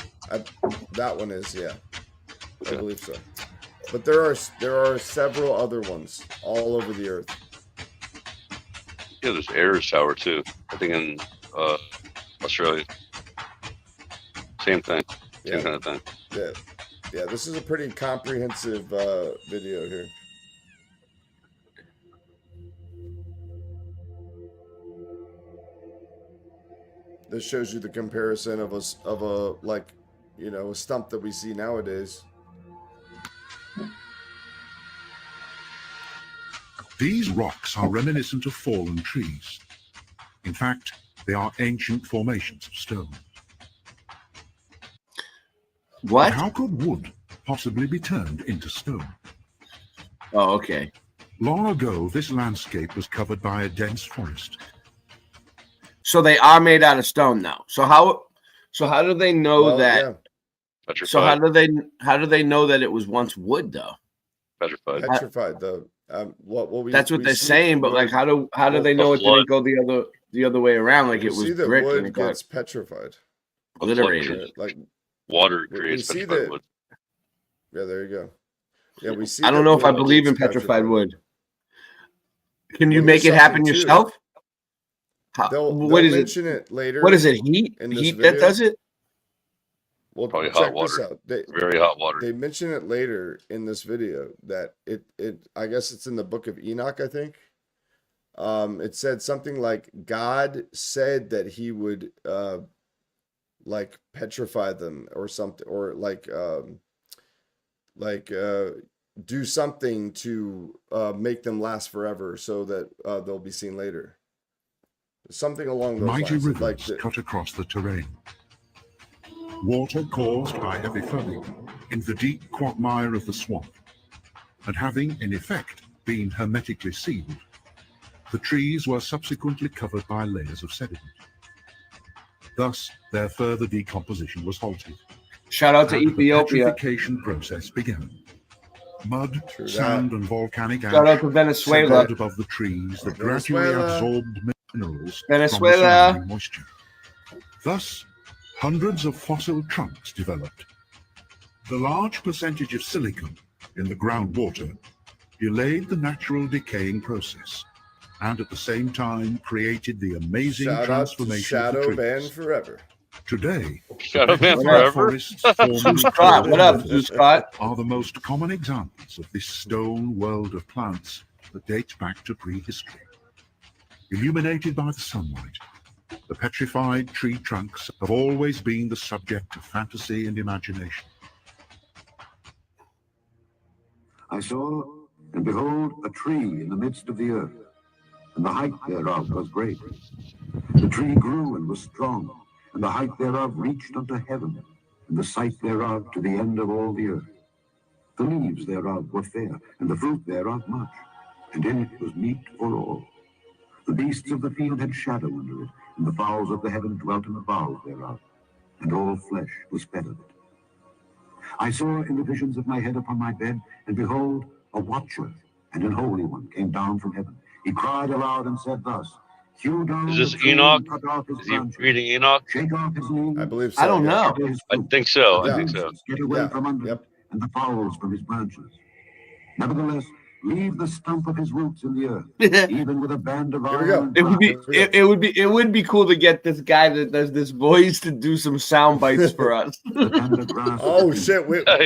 That one is, yeah. I believe so. But there are several other ones all over the earth. Yeah, there's Ayers Tower too. I think in Australia. Same thing. Same kind of thing. Yeah. This is a pretty comprehensive video here. This shows you the comparison of a a stump that we see nowadays. These rocks are reminiscent of fallen trees. In fact, they are ancient formations of stone. What? How could wood possibly be turned into stone? Oh, okay. Long ago, this landscape was covered by a dense forest. So they are made out of stone now. So how do they know that? Yeah. Petrified. So how do they know that it was once wood though? Petrified. Petrified. That's what they're saying, but like how do they know it didn't go the other way around? Like it was see that brick and wood it got gets petrified. obliterated. Like water we creates see petrified that. wood. Yeah, there you go. Yeah, we see. I don't know if I believe in petrified wood. Can you make it happen yourself? They'll is mention it later. What is it? Heat? Heat that does it? Well, probably check hot water. this out. Very hot water. They mention it later in this video that it I guess it's in the book of Enoch, I think. It said something like God said that he would like petrify them or something, or like do something to make them last forever so that they'll be seen later. Something along those Mighty lines. rivers cut across the terrain. Water caused by heavy flooding in the deep quagmire of the swamp, and having in effect been hermetically sealed, the trees were subsequently covered by layers of sediment. Thus, their further decomposition was halted. Shout out to and Ethiopia. The petrification process began. Mud, sand, and volcanic ash Shout out to Venezuela. settled above the trees that gradually absorbed minerals from the Venezuela. surrounding moisture. Thus, hundreds of fossil trunks developed. The large percentage of silicon in the groundwater delayed the natural decaying process, and at the same time created the amazing transformation of the Shadow trees. Band Forever. Today, Shadow Band petrified Forever? forests formed Scott, what up, Scott? are the most common examples of this stone world of plants that dates back to prehistory. Illuminated by the sunlight, the petrified tree trunks have always been the subject of fantasy and imagination. I saw, and behold, a tree in the midst of the earth, and the height thereof was great. The tree grew and was strong, and the height thereof reached unto heaven, and the sight thereof to the end of all the earth. The leaves thereof were fair, and the fruit thereof much, and in it was meat for all. The beasts of the field had shadow under it, and the fowls of the heaven dwelt in the boughs thereof, and all flesh was fed of it. I saw in the visions of my head upon my bed, and behold, a watcher and an holy one came down from heaven. He cried aloud and said thus, Hew down Is the this tree Enoch? and cut off his Is he branches. reading Enoch? Shake off his leaves. I believe so. I don't know. I think so. The I think so. beasts get away from under it, and the fowls from his branches. Nevertheless, leave the stump of his roots in the earth, even with a band of iron. It would be cool to get this guy that does this voice to do some sound bites for us. Oh shit! We can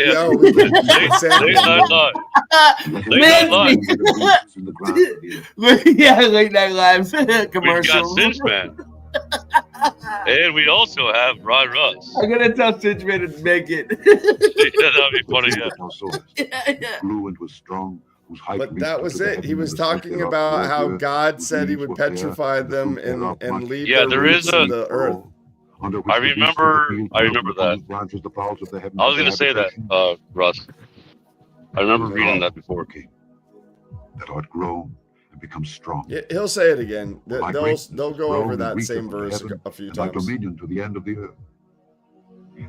yeah, late night live commercial. We got Cinch Man. And we also have Rod Russ. I'm gonna tell Cinch Man to make it. Yeah, that'd be funny. Yeah. Grew and was strong. But that was it. He was talking about how God said he would petrify them and leave their roots in the earth. I remember that. I was going to say that, Russ. I remember reading that before. That art grow and become strong. Yeah, he'll say it again. They'll go over that same verse a few and thy times. dominion to the end of the earth.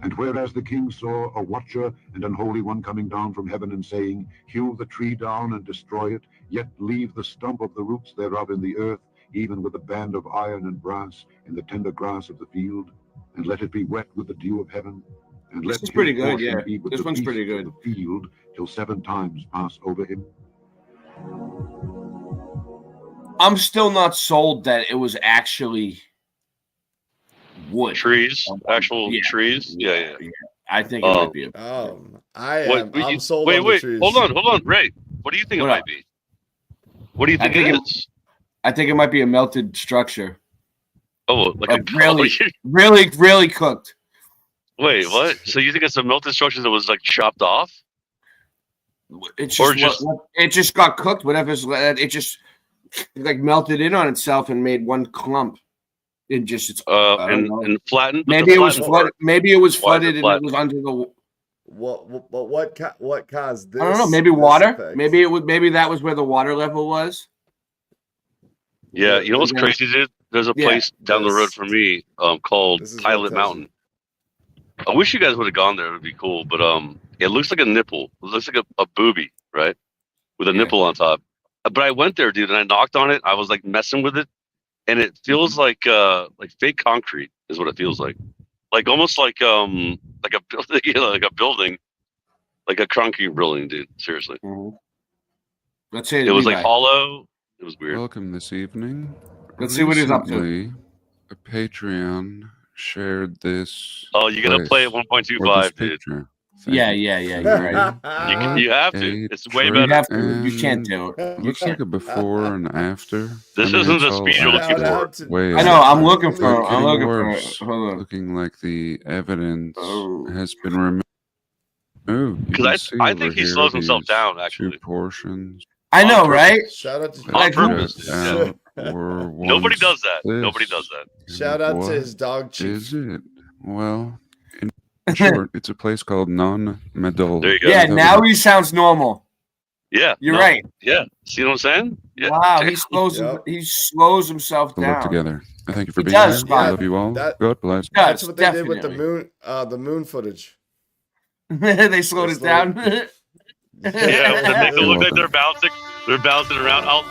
And whereas the king saw a watcher and an holy one coming down from heaven and saying, Hew the tree down and destroy it, yet leave the stump of the roots thereof in the earth, even with a band of iron and brass in the tender grass of the field, and let it be wet with the dew of heaven. And This let is pretty his good, portion yeah. be with This the one's pretty beasts good. of the field till 7 times pass over him. I'm still not sold that it was actually wood. Trees, actual trees. Yeah. I think it might be. I'm sold on the trees. Hold on, Ray. What do you think it might be? What do you think it is? I think it might be a melted structure. Oh, like really cooked. Wait, what? So you think it's a melted structure that was like chopped off? It's just, it just got cooked. Whatever's it just like melted in on itself and made one clump. And flattened. Maybe it was flooded. Maybe it was flooded and it was under the. What caused this? I don't know. Maybe this water. effect? Maybe that was where the water level was. Yeah, you know what's crazy, dude? There's a place down the road from me called Pilot Mountain. I wish you guys would have gone there. It would be cool. But it looks like a nipple. It looks like a boobie, right? With a nipple on top. But I went there, dude, and I knocked on it. I was like messing with it, and it feels like fake concrete is what it feels like. Like almost like a building, like a concrete building, dude. Seriously. Let's say it was like hollow. It was weird. Welcome this evening. Let's see what he's up to. Recently, a Patreon shared this. Oh, you gotta play at 1.25, dude. Yeah, you're right. You have to. It's way better. You have to. You can't do it. Looks like a before and after. This isn't the speed you're looking for. Way I know. I'm looking It's for. I'm getting looking worse. for. Hold on. Looking like the evidence has been removed. Because I think he slows himself down. Actually, 2 portions. I know, right? Shout out to on purpose. Dude. Yeah. Nobody does that. Nobody does that. Shout out to his dog chief. Is it? Well, in short, it's a place called Non-Medol. There you go. Yeah, now he sounds normal. Yeah, You're right. Yeah, see what I'm saying? Yeah. Wow, he slows himself Look down. together. I thank you for He being does, here. I Scott. love you all. God bless. That's what they definitely. did with the moon footage. They slowed it down. Yeah, when they look like they're bouncing. They're bouncing around.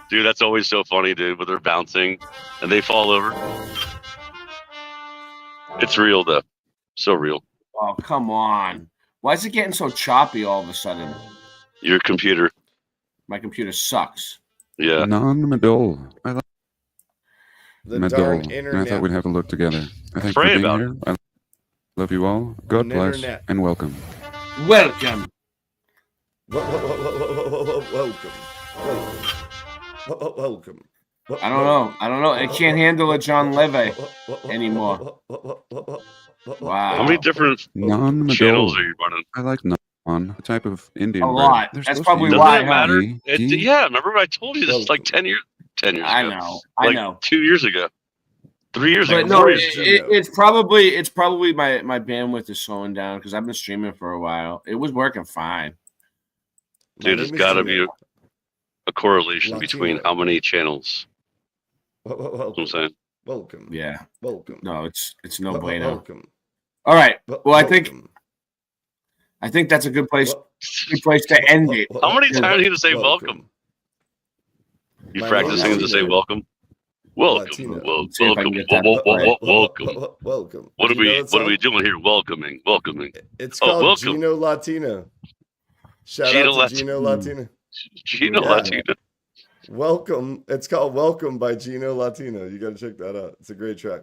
Dude, that's always so funny, dude. When they're bouncing and they fall over. It's real, though. So real. Oh, come on. Why is it getting so choppy all of a sudden? Your computer. My computer sucks. Yeah. Non-Medol. I like The Medol. darn And I internet. thought we'd have a look together. I thank you Pray for being about here. I love you all. God The bless internet. and welcome. Welcome. Welcome. I don't know. I can't handle a John Levy anymore. Wow. How many different Non-Medol. channels are you running? I like non. A type of Indian A bread. lot. They're That's supposed to probably use why, Doesn't it huh? matter? ghee. Yeah, remember I told you this like 10 years ago. I know. Like 2 years ago. 3 years But ago. no, 4 years ago. it's probably my bandwidth is slowing down because I've been streaming for a while. It was working fine. Dude, there's got to be a correlation between how many channels. That's what I'm saying. Welcome. Yeah. Welcome. No, it's no bueno. Welcome. All right. Well, I think that's a good place to end it. How many times do you need to say welcome? You My practicing name to is say welcome? Welcome. See if I can get that Welcome. Welcome. What are Do you know we that song? doing here? Welcoming. It's Oh, called welcome. Gino Latino. Shout Gino out to Latino. Gino Latino. Gino Yeah. Latino. Welcome. It's called Welcome by Gino Latino. You got to check that out. It's a great track.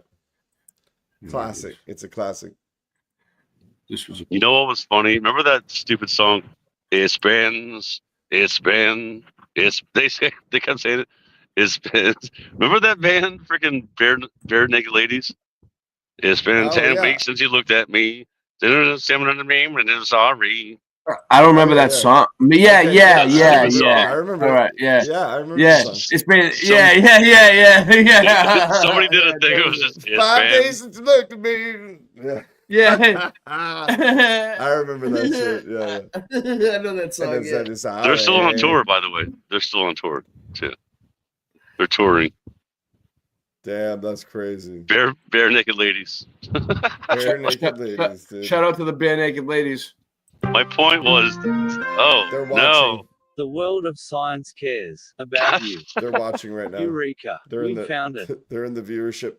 Classic. It's a classic. This was You know what was funny? Remember that stupid song? They kept saying it. Remember that band, freaking Bare Naked Ladies? It's been 10 weeks since you looked at me. And sorry. I don't remember that song. But yeah. I remember. All right, yeah. Yeah, I remember. Yeah, the song. it's been yeah. Somebody did a thing. It was just 5 days since you looked at me. Yeah. I remember that shit. Yeah. I know that song. And Yeah. it's They're still on tour, by the way. They're still on tour too. They're touring. Damn, that's crazy. Bare Naked Ladies. Bare Naked Ladies, dude. Shout out to the Bare Naked Ladies. My point was, They're watching. no. The world of science cares about you. They're watching right now. Eureka. They're We found it. They're in the viewership.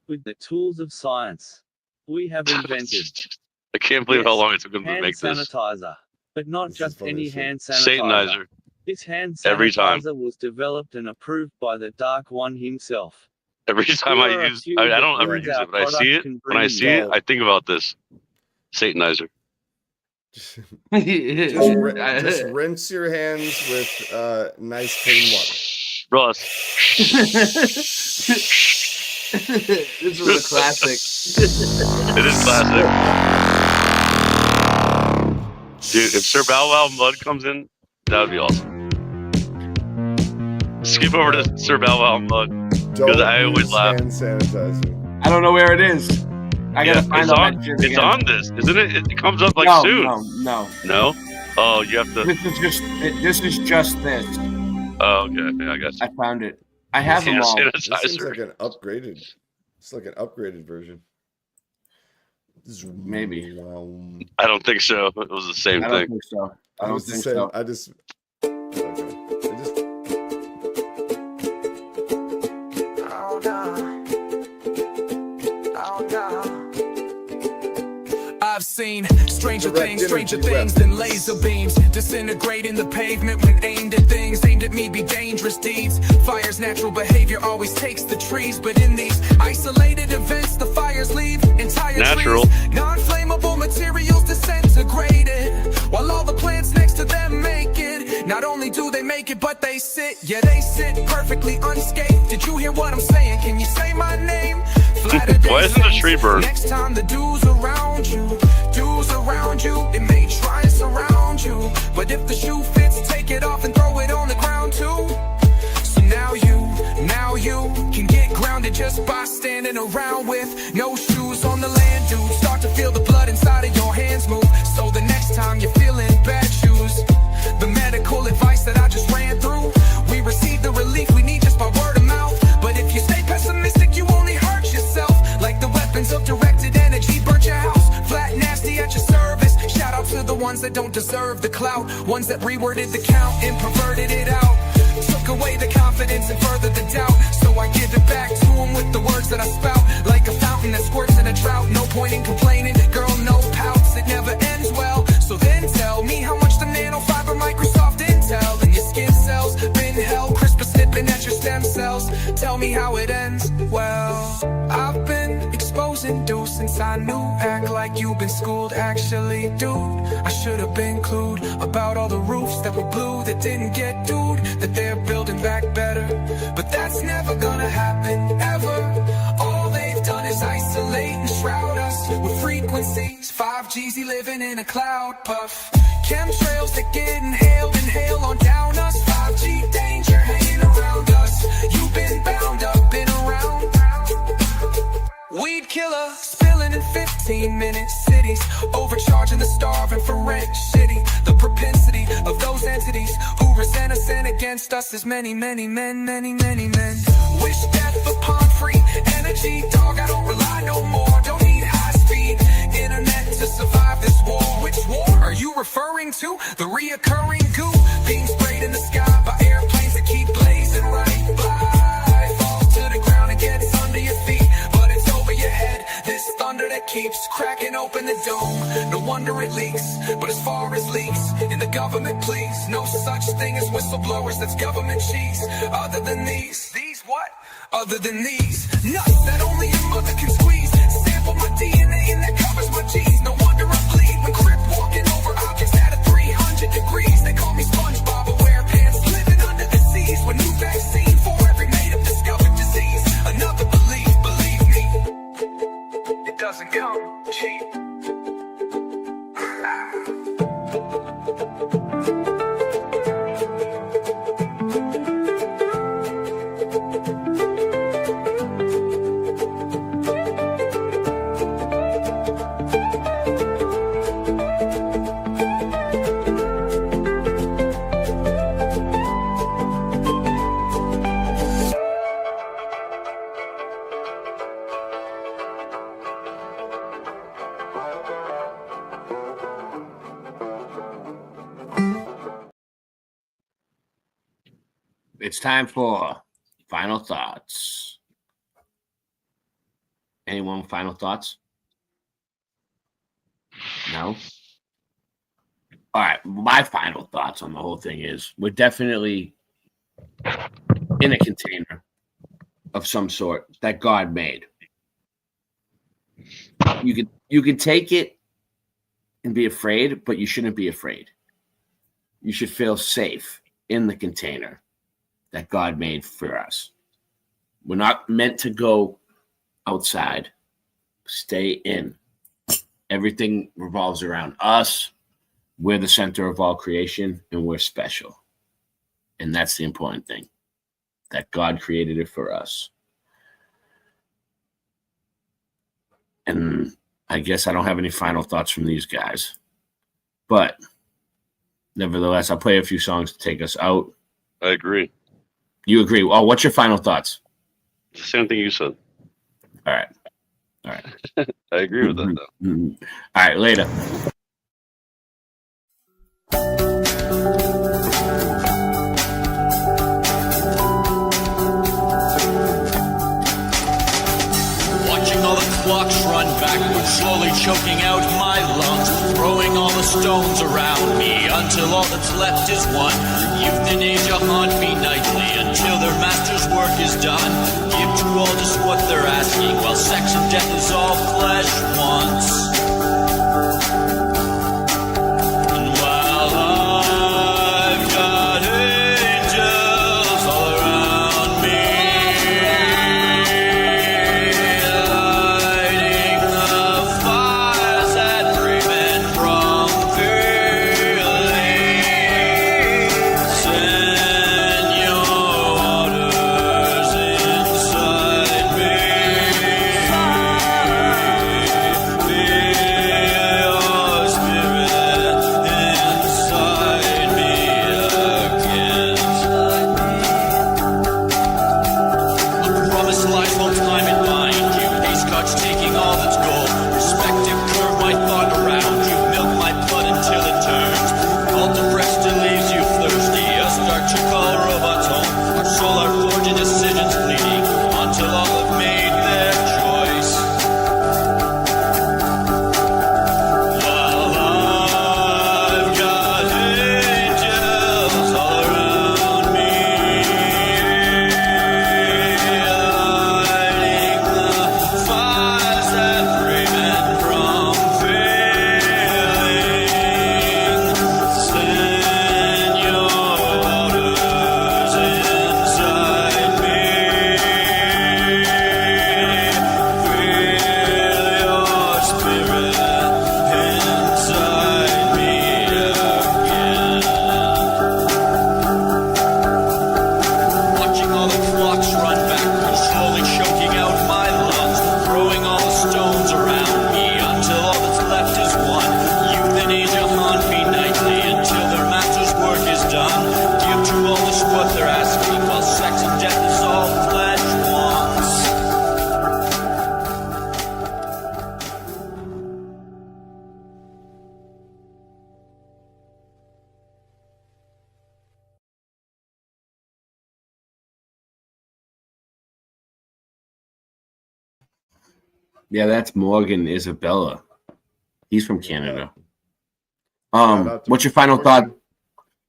With the tools of science, we have invented I can't believe how long it took them to hand make this. sanitizer. But not just any hand sanitizer. Satanizer. This hand Every time. sanitizer was developed and approved by the Dark One himself. Every time Here I are a use, few I that don't ever means use our it, but I see product it. can When I bring see it, gold. I think about this. Satanizer. Just rinse your hands with nice clean water. Russ. This was a classic. It is classic. Dude, if Sir Bow Wow Mud comes in, that would be awesome. Skip over to Sir Bow Wow Mud. Because I always laugh. Hand sanitizer. I don't know where it is. I gotta find it's all on. that shit It's again. on this, isn't it? It comes up like No, soon. No. Oh, you have to. This is just this. Oh, okay. Yeah, I guess. I found it. I have them all. This seems like an upgraded. It's like an upgraded version. Maybe. I don't think so. It was the same I thing. don't think so. I don't think same. so. I just. Oh no. Oh no. I've seen stranger things than laser beams disintegrating the pavement when aimed at things aimed at me be dangerous deeds. Fire's natural behavior always takes the trees, but in these isolated events the fires leave entire natural trees, non-flammable materials disintegrated, while all the plants next to them make it. Not only do they make it, but they sit, yeah, they sit perfectly unscathed. Did you hear what I'm saying? Can you say my name? Why isn't the tree burned? Next time the dudes around you, it may try and surround you, but if the shoe fits, take it off and throw it on the ground too. So now you can get grounded just by standing around with no shoes on the land, dude. Start to feel the blood inside of your hands move, so the next time you're feeling bad, choose the medical advice that I just ran through. We receive the relief we need just by word of mouth, but if you stay pessimistic, you only hurt yourself. Like the weapons of directed energy burnt your house, flat nasty at your service. Shout out to the ones that don't deserve the clout, ones that reworded the count and perverted it out, took away the confidence and furthered the doubt. So I give it back to them with the words that I spout, like a fountain that squirts in a drought. No point in complaining, girl, no pouts, it never ends well. So then tell me how much the nanofiber Microsoft Intel in your skin cells been held, CRISPR snipping at your stem cells. Tell me how it ends. Well, I've been exposing dude since I knew. Act like you've been schooled, actually, dude. I should have been clued about all the roofs that were blue that didn't get dude, that they're building back better. But that's never gonna happen, ever. All they've done is isolate and shroud us with frequencies. 5G's living in a cloud puff. Chemtrails that get inhaled, inhale on down us. 5G danger hanging around us. You've been bound up, been around. Weed killer, spilling in 15-minute cities, overcharging the starving for rent. Shitty, the propensity of those entities who resent us and against us is many, many men, many, many men. Wish death upon free energy, dog, I don't rely no more. Don't need high-speed internet to survive this war. Which war are you referring to? The reoccurring goo being sprayed in the sky by airplanes that keep blazing right by. Fall to the ground and gets under your feet, but it's over your head. This thunder that keeps cracking open the dome. No wonder it leaks, but as far as leaks in the government, please, no such thing as whistleblowers, that's government cheese. Other than these what? Other than these nuts that only your mother can squeeze. Sample my DNA and that covers my G's. No wonder I bleed when crip walking over objects at a 300 degrees. They call me SpongeBob, but wear pants living under the seas. With new vaccine for every native discovered disease. Another believe me, it doesn't come cheap. It's time for final thoughts. Anyone final thoughts? No? All right. My final thoughts on the whole thing is we're definitely in a container of some sort that God made. You could take it and be afraid, but you shouldn't be afraid. You should feel safe in the container that God made for us. We're not meant to go outside. Stay in. Everything revolves around us. We're the center of all creation, and we're special. And that's the important thing, that God created it for us. And I guess I don't have any final thoughts from these guys. But nevertheless, I'll play a few songs to take us out. I agree. You agree? Oh, what's your final thoughts? The same thing you said. All right. I agree with that, though. All right, later. Watching all the clocks run backwards, slowly choking out my lungs, throwing all the stones around me until all that's left is one. Youth and age haunt me nightly until their master's work is done. Give to all just what they're asking, while sex and death is all flesh wants. And while I've got angels all around me, lighting the fires that prevent from feeling, send your waters inside me. Taking all that's gold, perspective curve my thought around you, milk my blood until it turns. All depressed and leaves you thirsty. A start to call robots home. Our soul, our forging decisions bleeding until all have made their choice. While I've got angels all around me, lighting the fires that prevent from failing. Send your waters inside me. Feel your spirit inside me again. Watching all the clocks run backwards, slowly choking out my lungs, throwing all the stones around me until all that's left is one. Youth and age haunt me nightly until their master's work is done. Give to all just what they're asking, while sex and death is all flesh wants. Yeah, that's Morgan Isabella. He's from Canada. Shout out to What's your final Morgan. thought?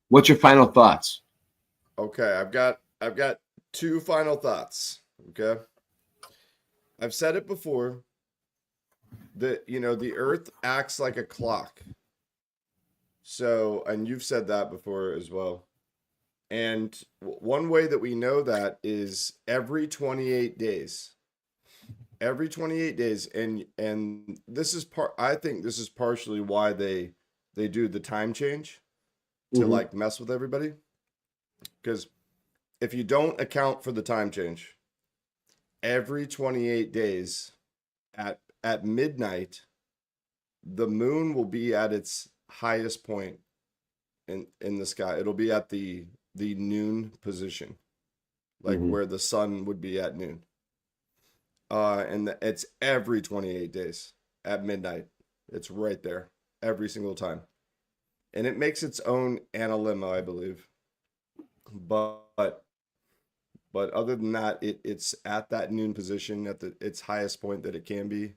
What's your final thoughts? Okay, I've got two final thoughts. Okay. I've said it before that the earth acts like a clock. So, and you've said that before as well. And one way that we know that is every 28 days. Every 28 days, and this is I think this is partially why they do the time change to like mess with everybody. Because if you don't account for the time change, every 28 days at midnight, the moon will be at its highest point in the sky. It'll be at the noon position, like where the sun would be at noon. And it's every 28 days at midnight. It's right there every single time. And it makes its own analemma, I believe. But other than that, it's at that noon position at its highest point that it can be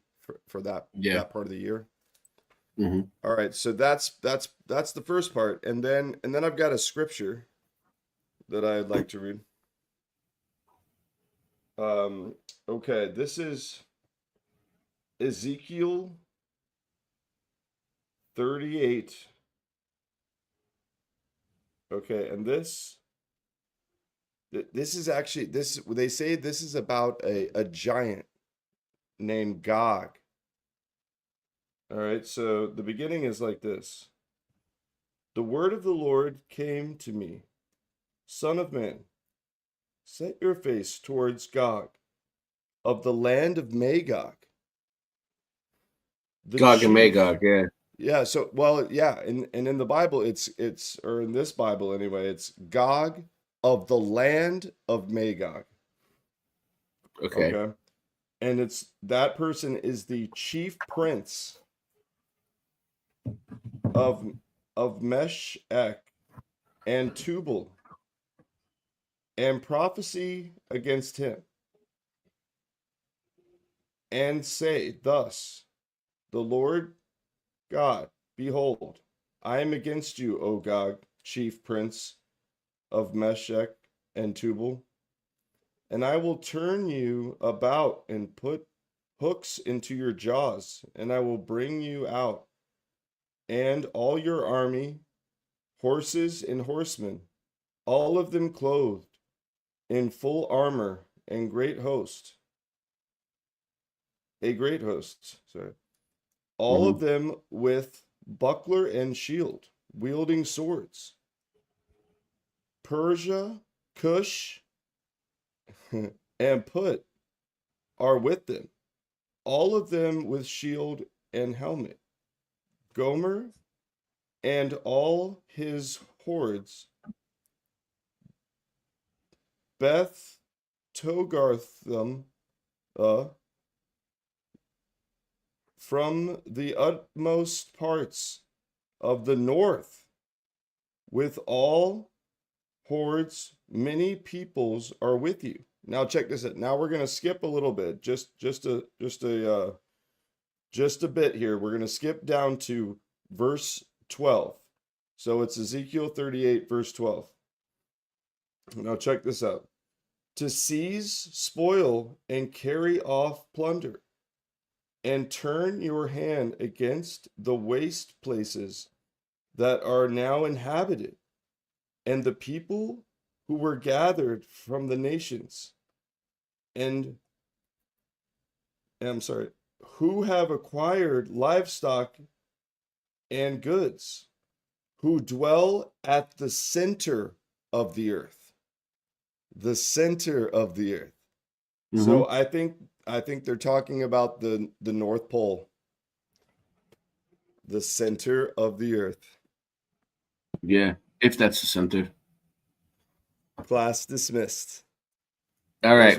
for that part of the year. All right, so that's the first part. And then I've got a scripture that I'd like to read. Okay, this is Ezekiel 38. Okay, and this is actually they say this is about a giant named Gog. All right, so the beginning is like this. The word of the Lord came to me, Son of man, set your face towards Gog, of the land of Magog, Gog and Magog, yeah. Yeah, so well, yeah, and in the Bible it's or in this Bible anyway, it's Gog of the land of Magog. Okay. And it's that person is the chief prince of Meshech and Tubal, and prophecy against him, and say thus, the Lord God, behold, I am against you, O Gog, chief prince of Meshech and Tubal, and I will turn you about and put hooks into your jaws, and I will bring you out, and all your army, horses and horsemen, all of them clothed in full armor, and a great host, sorry, all of them with buckler and shield, wielding swords. Persia, Cush, and Put are with them, all of them with shield and helmet. Gomer and all his hordes, Beth Togartham, from the utmost parts of the north, with all hordes, many peoples are with you. Now check this out. Now we're going to skip a little bit, just a bit here. We're going to skip down to verse 12. So it's Ezekiel 38, verse 12. Now check this out. To seize, spoil, and carry off plunder, and turn your hand against the waste places that are now inhabited, and the people who were gathered from the nations, who have acquired livestock and goods, who dwell at the center of the earth. The center of the earth. Mm-hmm. So I think they're talking about the North Pole. The center of the earth. Yeah, if that's the center. Class dismissed. All right.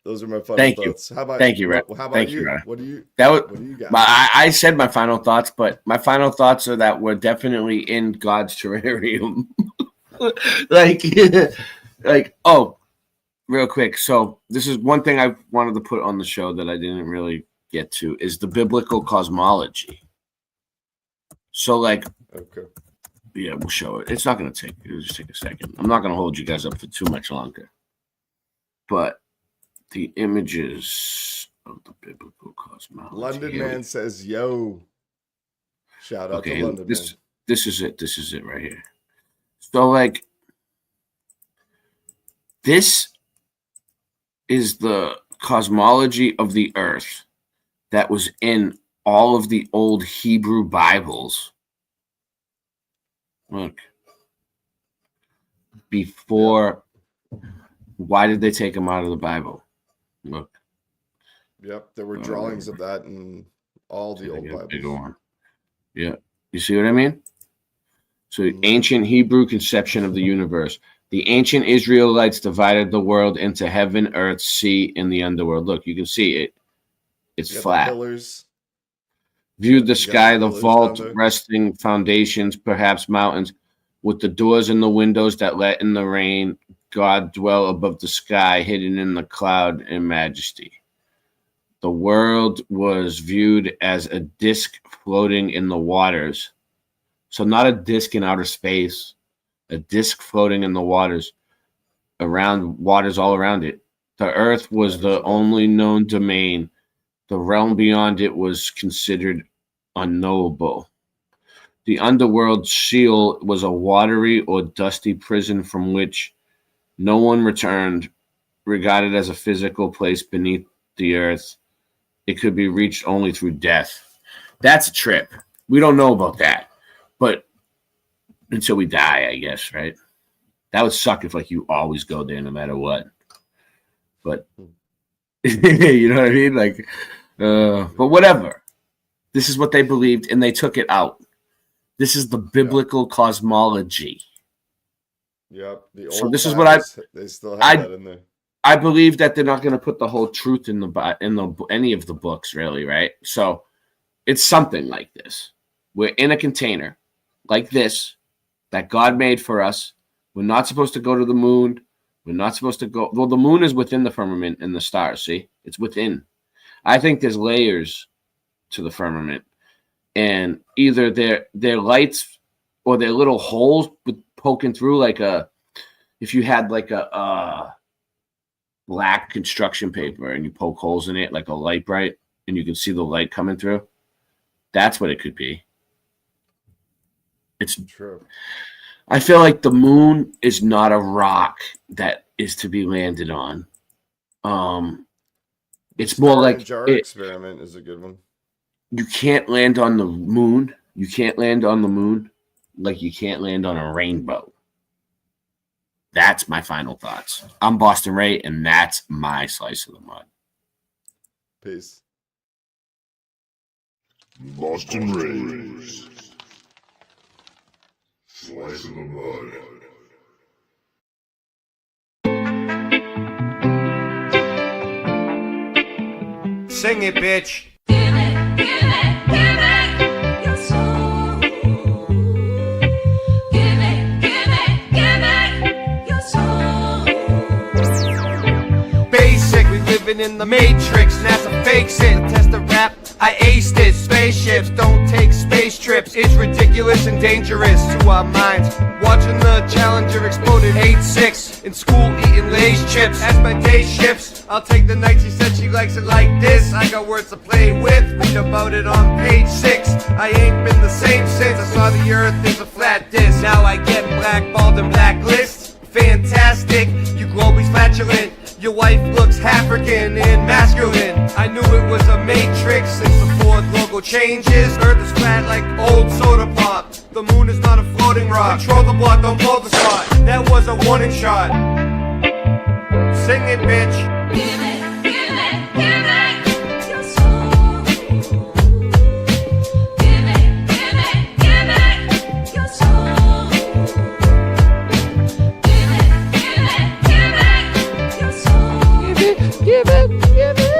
Those are my final thoughts. You. How about thank you, Rep. How about thank you? You, what do you got? I said my final thoughts, but my final thoughts are that we're definitely in God's terrarium. Real quick. So this is one thing I wanted to put on the show that I didn't really get to is the biblical cosmology. So okay. Yeah, we'll show it. It's not going to it'll just take a second. I'm not going to hold you guys up for too much longer. But the images of the biblical cosmology. London Man says, yo. Shout out to London Man. This is it. This is it right here. So, this is the cosmology of the earth that was in all of the old Hebrew Bibles. Look. Before, why did they take them out of the Bible? Look. Yep, there were drawings of that in all the old Bibles. Bigger one. Yeah. You see what I mean? So, ancient Hebrew conception of the universe. The ancient Israelites divided the world into heaven, earth, sea, and the underworld. Look, you can see it. It's flat. Pillars. Viewed the sky, the vault, resting foundations, perhaps mountains, with the doors and the windows that let in the rain. God dwell above the sky, hidden in the cloud in majesty. The world was viewed as a disk floating in the waters. So not a disk in outer space, a disk floating in the waters, around waters all around it. The earth was the only known domain. The realm beyond it was considered unknowable. The underworld Sheol was a watery or dusty prison from which no one returned, regarded as a physical place beneath the earth. It could be reached only through death. That's a trip. We don't know about that. But until we die, I guess, right? That would suck if you always go there no matter what. But you know what I mean? But whatever. This is what they believed, and they took it out. This is the biblical cosmology. Yep. The old So this is Bibles, what they still have that in there. I believe that they're not going to put the whole truth in any of the books, really, right? So it's something like this. We're in a container like this that God made for us. We're not supposed to go to the moon. We're not supposed to go. Well, the moon is within the firmament and the stars. See, it's within. I think there's layers to the firmament, and either they're lights or they're little holes poking through, like if you had like a black construction paper and you poke holes in it like a light bright, and you can see the light coming through. That's what it could be. It's true. I feel like the moon is not a rock that is to be landed on. It's more like jar experiment is a good one. You can't land on the moon. You can't land on the moon like you can't land on a rainbow. That's my final thoughts. I'm Boston Ray, and that's my slice of the mud. Peace. Boston Rays. Slice of the mud. Sing it, bitch. Basic, we living in the matrix. NASA fakes it. Test the rap, I aced it. Spaceships don't take space trips. It's ridiculous and dangerous to our minds. Watching the Challenger exploded 8-6. In school eating Lay's chips. As my day shifts, I'll take the night. She said she likes it like this. I got words to play with. Read about it on page 6. I ain't been the same since I saw the earth is a flat disc. Now I get blackballed and blacklists. Fantastic, you globally flatulent. Your wife looks African and masculine. I knew it was a matrix since the Ford logo changes. Earth is flat like old soda pop. The moon is not a floating rock. Control the block, don't blow the spot. That was a warning shot. Sing it, bitch. Give it, give it, give it. Your soul. Give it, give it, give it. Your soul. Give it, give it, give it. Your soul. Give it, give it, give it.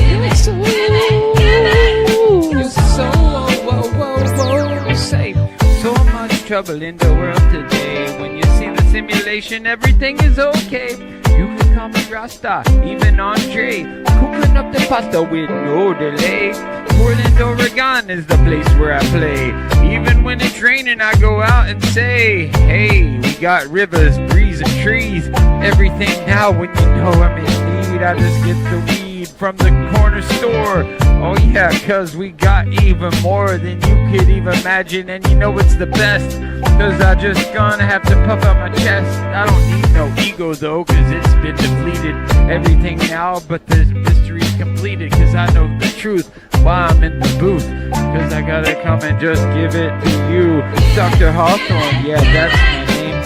Your soul. Give it, give it. Your soul. Whoa, whoa, whoa. Say, so much trouble in the world today. When you see the simulation, everything is okay. You can call me Rasta, even Andre. Cooking up the pasta with no delay. Portland, Oregon is the place where I play. Even when it's raining, I go out and say, hey, we got rivers, breeze, and trees. Everything now when you know I'm in need. I just get the weed from the corner store. Oh yeah, cause we got even more than you could even imagine. And you know it's the best, cause I just gonna have to puff out my chest. I don't need no ego though, cause it's been depleted. Everything now but the mystery's completed. Cause I know the truth while I'm in the booth. Cause I gotta come and just give it to you. Dr. Hawthorne, yeah, that's my name.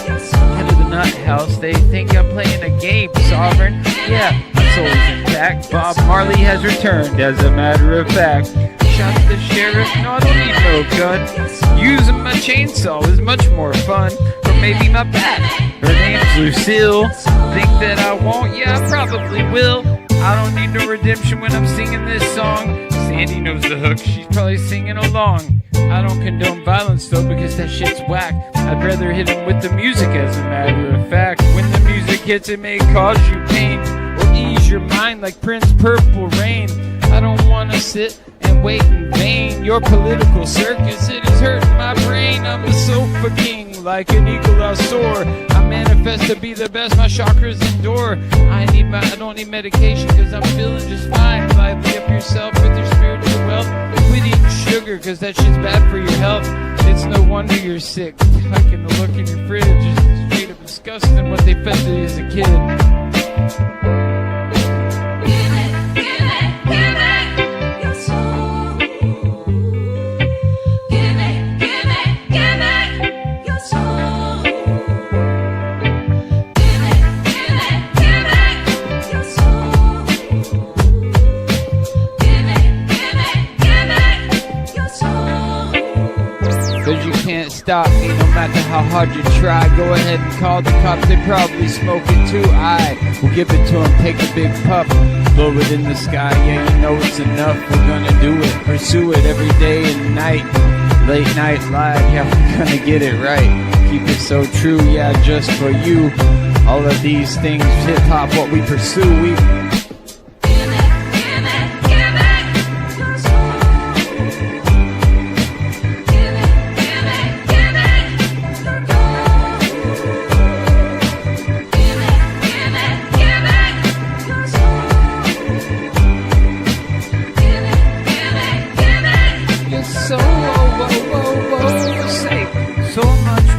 Head of the nut house, they think I'm playing a game. Sovereign, yeah, my soul's intact. Bob Marley has returned, as a matter of fact. Shot the sheriff, no, I don't need no gun. Using my chainsaw is much more fun. Or maybe my bat. Her name's Lucille. Think that I won't? Yeah, I probably will. I don't need no redemption when I'm singing this song. Sandy knows the hook, she's probably singing along. I don't condone violence though, because that shit's whack. I'd rather hit him with the music, as a matter of fact. When the music hits, it may cause you pain or ease your mind like Prince Purple Rain. I don't wanna sit and wait in vain. Your political circus, it is hurting my brain. I'm a sofa king, like an eagle I soar. I manifest to be the best, my chakras endure. I don't need medication, cause I'm feeling just fine. Lively up yourself with your spiritual wealth. Quit eating sugar, cause that shit's bad for your health. It's no wonder you're sick. Like in the look in your fridge, it's straight up disgusting what they fed to you as a kid. hard you try. Go ahead and call the cops, they probably smoke it too. I will give it to them, take a big puff, blow it in the sky. Yeah, you know it's enough, we're gonna do it, pursue it every day and night. Late night live, yeah, we're gonna get it right. Keep it so true, yeah, just for you. All of these things, hip hop, what we pursue, we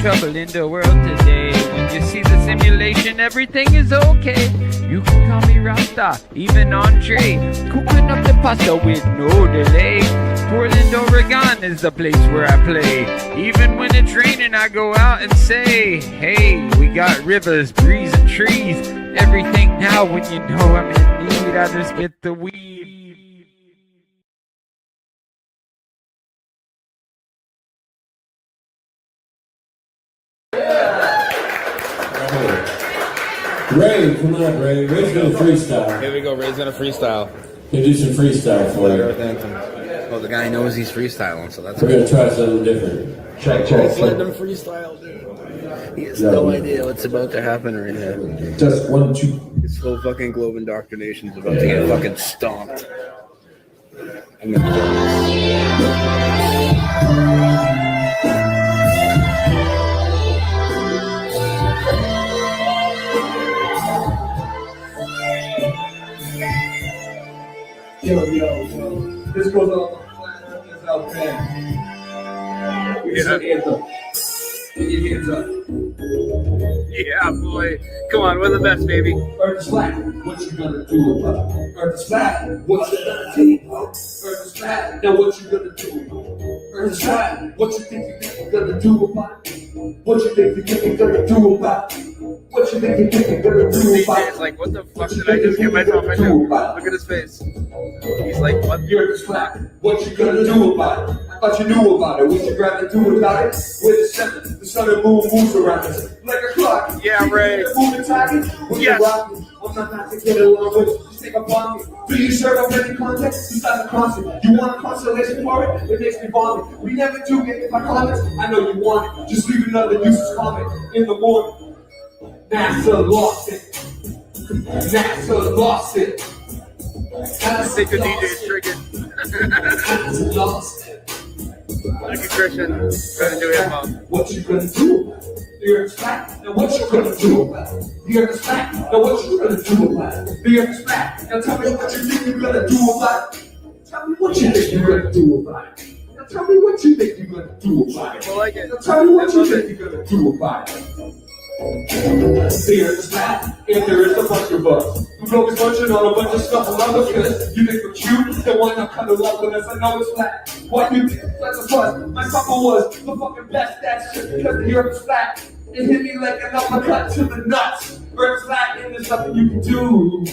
trouble in the world today. When you see the simulation, everything is okay. You can call me Rasta, even Andre. Cooking up the pasta with no delay. Portland, Oregon is the place where I play. Even when it's raining, I go out and say, hey, we got rivers, breeze, and trees. Everything now when you know I'm in need, I just get the weed. Ray, come on, Ray. Ray's gonna freestyle. Here we go. Ray's gonna freestyle. He'll do some freestyle for you. Oh, the guy knows he's freestyling, so that's We're gonna try something different. Check. Let's let him freestyle, dude. He has no idea what's about to happen right now. Just 1, 2. His whole fucking globe indoctrination's about to get fucking stomped. I'm gonna do Yo, this goes on this out there. It's an anthem. Get your hands up. Yeah, boy. Come on, we're the best, baby. Earth is flat. What you gonna do about it? Earth is flat. What you gonna do? Earth is flat. Now what you gonna do? Earth is flat. What you think you're gonna do about it? What you think you're gonna do about it? What you think you're gonna do about it? It's like, what the fuck did I just get myself into? Look at his face. He's like, what? Earth is flat. What you gonna do about it? I thought you knew about it. What you rather do about it? We're the seven. The sun and moon moves around us like a clock. Yeah, Ray. Moving target. Yes. I'm not to get along with you. Just take a bomb. Do you serve up any context? Besides the constant. You want a constellation for it? It makes me vomit. We never do get my comments. I know you want it. Just leave another useless comment in the morning. NASA lost it. NASA lost it. I think the DJ is triggered. NASA lost it. Like a Christian trying to do hip hop. What you gonna do? The earth's flat. Now what you gonna do about it? The earth's flat. Now what you gonna do about it? The earth's flat. Now tell me what you think you're gonna do about it. Tell me what you think you're gonna do about it. Now tell me what you think you're gonna do about it. I like it. Now tell me what you think you're gonna do about it. The earth is flat, and there is a bunch of us who's always munching on a bunch of stuff around us. You think we're cute, then why not cuddle up with us? I know it's flat. Why you think that's a fuss? My papa was the fucking best. That's just because the earth is flat. It hit me like an uppercut to the nuts. Earth is flat, and there's nothing you can do.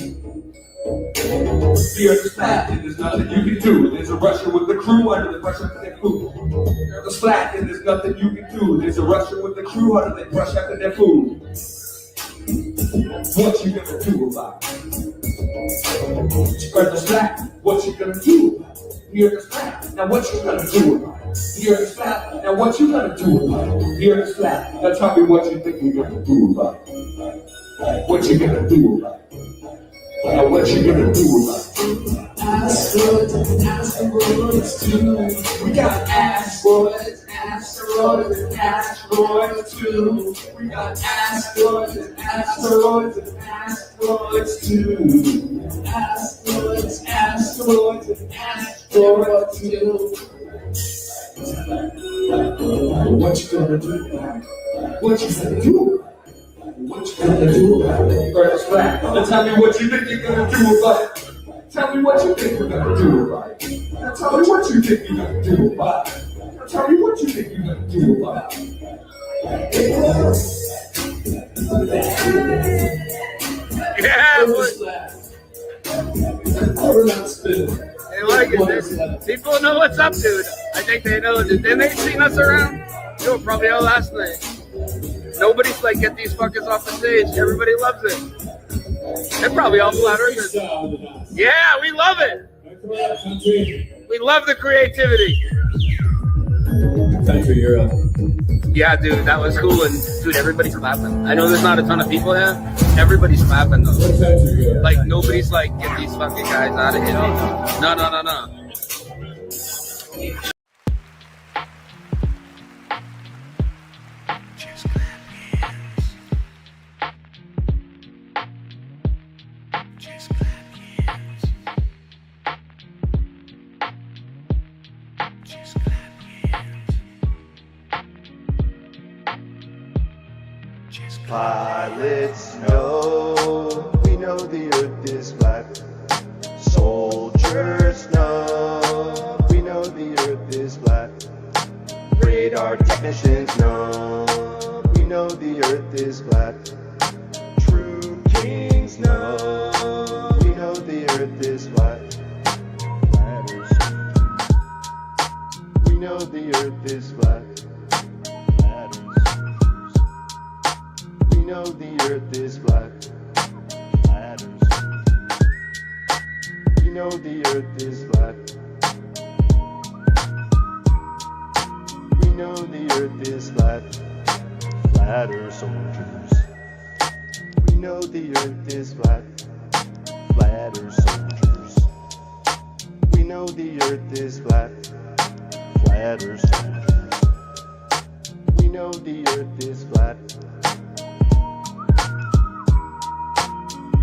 The earth is flat, and there's nothing you can do. There's a Russian with the crew under the pressure for their food. The earth is flat, and there's nothing you can do. There's a Russian with the crew under the pressure after their food. What you gonna do about it? The earth is flat, what you gonna do about it? The earth is flat, now what you gonna do about it? The earth is flat, now what you gonna do about it? The earth is flat, now tell me what you think you're gonna do about it. What you gonna do about it? Now what you gonna do about it? Asteroids, asteroids too. We got asteroids, asteroids, and asteroids too. We got asteroids, asteroids, and asteroids too. Asteroids, asteroids, and asteroids too. What you gonna do? What you gonna do? What you gonna do about it? Earth is flat. Now tell me what you think you're gonna do about it. Tell me what you think you're gonna do about it. Now tell me what you think you're gonna do about it. Now tell me what you think you're gonna do about it. Yeah, boy. They like it. People know what's up, dude. I think they know. Didn't they seen us around? They were probably out last night. Nobody's like, get these fuckers off the stage. Everybody loves it. They're probably all flat earthers. Yeah, we love it. We love the creativity. Thanks for your Yeah, dude, that was cool. And dude, everybody's clapping. I know there's not a ton of people there. Everybody's clapping though. Like nobody's like, get these fucking guys out of here. No. Pilots know, we know the earth is flat. Soldiers know, we know the earth is flat. Radar technicians know, we know the earth is flat. True kings know, we know the earth is flat. Flatters, we know the earth is flat. We know the earth is flat. Flatters. We know the earth is flat. We know the earth is flat. Flatter soldiers. We know the earth is flat. Flatter soldiers. We know the earth is flat. Flatter soldiers. We know the earth is flat.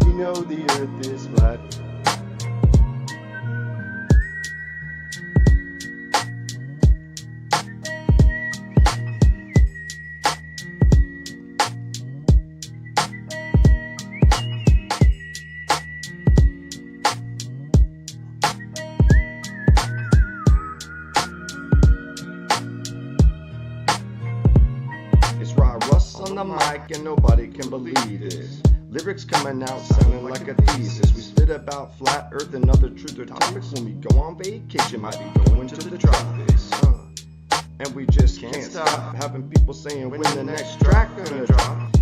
We know the earth is flat. It's Rod Russ on the mic and nobody can believe this. Lyrics coming out sounding like a thesis. We spit about flat earth and other truth or topics. When we go on vacation, might be going to the tropics. And we just can't stop having people saying when the next track gonna drop.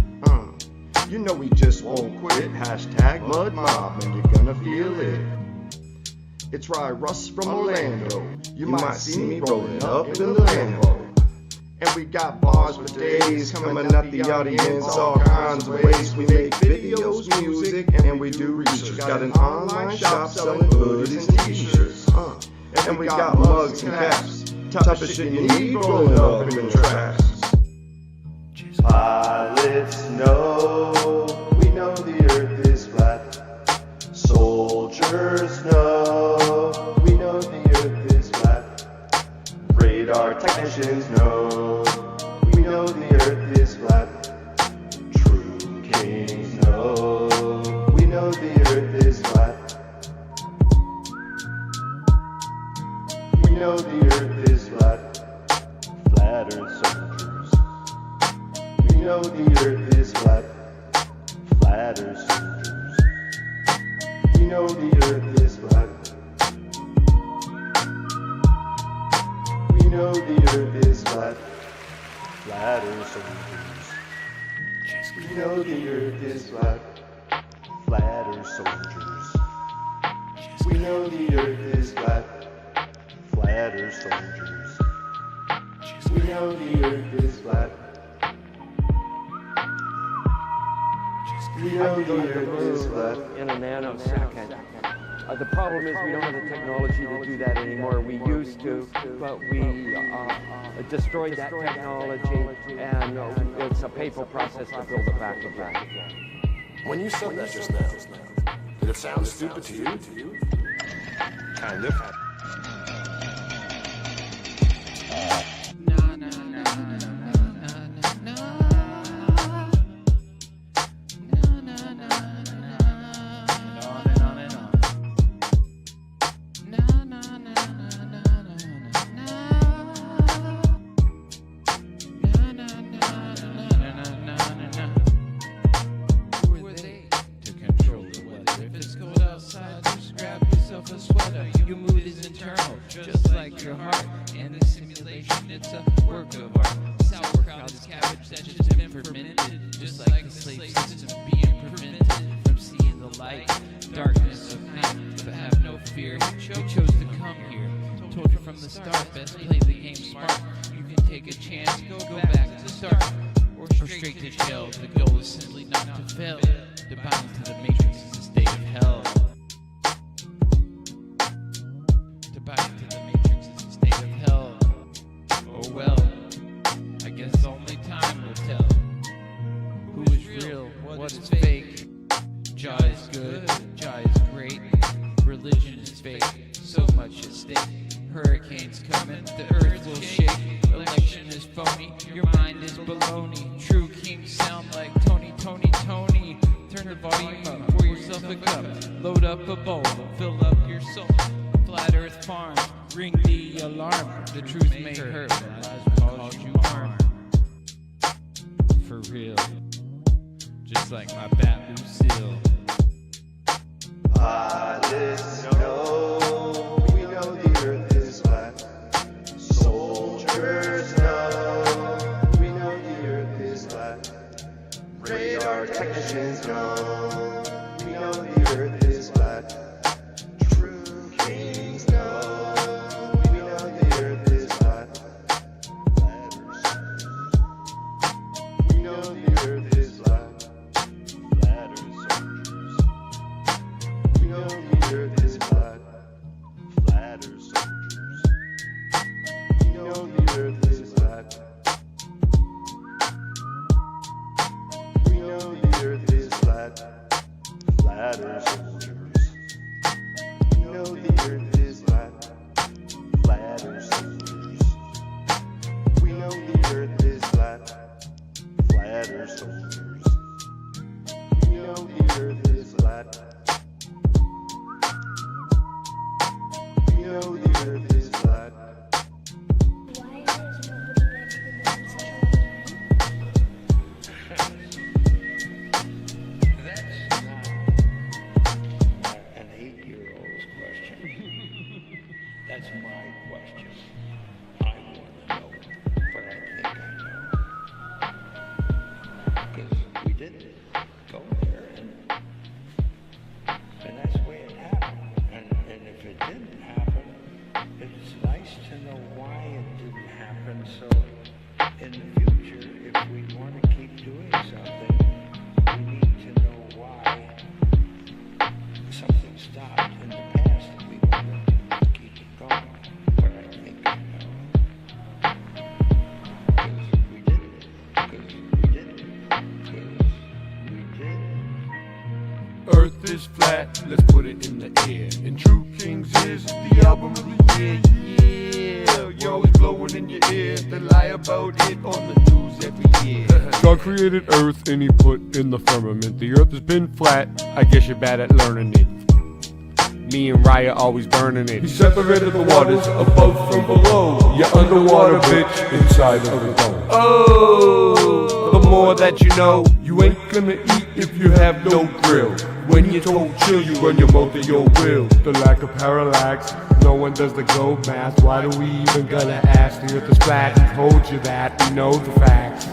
You know we just won't quit. Hashtag mud mob and you're gonna feel it. It's Rod Russ from Orlando. You might see me rolling up in the Lambo. And we got bars for days coming at the audience all kinds of ways. We make videos, music, and we do research. Got an online shop selling hoodies and t-shirts. And we got mugs and caps. Type of shit you need rolling up in the tracks. Pilots know, we know the earth is flat. Soldiers know, we know the earth is flat. Radar technicians know, we know the earth is flat. True kings know, we know the earth is flat. We know the earth is flat. Flatter soldiers. We know the earth is flat. Flatter soldiers. We know the earth is flat. We know the earth is flat. Flatter soldiers. We know the earth is flat. Flatter soldiers. We know the earth is flat. Flatter soldiers. We know the earth is flat. We know the earth is flat. In a nanosecond. The problem is we don't have the technology to do that anymore. We used to, but we destroyed that technology, and it's a painful process to build it back again. When you said that just now, did it sound stupid to you? Kind of. Outside, just grab yourself a sweater. You mood is invented, just like the slave system being prevented from seeing the light. Darkness of night, but have no fear. You chose to come here. Told you from the start, best play the game smart. You can take a chance, go back to start, or straight to jail. The goal is simply not to fail. To bind to the matrix is a state of hell. To bind to the matrix is a state of hell. Oh well, I guess only time will tell. Who is real, what is fake? Jah is good, Jah is great. Religion is fake, so much at stake. Hurricanes coming, the earth will shake. Election is phony, your mind is baloney. True kings sound like Tony, Tony, Tony. Turn the volume up, pour yourself a cup. Load up a bowl, fill up your soul. Flat Earth Farm, ring the alarm. The truth may hurt, but lies will cause you harm. For real, just like my bat Lucille. Pilots know, we know the earth is flat. Soldiers know, we know the earth is flat. Radar technicians know, we know the earth is flat. True kings know, we know the earth is flat. We know the earth is flat. We know the earth is flat. Flatter soldiers. We know the earth is flat. We know the earth is flat. Flatter soldiers. We know the earth is flat. Flatter soldiers. We know the earth is flat. Flatter soldiers. We know the earth is flat. We know the earth is flat. An 8-year-old's question. That's my question. I want to know, but I think I know. Because we did go there, and that's the way it happened. And if it didn't happen, it's nice to know why it didn't happen. So in the future, if we want to keep doing something, we need to know why something stopped in the past and we want to keep it going. But I think I know. Because we did it. Because we did it. Because we did it. Earth is flat, let's put it in the air. And True Kings is the album of the year, yeah. You're always blowing in your ear, they lie about it on the news every year. God created Earth and he put in the firmament. The Earth has been flat, I guess you're bad at learning it. Me and Raya always burning it. He separated the waters above from below. You're underwater, bitch, inside of the dome. Oh, the more that you know, you ain't gonna eat if you have no grill. When you're told chill, you run your mouth to your will. The lack of parallax, no one does the globe math. Why do we even gotta ask? The earth is flat, he told you that, we know the facts.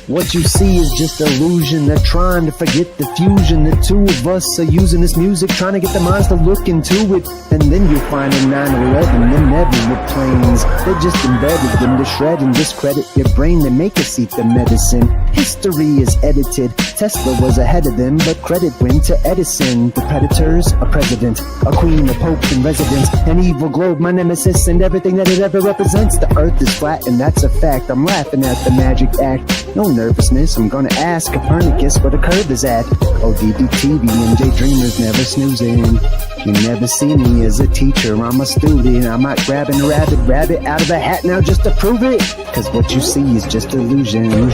What you see is just illusion. They're trying to forget the fusion. The two of us are using this music, trying to get the minds to look into it. And then you'll find in 9/11, them never were planes. They just embedded them to shred and discredit your brain. They make us eat the medicine. History is edited. Tesla was ahead of them, but credit went to Edison. The predators, a president, a queen, a pope in residence, an evil globe, my nemesis, and everything that it ever represents. The earth is flat, and that's a fact. I'm laughing at the magic act. No nervousness, I'm gonna ask Copernicus where the curve is at. ODD-TV and daydreamers never snoozing. You never see me as a teacher, I'm a student. I'm not grabbing a rabbit out of a hat now just to prove it. Cause what you see is just illusion.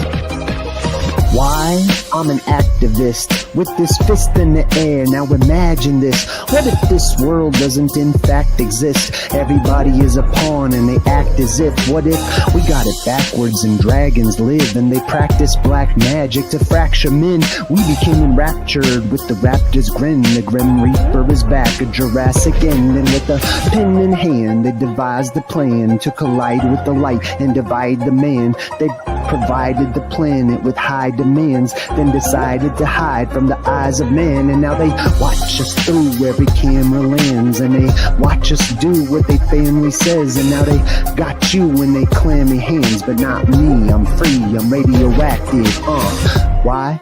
Why? I'm an activist with this fist in the air. Now imagine this. What if this world doesn't in fact exist? Everybody is a pawn and they act as if. What if we got it backwards and dragons live and they practice black magic to fracture men? We became enraptured with the raptor's grin. The grim reaper is back, a Jurassic end. And with a pen in hand they devised the plan to collide with the light and divide the man. They provided the planet with high demands, then decided to hide from the eyes of man. And now they watch us through every camera lens, and they watch us do what they family says. And now they got you in they clammy hands, but not me. I'm free, I'm radioactive. Why?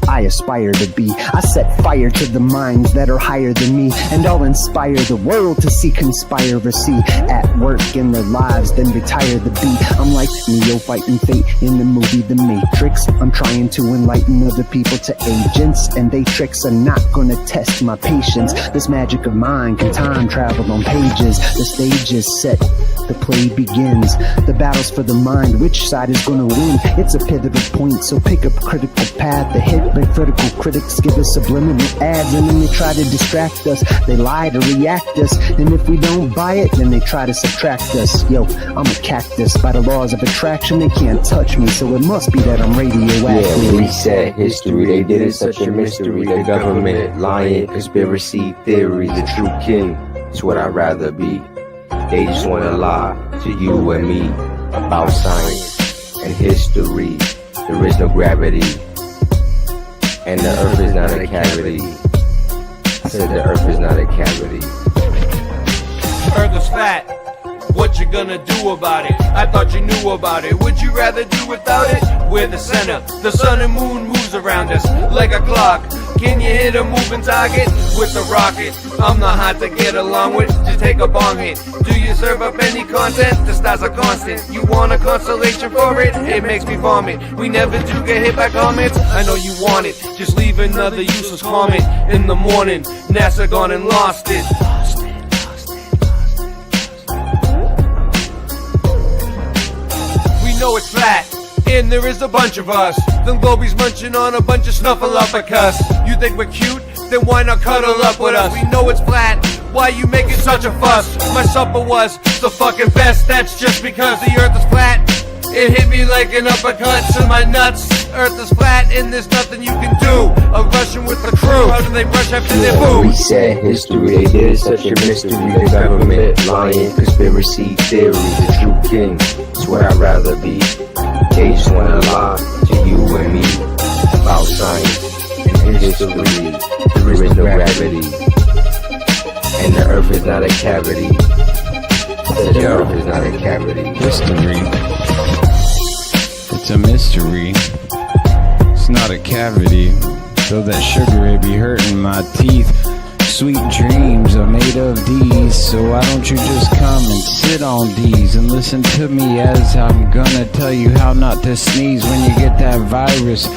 I aspire to be. I set fire to the minds that are higher than me, and I'll inspire the world to see conspiracy at work in their lives, then retire the beat. I'm like Neo fighting fate in the movie The Matrix. I'm trying to enlighten other people to agents, and they tricks are not gonna test my patience. This magic of mine can time travel on pages. The stage is set, the play begins. The battle's for the mind, which side is gonna win? It's a pivotal point, so pick a critical path ahead. But critical critics give us subliminal ads, and then they try to distract us. They lie to react us, and if we don't buy it, then they try to subtract us. Yo, I'm a cactus. By the laws of attraction, they can't touch me, so it must be that I'm radioactive. Yeah, reset history. They did it such a mystery. The government lying, conspiracy theory. The true king is what I'd rather be. They just wanna lie to you and me about science and history. There is no gravity, and the earth is not a cavity. I said the earth is not a cavity. Earth is fat. What you gonna do about it? I thought you knew about it. Would you rather do without it? We're the center. The sun and moon moves around us like a clock. Can you hit a moving target with the rocket? I'm not hard to get along with. Just take a bong hit. Do you serve up any content? The stars are constant. You want a constellation for it? It makes me vomit. We never do get hit by comments. I know you want it. Just leave another useless comment in the morning. NASA gone and lost it. We know it's flat, and there is a bunch of us. Them globies munching on a bunch of snuffleupagus. You think we're cute? Then why not cuddle up with us? We know it's flat. Why you making such a fuss? My supper was the fucking best. That's just because the earth is flat. It hit me like an uppercut to my nuts. Earth is flat and there's nothing you can do. A Russian with the crew. How do they brush after their food? Reset history. They did it such a mystery. The government lying, conspiracy theory. The true king is what I'd rather be. They just wanna lie to you and me about science and history. There is no gravity, and the earth is not a cavity. The earth is not a cavity. History. It's a mystery. It's not a cavity. Though that sugar it be hurting my teeth. Sweet dreams are made of these, so why don't you just come and sit on these and listen to me as I'm gonna tell you how not to sneeze when you get that virus.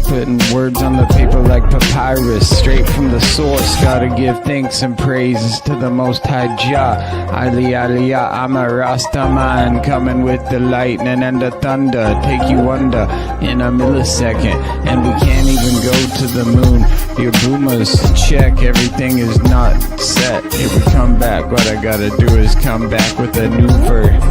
Putting words on the paper like papyrus, straight from the source. Gotta give thanks and praises to the Most High Jah. Aliyah, I'm a Rastaman, coming with the lightning and the thunder. Take you under in a millisecond, and we can't even go to the moon. Your boomers check, everything is not set. If we come back, what I gotta do is come back with a new verse.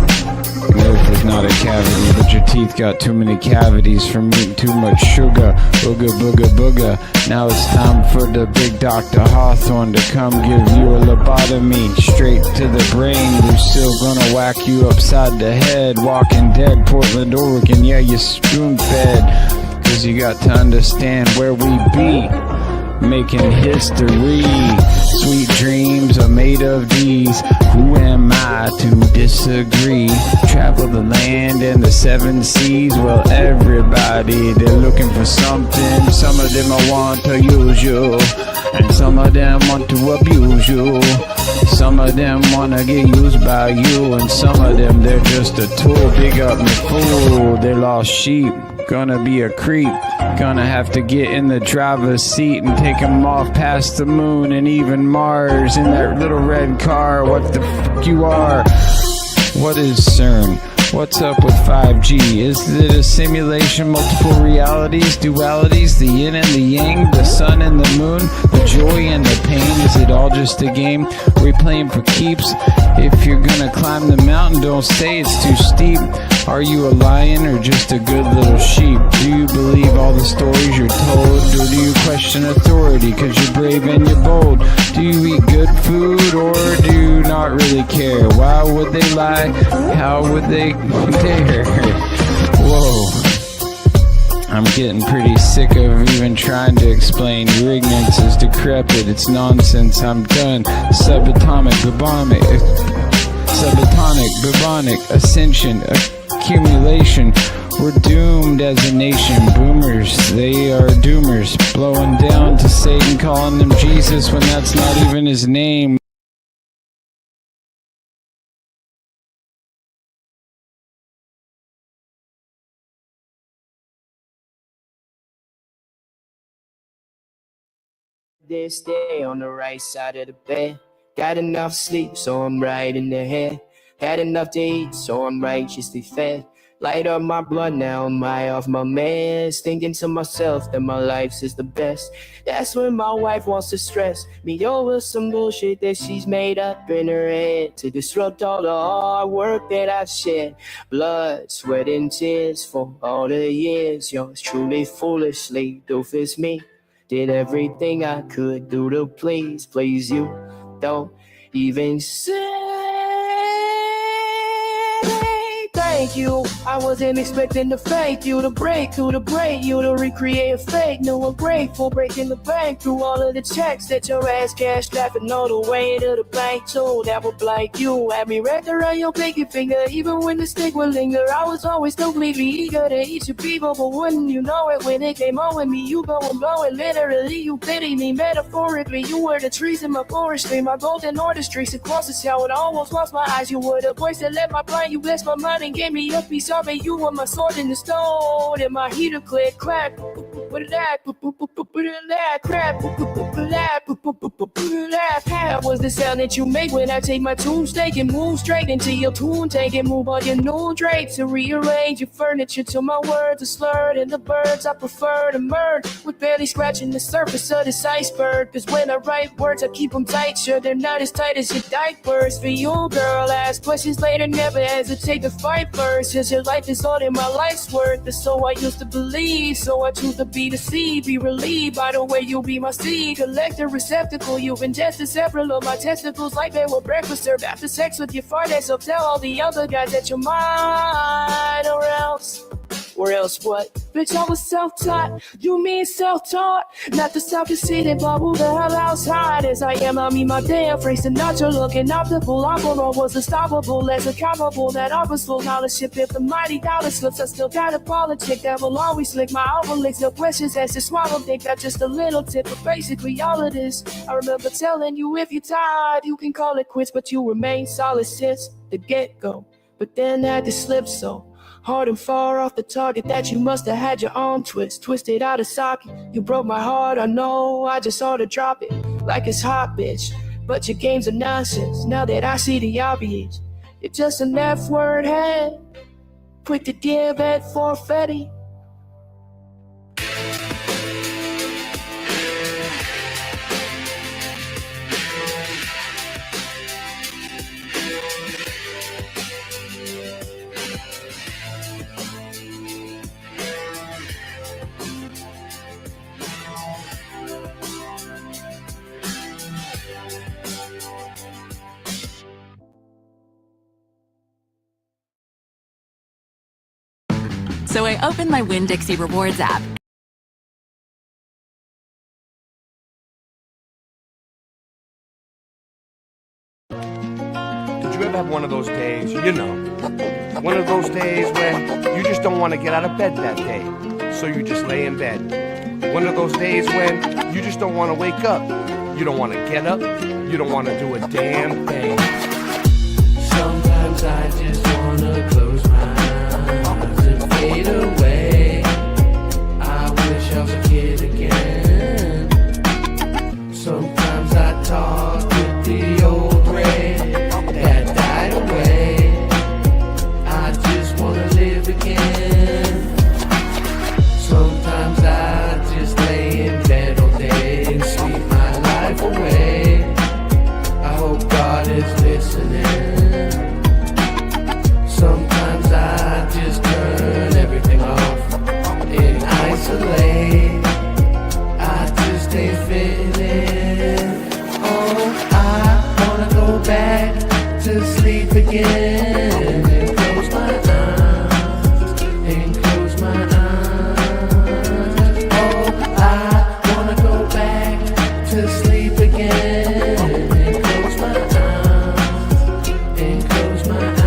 Earth is not a cavity, but your teeth got too many cavities from eating too much sugar. Booga booga booga. Now it's time for the big Dr. Hawthorne to come give you a lobotomy straight to the brain. We're still gonna whack you upside the head. Walking Dead, Portland, Oregon, yeah, you spoon fed. Cause you got to understand where we be. Making history. Sweet dreams are made of these. Who am I to disagree? Travel the land and the 7 seas. Well, everybody, they're looking for something. Some of them want to use you, and some of them want to abuse you. Some of them wanna get used by you, and some of them, they're just a tool. Big up me fool, they're lost sheep. Gonna be a creep. Gonna have to get in the driver's seat and take him off past the moon and even Mars in that little red car. What the fuck you are? What is CERN? What's up with 5G? Is it a simulation, multiple realities, dualities, the yin and the yang, the sun and the moon, the joy and the pain? Is it all just a game we're playing for keeps? If you're gonna climb the mountain, don't say it's too steep. Are you a lion or just a good little sheep? Do you believe all the stories you're told? Or do you question authority cause you're brave and you're bold? Do you eat good food or do you not really care? Why would they lie? How would they dare? Whoa. I'm getting pretty sick of even trying to explain. Your ignorance is decrepit, it's nonsense, I'm done. Subatomic, bubonic, ascension, accumulation. We're doomed as a nation. Boomers, they are doomers. Blowing down to Satan, calling them Jesus when that's not even his name. They stay on the right side of the bed. Got enough sleep, so I'm right in the head. Had enough to eat, so I'm righteously fed. Light up my blood now, I'm high off my meds. Thinking to myself that my life's is the best. That's when my wife wants to stress me over some bullshit that she's made up in her head to disrupt all the hard work that I've shed. Blood, sweat, and tears for all the years. Yours truly, foolishly, doofus me. Did everything I could do to please you. Don't even say thank you. I wasn't expecting to fake you, to break through, to break you, to recreate a fake. No, I'm grateful, breaking the bank through all of the checks that your ass cashed, laughing all the way to the bank too. That would blank you, had me wrapped around your pinky finger. Even when the stick would linger, I was always completely eager to eat your people. But wouldn't you know it, when it came on with me, you go and blow it. Literally, you pity me, metaphorically. You were the trees in my forestry, my golden artistry. Across the town, I almost lost my eyes. You were the voice that let my blind, you blessed my mind and gave me a piece of it. You were my sword in the stone, and my heater click clack. What is that? Crap. That was the sound that you make when I take my tombstake and move straight into your tune tank and move on your new drapes and rearrange your furniture till my words are slurred. And the birds I prefer to merge with barely scratching the surface of this iceberg. Cause when I write words, I keep them tight, sure they're not as tight as your diapers. For you, girl, ask questions later, never hesitate to fight first. Cause your life is all that my life's worth. And so I used to believe, so I choose to be the seed. Be relieved by the way you be my seed. Collect a receptacle, you've ingested several of my testicles like they were breakfast served after sex with your fart ass. So tell all the other guys that you're mine, or else what? Bitch, I was self-taught, you mean self-taught. Not the self-conceited bubble, the hell outside. As I am, I mean my damn phrase. And not your looking optical, alcohol was unstoppable. As accountable, that I was full scholarship. If the mighty dollar slips, I still got a politic that will always lick my overlicks. No questions as to swallow, think that's just a little tip. But basically all of this, I remember telling you, if you're tired, you can call it quits. But you remain solid since the get-go. But then had to slip so hard and far off the target that you must have had your arm twisted out of socket. You broke my heart, I know, I just ought to drop it like it's hot, bitch. But your games are nonsense, now that I see the obvious. You're just an F-word head, quick to give at forfeiting. So I opened my Winn-Dixie Rewards app. Did you ever have one of those days, one of those days when you just don't want to get out of bed that day, so you just lay in bed? One of those days when you just don't want to wake up, you don't want to get up, you don't want to do a damn thing. Sometimes I just wanna close my eyes and fade away. I wish I was a kid again. Sometimes I talk with the old Ray that died away. I just wanna live again. Sometimes I just lay in bed all day and sleep my life away. I hope God is listening. Sometimes I just turn everything off and isolate. I just ain't fitting in. Oh, I wanna go back to sleep again and close my eyes and close my eyes. Oh, I wanna go back to sleep again and close my eyes and close my eyes.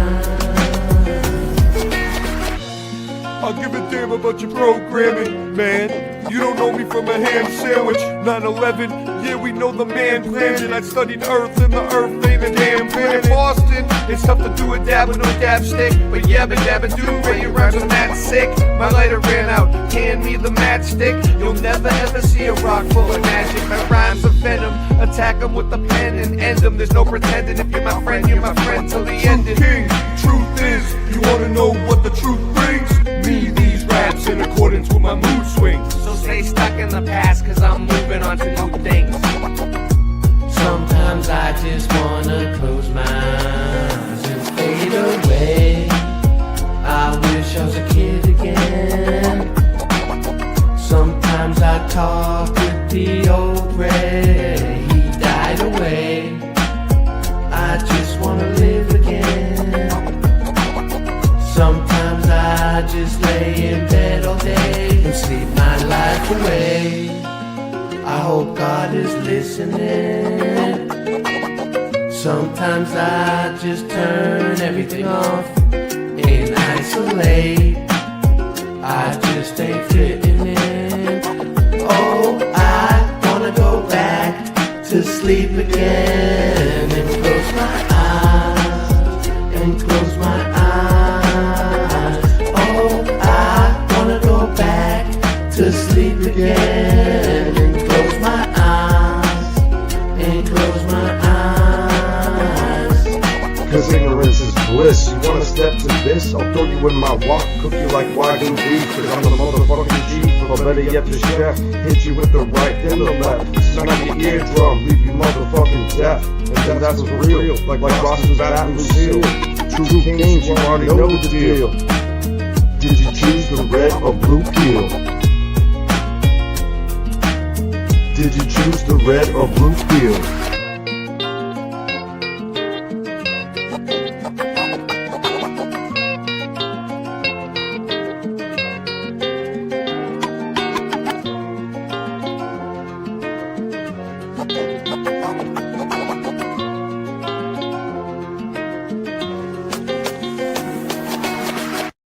I'll give a damn about your programming, man. You don't know me from a ham sandwich. 9/11, yeah, we know the man planned it. I studied Earth, and the Earth ain't a damn planet. Boston, it's tough to do a dab with no dab stick, but yabba dabba do, Ray, your rhymes are that sick. My lighter ran out, hand me the matchstick. You'll never ever see a rock full of magic. My rhymes are venom, attack 'em with the pen and end 'em. There's no pretending, if you're my friend till the end. King, truth is, you wanna know what the truth brings? Me, these raps in accordance with my mood swings. So stay stuck in the past, cause I'm moving on to new things. Sometimes I just wanna close my eyes and fade away. I wish I was a kid again. Sometimes I talk with the old Ray, he died away. I just wanna live again. Sometimes I just lay in bed all day and sleep my life away. I hope God is listening. Sometimes I just turn everything off and isolate. I just ain't fitting in. Oh, I wanna go back to sleep again and close my eyes and close my eyes. Oh, I wanna go back to sleep again and close my eyes and close my eyes. Cause ignorance is bliss. You wanna step to this? I'll throw you in my wok, cook you like Wagyu beef. Cause I'm the motherfucking chief, or better yet the chef. Hit you with the right, then the left. Smack your eardrum, leave you motherfucking deaf. And then that's for real, like Ross's Baton Seal. True kings, you already know the deal. Did you choose the red or blue pill? Did you choose the red or blue pill?